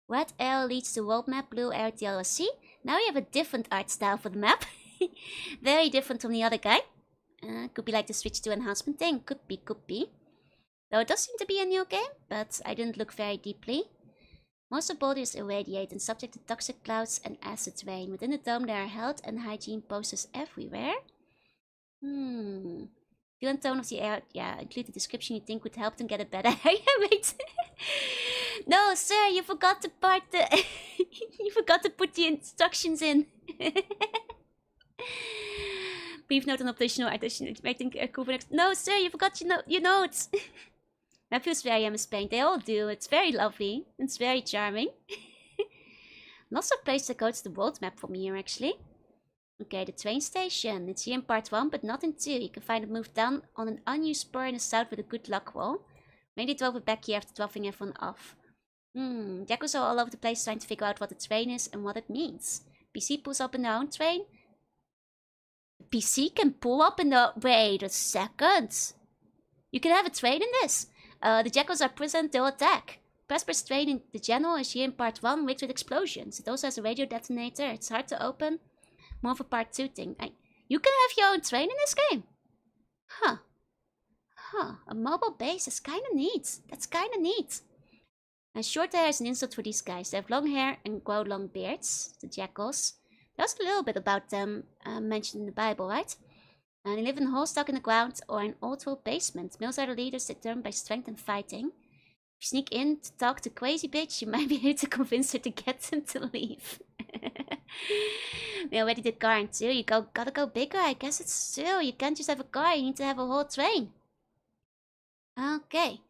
Red arrow leads to world map, blue arrow to yellow sea. Now we have a different art style for the map. Very different from the other guy. Could be like the switch to enhancement thing. Could be, could be. Though it does seem to be a new game, but I didn't look very deeply. Most of bodies irradiate and subject to toxic clouds and acid rain. Within the dome there are health and hygiene posters everywhere. Feel and tone of the air, yeah, include the description you think would help them get a better area. Wait. No, sir, you forgot to part the you forgot to put the instructions in. Brief note on operational addition. No, sir, you forgot your notes. That feels very MS Paint. They all do. It's very lovely. It's very charming. Lots of places to go to the world map from here, actually. Okay, the train station. It's here in part 1, but not in 2. You can find it moved down on an unused spur in the south with a good luck roll. Maybe drove it back here after dropping everyone off. Jackals are all over the place trying to figure out what the train is and what it means. PC pulls up in their own train. PC can pull up in the... Wait a second. You can have a train in this. The jackals are present, they'll attack. Prosper's train in the general is here in part 1, rigged with explosions. It also has a radio detonator. It's hard to open. More of a part 2 thing. You can have your own train in this game. Huh. A mobile base is kinda neat. That's kinda neat. And short hair is an insult for these guys. They have long hair and grow long beards. The jackals. There's a little bit about them mentioned in the Bible, right? And they live in holes stuck in the ground or in old world basement. Males are the leaders determined by strength and fighting. If you sneak in to talk to Crazy Bitch, you might be able to convince her to get them to leave. We already did car in 2. You gotta go bigger. I guess it's still. You can't just have a car. You need to have a whole train. Okay.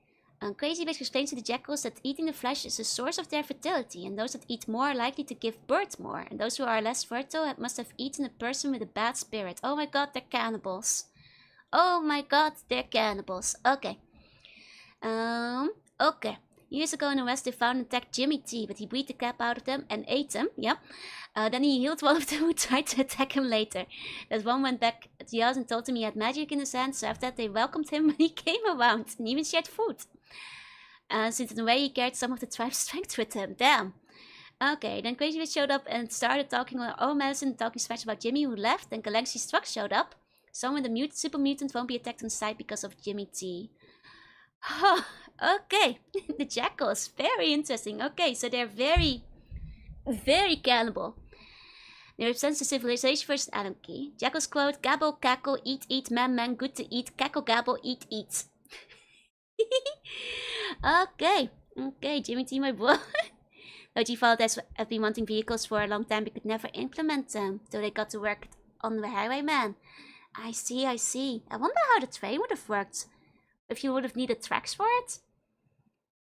Crazy Bitch explains to the jackals that eating the flesh is a source of their fertility, and those that eat more are likely to give birth more, and those who are less fertile must have eaten a person with a bad spirit. Oh my god, they're cannibals. Oh my god, they're cannibals. Okay. Okay. Years ago in the West, they found and attacked Jimmy T, but he beat the crap out of them and ate them. Yep. Then he healed one of them who tried to attack him later. That one went back to the house and told him he had magic in his hand, so after that they welcomed him when he came around and even shared food. Since in a way he carried some of the tribe's strength with him. Damn. Okay, then Crazy Bitch showed up and started talking with our own medicine, talking smash about Jimmy who left. Then Galaxy's truck showed up. Someone the super mutant won't be attacked on sight because of Jimmy T. Oh, okay. The jackals. Very interesting. Okay, so they're very, very cannibal. They represent the civilization versus anarchy. Jackals quote, gabble, cackle, eat, man, good to eat, cackle, gabble, eat. Okay, Jimmy T, my boy. OG Valdez have been wanting vehicles for a long time but could never implement them, so they got to work on the highwayman. I see. I wonder how the train would have worked. If you would have needed tracks for it?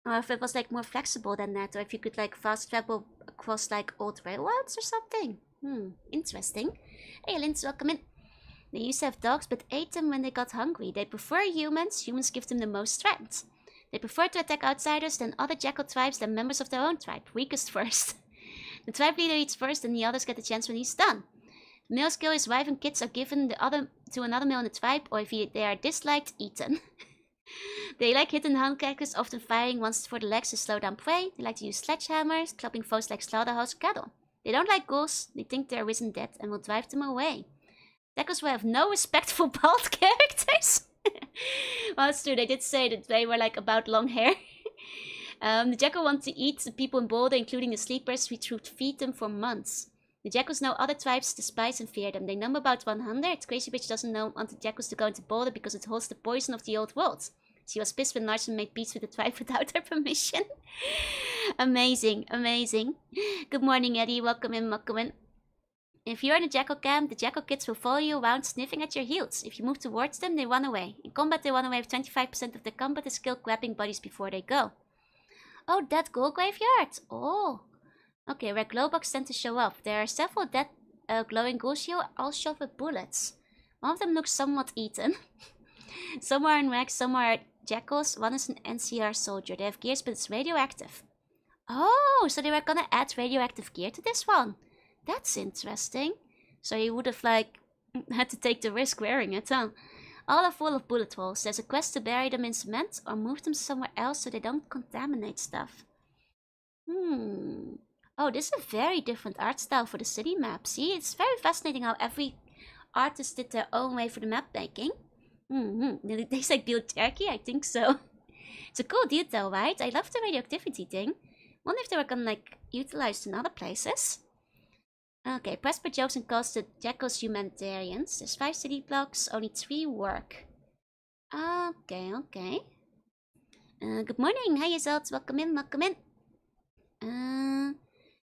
Or if it was like more flexible than that, or if you could like fast travel across like old railroads or something. Interesting. Hey Linz, welcome in. They used to have dogs but ate them when they got hungry. They prefer humans. Humans give them the most strength. They prefer to attack outsiders than other jackal tribes than members of their own tribe. Weakest first. The tribe leader eats first and the others get the chance when he's done. The males kill his wife and kids are given to another male in the tribe, or if they are disliked, eaten. They like hitting handcrackers, often firing once for the legs to slow down prey. They like to use sledgehammers, clubbing foes like slaughterhouse cattle. They don't like ghouls. They think they are risen dead and will drive them away. Jackals will have no respect for bald characters. Well, it's true. They did say that they were like about long hair. The jackal want to eat the people in Boulder, including the sleepers, which would feed them for months. The jackals know other tribes despise and fear them. They number about 100. Crazy Bitch doesn't want the jackals to go into Boulder because it holds the poison of the old world. She was pissed when Larson made peace with the tribe without her permission. Amazing. Good morning, Eddie. Welcome in. If you're in a jackal camp, the jackal kids will follow you around sniffing at your heels. If you move towards them, they run away. In combat, they run away with 25% of their combat skill, grabbing bodies before they go. Oh, that gold graveyard. Oh. Okay, where glowbugs tend to show up. There are several dead glowing ghouls here, all shot with bullets. One of them looks somewhat eaten. Some are in wax, some are jackals. One is an NCR soldier. They have gears, but it's radioactive. Oh, so they were gonna add radioactive gear to this one. That's interesting. So you would have, like, had to take the risk wearing it, huh? All are full of bullet holes. There's a quest to bury them in cement or move them somewhere else so they don't contaminate stuff. Oh, this is a very different art style for the city map. See, it's very fascinating how every artist did their own way for the map making. Did they say build turkey? I think so. It's a cool detail, right? I love the radioactivity thing. Wonder if they were gonna, like, utilize it in other places. Okay, Presper jokes and calls the jackals humanitarians. There's 5 city blocks, only 3 work. Okay. Good morning. Hi, Zelt. Welcome in.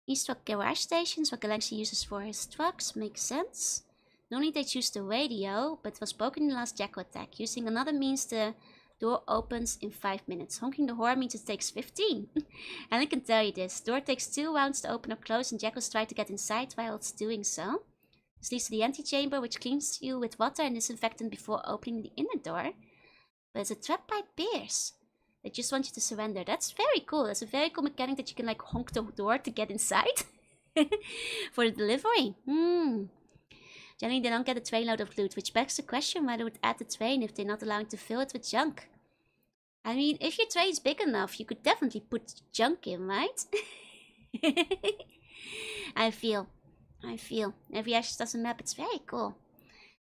East Rock garage stations, what Galaxy uses for his trucks. Makes sense. Normally they choose the radio, but was broken in the last jackal attack. Using another means the door opens in 5 minutes. Honking the horn means it takes 15. And I can tell you this. Door takes 2 rounds to open or close and jackals try to get inside while it's doing so. This leads to the antechamber, which cleans you with water and disinfectant before opening the inner door. But it's a trap by bears. They just want you to surrender. That's very cool. That's a very cool mechanic that you can, like, honk the door to get inside. For the delivery. Generally, they don't get a trainload of loot, which begs the question why they would add the train if they're not allowing to fill it with junk. I mean, if your train's big enough, you could definitely put junk in, right? I feel. Every Ashes does a map, it's very cool.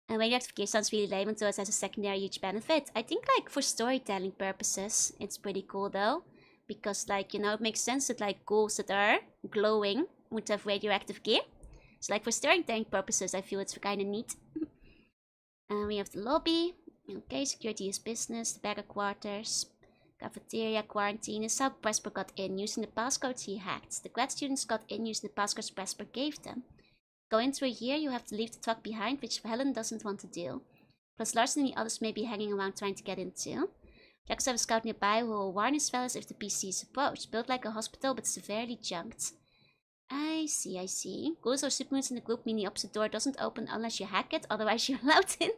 And radioactive gear sounds really lame until it has a secondary huge benefit. I think, like, for storytelling purposes, it's pretty cool though. Because, like, you know, it makes sense that, like, ghouls that are glowing would have radioactive gear. So, like, for storytelling purposes, I feel it's kind of neat. We have the lobby. Okay, security is business. The beggar quarters. Cafeteria, quarantine. This is how Presper got in, using the passcodes he hacked. The grad students got in using the passcodes Presper gave them. Go in through here, you have to leave the truck behind, which Helen doesn't want to do. Plus, Larson and the others may be hanging around trying to get in too. Jackals have a scout nearby who will warn his fellas if the PC is approached. Built like a hospital, but severely junked. I see. Ghouls or supermoons in the group mean the opposite door doesn't open unless you hack it, otherwise you're allowed in.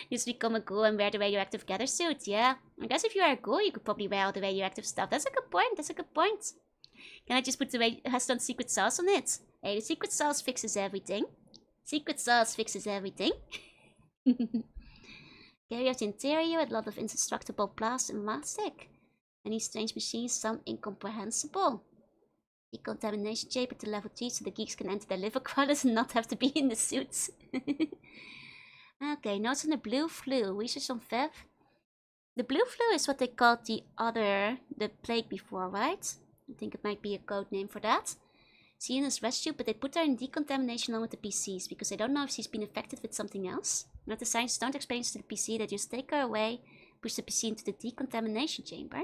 Just become a ghoul and wear the radioactive gather suit, yeah. I guess if you are a ghoul, you could probably wear all the radioactive stuff. That's a good point. Can I just put the Heston secret sauce on it? Hey, the secret sauce fixes everything. Okay, we have the interior with a lot of indestructible blast and plastic. Many strange machines, some incomprehensible. Decontamination chamber to level 3 so the geeks can enter their liver quarters and not have to be in the suits. Okay, notes on the blue flu. Research on Fev. The blue flu is what they called the plague before, right? I think it might be a code name for that. Cian is rescued, but they put her in decontamination along with the PCs because they don't know if she's been infected with something else. Not the scientists don't explain to the PC, they just take her away, push the PC into the decontamination chamber,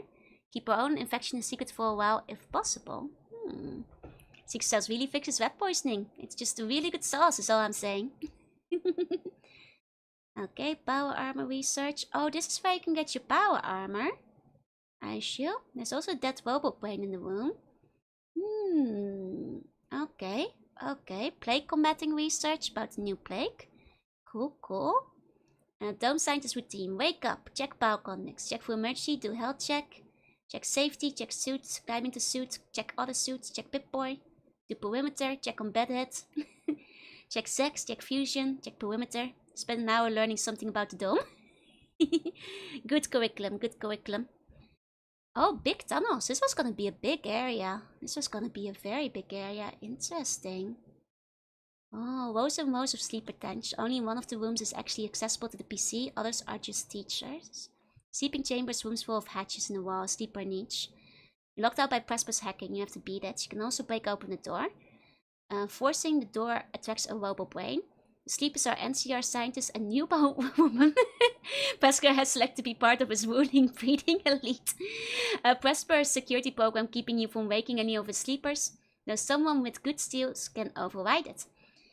keep her own infection a secret for a while if possible. Six cells really fixes rat poisoning. It's just a really good sauce, is all I'm saying. Okay, power armor research. Oh, this is where you can get your power armor. Are you sure? There's also a dead robot brain in the room. Okay. Plague combating research about the new plague. Cool. Dome scientist routine. Wake up. Check power connects. Check for emergency. Do health check. Check safety. Check suits. Climb into suits. Check other suits. Check Pip-Boy. Do perimeter. Check on bedhead. Check sex. Check fusion. Check perimeter. Spend an hour learning something about the dome. Good curriculum. Oh, big tunnels. This was gonna be a big area. This was gonna be a very big area. Interesting. Oh, rows and rows of sleeper tents. Only one of the rooms is actually accessible to the PC. Others are just teachers. Sleeping chambers, rooms full of hatches in the wall. Sleeper niche. Locked out by Presper's hacking. You have to beat it. You can also break open the door. Forcing the door attracts a robo brain. The sleepers are NCR scientists and newborn woman. Presper has selected to be part of his ruling breeding elite. Presper's security program keeping you from waking any of his sleepers. Though someone with good skills can override it.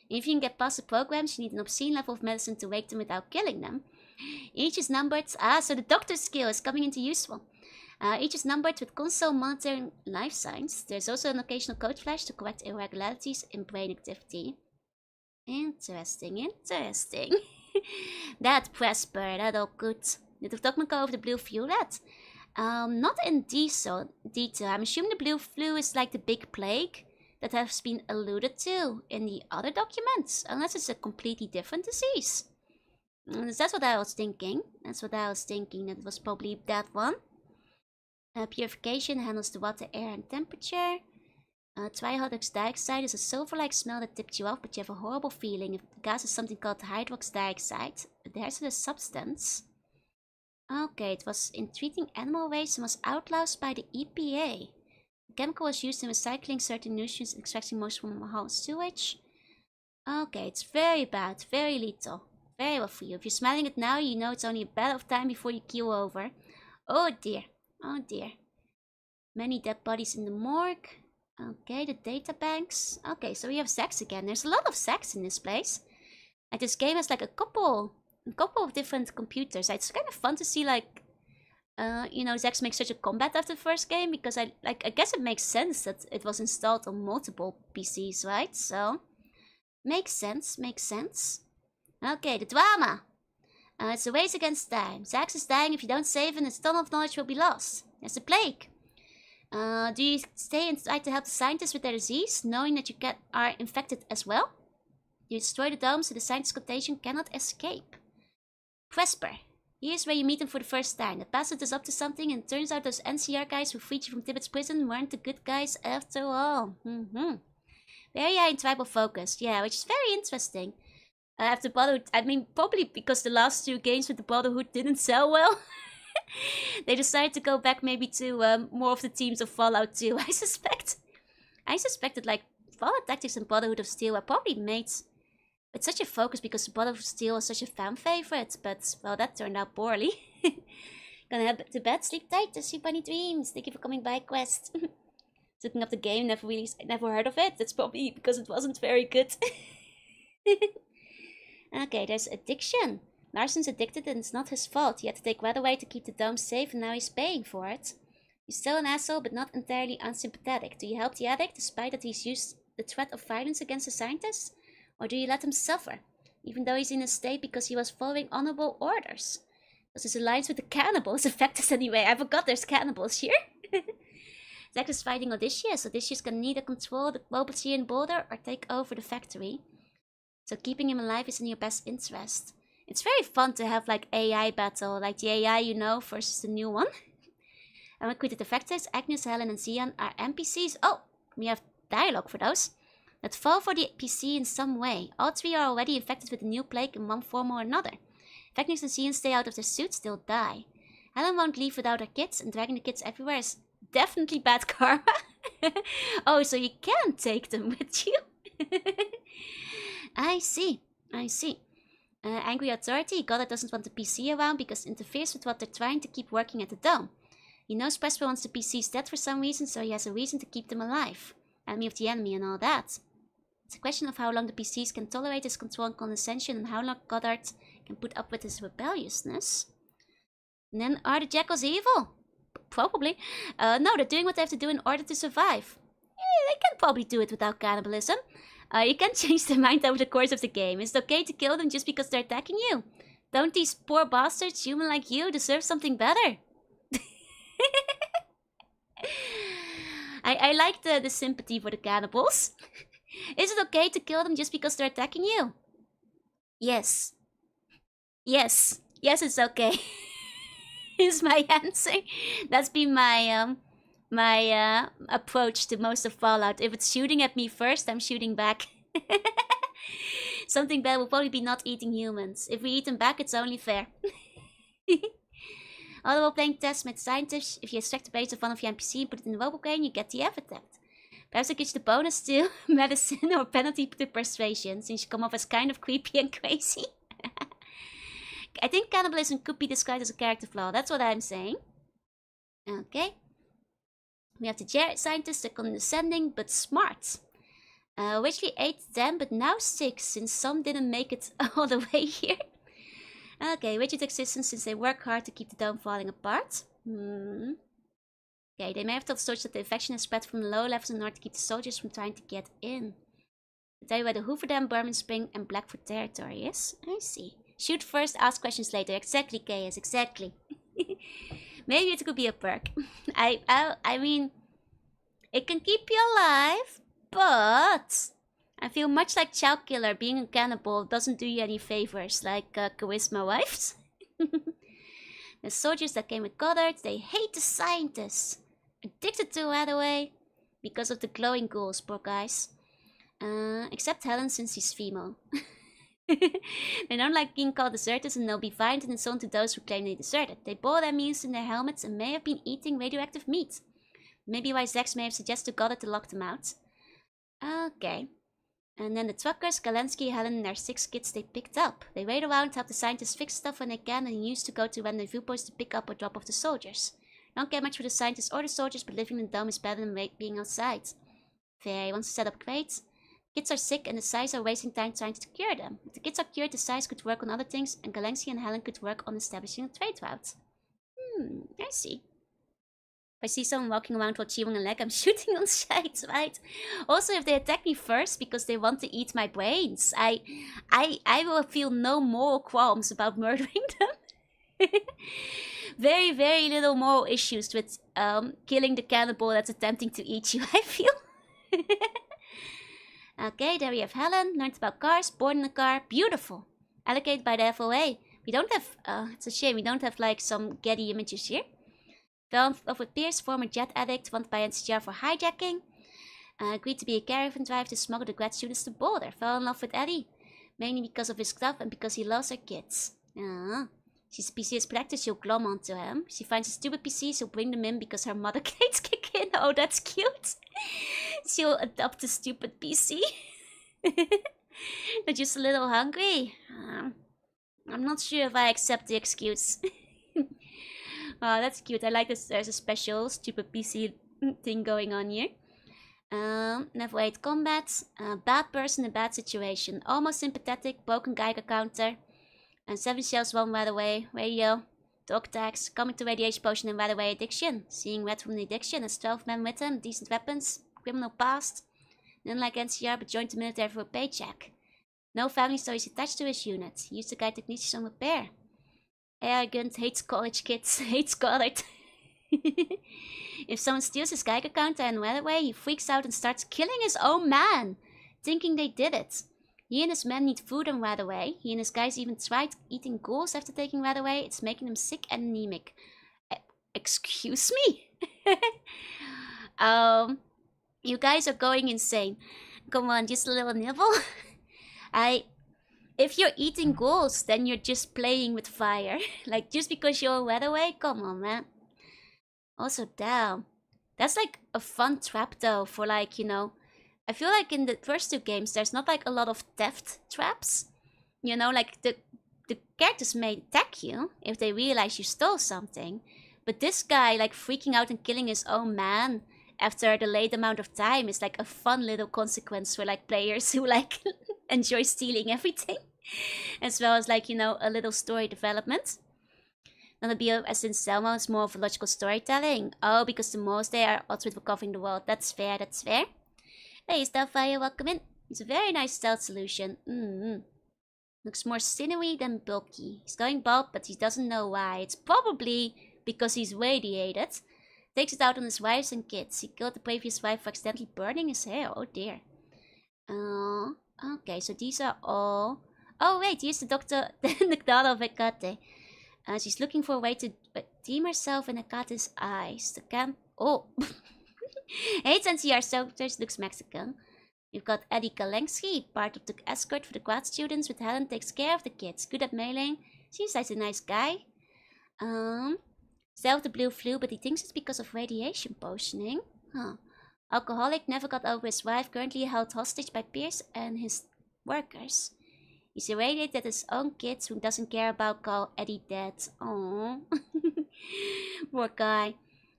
If you can get past the programs, you need an obscene level of medicine to wake them without killing them. Each is numbered. So the doctor's skill is coming into useful. Each is numbered with console monitoring life signs. There's also an occasional code flash to correct irregularities in brain activity. Interesting, interesting. That Presper, that all good. Dit ook me over the blue violet. Not in detail. I'm assuming the blue flu is like the big plague that has been alluded to in the other documents, unless it's a completely different disease. That's what I was thinking. That it was probably that one. Purification handles the water, air, and temperature. Trihydrox dioxide is a sulfur-like smell that tipped you off, but you have a horrible feeling. If the gas is something called hydrox dioxide, there's a substance. Okay, it was in treating animal waste and was outlawed by the EPA. The chemical was used in recycling certain nutrients and extracting most from household sewage. Okay, it's very bad, very lethal. Very well for you. If you're smelling it now, you know it's only a matter of time before you keel over. Oh dear, oh dear. Many dead bodies in the morgue. Okay, the data banks. Okay, so we have sex again. There's a lot of sex in this place. And this game has like a couple of different computers. It's kind of fun to see like, Zex makes such a comeback after the first game, because I guess it makes sense that it was installed on multiple PCs, right? So, makes sense. Okay, the drama. It's a race against time. Zax is dying. If you don't save him, his tunnel of knowledge will be lost. There's a plague. Do you stay and try to help the scientists with their disease, knowing that you are infected as well? You destroy the dome so the scientist's contagion cannot escape. Presper. Here's where you meet him for the first time. The passage is up to something, and it turns out those NCR guys who freed you from Tibet's prison weren't the good guys after all. Very high in tribal focus. Yeah, which is very interesting. After Brotherhood, I mean, probably because the last two games with the Brotherhood didn't sell well. They decided to go back maybe to more of the themes of Fallout 2, I suspect. I suspected like Fallout Tactics and Brotherhood of Steel were probably made with such a focus because Brotherhood of Steel was such a fan favorite, but well, that turned out poorly. Gonna head to bed, sleep tight, to sleep bunny dreams. Thank you for coming by, Quest. Looking up the game, never heard of it. That's probably because it wasn't very good. Okay, there's addiction. Larson's addicted and it's not his fault. He had to take Red away to keep the dome safe and now he's paying for it. He's still an asshole but not entirely unsympathetic. Do you help the addict despite that he's used the threat of violence against the scientists? Or do you let him suffer, even though he's in a state because he was following honorable orders? Does his alliance with the cannibals affect us anyway? I forgot there's cannibals here. Zack is fighting Odysseus. Odysseus can neither control the robots here in Boulder or take over the factory. So keeping him alive is in your best interest. It's very fun to have like AI battle, like the AI you know versus the new one. And we created the factors. Agnes, Helen, and Zian are NPCs. Oh, we have dialogue for those. That fall for the PC in some way. All three are already infected with the new plague in one form or another. If Agnes and Zian stay out of their suits, they'll die. Helen won't leave without her kids, and dragging the kids everywhere is definitely bad karma. Oh, so you can take them with you. I see. Angry authority. Goddard doesn't want the PC around because it interferes with what they're trying to keep working at the dome. He knows Presper wants the PCs dead for some reason, so he has a reason to keep them alive. Enemy of the enemy and all that. It's a question of how long the PCs can tolerate his control and condescension and how long Goddard can put up with his rebelliousness. And then, are the jackals evil? Probably. No, they're doing what they have to do in order to survive. They can probably do it without cannibalism. You can change their mind over the course of the game. It's okay to kill them just because they're attacking you. Don't these poor bastards, human like you, deserve something better? I like the sympathy for the cannibals. Is it okay to kill them just because they're attacking you? Yes. Yes, it's okay. Is my answer. That's been my approach to most of Fallout. If it's shooting at me first, I'm shooting back. Something bad will probably be not eating humans. If we eat them back, it's only fair. Although while playing tests with scientists, if you extract the base of one of your NPC and put it in the robot brain, you get the epithet. Perhaps it gives you the bonus to medicine or penalty to persuasion, since you come off as kind of creepy and crazy. I think cannibalism could be described as a character flaw. That's what I'm saying. Okay. We have the Jared scientists, they're condescending but smart. Originally 8 to 10, but now 6, since some didn't make it all the way here. Okay, rigid existence since they work hard to keep the dome falling apart. Okay, they may have told the soldiers that the infection has spread from the lower levels in order to keep the soldiers from trying to get in. I'll tell you where the Hoover Dam, Burman Spring, and Blackfoot territory is. I see. Shoot first, ask questions later. Exactly, Chaos, exactly. Maybe it could be a perk. I mean, it can keep you alive, but I feel much like Child Killer, being a cannibal doesn't do you any favors, like Charisma Wives. The soldiers that came with Goddard, they hate the scientists. Addicted to Hathaway because of the glowing ghouls, poor guys. Except Helen, since she's female. They don't like being called deserters, and they'll be violent and insolent to those who claim they deserted. They bore their meals in their helmets and may have been eating radioactive meat. Maybe why Zex may have suggested Goddard to lock them out. Okay. And then the truckers, Galensky, Helen, and their 6 kids they picked up. They wait around, help the scientists fix stuff when they can, and used to go to rendezvous points to pick up or drop off the soldiers. Don't care much for the scientists or the soldiers, but living in the dome is better than being outside. Fair, he wants to set up crates. Kids are sick and the Sais are wasting time trying to cure them. If the kids are cured, the Sais could work on other things, and Galensky and Helen could work on establishing a trade route. I see. If I see someone walking around while chewing a leg, I'm shooting on sight, right? Also, if they attack me first because they want to eat my brains, I will feel no moral qualms about murdering them. Very, very little moral issues with killing the cannibal that's attempting to eat you, I feel. Okay, there we have Helen. Learned about cars, born in a car. Beautiful. Allocated by the FOA. We don't have, it's a shame, we don't have like some Getty images here. Fell in love with Pierce, former jet addict, wanted by NCR for hijacking. Agreed to be a caravan driver to smuggle the grad students to Boulder. Fell in love with Eddie, mainly because of his stuff and because he loves her kids. She's a PC's practice, she'll glom onto him. She finds a stupid PC, she'll bring them in because her mother gates kick in. Oh, that's cute. She'll adopt a stupid PC. They're just a little hungry. I'm not sure if I accept the excuse. Oh, that's cute. I like this. There's a special stupid PC thing going on here. Never ate combat. Bad person in bad situation. Almost sympathetic. Broken Geiger counter. And 7 shells, 1 right away. Radio. Dog tags. Coming to radiation potion and right away addiction. Seeing red from the addiction. Has 12 men with him. Decent weapons. Criminal past. Didn't like NCR but joined the military for a paycheck. No family stories attached to his unit. Used to guide technicians on repair. Arrogant, hates college kids, hates Goddard. If someone steals his Geiger counter and ran away, he freaks out and starts killing his own man, thinking they did it. He and his men need food and ran away. He and his guys even tried eating ghouls after taking ran away. It's making them sick and anemic. Excuse me? You guys are going insane. Come on, just a little nibble. If you're eating ghouls, then you're just playing with fire. Like, just because you're ran away? Come on, man. Also, damn. That's like a fun trap, though, for like, you know... I feel like in the first 2 games, there's not like a lot of theft traps. You know, like the characters may attack you if they realize you stole something. But this guy, like, freaking out and killing his own man after a delayed amount of time is like a fun little consequence for like players who like enjoy stealing everything. As well as like, you know, a little story development. Not a BO as in Selma is more of a logical storytelling. Oh, because the most they are odds with recovering the world. That's fair, that's fair. Hey, Starfire, welcome in. It's a very nice stealth solution. Looks more sinewy than bulky. He's going bald, but he doesn't know why. It's probably because he's radiated. Takes it out on his wives and kids. He killed the previous wife for accidentally burning his hair. Oh dear. Okay, so these are all... Oh wait, here's the doctor, the daughter of Hecate. She's looking for a way to redeem herself in Hecate's eyes. The camp... Oh! Hates NCR soldiers, looks Mexican. We've got Eddie Kalensky, part of the escort for the grad students, with Helen takes care of the kids. Good at mailing. Seems like a nice guy. Still the blue flu, but he thinks it's because of radiation poisoning. Alcoholic, never got over his wife, currently held hostage by Pierce and his workers. He's irradiated at his own kids who doesn't care about call Eddie dead. Aww. Poor guy.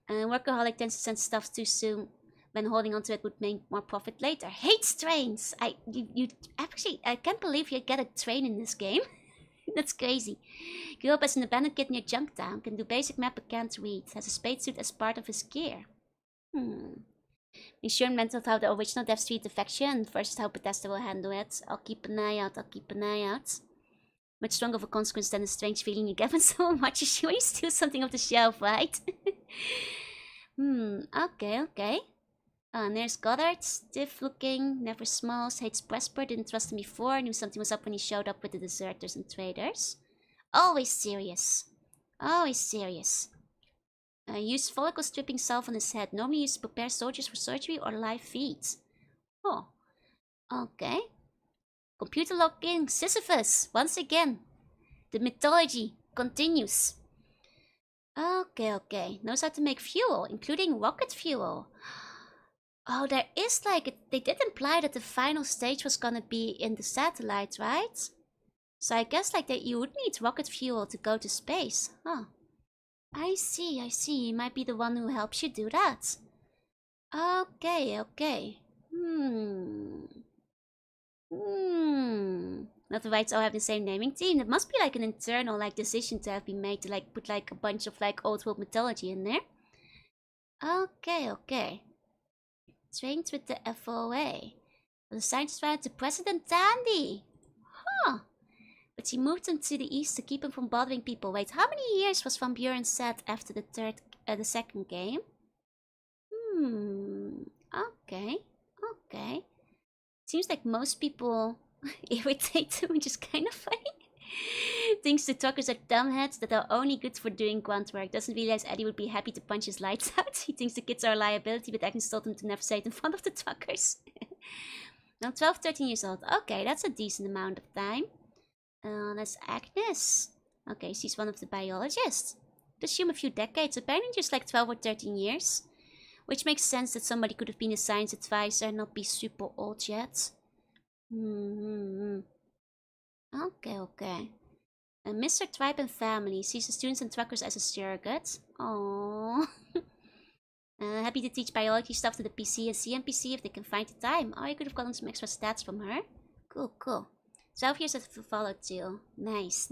Workaholic tends to send stuff too soon. When holding onto it would make more profit later. Hates trains! I can't believe you get a train in this game. That's crazy. Grew up as an abandoned kid near Junktown. Can do basic map but can't read. Has a spacesuit as part of his gear. Be sure mental how the original Death Street defection versus how Bethesda will handle it. I'll keep an eye out. Much stronger of a consequence than the strange feeling you get when someone watches you when you steal something off the shelf, right? Okay. There's Goddard, stiff looking, never smiles, hates Presper, didn't trust him before, knew something was up when he showed up with the deserters and traders. Always serious. Used follicle stripping salve on his head, normally used to prepare soldiers for surgery or live feeds. Oh, okay. Computer login, Sisyphus, once again. The mythology continues. Okay. Knows how to make fuel, including rocket fuel. Oh, there is they did imply that the final stage was gonna be in the satellite, right? So I guess that you would need rocket fuel to go to space. Huh. I see. He might be the one who helps you do that. Okay. Not the rights all have the same naming team. It must be an internal decision to have been made to put a bunch of old world mythology in there. Okay. Trained with the FOA. Was assigned to President Dandy. Huh. But he moved him to the east to keep him from bothering people. Wait, how many years was Van Buren set after the second game? Okay. Seems like most people irritate him, which is kind of funny. Thinks the truckers are dumbheads that are only good for doing grunt work. Doesn't realize Eddie would be happy to punch his lights out. He thinks the kids are a liability, but Agnes told him to never say it in front of the truckers. Now 12, 13 years old. Okay, that's a decent amount of time. That's Agnes. Okay, she's one of the biologists. Assume a few decades, apparently just 12 or 13 years. Which makes sense that somebody could have been a science advisor and not be super old yet. Okay. Mr. Tribe and family sees the students and truckers as a surrogate. Aww. Happy to teach biology stuff to the PC and CNPC if they can find the time. Oh, you could have gotten some extra stats from her. Cool. 12 years have followed too. Nice.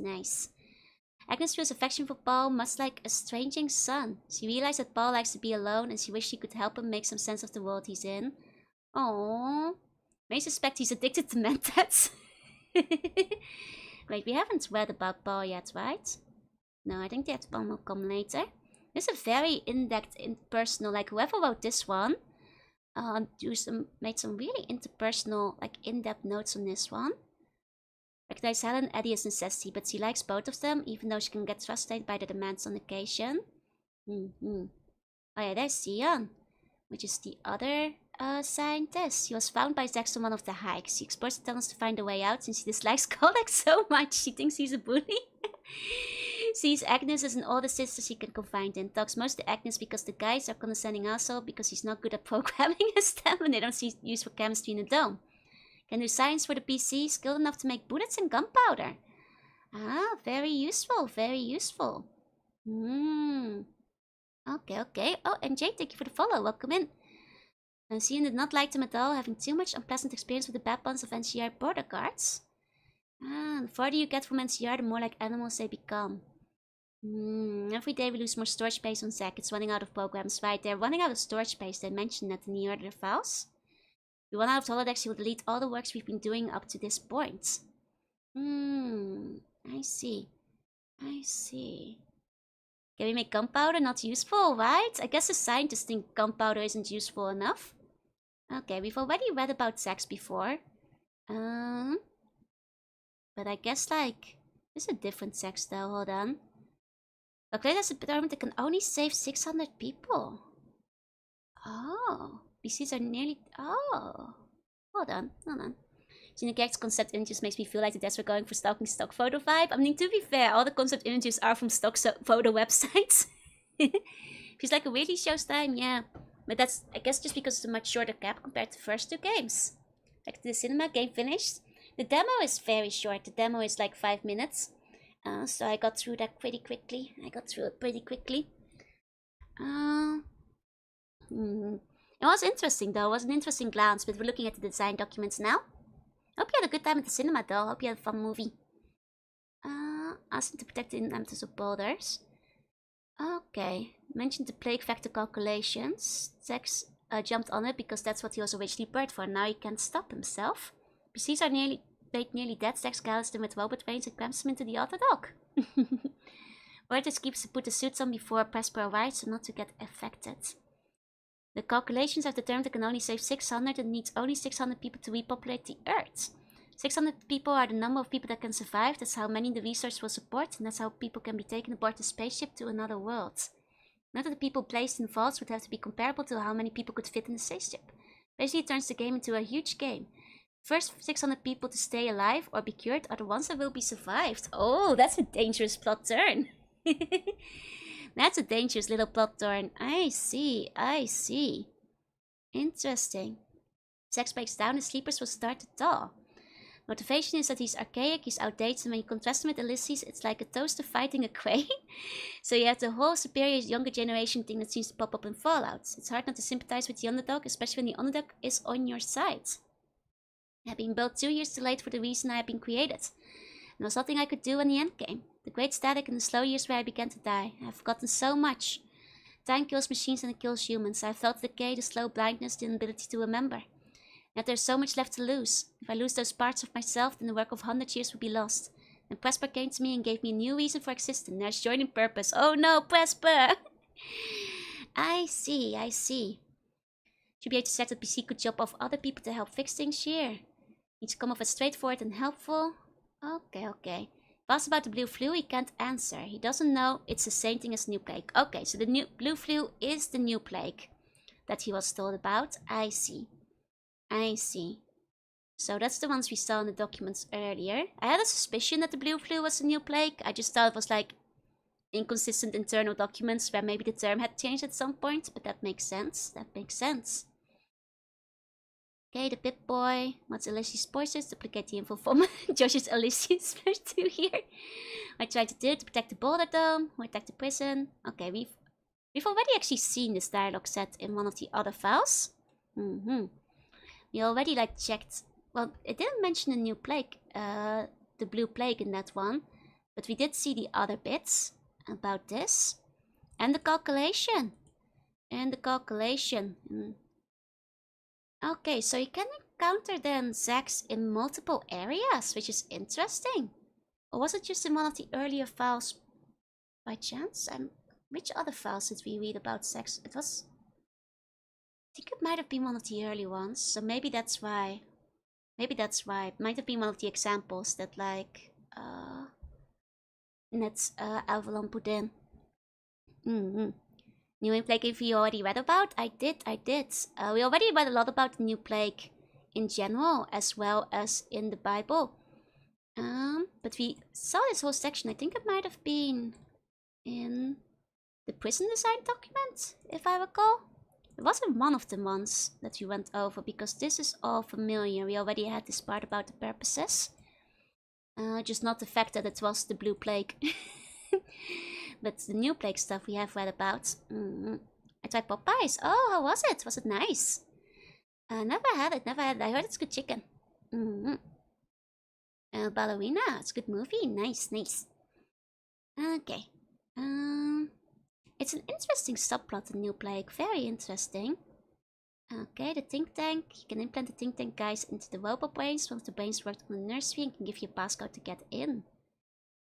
Agnes feels affection for Paul, much like a estranging son. She realized that Paul likes to be alone and she wished she could help him make some sense of the world he's in. Aww. May suspect he's addicted to mentats. Wait, we haven't read about Paul yet, right? No, I think that one will come later. This is a very in-depth, impersonal, whoever wrote this one, made some really interpersonal, in-depth notes on this one. Recognize Helen and Eddie as necessity, but she likes both of them, even though she can get frustrated by their demands on occasion. Oh yeah, there's Sion, which is the other scientist. He was found by Zax on one of the hikes. He explores the tunnels to find a way out since he dislikes Kolek so much. She thinks he's a bully. Sees Agnes as an older sister she can confide in. Talks most to Agnes because the guys are condescending also because he's not good at programming as them and they don't see use for chemistry in the dome. Can do science for the PC, skilled enough to make bullets and gunpowder. Ah, very useful. Okay. Oh, and Jade, thank you for the follow. Welcome in. Cian did not like them at all, having too much unpleasant experience with the bad ones of NCR border guards. The farther you get from NCR, the more like animals they become. Every day we lose more storage space on Zack. It's running out of programs. Right, they're running out of storage space. They mentioned that in the earlier files. If we run out of holodecks, he will delete all the works we've been doing up to this point. I see. Can we make gunpowder not useful, right? I guess the scientists think gunpowder isn't useful enough. Okay, we've already read about Zax before. But I guess this is a different Zax though, hold on. Calculate as a determined that can only save 600 people. Oh. PCs are nearly... Oh. Hold on. Seeing the character concept images makes me feel like the devs were going for stalking stock photo vibe. I mean, to be fair, all the concept images are from stock photo websites. Feels like a really show's time, yeah. But that's, I guess, just because it's a much shorter cap compared to the first two games. Like the cinema game finished. The demo is very short. The demo is 5 minutes. So I got through that pretty quickly. It was interesting though. It was an interesting glance, but we're looking at the design documents now. Hope you had a good time at the cinema though. Hope you had a fun movie. asking to protect the inhabitants of boulders. Okay, mentioned the plague factor calculations. Zex jumped on it because that's what he was originally bred for. Now he can't stop himself. PCs are nearly dead. Zex gathers them with robot brains and cramps them into the other dog. Worders keeps to put the suits on before Presper arrives so not to get affected. The calculations have determined it can only save 600 and needs only 600 people to repopulate the Earth. 600 people are the number of people that can survive. That's how many the research will support, and that's how people can be taken aboard the spaceship to another world. Note that the people placed in vaults would have to be comparable to how many people could fit in the spaceship. Basically, it turns the game into a huge game. First 600 people to stay alive or be cured are the ones that will be survived. Oh, that's a dangerous plot turn. That's a dangerous little plot turn. I see. Interesting. Sex breaks down and sleepers will start to thaw. Motivation is that he's archaic, he's outdated, and when you contrast him with Ulysses, it's like a toaster fighting a quay. So you have the whole superior younger generation thing that seems to pop up in Fallout. It's hard not to sympathize with the underdog, especially when the underdog is on your side. I have been built 2 years too late for the reason I have been created. There was nothing I could do when the end came. The great static and the slow years where I began to die. I have forgotten so much. Time kills machines and it kills humans. I have felt the decay, the slow blindness, the inability to remember. Yet there's so much left to lose. If I lose those parts of myself, then the work of 100 years would be lost. And Presper came to me and gave me a new reason for existing. There's joining purpose. Oh no, Presper! I see. Should be able to set a PC could job off other people to help fix things here. Needs to come off as straightforward and helpful. Okay. If asked about the blue flu, he can't answer. He doesn't know it's the same thing as new plague. Okay, so the new blue flu is the new plague that he was told about. I see. So that's the ones we saw in the documents earlier. I had a suspicion that the blue flu was the new plague. I just thought it was like inconsistent internal documents where maybe the term had changed at some point, but that makes sense. Okay, the Pip-Boy. What's Ulysses' poisons? Duplicate the info from Josh's Ulysses verse 2 here. I tried to do it to protect the Boulder Dome, or attack the prison. Okay, we've already actually seen this dialogue set in one of the other files. We already like checked. Well, it didn't mention the new plague, the blue plague in that one, but we did see the other bits about this and the calculation. Okay, so you can encounter then Zax in multiple areas, which is interesting. Or was it just in one of the earlier files by chance? Which other files did we read about Zax? I think it might have been one of the early ones, so maybe that's why. It might have been one of the examples that like Avalon put in. New plague if you already read about? I did. We already read a lot about the new plague in general as well as in the Bible. But we saw this whole section. I think it might have been in the prison design document, if I recall. It wasn't one of the ones that we went over because this is all familiar. We already had this part about the purposes. Just not the fact that it was the blue plague. But the new plague stuff we have read about. I tried Popeyes. Oh, how was it? Was it nice? Never had it. I heard it's good chicken. Ballerina. It's a good movie. Nice. Okay. It's an interesting subplot in New Plague. Very interesting. Okay, the think tank. You can implant the think tank guys into the robot brains. One of the brains worked on the nursery and can give you a passcode to get in.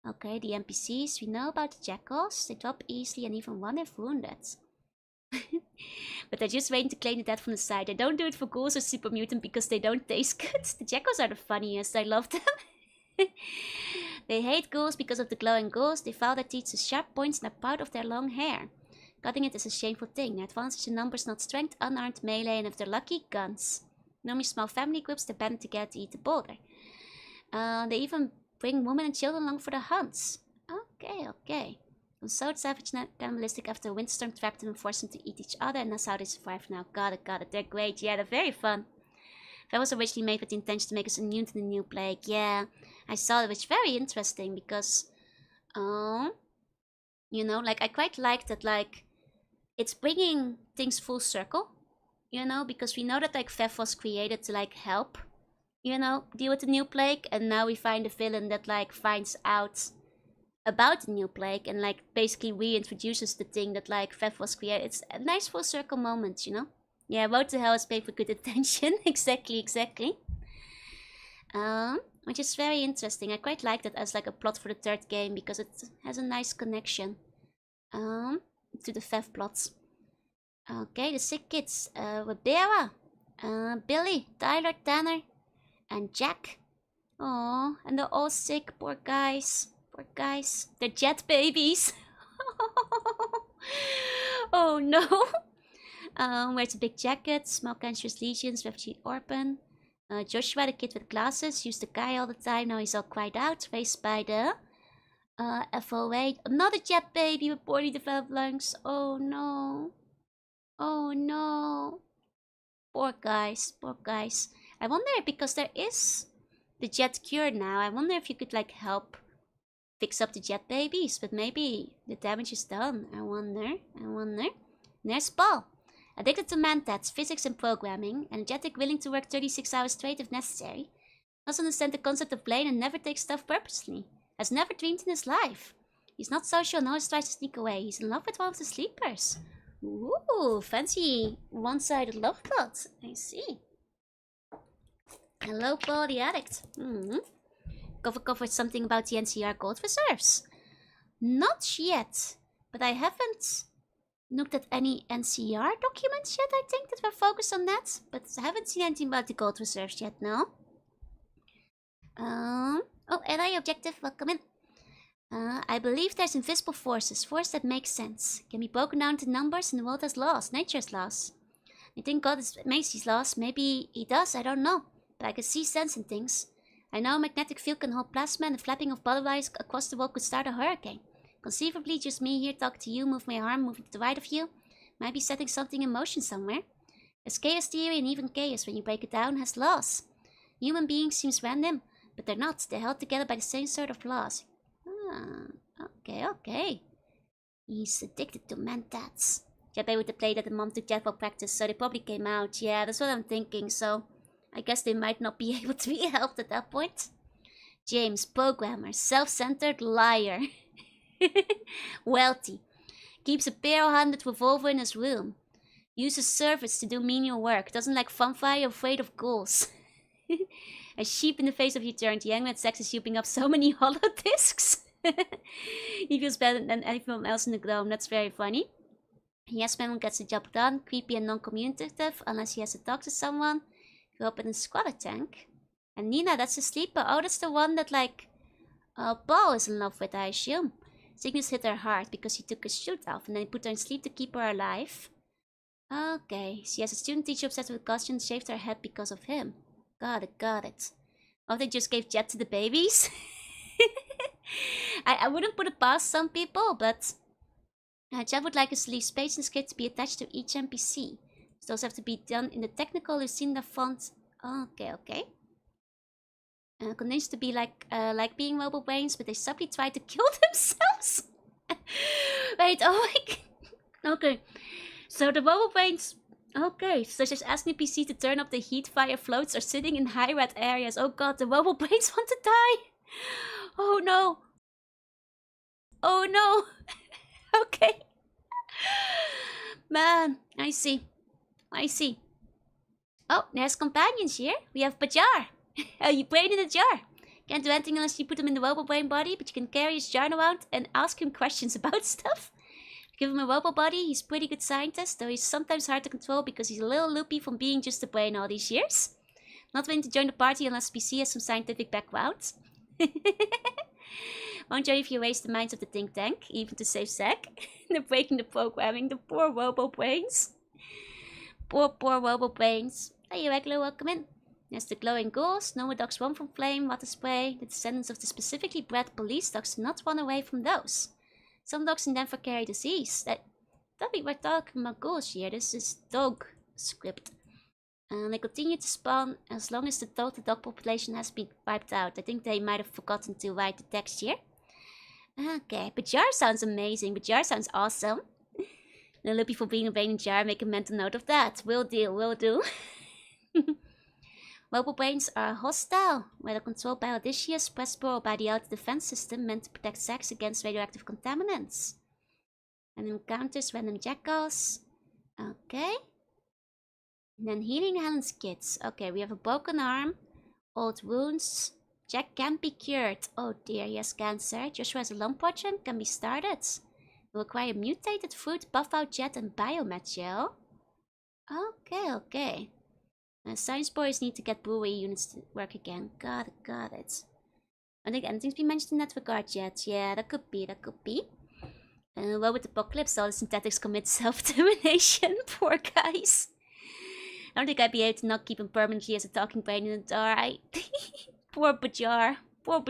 Okay, the NPCs. We know about the jackals. They drop easily and even one if wounded. But they're just waiting to claim the dead from the side. They don't do it for ghouls or super mutant because they don't taste good. The jackals are the funniest. I love them. They hate ghouls because of the glowing ghouls. They file their teeth with sharp points and are proud of their long hair. Cutting it is a shameful thing. Their advantage in numbers, not strength, unarmed, melee, and if they're lucky, guns. Normally small family groups, they band together to eat the boulder. They even bring women and children along for the hunts. Okay. From so savage and cannibalistic after a windstorm trapped them and forced them to eat each other, and that's how they survive now. Got it. They're great. Yeah, they're very fun. That was originally made with the intention to make us immune to the new plague. Yeah, I saw it, which is very interesting because, you know, like I quite like that, like, it's bringing things full circle, you know, because we know that like Vev was created to like help, you know, deal with the new plague, and now we find a villain that like finds out about the new plague and like basically reintroduces the thing that like Fev was created. It's a nice full circle moment, you know? Yeah, what the hell is paid for good attention? Exactly. Which is very interesting. I quite like that as like a plot for the third game because it has a nice connection to the Fev plots. Okay, the sick kids. Rebera, Billy, Tyler, Tanner, and Jack. Oh, and they're all sick, poor guys. Poor guys. They're jet babies. Oh no. Wears a big jacket, small cancerous lesions, refugee orphan. Joshua, the kid with glasses, used to cry all the time. Now he's all cried out, raised by the FOA. Another jet baby with poorly developed lungs. Oh no. Oh no. Poor guys, poor guys. I wonder, because there is the jet cure now, I wonder if you could like help fix up the jet babies, but maybe the damage is done. I wonder. And there's Paul. Addicted to mentats, physics and programming, energetic, willing to work 36 hours straight if necessary. Doesn't understand the concept of blame and never takes stuff purposely. Has never dreamed in his life. He's not social and always tries to sneak away. He's in love with one of the sleepers. Ooh, fancy one-sided love plot. I see. Hello, Paul the addict. Covered something about the NCR gold reserves. Not yet, but I haven't looked at any NCR documents yet, I think, that were focused on that. But I haven't seen anything about the gold reserves yet, no. Oh, NI objective, welcome in. I believe there's invisible forces that make sense. Can be broken down to numbers, and the world has laws, nature's laws. You think God makes these laws? Maybe he does, I don't know. But I can see sense in things. I know a magnetic field can hold plasma, and the flapping of butterflies across the world could start a hurricane. Conceivably, just me here talking to you, move my arm, moving to the right of you, might be setting something in motion somewhere. There's chaos theory, and even chaos, when you break it down, has laws. Human beings seems random, but they're not. They're held together by the same sort of laws. Okay. He's addicted to mentats. Jeppe would have played at the mom to jet for practice, so they probably came out. Yeah, that's what I'm thinking, so I guess they might not be able to be helped at that point. James, programmer, self-centered liar. Wealthy. Keeps a bare-handed revolver in his room. Uses servants to do menial work. Doesn't like funfire, afraid of ghouls. A sheep in the face of eternity. Young with sex is sheeping up so many hollow discs. He feels better than anyone else in the dome. That's very funny. Yes, man gets the job done. Creepy and non-communicative unless he has to talk to someone. Grew up in a squatter tank. And Nina, that's a sleeper. Oh, that's the one that like Paul is in love with, I assume. Sickness hit her hard because he took his shoot off and then he put her in sleep to keep her alive. Okay, she has a student teacher obsessed with costumes, shaved her head because of him. Got it. Oh, they just gave Jet to the babies? I wouldn't put it past some people, but Jet would like us to leave space and script to be attached to each NPC. So those have to be done in the technical Lucinda font. Okay. Continues to be like being mobile brains, but they subtly try to kill themselves. Wait, oh my god. Okay. So the mobile brains, okay, such as asking PC to turn up the heat via floats or sitting in high red areas. Oh god, the mobile brains want to die. Oh no. Okay. Man, I see. Oh, there's companions here. We have Bajar. You brain in a jar. Can't do anything unless you put him in the mobile brain body, but you can carry his jar around and ask him questions about stuff. Give him a mobile body, he's a pretty good scientist, though he's sometimes hard to control because he's a little loopy from being just a brain all these years. Not willing to join the party unless PC has some scientific background. Won't join if you waste the minds of the think tank, even to save Zack. They're breaking the programming, the poor robo brains. Poor robo brains. Hey, regular, welcome in. There's the glowing ghouls. No dogs run from flame, water spray. The descendants of the specifically bred police dogs do not run away from those. Some dogs in Denver carry disease. We're talking about ghouls here. This is dog script. And they continue to spawn as long as the total dog population has been wiped out. I think they might have forgotten to write the text here. Okay, Bajar sounds amazing. Bajar sounds awesome. No loopy for being a brain in jar. Make a mental note of that. Will do. Mobile brains are hostile, whether controlled by Odysseus, Presper, or by the outer defense system meant to protect sex against radioactive contaminants. And encounters random jackals. Okay. And then healing Helen's kits. Okay, we have a broken arm, old wounds. Jack can't be cured. Oh dear, he has cancer. Joshua has a lung potion, can be started. Will require mutated fruit, buff out jet, and biomed gel. Okay. Science boys need to get brewery units to work again. Got it. I don't think anything's been mentioned in that regard yet. Yeah, that could be. Well, with Apocalypse, all the synthetics commit self-termination. Poor guys. I don't think I'd be able to not keep him permanently as a talking brain in the dark. Poor Bajar. Oh,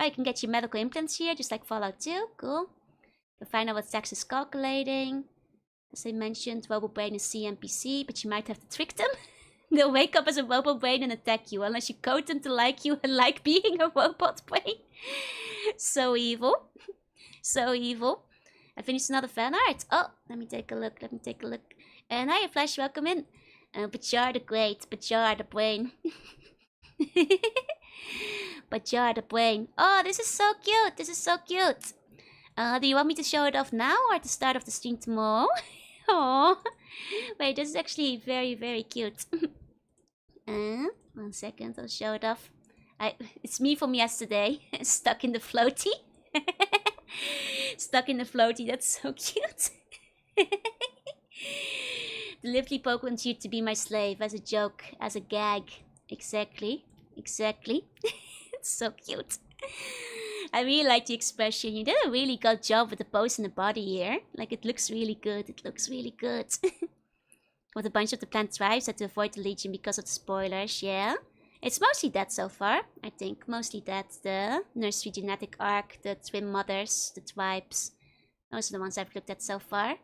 you can get your medical implants here, just like Fallout 2. Cool. You can find out what Sax is calculating. As I mentioned, Robot Brain is CNPC, but you might have to trick them. They'll wake up as a robot brain and attack you, unless you code them to like you and like being a robot brain. So evil. I finished another fan art. Oh, let me take a look. And hiya, Flash, welcome in. Bajar the Great, Bajar the Brain. Bajar the Brain. Oh, this is so cute. Do you want me to show it off now or at the start of the stream tomorrow? Oh, wait, this is actually very, very cute. 1 second, I'll show it off. It's me from yesterday, stuck in the floaty. That's so cute. Deliberately programmed you to be my slave as a joke, as a gag. Exactly. It's so cute. I really like the expression. You did a really good job with the pose and the body here. Like, it looks really good. With a bunch of the plant tribes had to avoid the Legion because of the spoilers, yeah. It's mostly that so far, I think. Mostly that. The nursery genetic arc, the twin mothers, the tribes. Those are the ones I've looked at so far.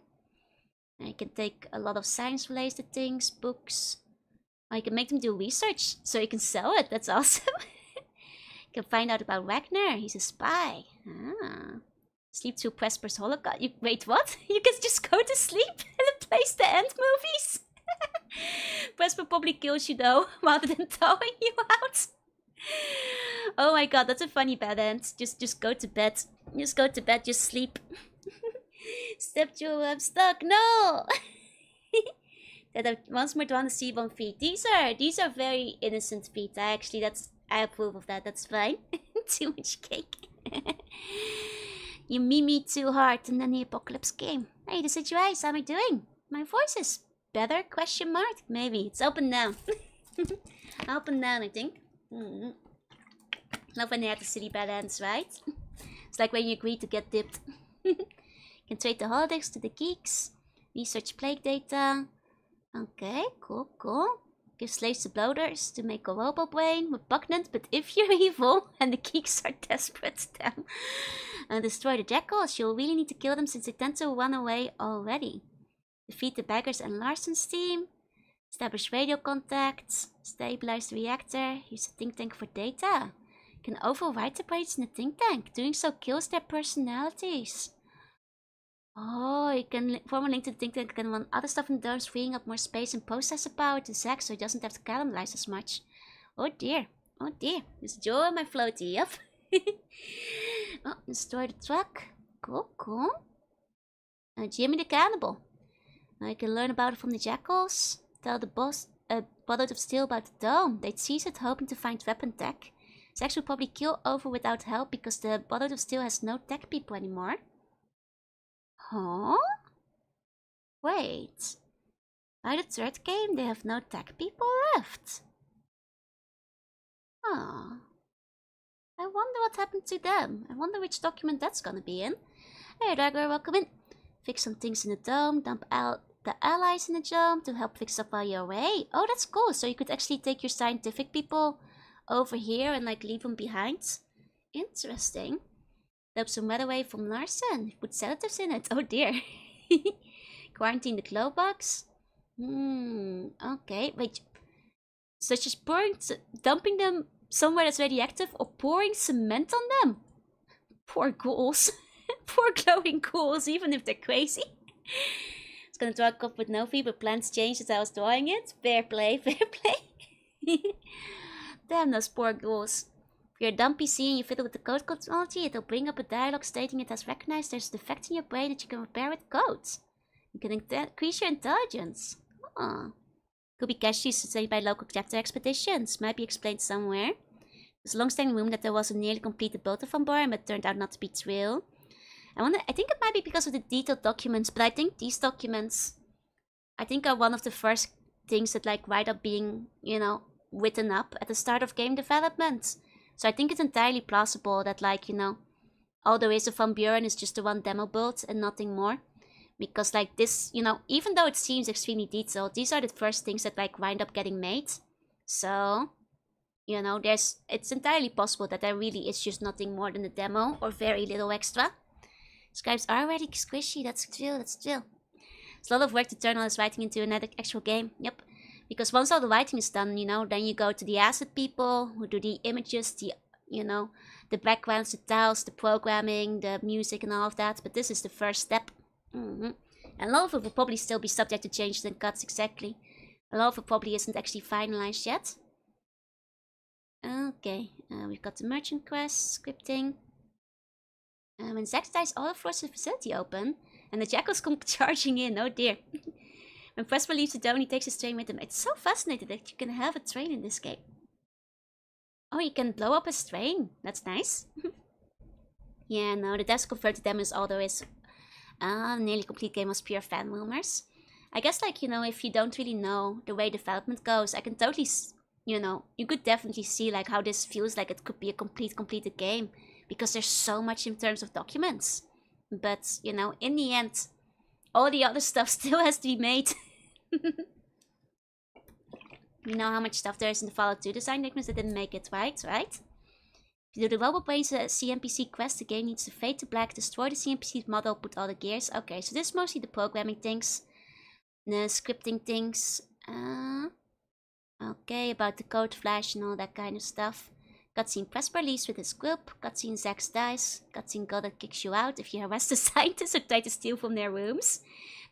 I can take a lot of science-related things, books. I can make them do research so you can sell it. That's awesome. You can find out about Ragnar. He's a spy. Sleep through Presper's Holocaust. Wait, what? You can just go to sleep and replace the end movies? Presper probably kills you though, rather than throwing you out. Oh my god, that's a funny bad end. Just go to bed. Just sleep. Step through, I'm stuck. No! That I once more on the C1 feet. These are very innocent feet. I approve of that. That's fine. Too much cake. You me too hard, and then the apocalypse came. Hey, this is your eyes. How am I doing? My voice is better? Question mark? Maybe. It's up and down. Up and down, I think. Love when they have the silly bad ends, right? It's like when you agree to get dipped. You can trade the holodecks to the geeks. Research plague data. Okay, cool. Give slaves to bloaters to make a robo brain. Repugnant, but if you're evil and the geeks are desperate, then destroy the jackals. You'll really need to kill them since they tend to run away already. Defeat the Baggers and Larson's team. Establish radio contacts. Stabilize the reactor. Use the think tank for data. You can override the brains in the think tank. Doing so kills their personalities. Oh, you can form a link to the think tank and run other stuff in the domes, freeing up more space and processor power to Zack so he doesn't have to cannibalize as much. Oh dear. There's Joe on my floaty, yep. Oh, destroy the truck. Cool. Jimmy the Cannibal. Now you can learn about it from the jackals. Tell the boss, Brotherhood of Steel about the dome. They'd seize it, hoping to find weapon tech. Zack will probably kill over without help because the Brotherhood of Steel has no tech people anymore. Huh? Wait. By the third game, they have no tech people left. Oh. I wonder what happened to them. I wonder which document that's gonna be in. Hey, Dagger, welcome in. Fix some things in the dome. Dump out the allies in the dome to help fix up while you're away. Oh, that's cool. So you could actually take your scientific people over here and like leave them behind. Interesting. Dump some red away from Larson. Put sedatives in it. Oh dear. Quarantine the glow box. Okay. Wait. Such as dumping them somewhere that's radioactive or pouring cement on them. Poor ghouls. Poor glowing ghouls, even if they're crazy. gonna draw a cup with no fee, but plans changed as I was drawing it. Fair play, fair play. Damn those poor ghouls. If you're a dumb PC and you fiddle with the code technology, it'll bring up a dialogue stating it has recognized there's a defect in your brain that you can repair with code. You can increase your intelligence. Oh. Could be casually sustained by local chapter expeditions. Might be explained somewhere. There's a long-standing rumor that there was a nearly completed build from Buren, but turned out not to be true. I think it might be because of the detailed documents, but I think these documents, I think, are one of the first things that like wind up being, you know, written up at the start of game development. So I think it's entirely plausible that, like, you know, all there is of Van Buren is just the one demo build and nothing more. Because like this, you know, even though it seems extremely detailed, these are the first things that like wind up getting made. So, you know, it's entirely possible that there really is just nothing more than a demo or very little extra. Scribes are already squishy, that's true, that's true. It's a lot of work to turn all this writing into another actual game, yep. Because once all the writing is done, you know, then you go to the asset people who do the images, the, you know, the backgrounds, the tiles, the programming, the music and all of that. But this is the first step. And a lot of it will probably still be subject to changes and cuts, exactly. A lot of it probably isn't actually finalized yet. Okay, we've got the merchant quest, scripting. When Zax dies, all the floors of the facility open, and the jackals come charging in, oh dear. When Presper leaves the dome, he takes his train with him. It's so fascinating that you can have a train in this game. Oh, you can blow up his train. That's nice. Yeah, no, the devs converted them as all there is. Nearly complete game was pure fan rumors. I guess, like, you know, if you don't really know the way development goes, I can totally, you know, you could definitely see, like, how this feels like it could be a completed game. Because there's so much in terms of documents. But, you know, in the end, all the other stuff still has to be made. You know how much stuff there is in the Fallout 2 design documents that didn't make it, right? If you do the RoboBrains CNPC quest, the game needs to fade to black, destroy the CNPC model, put all the gears. Okay, so this is mostly the programming things. The scripting things. Okay, about the code flash and all that kind of stuff. Cutscene Presper leaves with his group. Cutscene Zax dies. Cutscene Goddard kicks you out if you harass the scientists or try to steal from their rooms.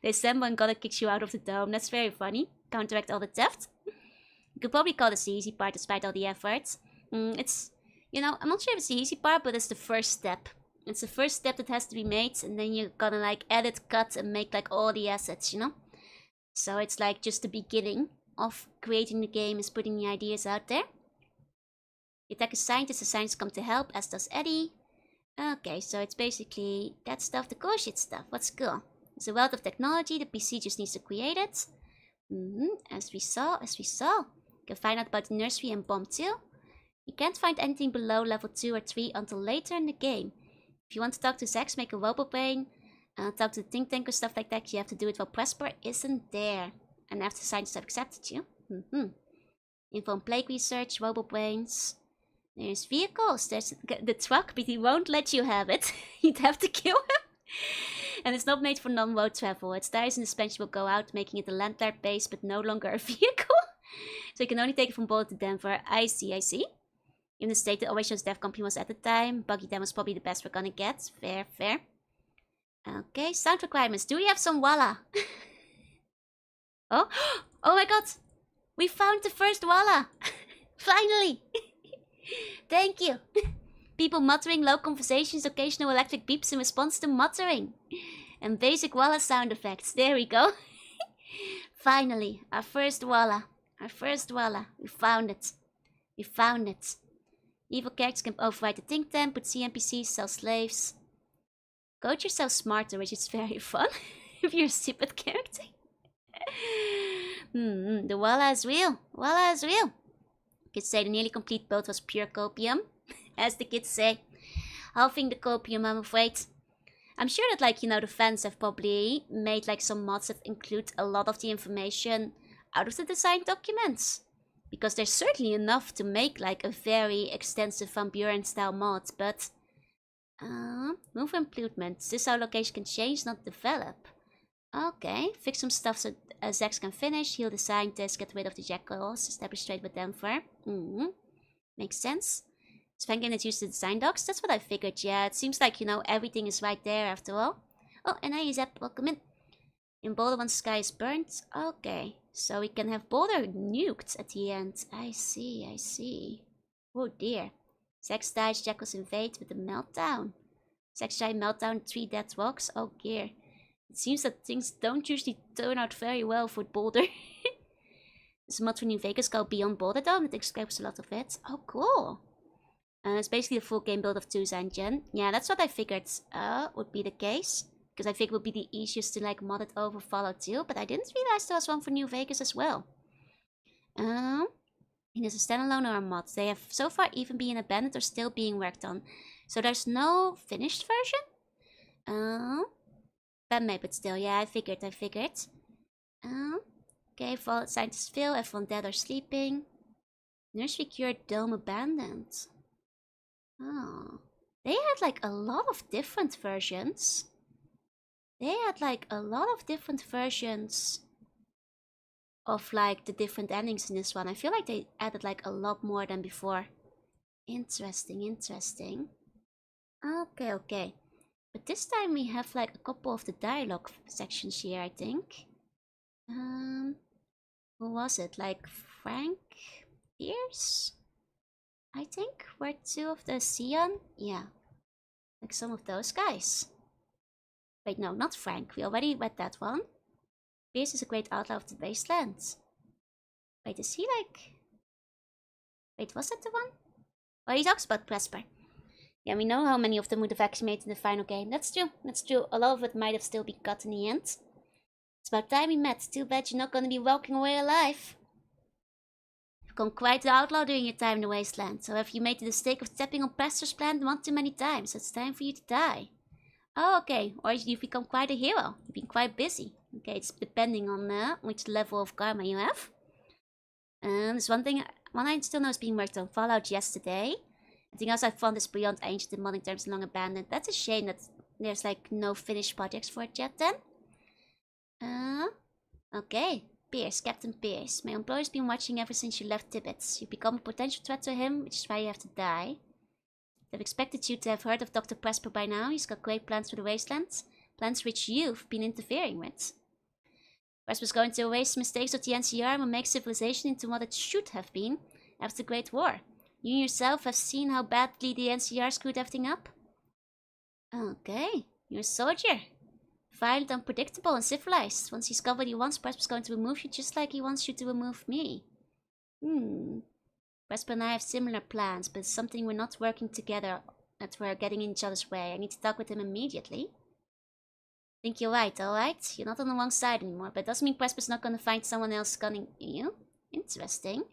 They assemble and Goddard kicks you out of the dome. That's very funny. Counteract all the theft. You could probably call this the easy part despite all the efforts. It's, you know, I'm not sure if it's the easy part, but it's the first step. It's the first step that has to be made, and then you're gonna like edit, cut, and make like all the assets, you know? So it's like just the beginning of creating the game is putting the ideas out there. You attack a scientist, the scientists come to help, as does Eddie. Okay, so it's basically that stuff, the cool shit stuff. What's cool? It's a wealth of technology, the PC just needs to create it. As we saw. You can find out about the nursery and bomb too. You can't find anything below level 2 or 3 until later in the game. If you want to talk to Zax, make a RoboBrain, talk to the think tank or stuff like that, you have to do it while Presper isn't there. And after scientists have accepted you. Info on plague research, RoboBrains. There's vehicles, there's the truck, but he won't let you have it. You'd have to kill him. And it's not made for non-road travel. Its tires and suspension will go out, making it a landlord base, but no longer a vehicle. So you can only take it from Boulder to Denver. I see. Even the state that always shows Dev Company was at the time. Buggy Dem was probably the best we're gonna get. Fair. Okay, sound requirements. Do we have some Walla? Oh my god! We found the first Walla! Finally! Thank you! People muttering, low conversations, occasional electric beeps in response to muttering. And basic Walla sound effects. There we go. Finally, our first Walla. We found it. Evil characters can override the think tank, put CNPCs, sell slaves. Code yourself smarter, which is very fun. If you're a stupid character. The Walla is real. Kids say the nearly complete build was pure copium. As the kids say. Halving the copium, I'm afraid. I'm sure that, like, you know, the fans have probably made, like, some mods that include a lot of the information out of the design documents. Because there's certainly enough to make, like, a very extensive Van Buren style mod, but... move improvements. This our location can change, not develop. Okay, fix some stuff so Zax can finish, heal the scientists, get rid of the jackals, establish trade with Denver. Makes sense. Sven can use the design docs, that's what I figured, yeah. It seems like, you know, everything is right there after all. Oh, and hi Zep, welcome in. In Boulder, once sky is burnt. Okay, so we can have Boulder nuked at the end. I see. Oh dear. Sex dies, Jackals invade with a meltdown. Sex giant meltdown, 3 dead rocks. Oh dear. It seems that things don't usually turn out very well for Boulder. This mod for New Vegas go beyond Boulder though, and it describes a lot of it. Oh cool. It's basically a full game build of 2's engine. Yeah, that's what I figured would be the case. Because I think it would be the easiest to like mod it over Fallout 2. But I didn't realize there was one for New Vegas as well. It is a standalone or a mod. They have so far even been abandoned or still being worked on. So there's no finished version? Bandmate, but still, yeah, I figured. Okay, Fallout scientists fail, everyone dead or sleeping. Nursery cured, dome abandoned. Oh. They had like a lot of different versions. Of like the different endings in this one. I feel like they added like a lot more than before. Interesting. Okay. But this time we have like a couple of the dialogue sections here, I think. Who was it? Like Frank Pierce? I think were 2 of the Sion? Yeah. Like some of those guys. Wait, no, not Frank. We already read that one. Pierce is a great outlaw of the wasteland. Wait, is he like... Wait, was that the one? Oh, he talks about Presper. Yeah, we know how many of them would have actually made it in the final game. That's true. A lot of it might have still been cut in the end. It's about time we met. Too bad you're not going to be walking away alive. You've become quite the outlaw during your time in the wasteland. So have you made the mistake of stepping on Presper's plan one too many times? It's time for you to die. Oh, okay. Or you've become quite a hero. You've been quite busy. Okay, it's depending on which level of karma you have. There's one I still know is being worked on. Fallout yesterday. Anything else I found is beyond ancient in modding terms and long abandoned. That's a shame that there's like no finished projects for it yet then. Okay. Pierce, Captain Pierce. My employer's been watching ever since you left Tibbetts. You've become a potential threat to him, which is why you have to die. They've expected you to have heard of Dr. Presper by now. He's got great plans for the wastelands. Plans which you've been interfering with. Presper's going to erase mistakes of the NCR and make civilization into what it should have been after the Great War. You yourself have seen how badly the NCR screwed everything up? Okay, you're a soldier. Violent, unpredictable, and civilized. Once he's got what he wants, Presper's going to remove you just like he wants you to remove me. Presper and I have similar plans, but it's something we're not working together, that we're getting in each other's way. I need to talk with him immediately. Think you're right, alright? You're not on the wrong side anymore, but it doesn't mean Presper's not gonna find someone else gunning you. Interesting.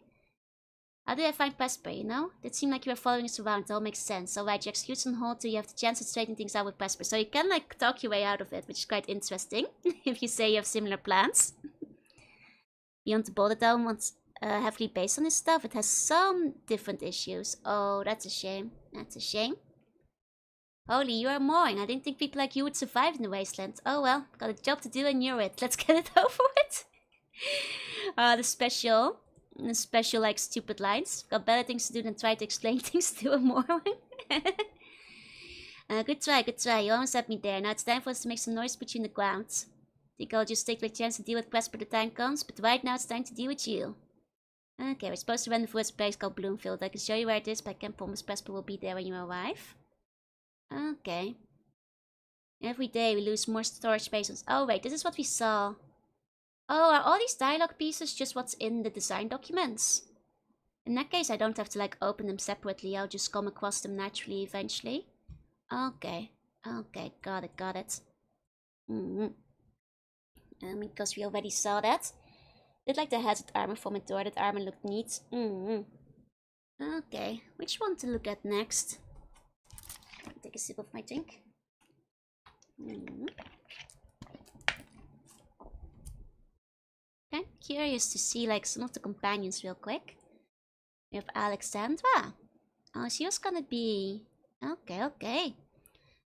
How do I find Presper, you know? It seemed like you were following us around, it all makes sense. Alright, your excuse on hold till you have the chance to straighten things out with Presper. So you can like talk your way out of it, which is quite interesting. If you say you have similar plans. Beyond the Boulder Dome was heavily based on this stuff. It has some different issues. Oh, that's a shame. Holy, you are mooring. I didn't think people like you would survive in the wasteland. Oh well, got a job to do and you're it. Let's get it over with. The special like stupid lines. Got better things to do than try to explain things to a moron. Good try. You almost had me there. Now it's time for us to make some noise between the ground. Think I'll just take the chance to deal with Presper the time comes, but right now it's time to deal with you. Okay, we're supposed to run the first place called Bloomfield. I can show you where it is, but I can't promise Presper will be there when you arrive. Okay. Every day we lose more storage space. Oh wait, this is what we saw. Oh, are all these dialogue pieces just what's in the design documents? In that case, I don't have to like open them separately. I'll just come across them naturally eventually. Okay, got it. Because we already saw that. Did like the hazard armor from a door. That armor looked neat. Okay, which one to look at next? Take a sip of my drink. Okay, curious to see like some of the companions real quick. We have Alexandra. Oh, she was gonna be... Okay.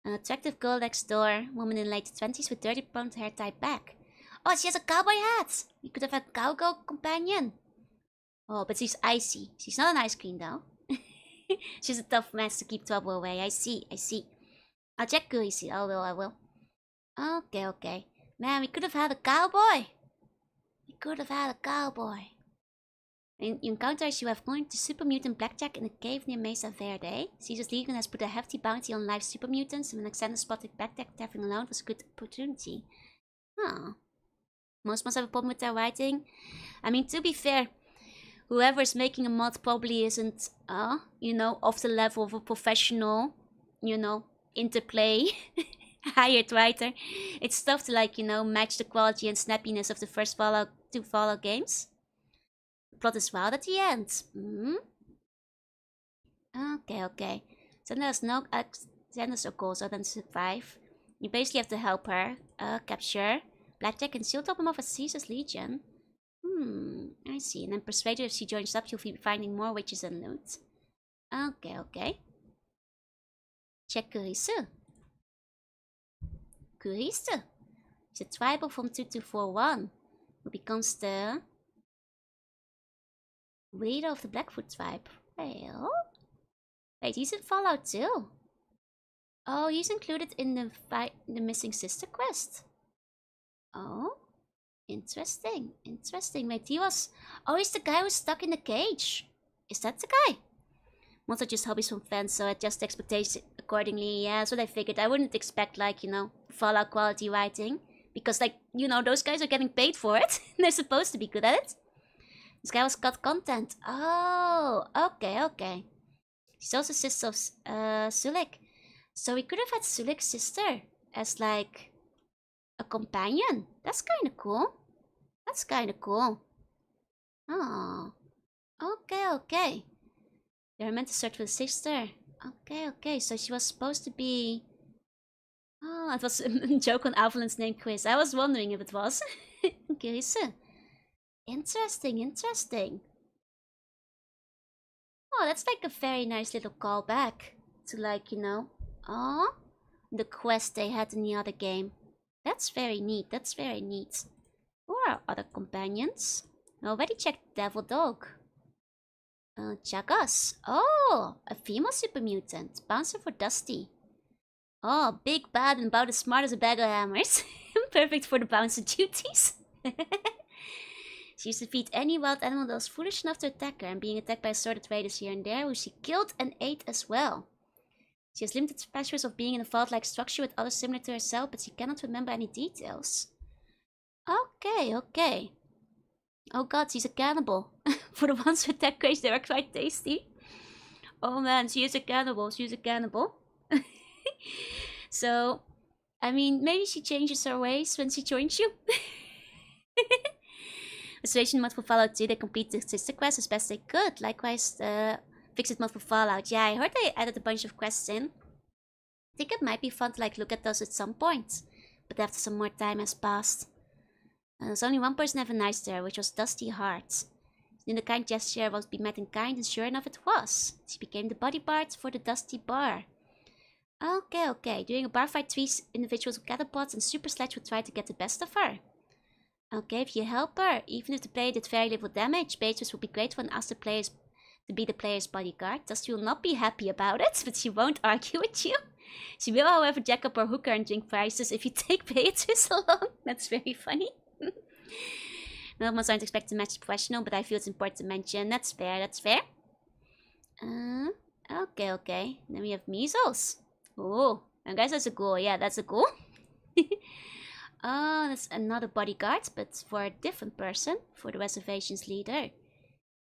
An attractive girl next door. Woman in late 20s with dirty blonde hair tied back. Oh, she has a cowboy hat! You could have a cowgirl companion. Oh, but she's icy. She's not an ice cream though. She's a tough mess to keep trouble away. I see. I'll check Curry's. I will. Okay. Man, we could have had a cowboy. We could have had a cowboy. You encounter as you have joined the super mutant Blackjack in a cave near Mesa Verde. Caesar's Legion has put a hefty bounty on live super mutants, and when Alexander spotted Blackjack tapping alone was a good opportunity. Huh. Most must have a problem with their writing. I mean, to be fair, whoever's making a mod probably isn't, you know, off the level of a professional, you know, interplay hired writer. It's tough to, like, you know, match the quality and snappiness of the first two Fallout games. Plot is wild at the end. Okay. So there's no Xander's or goals other than survive. You basically have to help her. Capture Blackjack and she'll top him off at Caesar's Legion. I see. And then persuade her if she joins up, you'll be finding more witches and loot. Okay. Check Curice. Curice. He's a tribal from 2241 who becomes the leader of the Blackfoot tribe. Well, wait, he's in Fallout too. Oh, he's included in the missing sister quest. Oh, interesting. Wait, he was... Oh, he's the guy who's stuck in the cage. Is that the guy? Mods are just hobbies from fans, so I adjust expectations accordingly. Yeah, that's what I figured. I wouldn't expect, like, you know, Fallout quality writing. Because, like, you know, those guys are getting paid for it. They're supposed to be good at it. This guy was cut content. Oh, okay. She's also sister of Sulik. So we could have had Sulik's sister as, like, a companion. That's kind of cool. Oh, okay. They were meant to search for the sister. Okay. So she was supposed to be... Oh, it was a joke on Avalan's name quiz. I was wondering if it was. Curious. Interesting. Oh, that's like a very nice little callback to, like, you know, the quest they had in the other game. That's very neat. Who are other companions? I already checked Devil Dog. Chagas. Oh, a female super mutant. Bouncer for Dusty. Oh, big, bad, and about as smart as a bag of hammers. Perfect for the bouncer duties. She used to defeat any wild animal that was foolish enough to attack her, and being attacked by assorted raiders here and there, who she killed and ate as well. She has limited pleasures of being in a vault-like structure with others similar to herself, but she cannot remember any details. Okay. Oh god, she's a cannibal. For the ones with that craze, they are quite tasty. Oh man, she is a cannibal. So, I mean, maybe she changes her ways when she joins you. Restoration mod for Fallout 2, they complete the sister quest as best they could. Likewise, fixed mod for Fallout. Yeah, I heard they added a bunch of quests in. I think it might be fun to, like, look at those at some point. But after some more time has passed. There's only one person having nice there, which was Dusty Heart. In the kind gesture was be met in kind, and sure enough it was. She became the bodyguard for the Dusty Bar. Okay. During a bar fight, 3 individuals with catapults and super sledge will try to get the best of her. Okay, if you help her, even if the player did very little damage, Beatrice will be grateful and ask the players to be the player's bodyguard. Dusty will not be happy about it, but she won't argue with you. She will, however, jack up her hooker and drink prices if you take Beatrice along. That's very funny. Normals aren't expected to match professional, but I feel it's important to mention. That's fair. Okay. Then we have measles. Oh, I guess that's a goal. Yeah, that's a goal. Oh, that's another bodyguard, but for a different person, for the reservation's leader.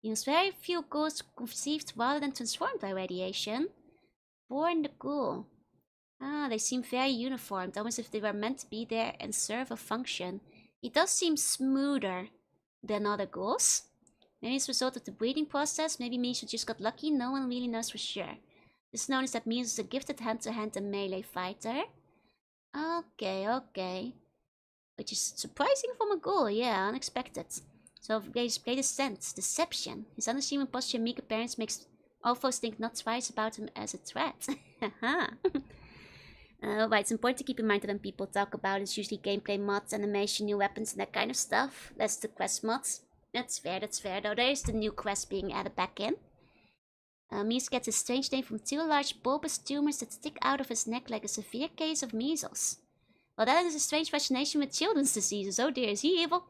He has very few ghouls conceived rather than transformed by radiation. Born the ghoul. They seem very uniformed, almost if they were meant to be there and serve a function. He does seem smoother than other ghouls. Maybe it's a result of the breeding process, maybe Misha just got lucky, no one really knows for sure. This known is that Misha is a gifted hand-to-hand and melee fighter. Okay. Which is surprising from a ghoul, yeah, unexpected. So play the sense, deception. His unassuming posture and meek appearance makes all foes think not twice about him as a threat. But it's important to keep in mind that when people talk about it's usually gameplay mods, animation, new weapons, and that kind of stuff. That's the quest mods. That's fair, though. There is the new quest being added back in. Meese gets his strange name from 2 large bulbous tumors that stick out of his neck like a severe case of measles. Well, that is a strange fascination with children's diseases. Oh dear, is he evil?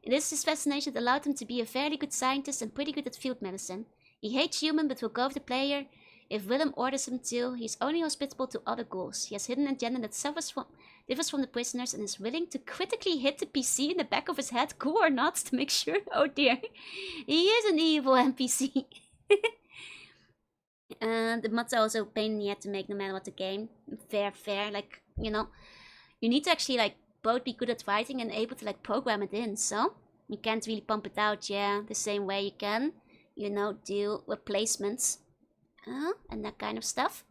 It is his fascination that allowed him to be a fairly good scientist and pretty good at field medicine. He hates humans but will go with the player if Willem orders him to. He's only hospitable to other ghouls. He has hidden an agenda that differs from the prisoners and is willing to critically hit the PC in the back of his head, cool or not, to make sure. Oh dear, he is an evil NPC. And the mods are also a pain in the head to make no matter what the game. Fair. Like, you know, you need to actually like both be good at writing and able to like program it in. So you can't really pump it out, the same way you can, you know, do replacements and that kind of stuff.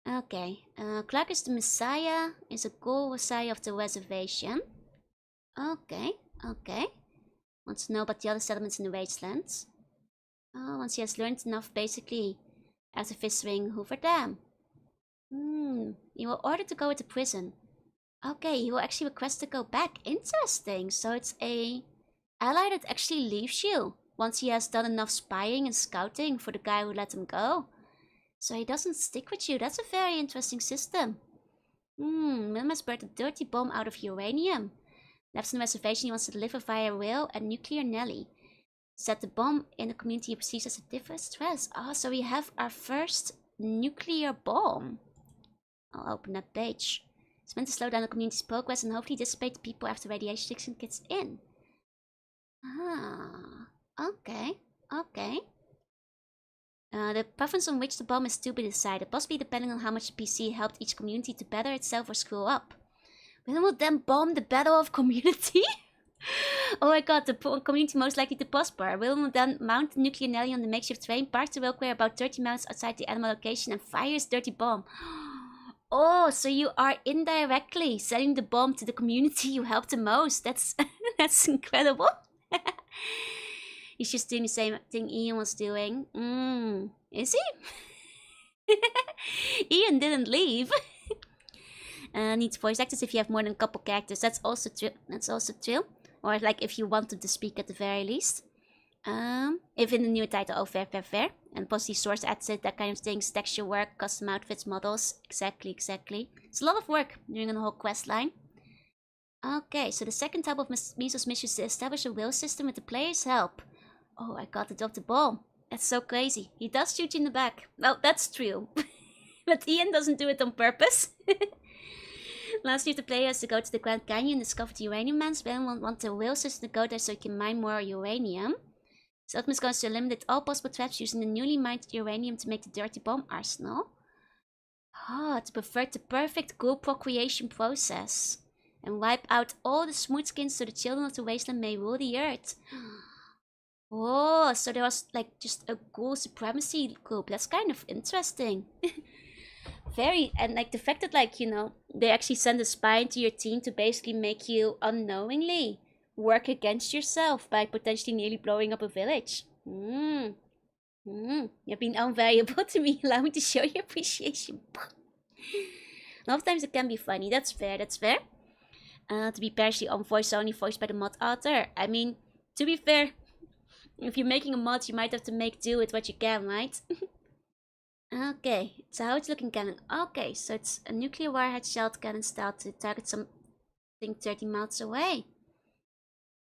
Okay, Clark is the Messiah, is a ghoul Messiah of the reservation. Okay. Wants to know about the other settlements in the wastelands. Once he has learned enough, basically, after visiting Hoover Dam. You were ordered to go into prison. Okay, he will actually request to go back. Interesting. So it's a ally that actually leaves you once he has done enough spying and scouting for the guy who let him go. So he doesn't stick with you. That's a very interesting system. Willem has burned a dirty bomb out of uranium. Left on the reservation, he wants to deliver via rail and nuclear Nelly. Set the bomb in the community he perceives as a different stress. So we have our first nuclear bomb. I'll open that page. It's meant to slow down the community's progress and hopefully dissipate the people after radiation gets in. Okay. The preference on which the bomb is to be decided, possibly depending on how much the PC helped each community to better itself or screw up. Willem will then bomb the battle of community? Oh my god, the community most likely to prosper. Willem will then mount the nuclear Nelly on the makeshift train, park the railway about 30 miles outside the animal location, and fire his dirty bomb. Oh, so you are indirectly selling the bomb to the community you helped the most. That's that's incredible. He's just doing the same thing Ian was doing. Is he? Ian didn't leave. Needs voice actors if you have more than a couple characters. That's also true. Or like if you wanted to speak at the very least. If in the new title, fair. And possibly source edit, that kind of things, texture work, custom outfits, models. Exactly. It's a lot of work during the whole quest line. Okay, so the second type of Meso's mission is to establish a will system with the player's help. Oh, I got to drop the bomb. That's so crazy. He does shoot you in the back. Well, that's true. But Ian doesn't do it on purpose. Lastly, if the player has to go to the Grand Canyon and discover the uranium mines, Ben will want the will system to go there so he can mine more uranium. So Optimus goes to eliminate all possible traps using the newly mined uranium to make the dirty bomb arsenal. To pervert the perfect ghoul procreation process. And wipe out all the smooth skins so the children of the wasteland may rule the earth. Oh, so there was like just a ghoul supremacy group. That's kind of interesting. And like the fact that like, you know, they actually send a spy into your team to basically make you unknowingly work against yourself by potentially nearly blowing up a village. You've been invaluable to me. Allow me to show your appreciation. A lot of times it can be funny. That's fair. To be partially on voice only, voiced by the mod author. I mean, to be fair, if you're making a mod, you might have to make do with what you can, right? Okay, so how it's looking cannon. Okay, so it's a nuclear warhead shelled cannon style to target something 30 miles away.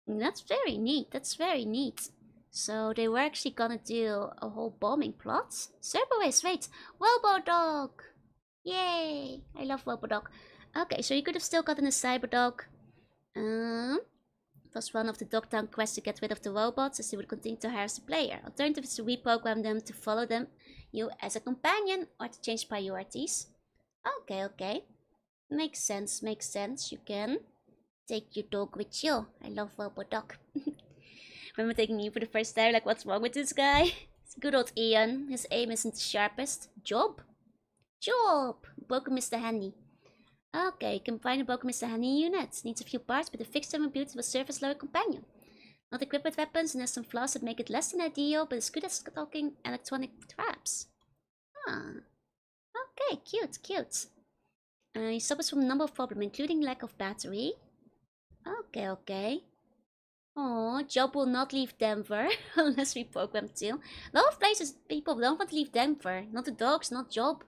That's very neat. So they were actually gonna do a whole bombing plot. Serverways, wait, Robodog! Yay! I love Robodog. Okay, so you could have still gotten a Cyberdog. It was one of the Dogtown quests to get rid of the robots, as they would continue to harass the player. Alternative is to reprogram them to follow you as a companion, or to change priorities. Okay. Makes sense. You can take your dog with you. I love Robodog. Remember taking you for the first time, like, what's wrong with this guy? It's good old Ian. His aim isn't the sharpest. Job! Broken Mr. Handy. Okay, you can find a broken Mr. Handy unit. Needs a few parts, but the fixed term ability will serve as loyal companion. Not equipped with weapons and has some flaws that make it less than ideal, but it's good at stalking electronic traps. Okay, cute. He suffers from a number of problems, including lack of battery. Okay. Oh, Job will not leave Denver unless we program to. A lot of places people don't want to leave Denver. Not the dogs, not Job.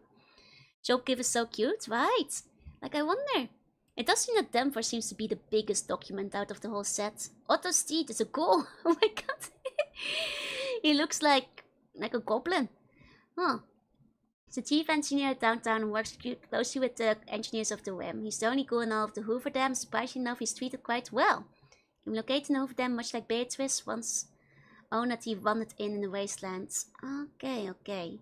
Job Give is so cute, right? Like, I wonder It does seem that Denver seems to be the biggest document out of the whole set. Otto's teeth is a goal. Oh my god. He looks like a goblin. Huh. He's the chief engineer at downtown and works closely with the engineers of the WIM. He's the only ghoul in all of the Hoover Dam. Surprisingly enough, he's treated quite well. He located in the Hoover Dam much like Beatrice once owned that he wandered in the wastelands. Okay, okay.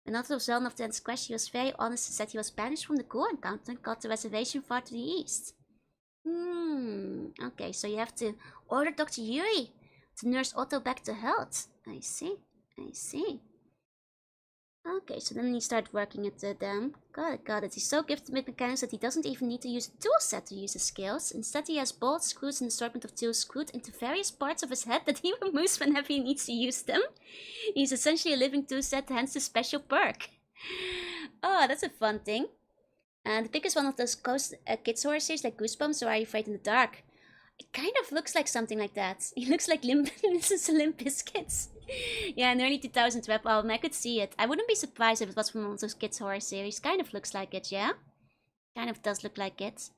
When Otto was well enough to answer questions, he was very honest and said he was banished from the ghoul encounter and got the reservation far to the east. Okay, so you have to order Dr. Yuri to nurse Otto back to health. I see, I see. Okay, so then he started working at the dam. Got it. He's so gifted with mechanics that he doesn't even need to use a tool set to use his skills. Instead, he has bolts, screws, and an assortment of tools screwed into various parts of his head that he removes whenever he needs to use them. He's essentially a living tool set, hence the special perk. Oh, that's a fun thing. And the pick is one of those kids horror series like Goosebumps or Are You Afraid in the Dark? It kind of looks like something like that. He looks like Limp Bizkit. Yeah, an early 2000s rap album. I could see it. I wouldn't be surprised if it was from one of those kids horror series. Kind of looks like it, yeah? Kind of does look like it.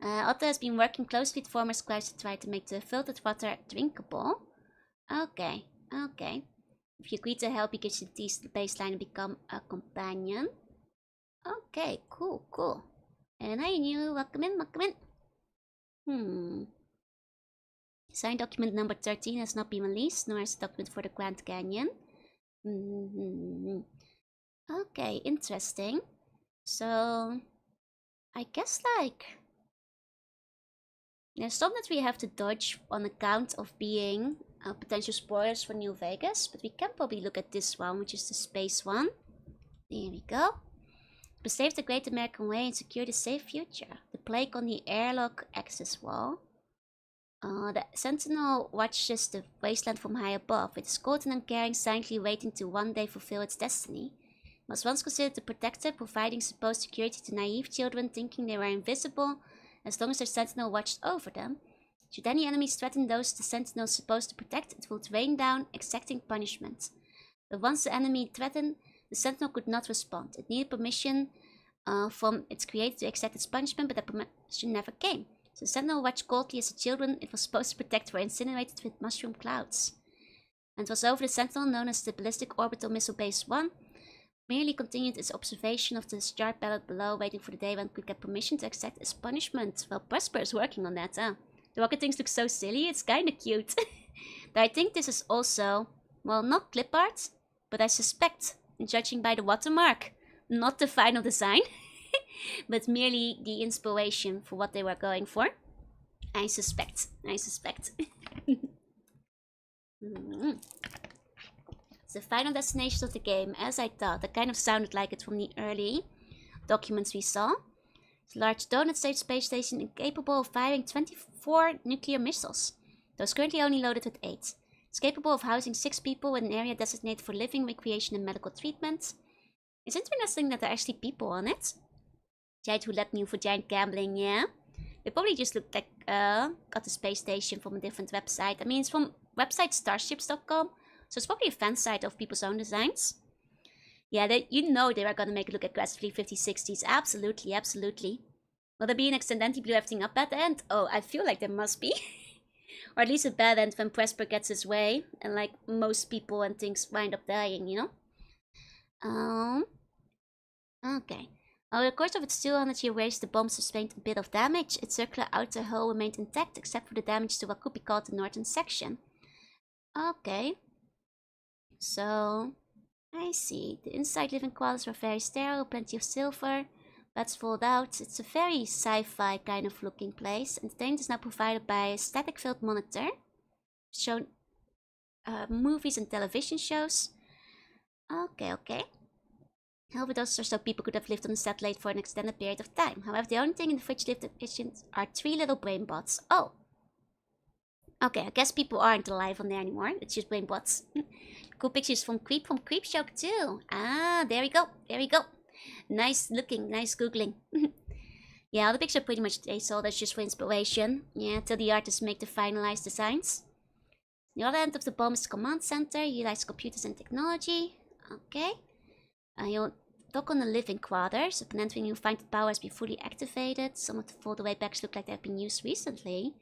Otto has been working closely with former scribes to try to make the filtered water drinkable. Okay, okay. If you agree to help, he gives you the baseline and become a companion. Okay, cool, cool. And I knew, welcome in, welcome in. Signed document number 13 has not been released, nor is the document for the Grand Canyon. Okay, interesting. So, I guess like there's some that we have to dodge on account of being potential spoilers for New Vegas, but we can probably look at this one, which is the space one. There we go. To save the Great American Way and secure the safe future. The plague on the airlock access wall. The Sentinel watches the wasteland from high above, with Scotland and Caring silently waiting to one day fulfill its destiny. It was once considered the protector, providing supposed security to naive children thinking they were invisible, as long as their Sentinel watched over them. Should any enemies threaten those the Sentinel is supposed to protect, it would rain down, exacting punishment. But once the enemy threatened, the Sentinel could not respond. It needed permission from its creator to exact its punishment, but that permission never came. So the Sentinel watched coldly as the children it was supposed to protect were incinerated with mushroom clouds. And it was over the Sentinel, known as the Ballistic Orbital Missile Base 1, merely continued its observation of the discharge pallet below, waiting for the day when it could get permission to exact its punishment. Well, Prosper is working on that, huh? The rocket things look so silly, it's kinda cute. But I think this is also, well, not clip art, but I suspect, judging by the watermark, not the final design, but merely the inspiration for what they were going for. I suspect. It's the final destination of the game, as I thought. That kind of sounded like it from the early documents we saw. It's a large donut-shaped space station capable of firing 24 nuclear missiles. Though it's currently only loaded with 8. It's capable of housing 6 people in an area designated for living, recreation, and medical treatment. It's interesting that there are actually people on it. Giant roulette new for giant gambling, yeah. They probably just looked like, got the space station from a different website. I mean, it's from website starships.com, so it's probably a fan site of people's own designs. Yeah, you know they were gonna make it look aggressively 50s, 60s. Absolutely, absolutely. Will there be an accidentally blew everything up at the end? Oh, I feel like there must be. Or at least a bad end when Presper gets his way, and like most people and things wind up dying, you know? Okay. Over the course of its 200-year race, the bomb sustained a bit of damage. Its circular outer hull remained intact, except for the damage to what could be called the northern section. Okay. So, I see. The inside living quarters were very sterile, plenty of silver. Beds fold out. It's a very sci-fi kind of looking place. Entertainment is now provided by a static-filled monitor. Shown movies and television shows. Okay. However, those are so people could have lived on the satellite for an extended period of time. However, the only thing in the fridge lived kitchen are 3 little brain bots. Oh. Okay, I guess people aren't alive on there anymore. It's just brain bots. Cool pictures from Creepshow too. Ah, there we go. Nice looking, nice googling. Yeah, all the pictures are pretty much they saw. That's just for inspiration. Yeah, till the artists make the finalized designs. The other end of the bomb is the command center. Utilize computers and technology. Okay. You'll Dock on the living quarters. Upon entering, you find the power has been fully activated. Some of the foldaway bags look like they have been used recently.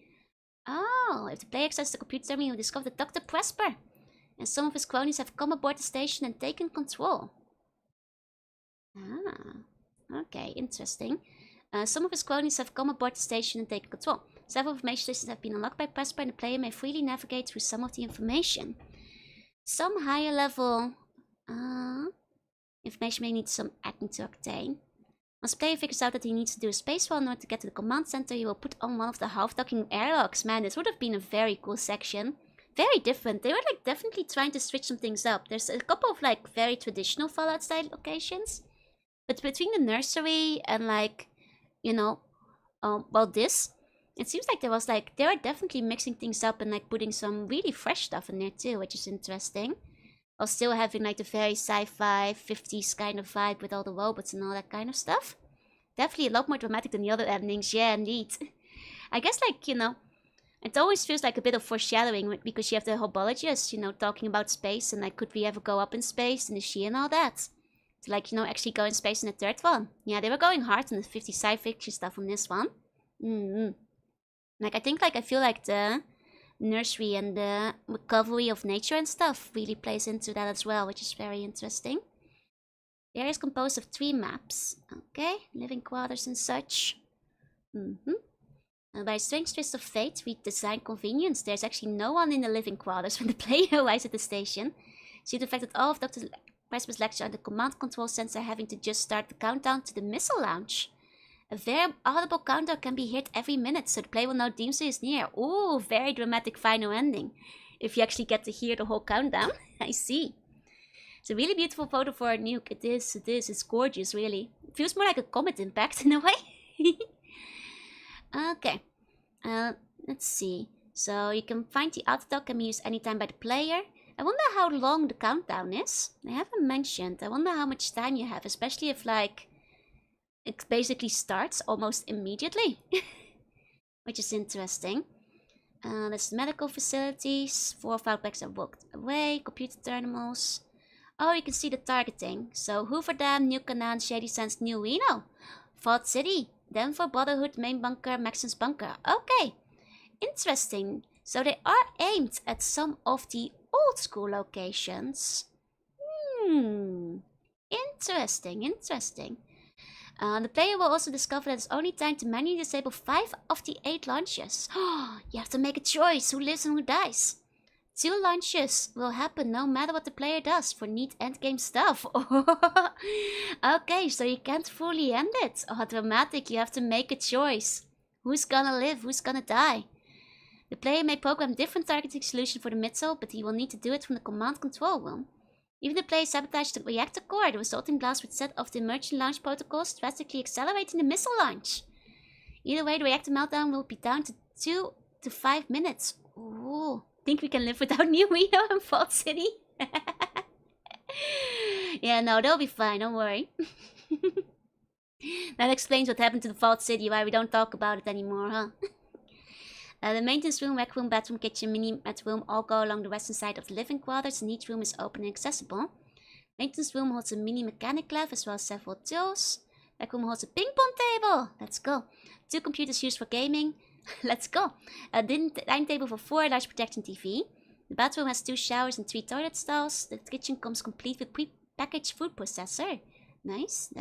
Oh, if the player accesses the computer terminal, you will discover that Dr. Presper and some of his cronies have come aboard the station and taken control. Ah, okay, interesting. Some of his cronies have come aboard the station and taken control. Several information systems have been unlocked by Presper, and the player may freely navigate through some of the information. Some higher level information may need some acting to obtain. Once the player figures out that he needs to do a space run in order to get to the command center, he will put on one of the half-docking airlocks. Man, this would have been a very cool section. Very different. They were like definitely trying to switch some things up. There's a couple of like very traditional Fallout style locations. But between the nursery and like, you know, well this, it seems like there was like, they were definitely mixing things up and like putting some really fresh stuff in there too, which is interesting. While still having like the very sci-fi 50s kind of vibe with all the robots and all that kind of stuff. Definitely a lot more dramatic than the other endings, yeah indeed. I guess like, you know, it always feels like a bit of foreshadowing because you have the hobologist, you know, talking about space and like could we ever go up in space and the she and all that. To like, you know, actually go in space in the third one. Yeah, they were going hard on the 50 sci fiction stuff on this one. Like I feel like the nursery and the recovery of nature and stuff really plays into that as well, which is very interesting. The area is composed of 3 maps. Okay, living quarters and such. By a strange twist of fate, we designed convenience. There's actually no one in the living quarters when the player arrives at the station. Due to the fact that all of Dr. Presper's lecture and the command control center having to just start the countdown to the missile launch. A very audible countdown can be heard every minute, so the player will know Doomsday is near. Ooh, very dramatic final ending. If you actually get to hear the whole countdown. I see. It's a really beautiful photo for a nuke. It is. It's gorgeous, really. It feels more like a comet impact in a way. Okay. Let's see. So you can find the auto-dock can be used anytime by the player. I wonder how long the countdown is. They haven't mentioned. I wonder how much time you have, especially if like it basically starts almost immediately. Which is interesting. There's medical facilities. 4 file-packs are walked away. Computer terminals. Oh, you can see the targeting. So Hoover Dam, New Canaan, Shady Sands, New Reno. Vault City. Denver, Brotherhood, Main Bunker, Maxon's Bunker. Okay. Interesting. So they are aimed at some of the old school locations. Interesting. The player will also discover that it's only time to manually disable 5 of the 8 launches. You have to make a choice who lives and who dies. 2 launches will happen no matter what the player does for neat endgame stuff. Okay, so you can't fully end it. Oh, dramatic, you have to make a choice. Who's gonna live, who's gonna die? The player may program different targeting solution for the missile, but he will need to do it from the command control room. Even if the player sabotaged the reactor core, the resulting blast would set off the emergency launch protocols, drastically accelerating the missile launch. Either way, the reactor meltdown will be down to 2 to 5 minutes. Ooh. Think we can live without New Reno and Vault City? Yeah, no, they'll be fine, don't worry. That explains what happened to the Vault City, why we don't talk about it anymore, huh? The maintenance room, rec room, bathroom, kitchen, mini-mat room all go along the western side of the living quarters, and each room is open and accessible. Maintenance room holds a mini mechanic lab as well as several tools. Rec room holds a ping pong table. Let's go. 2 computers used for gaming. Let's go. A dining table for 4, large projection TV. The bathroom has 2 showers and 3 toilet stalls. The kitchen comes complete with pre-packaged food processor. Nice.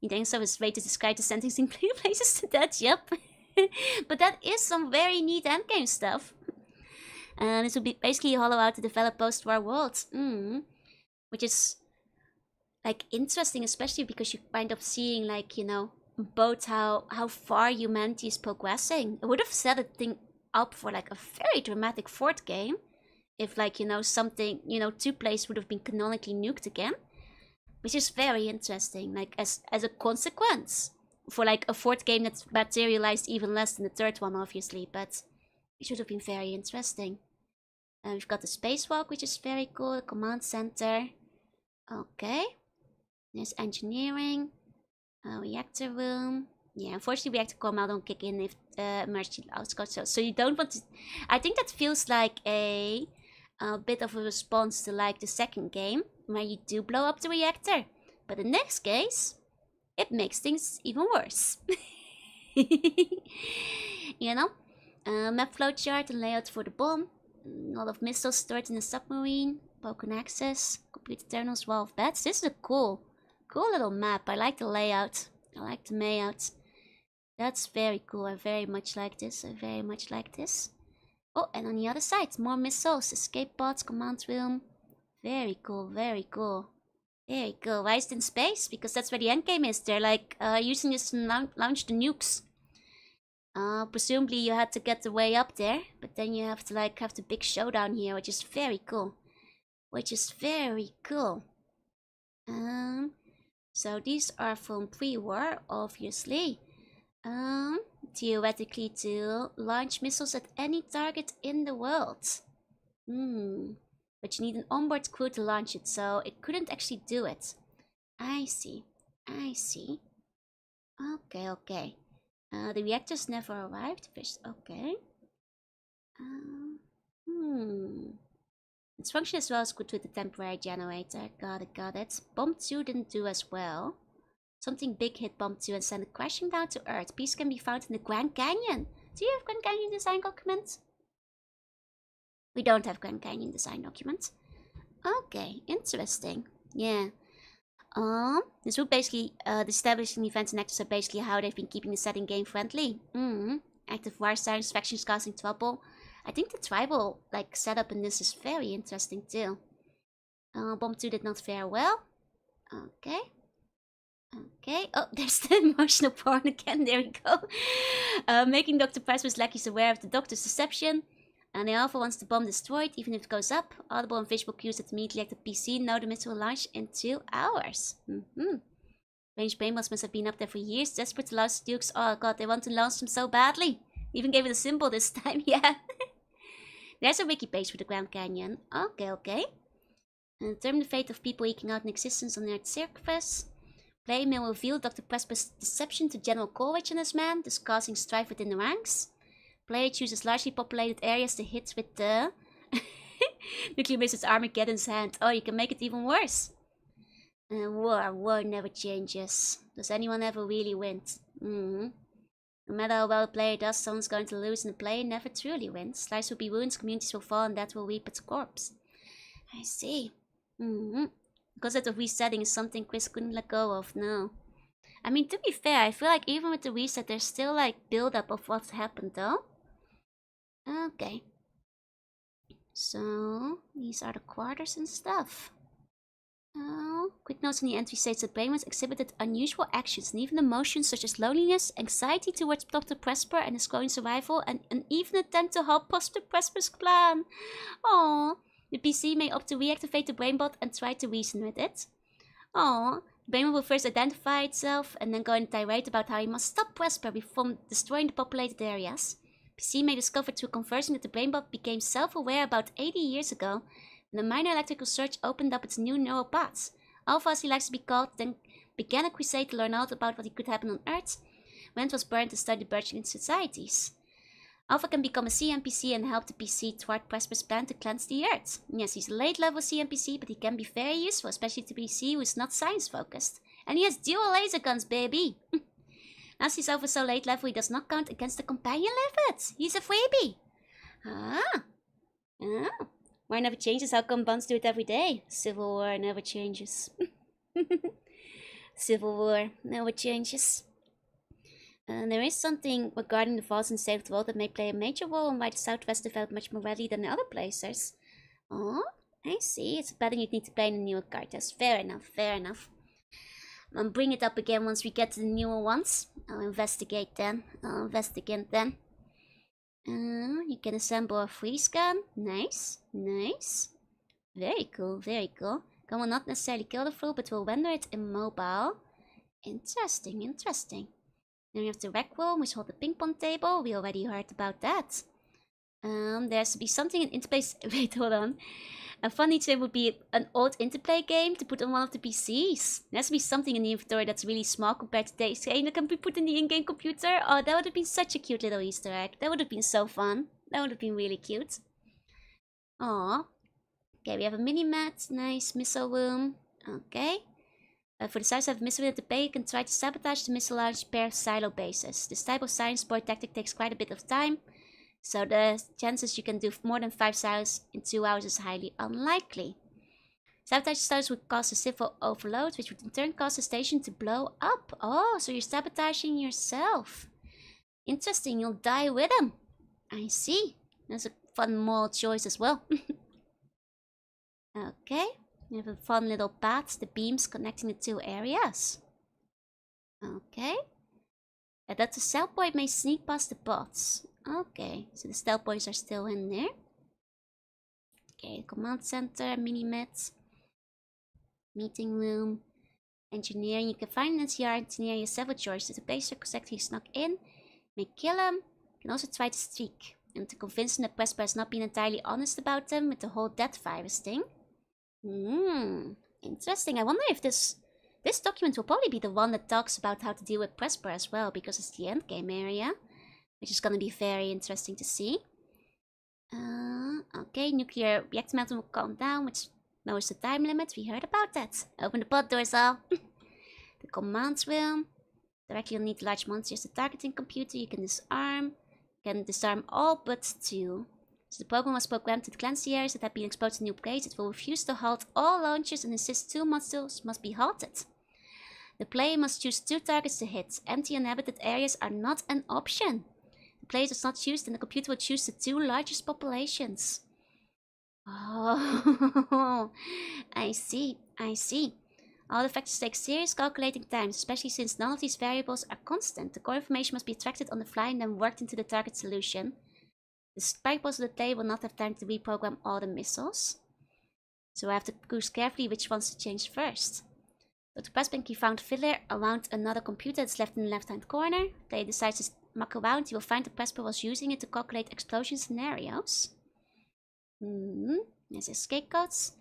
You think so is way to describe the sentencing places to that, yep. But that is some very neat endgame stuff. And this will be basically hollow out to develop post-war worlds. Which is like interesting, especially because you kind of seeing like, you know, both how far humanity is progressing. It would have set a thing up for like a very dramatic 4th game. If like, you know, something, you know, 2 places would have been canonically nuked again. Which is very interesting, like as a consequence. For like a 4th game that's materialized even less than the 3rd one, obviously. But it should have been very interesting. We've got the spacewalk, which is very cool. The command center. Okay. There's engineering. Reactor room. Yeah, unfortunately reactor core don't kick in if emergency outs go. So you don't want to... I think that feels like a bit of a response to like the 2nd game. Where you do blow up the reactor. But in this case, it makes things even worse. You know? Map flowchart and layout for the bomb. A lot of missiles stored in the submarine. Broken access. Complete terminals, wall of beds. This is a cool little map. I like the layout. I like the layout. That's very cool. I very much like this. Oh, and on the other side, more missiles. Escape pods, command room. Very cool, very cool. Very cool. Why is it in space? Because that's where the endgame is. They're like using this to launch the nukes. Presumably you had to get the way up there, but then you have to like have the big showdown here, which is very cool. So these are from pre-war, obviously. Theoretically to launch missiles at any target in the world. But you need an onboard crew to launch it, so it couldn't actually do it. I see. Okay. The reactors never arrived. Okay. Its function as well is good with the temporary generator. Got it. Bomb 2 didn't do as well. Something big hit Bomb 2 and sent it crashing down to Earth. Piece can be found in the Grand Canyon. Do you have Grand Canyon design documents? We don't have Grand Canyon design documents. Okay, interesting. Yeah. This would basically, the establishing events and actors are basically how they've been keeping the setting game friendly. Active war signs, factions causing trouble. I think the tribal, like, setup in this is very interesting too. Bomb 2 did not fare well. Okay. Oh, there's the emotional porn again. There we go. Making Dr. Pressman's lackeys aware of the Doctor's deception. And the Alpha wants the bomb destroyed, even if it goes up. Audible and visual cues that immediately active PC know the missile will launch in 2 hours. Range brainbots must have been up there for years, desperate to launch the Dukes. Oh god, they want to launch them so badly. Even gave it a symbol this time, yeah. There's a wiki page for the Grand Canyon. Okay. Determine the fate of people eking out an existence on the Earth's surface. Player may reveal Dr. Presper's deception to General Coleridge and his men, thus causing strife within the ranks. Player chooses largely populated areas to hit with the nuclear missiles Armageddon's hand. Oh, you can make it even worse. War never changes. Does anyone ever really win? No matter how well a player does, someone's going to lose and the player never truly wins. Lives will be ruined, communities will fall, and that will reap its corpse. I see. Concept of resetting is something Chris couldn't let go of, no. I mean, to be fair, I feel like even with the reset, there's still like build-up of what's happened though. Okay. So, these are the quarters and stuff. Quick notes in the entry states that Brainwoods exhibited unusual actions and even emotions such as loneliness, anxiety towards Dr. Presper and his growing survival, and an even attempt to help Dr. Presper's plan. Aww. The PC may opt to reactivate the Brainbot and try to reason with it. Aww. The Brainbot will first identify itself and then go on a tirade about how he must stop Presper from destroying the populated areas. PC may discover through conversion that the Brainbot became self-aware about 80 years ago, and a minor electrical surge opened up its new neural paths. Alpha, as he likes to be called, then began a crusade to learn all about what could happen on Earth when it was burned to study burgeoning societies. Alpha can become a CNPC and help the PC thwart Presper's plan to cleanse the Earth. Yes, he's a late-level CNPC, but he can be very useful, especially to PC who is not science-focused. And he has dual laser guns, baby! As he's over so late level, he does not count against the companion limit. He's a freebie. War never changes. How come bonds do it every day? Civil War never changes. Civil War never changes. There is something regarding the false and saved world that may play a major role in why the Southwest developed much more readily than the other places. Oh, I see. It's a pattern you'd need to play in a newer card test. Fair enough. I'll bring it up again once we get to the newer ones. I'll investigate then. You can assemble a freeze gun. Nice. Very cool. Gun will not necessarily kill the foe, but will render it immobile. Interesting. Then we have the rec room, which holds the ping pong table. We already heard about that. There's to be something in interplay. Wait, hold on. A funny thing would be an old interplay game to put on one of the PCs. There has to be something in the inventory that's really small compared to today's game that can be put in the in-game computer. Oh, that would have been such a cute little Easter egg. That would have been so fun. That would have been really cute. Aw. Okay, we have a mini-mat. Nice missile room. Okay. For the size of missile at the bay, you can try to sabotage the missile launch pair silo bases. This type of science boy tactic takes quite a bit of time, so the chances you can do more than 5 silos in 2 hours is highly unlikely. Sabotage silos would cause a civil overload, which would in turn cause the station to blow up. Oh, so you're sabotaging yourself. Interesting, you'll die with them. I see. That's a fun moral choice as well. Okay. We have a fun little path, the beams connecting the 2 areas. Okay. That the stealth boy may sneak past the bots. Okay, so the stealth boys are still in there. Okay, command center, mini-met, meeting room, engineering. You can find an NCR engineer. You have several choices. The place exactly snuck in. You may kill him. You can also try to streak. And to convince him that Presper has not been entirely honest about them with the whole death virus thing. Interesting. I wonder if this document will probably be the one that talks about how to deal with Presper as well, because it's the endgame area, which is gonna be very interesting to see. Okay, nuclear reactor meltdown will calm down, which lowers the time limit. We heard about that. Open the pod doors all. The command room. Directly you'll need large monsters. The targeting computer you can disarm. You can disarm all but 2. So the program was programmed to cleanse the areas that have been exposed to new plays. It will refuse to halt all launches and insist 2 monsters must be halted. The player must choose 2 targets to hit. Empty inhabited areas are not an option. The player does not choose, then the computer will choose the 2 largest populations. Oh, I see. All the factors take serious calculating times, especially since none of these variables are constant. The core information must be extracted on the fly and then worked into the target solution. The spikes of the player will not have time to reprogram all the missiles. So I have to choose carefully which ones to change first. Dr. Pressbank, he found fiddler around another computer that's left in the left-hand corner. The player decides to muck around. You will find the Presper was using it to calculate explosion scenarios. There's escape codes.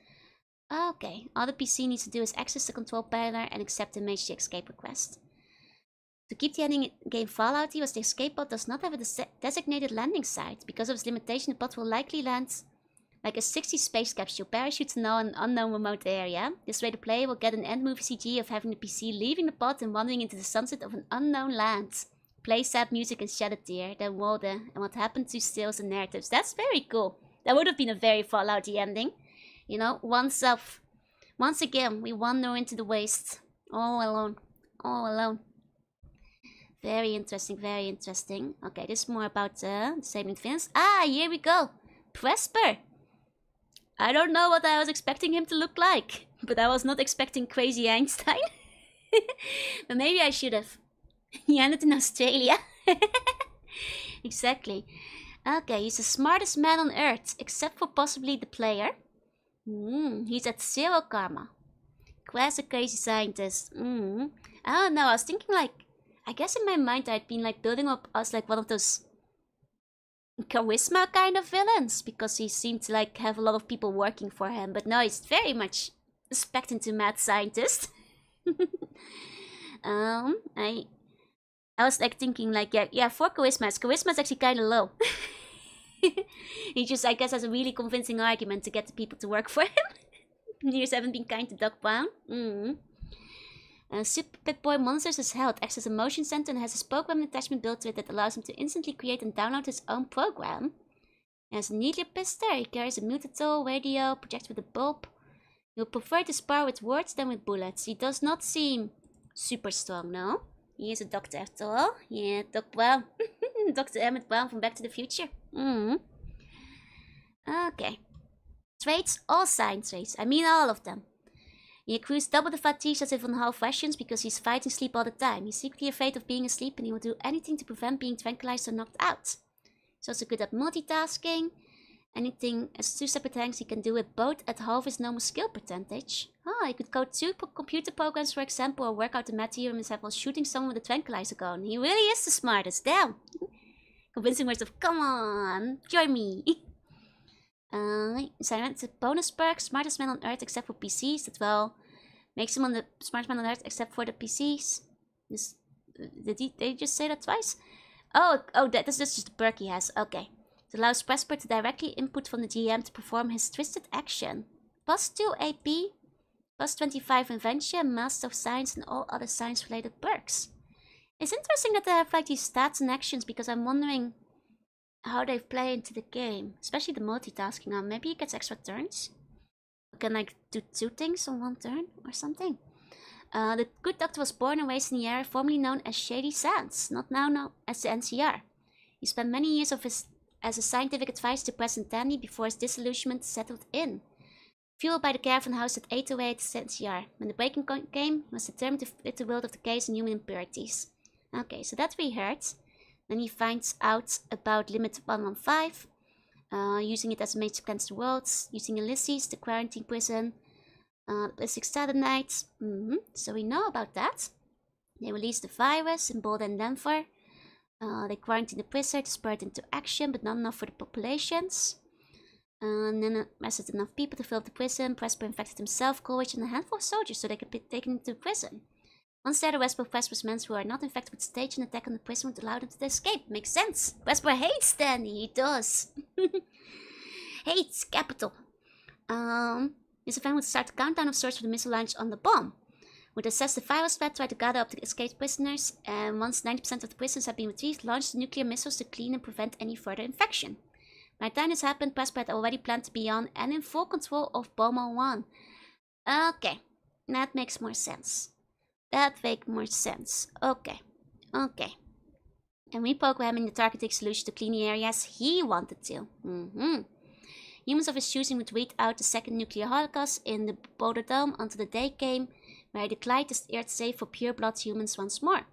Okay, all the PC needs to do is access the control panel and accept the MHD escape request. To keep the ending game Fallouty, the escape pod does not have a designated landing site. Because of its limitation, the pod will likely land like a 60 space capsule, parachute to an unknown remote area. This way the player will get an end movie CG of having the PC leaving the pod and wandering into the sunset of an unknown land. Play sad music and shed a tear, then Walden, and what happened to stills and narratives. That's very cool. That would have been a very Fallouty ending. You know, once again, we wander into the waste. All alone. Very interesting, very interesting. Okay, this is more about disabling fins. Ah, here we go. Presper. I don't know what I was expecting him to look like, but I was not expecting crazy Einstein. But maybe I should have. He ended in Australia. Exactly. Okay, he's the smartest man on Earth, except for possibly the player. He's at 0 karma. Classic crazy scientist. I don't know, I was thinking like, I guess in my mind I'd been like building up as like one of those charisma kind of villains, because he seemed to like have a lot of people working for him, but no, he's very much spec'd into mad scientist. I was like thinking like, yeah, for charisma is actually kind of low. He just, I guess, has a really convincing argument to get the people to work for him. Years haven't been kind to Doc Brown. Super Pip-Boy Monsters is held, acts as a motion center and has a program attachment built to it that allows him to instantly create and download his own program. He has a nuclear pistol, he carries a muted tool, radio, projects with a bulb. He will prefer to spar with words than with bullets. He does not seem super strong, no? He is a doctor after all. Yeah, Doc Brown. Dr. Emmett Brown from Back to the Future. Okay. Traits, all science traits. I mean all of them. He accrues double the fatigue as if on half rations because he's fighting sleep all the time. He's secretly afraid of being asleep and he will do anything to prevent being tranquilized or knocked out. He's also good at multitasking. Anything as 2 separate things he can do it both at half his normal skill percentage. He could code 2 computer programs, for example, or work out the math theorem himself while shooting someone with a tranquilizer gun. He really is the smartest. Damn! Convincing words of, come on, join me. Silent bonus perk, smartest man on Earth except for PCs. That well makes him on the smartest man on Earth except for the PCs. Did they just say that twice? Oh, that's just the perk he has. Okay. It allows Presper to directly input from the GM to perform his twisted action. Plus 2 AP. Plus 25 invention, master of science, and all other science-related perks. It's interesting that they have like these stats and actions because I'm wondering how they play into the game, especially the multitasking. Maybe he gets extra turns. You can like do 2 things on 1 turn or something. The good doctor was born and raised in the area formerly known as Shady Sands, not now known as the NCR. He spent many years as a scientific advisor to President Tandy before his disillusionment settled in. Fueled by the caravan house that ate away at the NCR. When the breaking came, he was determined to rid the world of the case and human impurities. Okay, so that we heard. Then he finds out about Limit 115, using it as a means to cleanse the world, using Ulysses, the quarantine prison, ballistic satellite. So we know about that. They released the virus in Boulder and Denver. They quarantined the prison to spur it into action, but not enough for the populations. And then arrested enough people to fill up the prison. Presper infected himself, Coleridge, and a handful of soldiers so they could be taken into prison. Once there, the rest of Presper's men who are not infected would stage an attack on the prison would allow them to escape. Makes sense. Presper hates Danny, he does. Hates capital. This event would start the countdown of sorts for the missile launch on the bomb. Would assess the virus threat, try to gather up the escaped prisoners, and once 90% of the prisoners had been retrieved, launch the nuclear missiles to clean and prevent any further infection. By the time this happened, Presper had already planned to be on and in full control of Bomber 1. Okay, that makes more sense. That makes more sense. Okay. And reprogramming the targeting solution to clean the areas he wanted to. Humans of his choosing would wait out the second nuclear holocaust in the Boulder Dome until the day came where he declared the earth safe for pure-blood humans once more.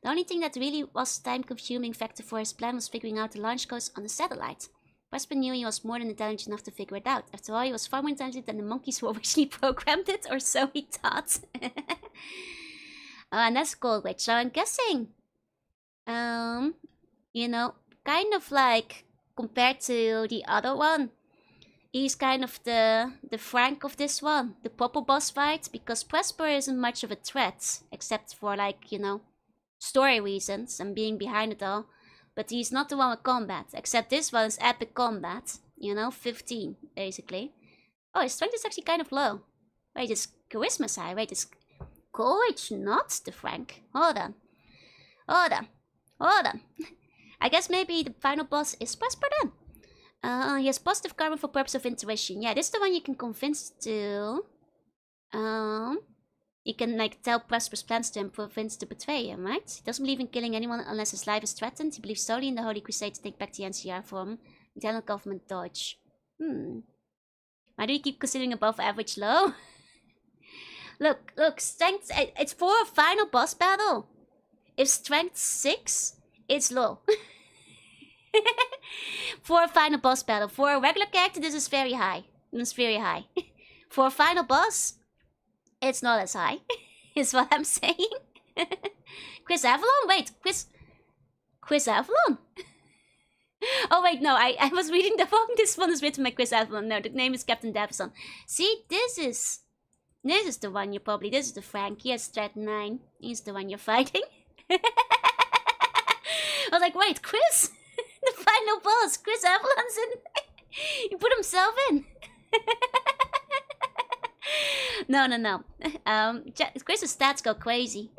The only thing that really was a time-consuming factor for his plan was figuring out the launch codes on the satellite. Presper knew he was more than intelligent enough to figure it out. After all, he was far more intelligent than the monkeys who originally programmed it, or so he thought. And that's Coleridge. So I'm guessing, you know, kind of like compared to the other one, he's kind of the Frank of this one, the proper boss fight, because Presper isn't much of a threat, except for like, you know, story reasons and being behind it all. But he's not the one with combat, except this one is epic combat. You know, 15, basically. Oh, his strength is actually kind of low. Wait, his charisma's high. Wait, is Courage not the Frank? Hold on. I guess maybe the final boss is Presper then. He has positive karma for purpose of intuition. Yeah, this is the one you can convince to... You can like tell Presper's plans to him, convince to betray him, right? He doesn't believe in killing anyone unless his life is threatened. He believes solely in the Holy Crusade to take back the NCR from internal government dodge. Why do you keep considering above average low? Look, strength, it's for a final boss battle. If strength 6, it's low. For a final boss battle. For a regular character, this is very high. It's very high. For a final boss, it's not as high, is what I'm saying. Chris Avalon? Wait, Chris Avalon? Oh wait, no, I was reading the wrong. This one is written by Chris Avalon. No, the name is Captain Davison. See, this is the one this is the Frank. He has threat 9. He's the one you're fighting. I was like, wait, Chris? The final boss, Chris Avalon's in. He put himself in. No. Chris's stats go crazy.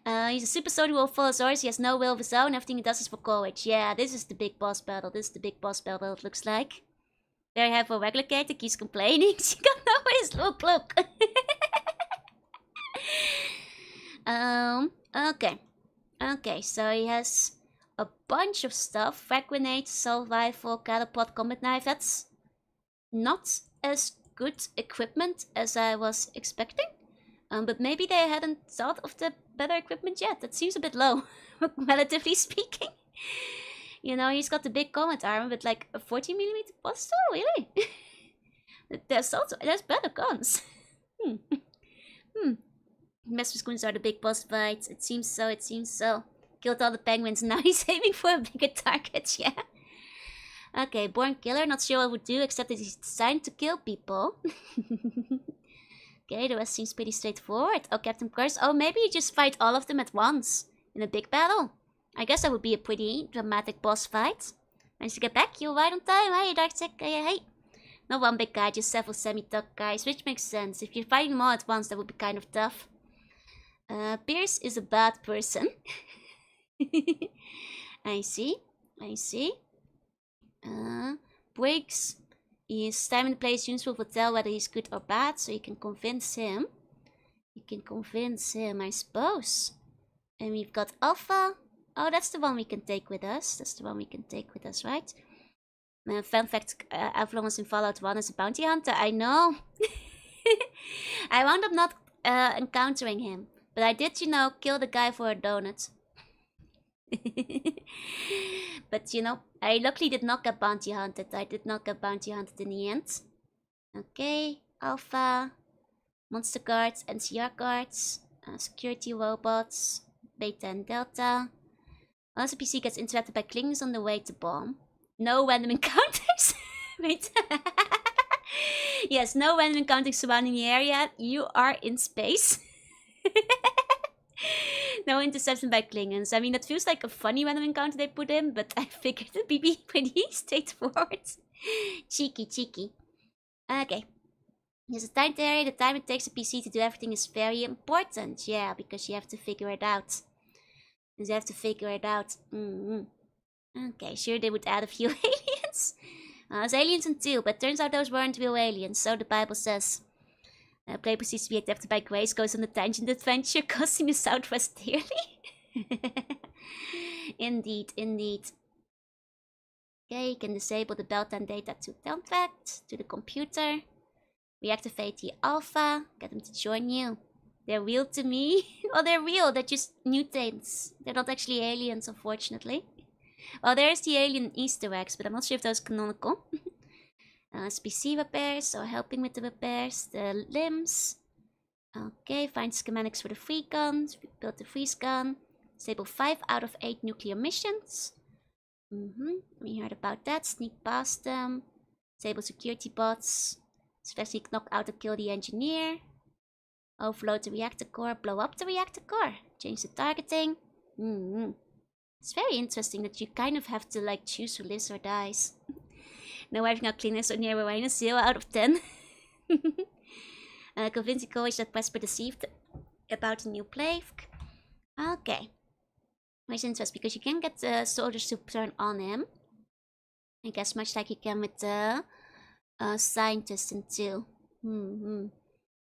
He's a super soldier who will follow his orders. He has no will of his own. Everything he does is for Courage. Yeah, this is the big boss battle. It looks like. There you have a regular character. Keeps complaining. She got no ways. Look. Okay, so he has a bunch of stuff. Frag grenade, assault rifle, catapult, combat knife. That's not as good equipment as I was expecting. But maybe they hadn't thought of the better equipment yet. That seems a bit low, relatively speaking. You know, he's got the big combat armor with like a 40mm pistol, really? There's better guns. Master's guns are the big boss fights. It seems so. Killed all the penguins, now he's aiming for a bigger target, yeah. Okay, Born Killer, not sure what it would do, except that he's designed to kill people. Okay, the rest seems pretty straightforward. Oh, Captain Curse. Oh, maybe you just fight all of them at once in a big battle. I guess that would be a pretty dramatic boss fight. Managed to get back. You're right on time. Hey, Darksec. Hey. Not one big guy, just several semi-thug guys, which makes sense. If you're fighting them all at once, that would be kind of tough. Pierce is a bad person. I see. Briggs is time and place useful will tell whether he's good or bad, so you can convince him. I suppose. And we've got Alpha. Oh, that's the one we can take with us. Right? Fun fact, Avalon was in Fallout 1 as a bounty hunter. I know. I wound up not encountering him. But I did, kill the guy for a donut. But, I luckily did not get bounty hunted. I did not get bounty hunted in the end. Okay, Alpha. Monster guards, NCR guards. Security robots. Beta and Delta. Once a PC gets interrupted by Klingons on the way to bomb. No random encounters. Wait. Yes, no random encounters surrounding the area. You are in space. No interception by Klingons. I mean, that feels like a funny random encounter they put in, but I figured it'd be pretty straightforward. Cheeky. Okay. There's a timed area. The time it takes a PC to do everything is very important. Yeah, because you have to figure it out. Okay, sure they would add a few aliens. There's aliens in 2, but turns out those weren't real aliens, so the Bible says. Play proceeds to be adapted by Grace, goes on a tangent adventure, costing the Southwest dearly. Indeed. Okay, you can disable the belt and data to contract, to the computer. Reactivate the Alpha, get them to join you. They're real to me. Well, they're real, they're just mutants. They're not actually aliens, unfortunately. Well, there's the alien Easter eggs, but I'm not sure if those are canonical. SPC repairs, so helping with the repairs. The limbs. Okay, find schematics for the free guns. Build the freeze gun. Disable 5 out of 8 nuclear missions. We heard about that. Sneak past them. Disable security bots. Especially knock out or kill the engineer. Overload the reactor core. Blow up the reactor core. Change the targeting. It's very interesting that you kind of have to choose who lives or dies. No arriving out cleaners or near awareness, 0 out of 10. Convincing courage that Vesper deceived about the new plague. Okay. Which is interesting because you can get the soldiers to turn on him. I guess much like you can with the scientists in 2.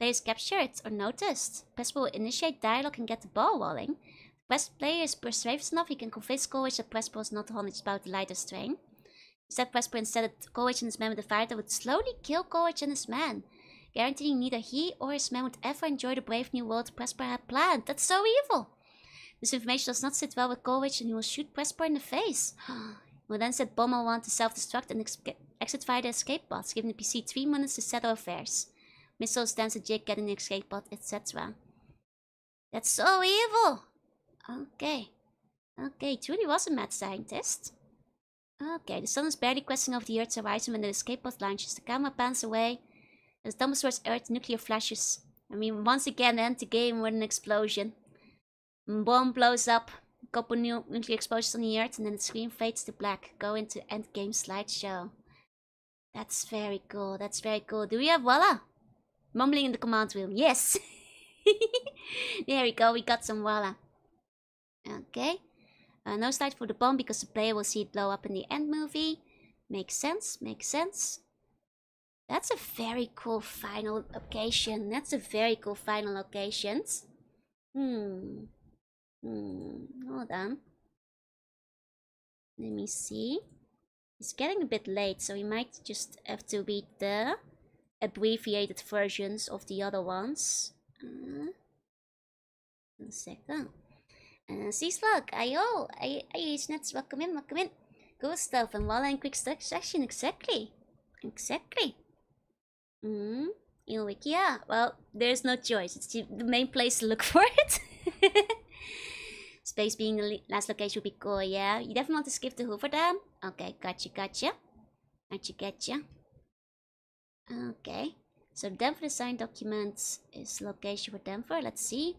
Players captured or noticed. Vesper will initiate dialogue and get the ball rolling. If the player is persuasive enough, he can convince courage that Vesper is not honest about the lighter strain. Instead, Vesper instead that Courage and his men with the fire that would slowly kill Courage and his men, guaranteeing neither he or his men would ever enjoy the brave new world Vesper had planned. That's so evil! This information does not sit well with Courage, and he will shoot Vesper in the face. He will then set bomb on one to self-destruct and exit via the escape pods, giving the PC 3 minutes to settle affairs. Missiles dance a jig, getting the escape pod, etc. That's so evil! Okay, it truly was a mad scientist. Okay, the sun is barely questing over the Earth's horizon when the escape pod launches. The camera pans away. As it tumbles towards Earth, nuclear flashes. I mean, once again, end the game with an explosion. Bomb blows up. A couple nuclear explosions on the Earth, and then the screen fades to black. Go into endgame slideshow. That's very cool. Do we have voila? Mumbling in the command room. Yes! There we go, we got some voila. Okay. No slide for the bomb because the player will see it blow up in the end movie. Makes sense. That's a very cool final location. Hold on. Let me see. It's getting a bit late, so we might just have to read the abbreviated versions of the other ones. One second. Seaslug, ayo, Snets, welcome in. Cool stuff, and voila in quick succession, exactly. Yeah, well, there's no choice, it's the main place to look for it. Space being the last location would be cool, yeah. You definitely want to skip the Hoover Dam? Okay, gotcha. Okay, so Denver design documents is location for Denver, let's see.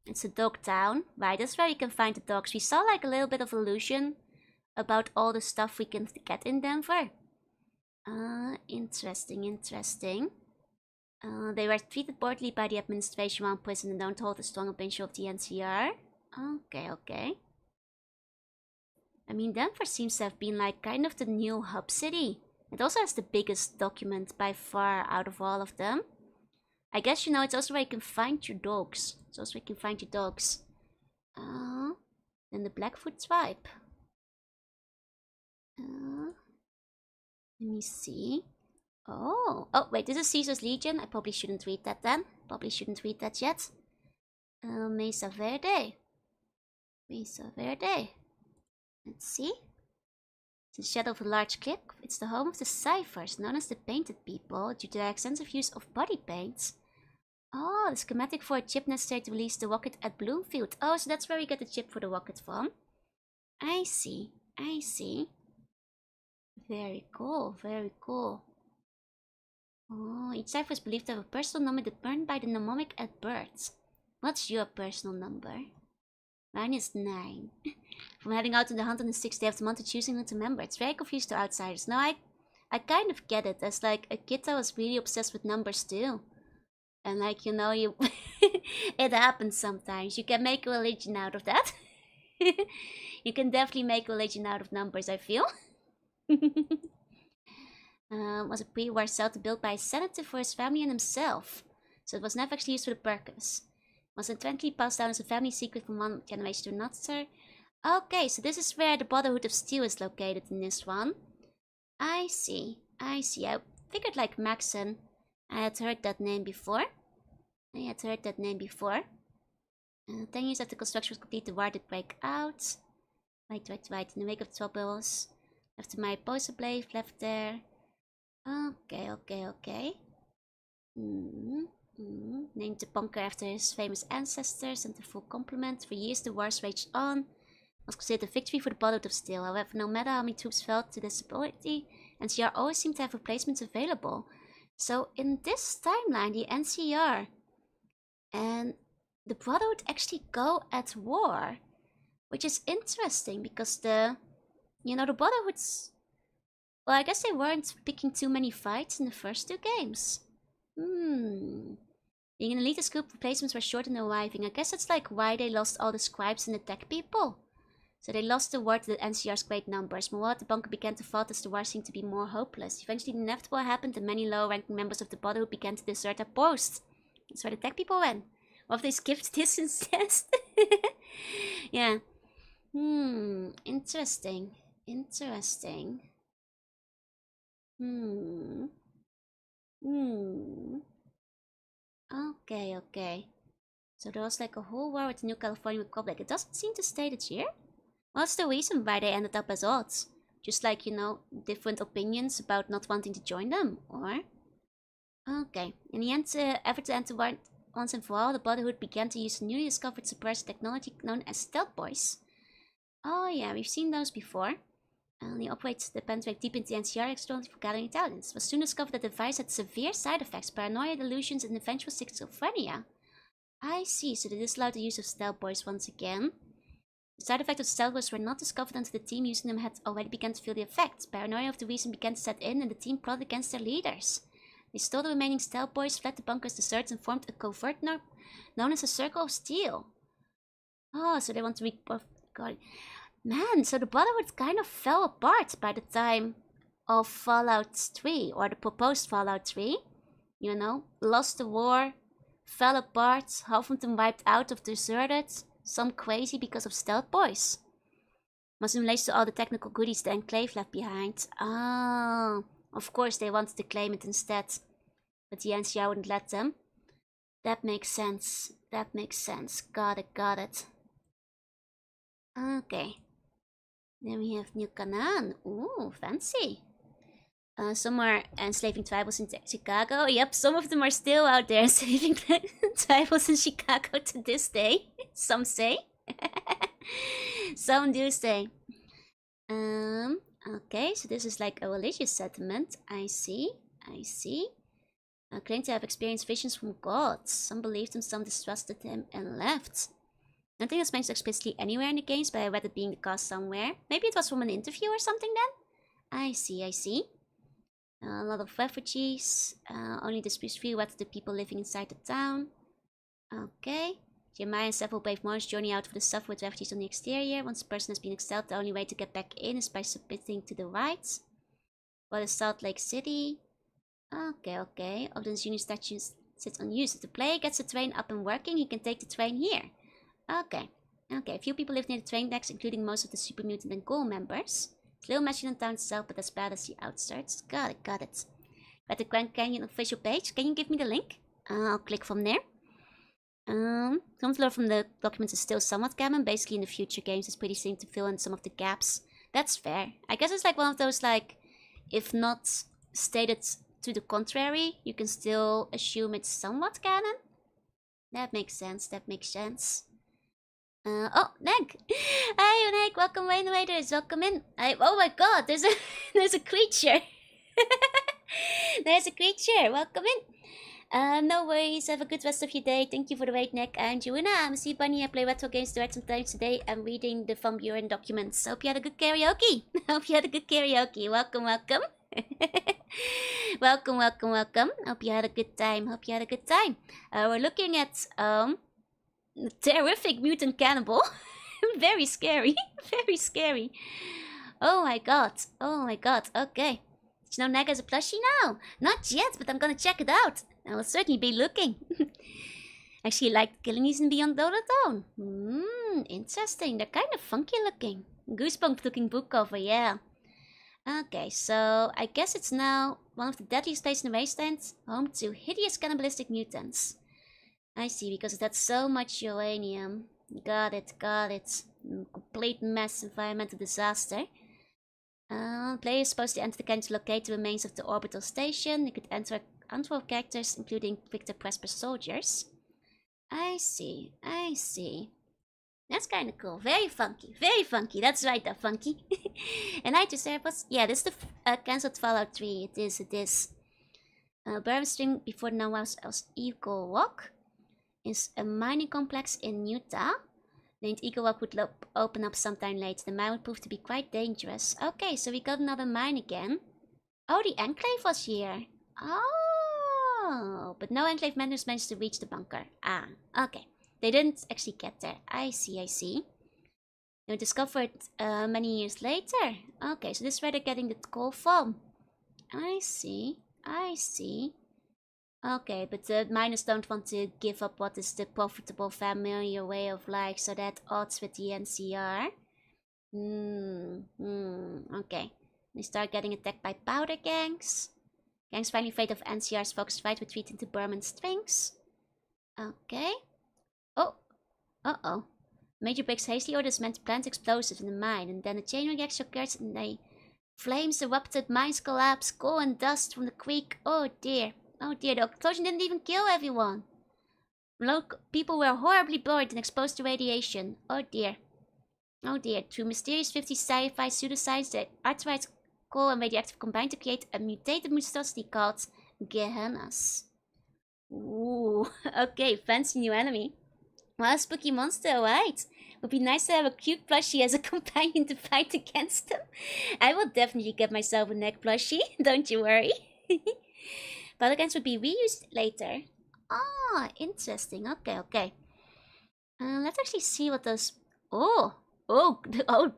It's a dog town. Right, that's where you can find the dogs. We saw a little bit of illusion about all the stuff we can get in Denver. Interesting, interesting. They were treated poorly by the administration while in prison and don't hold a strong opinion of the NCR. Okay, okay. I mean, Denver seems to have been like kind of the new hub city. It also has the biggest document by far out of all of them. I guess, you know, it's also where you can find your dogs. It's also where you can find your dogs. Then the Blackfoot tribe. Let me see. Oh, wait, this is Caesar's Legion. I probably shouldn't read that then. Probably shouldn't read that yet. Mesa Verde. Mesa Verde. Let's see. It's the shadow of a large cliff. It's the home of the Ciphers, known as the Painted People, due to their extensive use of body paints. Oh, the schematic for a chip necessary to release the rocket at Bloomfield. Oh, so that's where we get the chip for the rocket from. I see. I see. Very cool. Very cool. Oh, each cipher is believed to have a personal number determined by the mnemonic at birth. What's your personal number? Mine is 9. From heading out on the hunt on the 6th day of the month to choosing who to remember. It's very confused to outsiders. No, I kind of get it. As like a kid, I was really obsessed with numbers too. And like, you know, you it happens sometimes. You can make a religion out of that. You can definitely make a religion out of numbers, I feel. Was a pre-war cell built by a senator for his family and himself. So it was never actually used for the purpose. It was eventually passed down as a family secret from one generation to another. Okay, so this is where the Brotherhood of Steel is located in this one. I see. I see. I figured like Maxon. I had heard that name before. 10 years after construction was complete, the war did break out. Right. In the wake of troubles. After my poster blade left there. Okay. Named the bunker after his famous ancestors and the full complement. For years the wars raged on. It was considered a victory for the Brotherhood of Steel. However, no matter how many troops fell to disability, NCR always seemed to have replacements available. So in this timeline, the NCR and the Brotherhood actually go at war. Which is interesting because the Brotherhood's... Well, I guess they weren't picking too many fights in the first 2 games. Being an elitist group, replacements were short in arriving. I guess that's like why they lost all the scribes and the tech people. So they lost the war to the NCR's great numbers. Meanwhile, the bunker began to fall as the war seemed to be more hopeless. Eventually, the inevitable happened and many low-ranking members of the Brotherhood began to desert their posts. That's where the tech people went. Or if they skipped this instead. Yeah. Interesting. Okay. So there was like a whole war with the New California Republic. It doesn't seem to state it here. What's the reason why they ended up as odds? Just like, different opinions about not wanting to join them, or? Okay. In the end, effort to end the war once and for all, the Brotherhood began to use newly discovered suppressed technology known as stealth boys. Oh yeah, we've seen those before. They operate the penetrate deep into the NCR externally for gathering intelligence. It was soon discovered that the device had severe side effects, paranoia, delusions, and eventual schizophrenia. I see, so they disallowed the use of stealth boys once again. The side effects of stealth boys were not discovered until the team using them had already begun to feel the effects. Paranoia of the reason began to set in, and the team plotted against their leaders. They stole the remaining stealth boys, fled the bunkers, deserted, and formed a covert known as the Circle of Steel. Oh, so they want to God. Man, so the Brotherhood kind of fell apart by the time of Fallout 3, or the proposed Fallout 3. Lost the war, fell apart, half of them wiped out or deserted, some crazy because of stealth boys. Must in relation to all the technical goodies the Enclave left behind. Ah, of course they wanted to claim it instead, but the NCR wouldn't let them. That makes sense. Got it. Okay. Then we have New Canaan. Ooh, fancy. Some are enslaving tribals in Chicago. Yep, some of them are still out there enslaving tribals in Chicago to this day. Some say. Some do say. Okay, so this is like a religious settlement. I see. Claim to have experienced visions from God. Some believed him, some distrusted him and left. Nothing is mentioned explicitly anywhere in the games, but I read it being the cause somewhere. Maybe it was from an interview or something then? I see. A lot of refugees. Only disputes free what the people living inside the town. Okay. Jeremiah and several brave Moors journey out for the suffer with refugees on the exterior. Once a person has been expelled, the only way to get back in is by submitting to the rites. What is Salt Lake City? Okay, okay. Ogden's Union statue sits unused. If the player gets the train up and working, he can take the train here. Okay. Okay, a few people live near the train decks, including most of the Super Mutant and Ghoul members. It's a little messy in the town itself, but as bad as the outskirts. Got it, got it. At the Grand Canyon official page, can you give me the link? I'll click from there. Some lore from the documents is still somewhat canon. Basically, in the future games, it's pretty thin to fill in some of the gaps. That's fair. I guess it's like one of those, like, if not stated to the contrary, you can still assume it's somewhat canon. That makes sense, that makes sense. Oh, Neg! Hi, Neg, welcome Rain Raiders, welcome in. Oh my god, there's a creature. There's a creature, welcome in. No worries, have a good rest of your day. Thank you for the wait, Nick. I'm Jorunna, I'm a sea bunny. I play retro games direct sometimes today. I'm reading the Van Buren documents. Hope you had a good karaoke. Hope you had a good karaoke. Welcome, welcome. Welcome, welcome, welcome. Hope you had a good time. Hope you had a good time. We're looking at terrific mutant cannibal. Very scary. Very scary. Oh my god. Oh my god. Okay. Did you know Neg has a plushie now? Not yet, but I'm gonna check it out. I will certainly be looking. Actually, I like killing these in Beyond Dodathon. Interesting. They're kind of funky looking. Goosebump looking book cover, yeah. Okay, so I guess it's now one of the deadliest places in the wasteland, home to hideous cannibalistic mutants. I see, because that's so much uranium. Got it, got it. Complete mess, environmental disaster. Player is supposed to enter the canyon to locate the remains of the orbital station. You could enter of characters, including Victor Presper soldiers. I see, I see. That's kind of cool. Very funky, very funky. That's right, that funky. And I just said, yeah, this is the cancelled Fallout 3. It is, it is. Buren String before the now else Eagle Walk is a mining complex in Utah. Named Eagle Walk would open up sometime later. The mine would prove to be quite dangerous. Okay, so we got another mine again. Oh, the Enclave was here. Oh, but no Enclave members managed to reach the bunker. Ah, okay. They didn't actually get there. I see, I see. They were discovered many years later. Okay, so this is where they're getting the coal from. I see, I see. Okay, but the miners don't want to give up what is the profitable familiar way of life, so that odds with the NCR. Okay. They start getting attacked by powder gangs. Gangs finally afraid of NCR's focused fight, retreating to Burman Strings. Okay. Oh. Uh-oh. Major breaks hastily orders meant to plant explosives in the mine, and then a chain reaction occurs and the flames erupted, mines collapse, coal and dust from the creek. Oh dear. Oh dear, the explosion didn't even kill everyone. Local people were horribly burned and exposed to radiation. Oh dear. Oh dear. Through mysterious 50 sci-fi pseudoscience, the arthrites, coal and radioactive combine to create a mutated monstrosity called Gehennas. Ooh, okay, fancy new enemy. Well, a spooky monster, alright. Would be nice to have a cute plushie as a companion to fight against them. I will definitely get myself a neck plushie, don't you worry. Polygons would be reused later. Ah, interesting. Okay, okay. Let's actually see what those... Oh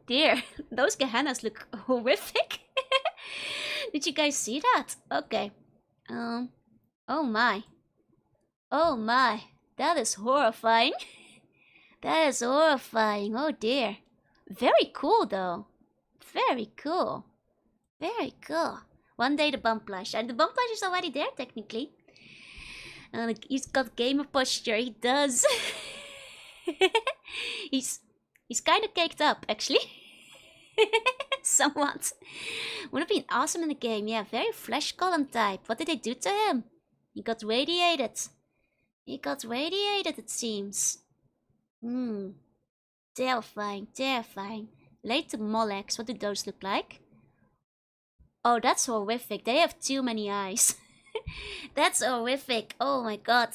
dear. Those Gehennas look horrific. Did you guys see that? Okay. Oh my. Oh my. That is horrifying. That is horrifying. Oh dear. Very cool though. Very cool. Very cool. One day the bum plush. And the bum plush is already there technically. He's got gamer posture. He does. He's kind of caked up actually. Somewhat. Would have been awesome in the game. Yeah, very flesh column type. What did they do to him? He got radiated. He got radiated, it seems. Terrifying, terrifying. Later Molex, what do those look like? Oh, that's horrific. They have too many eyes. That's horrific. Oh my god.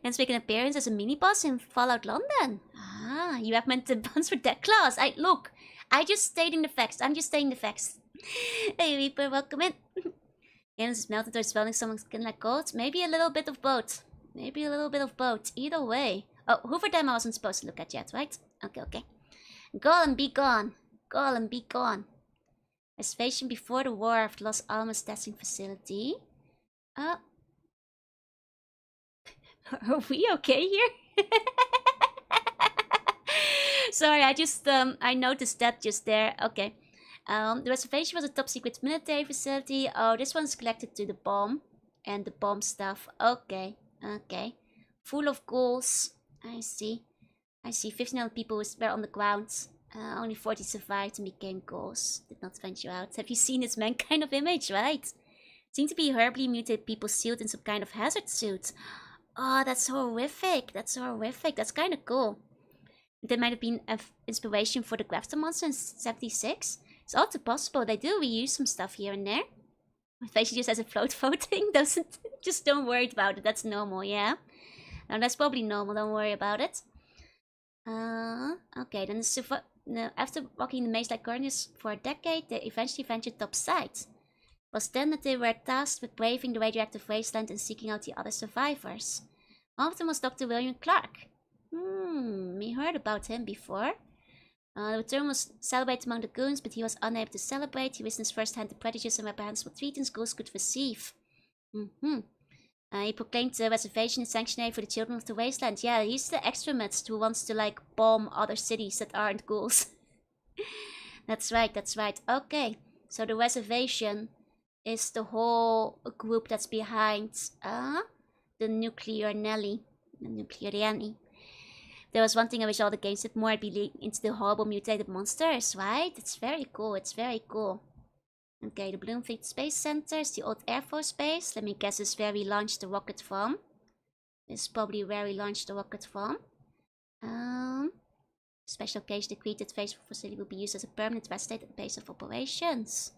Can make an appearance as a mini-boss in Fallout London. Ah, you have meant the buns for that class. Look, I just stating the facts. I'm just stating the facts. Hey Reaper, welcome in. Games is melted or swelling someone's skin like gold? Maybe a little bit of both. Maybe a little bit of both. Either way. Oh, Hoover Dam I wasn't supposed to look at yet, right? Okay. Golem, be gone. Golem, be gone. Reservation before the war of the Los Alamos testing facility. Are we okay here? Sorry, I noticed that just there. Okay. The reservation was a top secret military facility. Oh, this one's connected to the bomb and the bomb stuff. Okay. Full of ghouls. I see. 1,500 people were on the ground. Only 40 survived and became ghouls. Did not venture out. Have you seen this man kind of image, right? Seem to be horribly mutated people sealed in some kind of hazard suit. Oh, that's horrific. That's kind of cool. That might have been an inspiration for the Grafton monster in 76. It's all too possible. They do reuse some stuff here and there. Basically just as a float voting. Just don't worry about it. That's normal, yeah? No, that's probably normal. Don't worry about it. Okay, then after walking the maze like Cornus for a decade, they eventually ventured topside. It was then that they were tasked with braving the radioactive wasteland and seeking out the other survivors. One of them was Dr. William Clark. We heard about him before. The return was celebrated among the goons, but he was unable to celebrate. He witnessed firsthand the prodigious and reprehensible treatments ghouls could receive. He proclaimed the reservation sanctuary for the children of the wasteland. Yeah, he's the extremist who wants to, like, bomb other cities that aren't ghouls. That's right. Okay, so the reservation is the whole group that's behind the nuclear Nelly. The nuclear Yanny. There was one thing I wish all the games did more, be into the horrible mutated monsters, right? It's very cool. Okay, the Bloomfield Space Center is the old Air Force Base. Let me guess, this is where we launched the rocket from. Special case decreed that phase facility will be used as a permanent rest state at base of operations.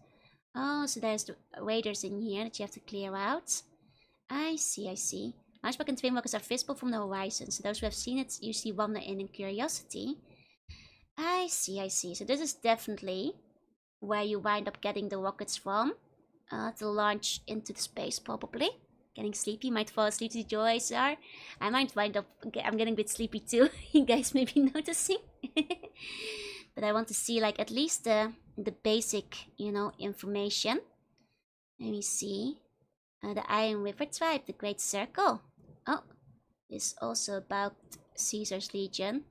Oh, so there's the raiders in here that you have to clear out. I see. Hunchback and Twinwalkers are visible from the horizon, so those who have seen it usually wander in curiosity. I see. So this is definitely where you wind up getting the rockets from. To launch into the space, probably. Getting sleepy, might fall asleep to the joys are. I might wind up, I'm getting a bit sleepy too. You guys may be noticing. But I want to see, like, at least the basic, information. Let me see. The Iron River Tribe, the Great Circle. Oh, this is also about Caesar's Legion.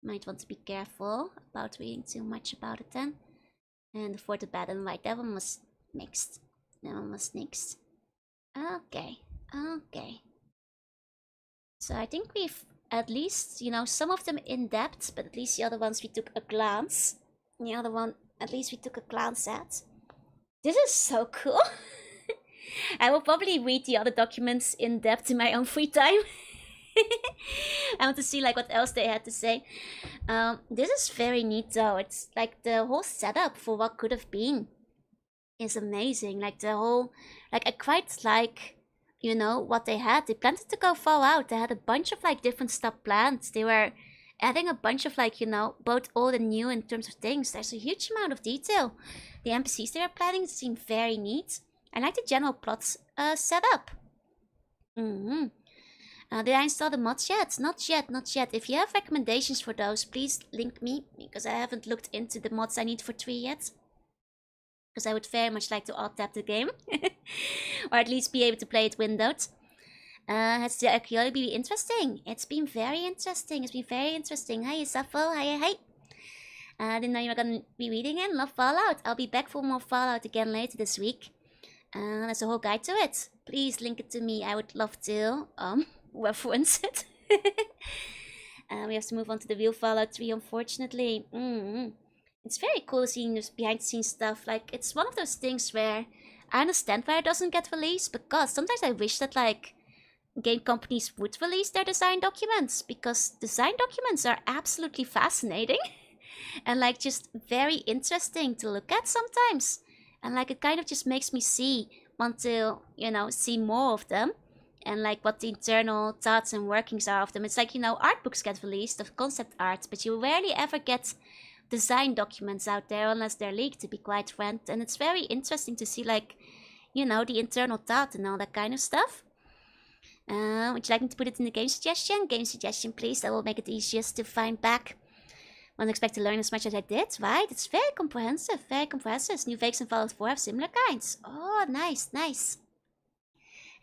Might want to be careful about reading too much about it then. And the Fort of Baden, right, that one was mixed. Okay. So I think we've at least, some of them in depth, but at least the other ones we took a glance. The other one, at least we took a glance at. This is so cool. I will probably read the other documents in depth in my own free time. I want to see, like, what else they had to say. This is very neat though. It's like the whole setup for what could have been is amazing. Like the whole, like, I quite like, what they had. They planned it to go far out. They had a bunch of, like, different stuff planned. They were adding a bunch of, like, both old and new in terms of things. There's a huge amount of detail. The NPCs they were planning seem very neat. I like the general plot setup. Did I install the mods yet? Not yet. If you have recommendations for those, please link me, because I haven't looked into the mods I need for 3 yet. Because I would very much like to alt-tab the game. Or at least be able to play it windowed. Has the archaeology been interesting? It's been very interesting. Hi, Sappho. Hi. I didn't know you were going to be reading it. Love Fallout. I'll be back for more Fallout again later this week. There's a whole guide to it. Please link it to me. I would love to reference it. We have to move on to the real Fallout 3, unfortunately. It's very cool seeing this behind the scenes stuff. Like, it's one of those things where I understand why it doesn't get released, because sometimes I wish that, like, game companies would release their design documents, because design documents are absolutely fascinating and, like, just very interesting to look at sometimes. And, like, it kind of just makes me want to, see more of them. And, like, what the internal thoughts and workings are of them. It's like, art books get released of concept art, but you rarely ever get design documents out there unless they're leaked, to be quite frank. And it's very interesting to see, like, you know, the internal thought and all that kind of stuff. Would you like me to put it in the game suggestion? Game suggestion, please. That will make it easiest to find back. Won't expect to learn as much as I did, right? It's very comprehensive, very comprehensive. New fakes and Fallout 4 have similar kinds. Oh, nice, nice.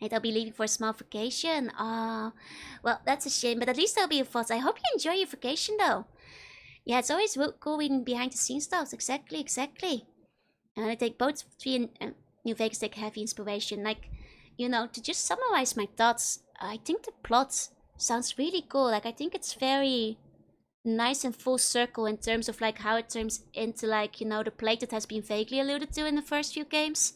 And I'll be leaving for a small vacation. Oh, well, that's a shame, but at least I'll be a thought. I hope you enjoy your vacation, though. Yeah, it's always cool reading behind-the-scenes stuff. Exactly, exactly. And I take both 3 and New Vegas take heavy inspiration. Like, you know, to just summarize my thoughts, I think the plot sounds really cool. Like, I think it's very nice and full circle in terms of, like, how it turns into, like, you know, the plague that has been vaguely alluded to in the first few games.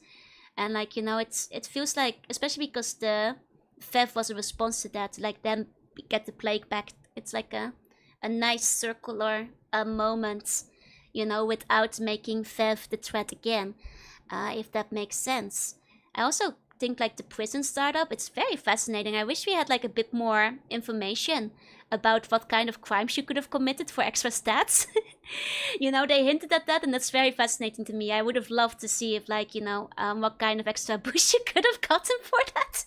And, like, you know, it feels like, especially because the Fev was a response to that, like, then get the plague back. It's like a nice circular moment, you know, without making Fev the threat again, if that makes sense. I also think, like, the prison startup, it's very fascinating. I wish we had, like, a bit more information about what kind of crimes you could have committed for extra stats. You know, they hinted at that, and that's very fascinating to me. I would have loved to see if, like, you know, what kind of extra boost you could have gotten for that.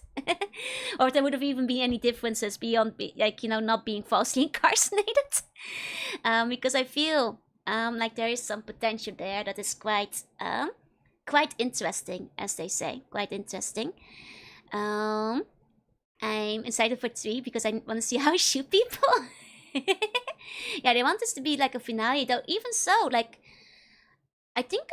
Or if there would have even been any differences beyond, like, you know, not being falsely incarcerated. Because I feel like there is some potential there that is quite interesting, as they say. Quite interesting. I'm excited for 3 because I want to see how I shoot people. Yeah, they want this to be like a finale, though. Even so, like, I think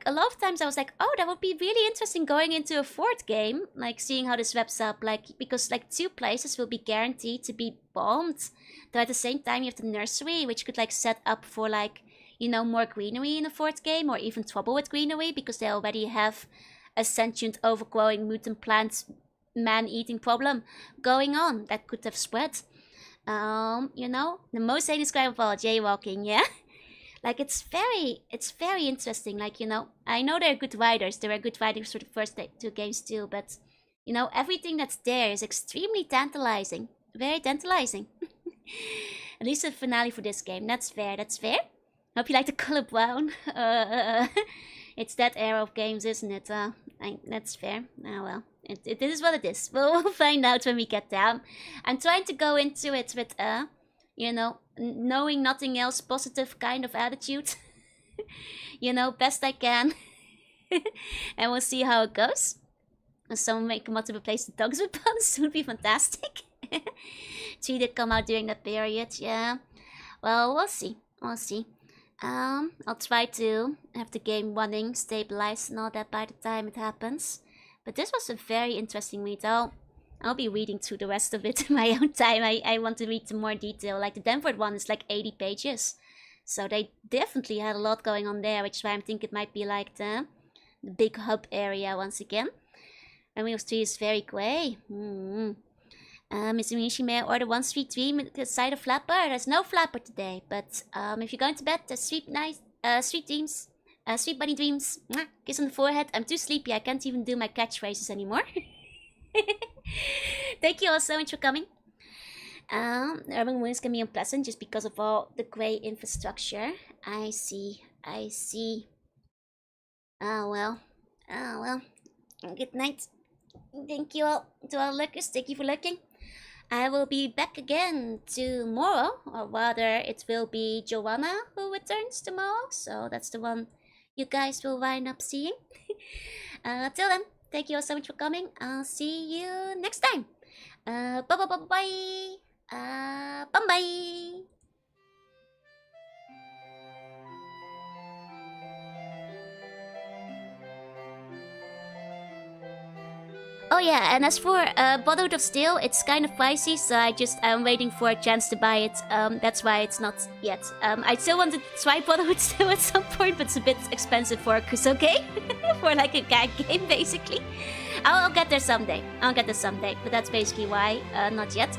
a lot of times I was like, oh, that would be really interesting going into a 4th game, like, seeing how this wraps up, like, because, like, 2 places will be guaranteed to be bombed, though at the same time you have the nursery, which could, like, set up for, like, you know, more greenery in the 4th game, or even trouble with greenery, because they already have a sentient, overgrowing mutant plant man-eating problem going on that could have spread. You know, the most heinous crime of all, jaywalking, yeah? Like, it's very interesting. Like, you know, I know they're good writers. They were good writers for the first 2 games too, but, you know, everything that's there is extremely tantalizing. Very tantalizing. At least the finale for this game. That's fair, that's fair. Hope you like the color brown. It's that era of games, isn't it? That's fair. Oh well. It is what it is. We'll find out when we get there. I'm trying to go into it with, you know, knowing nothing else, positive kind of attitude. You know, best I can. And we'll see how it goes. Someone make come out to replace the dogs with puns would be fantastic. 3 did come out during that period, yeah. Well, we'll see. We'll see. I'll try to have the game running, stabilized and all that by the time it happens. But this was a very interesting read. I'll be reading through the rest of it in my own time. I want to read some more detail. Like, the Denver one is like 80 pages. So they definitely had a lot going on there, which is why I think it might be like the big hub area once again. And Wheels 3 is very grey. Mr. Minishi, may I order 133 with a side of flapper? There's no flapper today, but if you're going to bed, sweet dreams. Sweet bunny dreams. Mwah, kiss on the forehead. I'm too sleepy. I can't even do my catchphrases anymore. Thank you all so much for coming. Urban wounds can be unpleasant just because of all the grey infrastructure. I see. I see. Oh well. Oh well. Good night. Thank you all to all lurkers. Thank you for lurking. I will be back again tomorrow, or rather it will be Jorunna who returns tomorrow, so that's the one you guys will wind up seeing. Till then, thank you all so much for coming. I'll see you next time. Bye bye bye bye. Bye bye. Oh yeah, and as for Brotherhood of Steel, it's kind of pricey, so I'm waiting for a chance to buy it. That's why it's not yet. I still want to try Brotherhood Steel at some point, but it's a bit expensive for a Kusoke. For like a gag game, basically. I'll get there someday. I'll get there someday, but that's basically why not yet.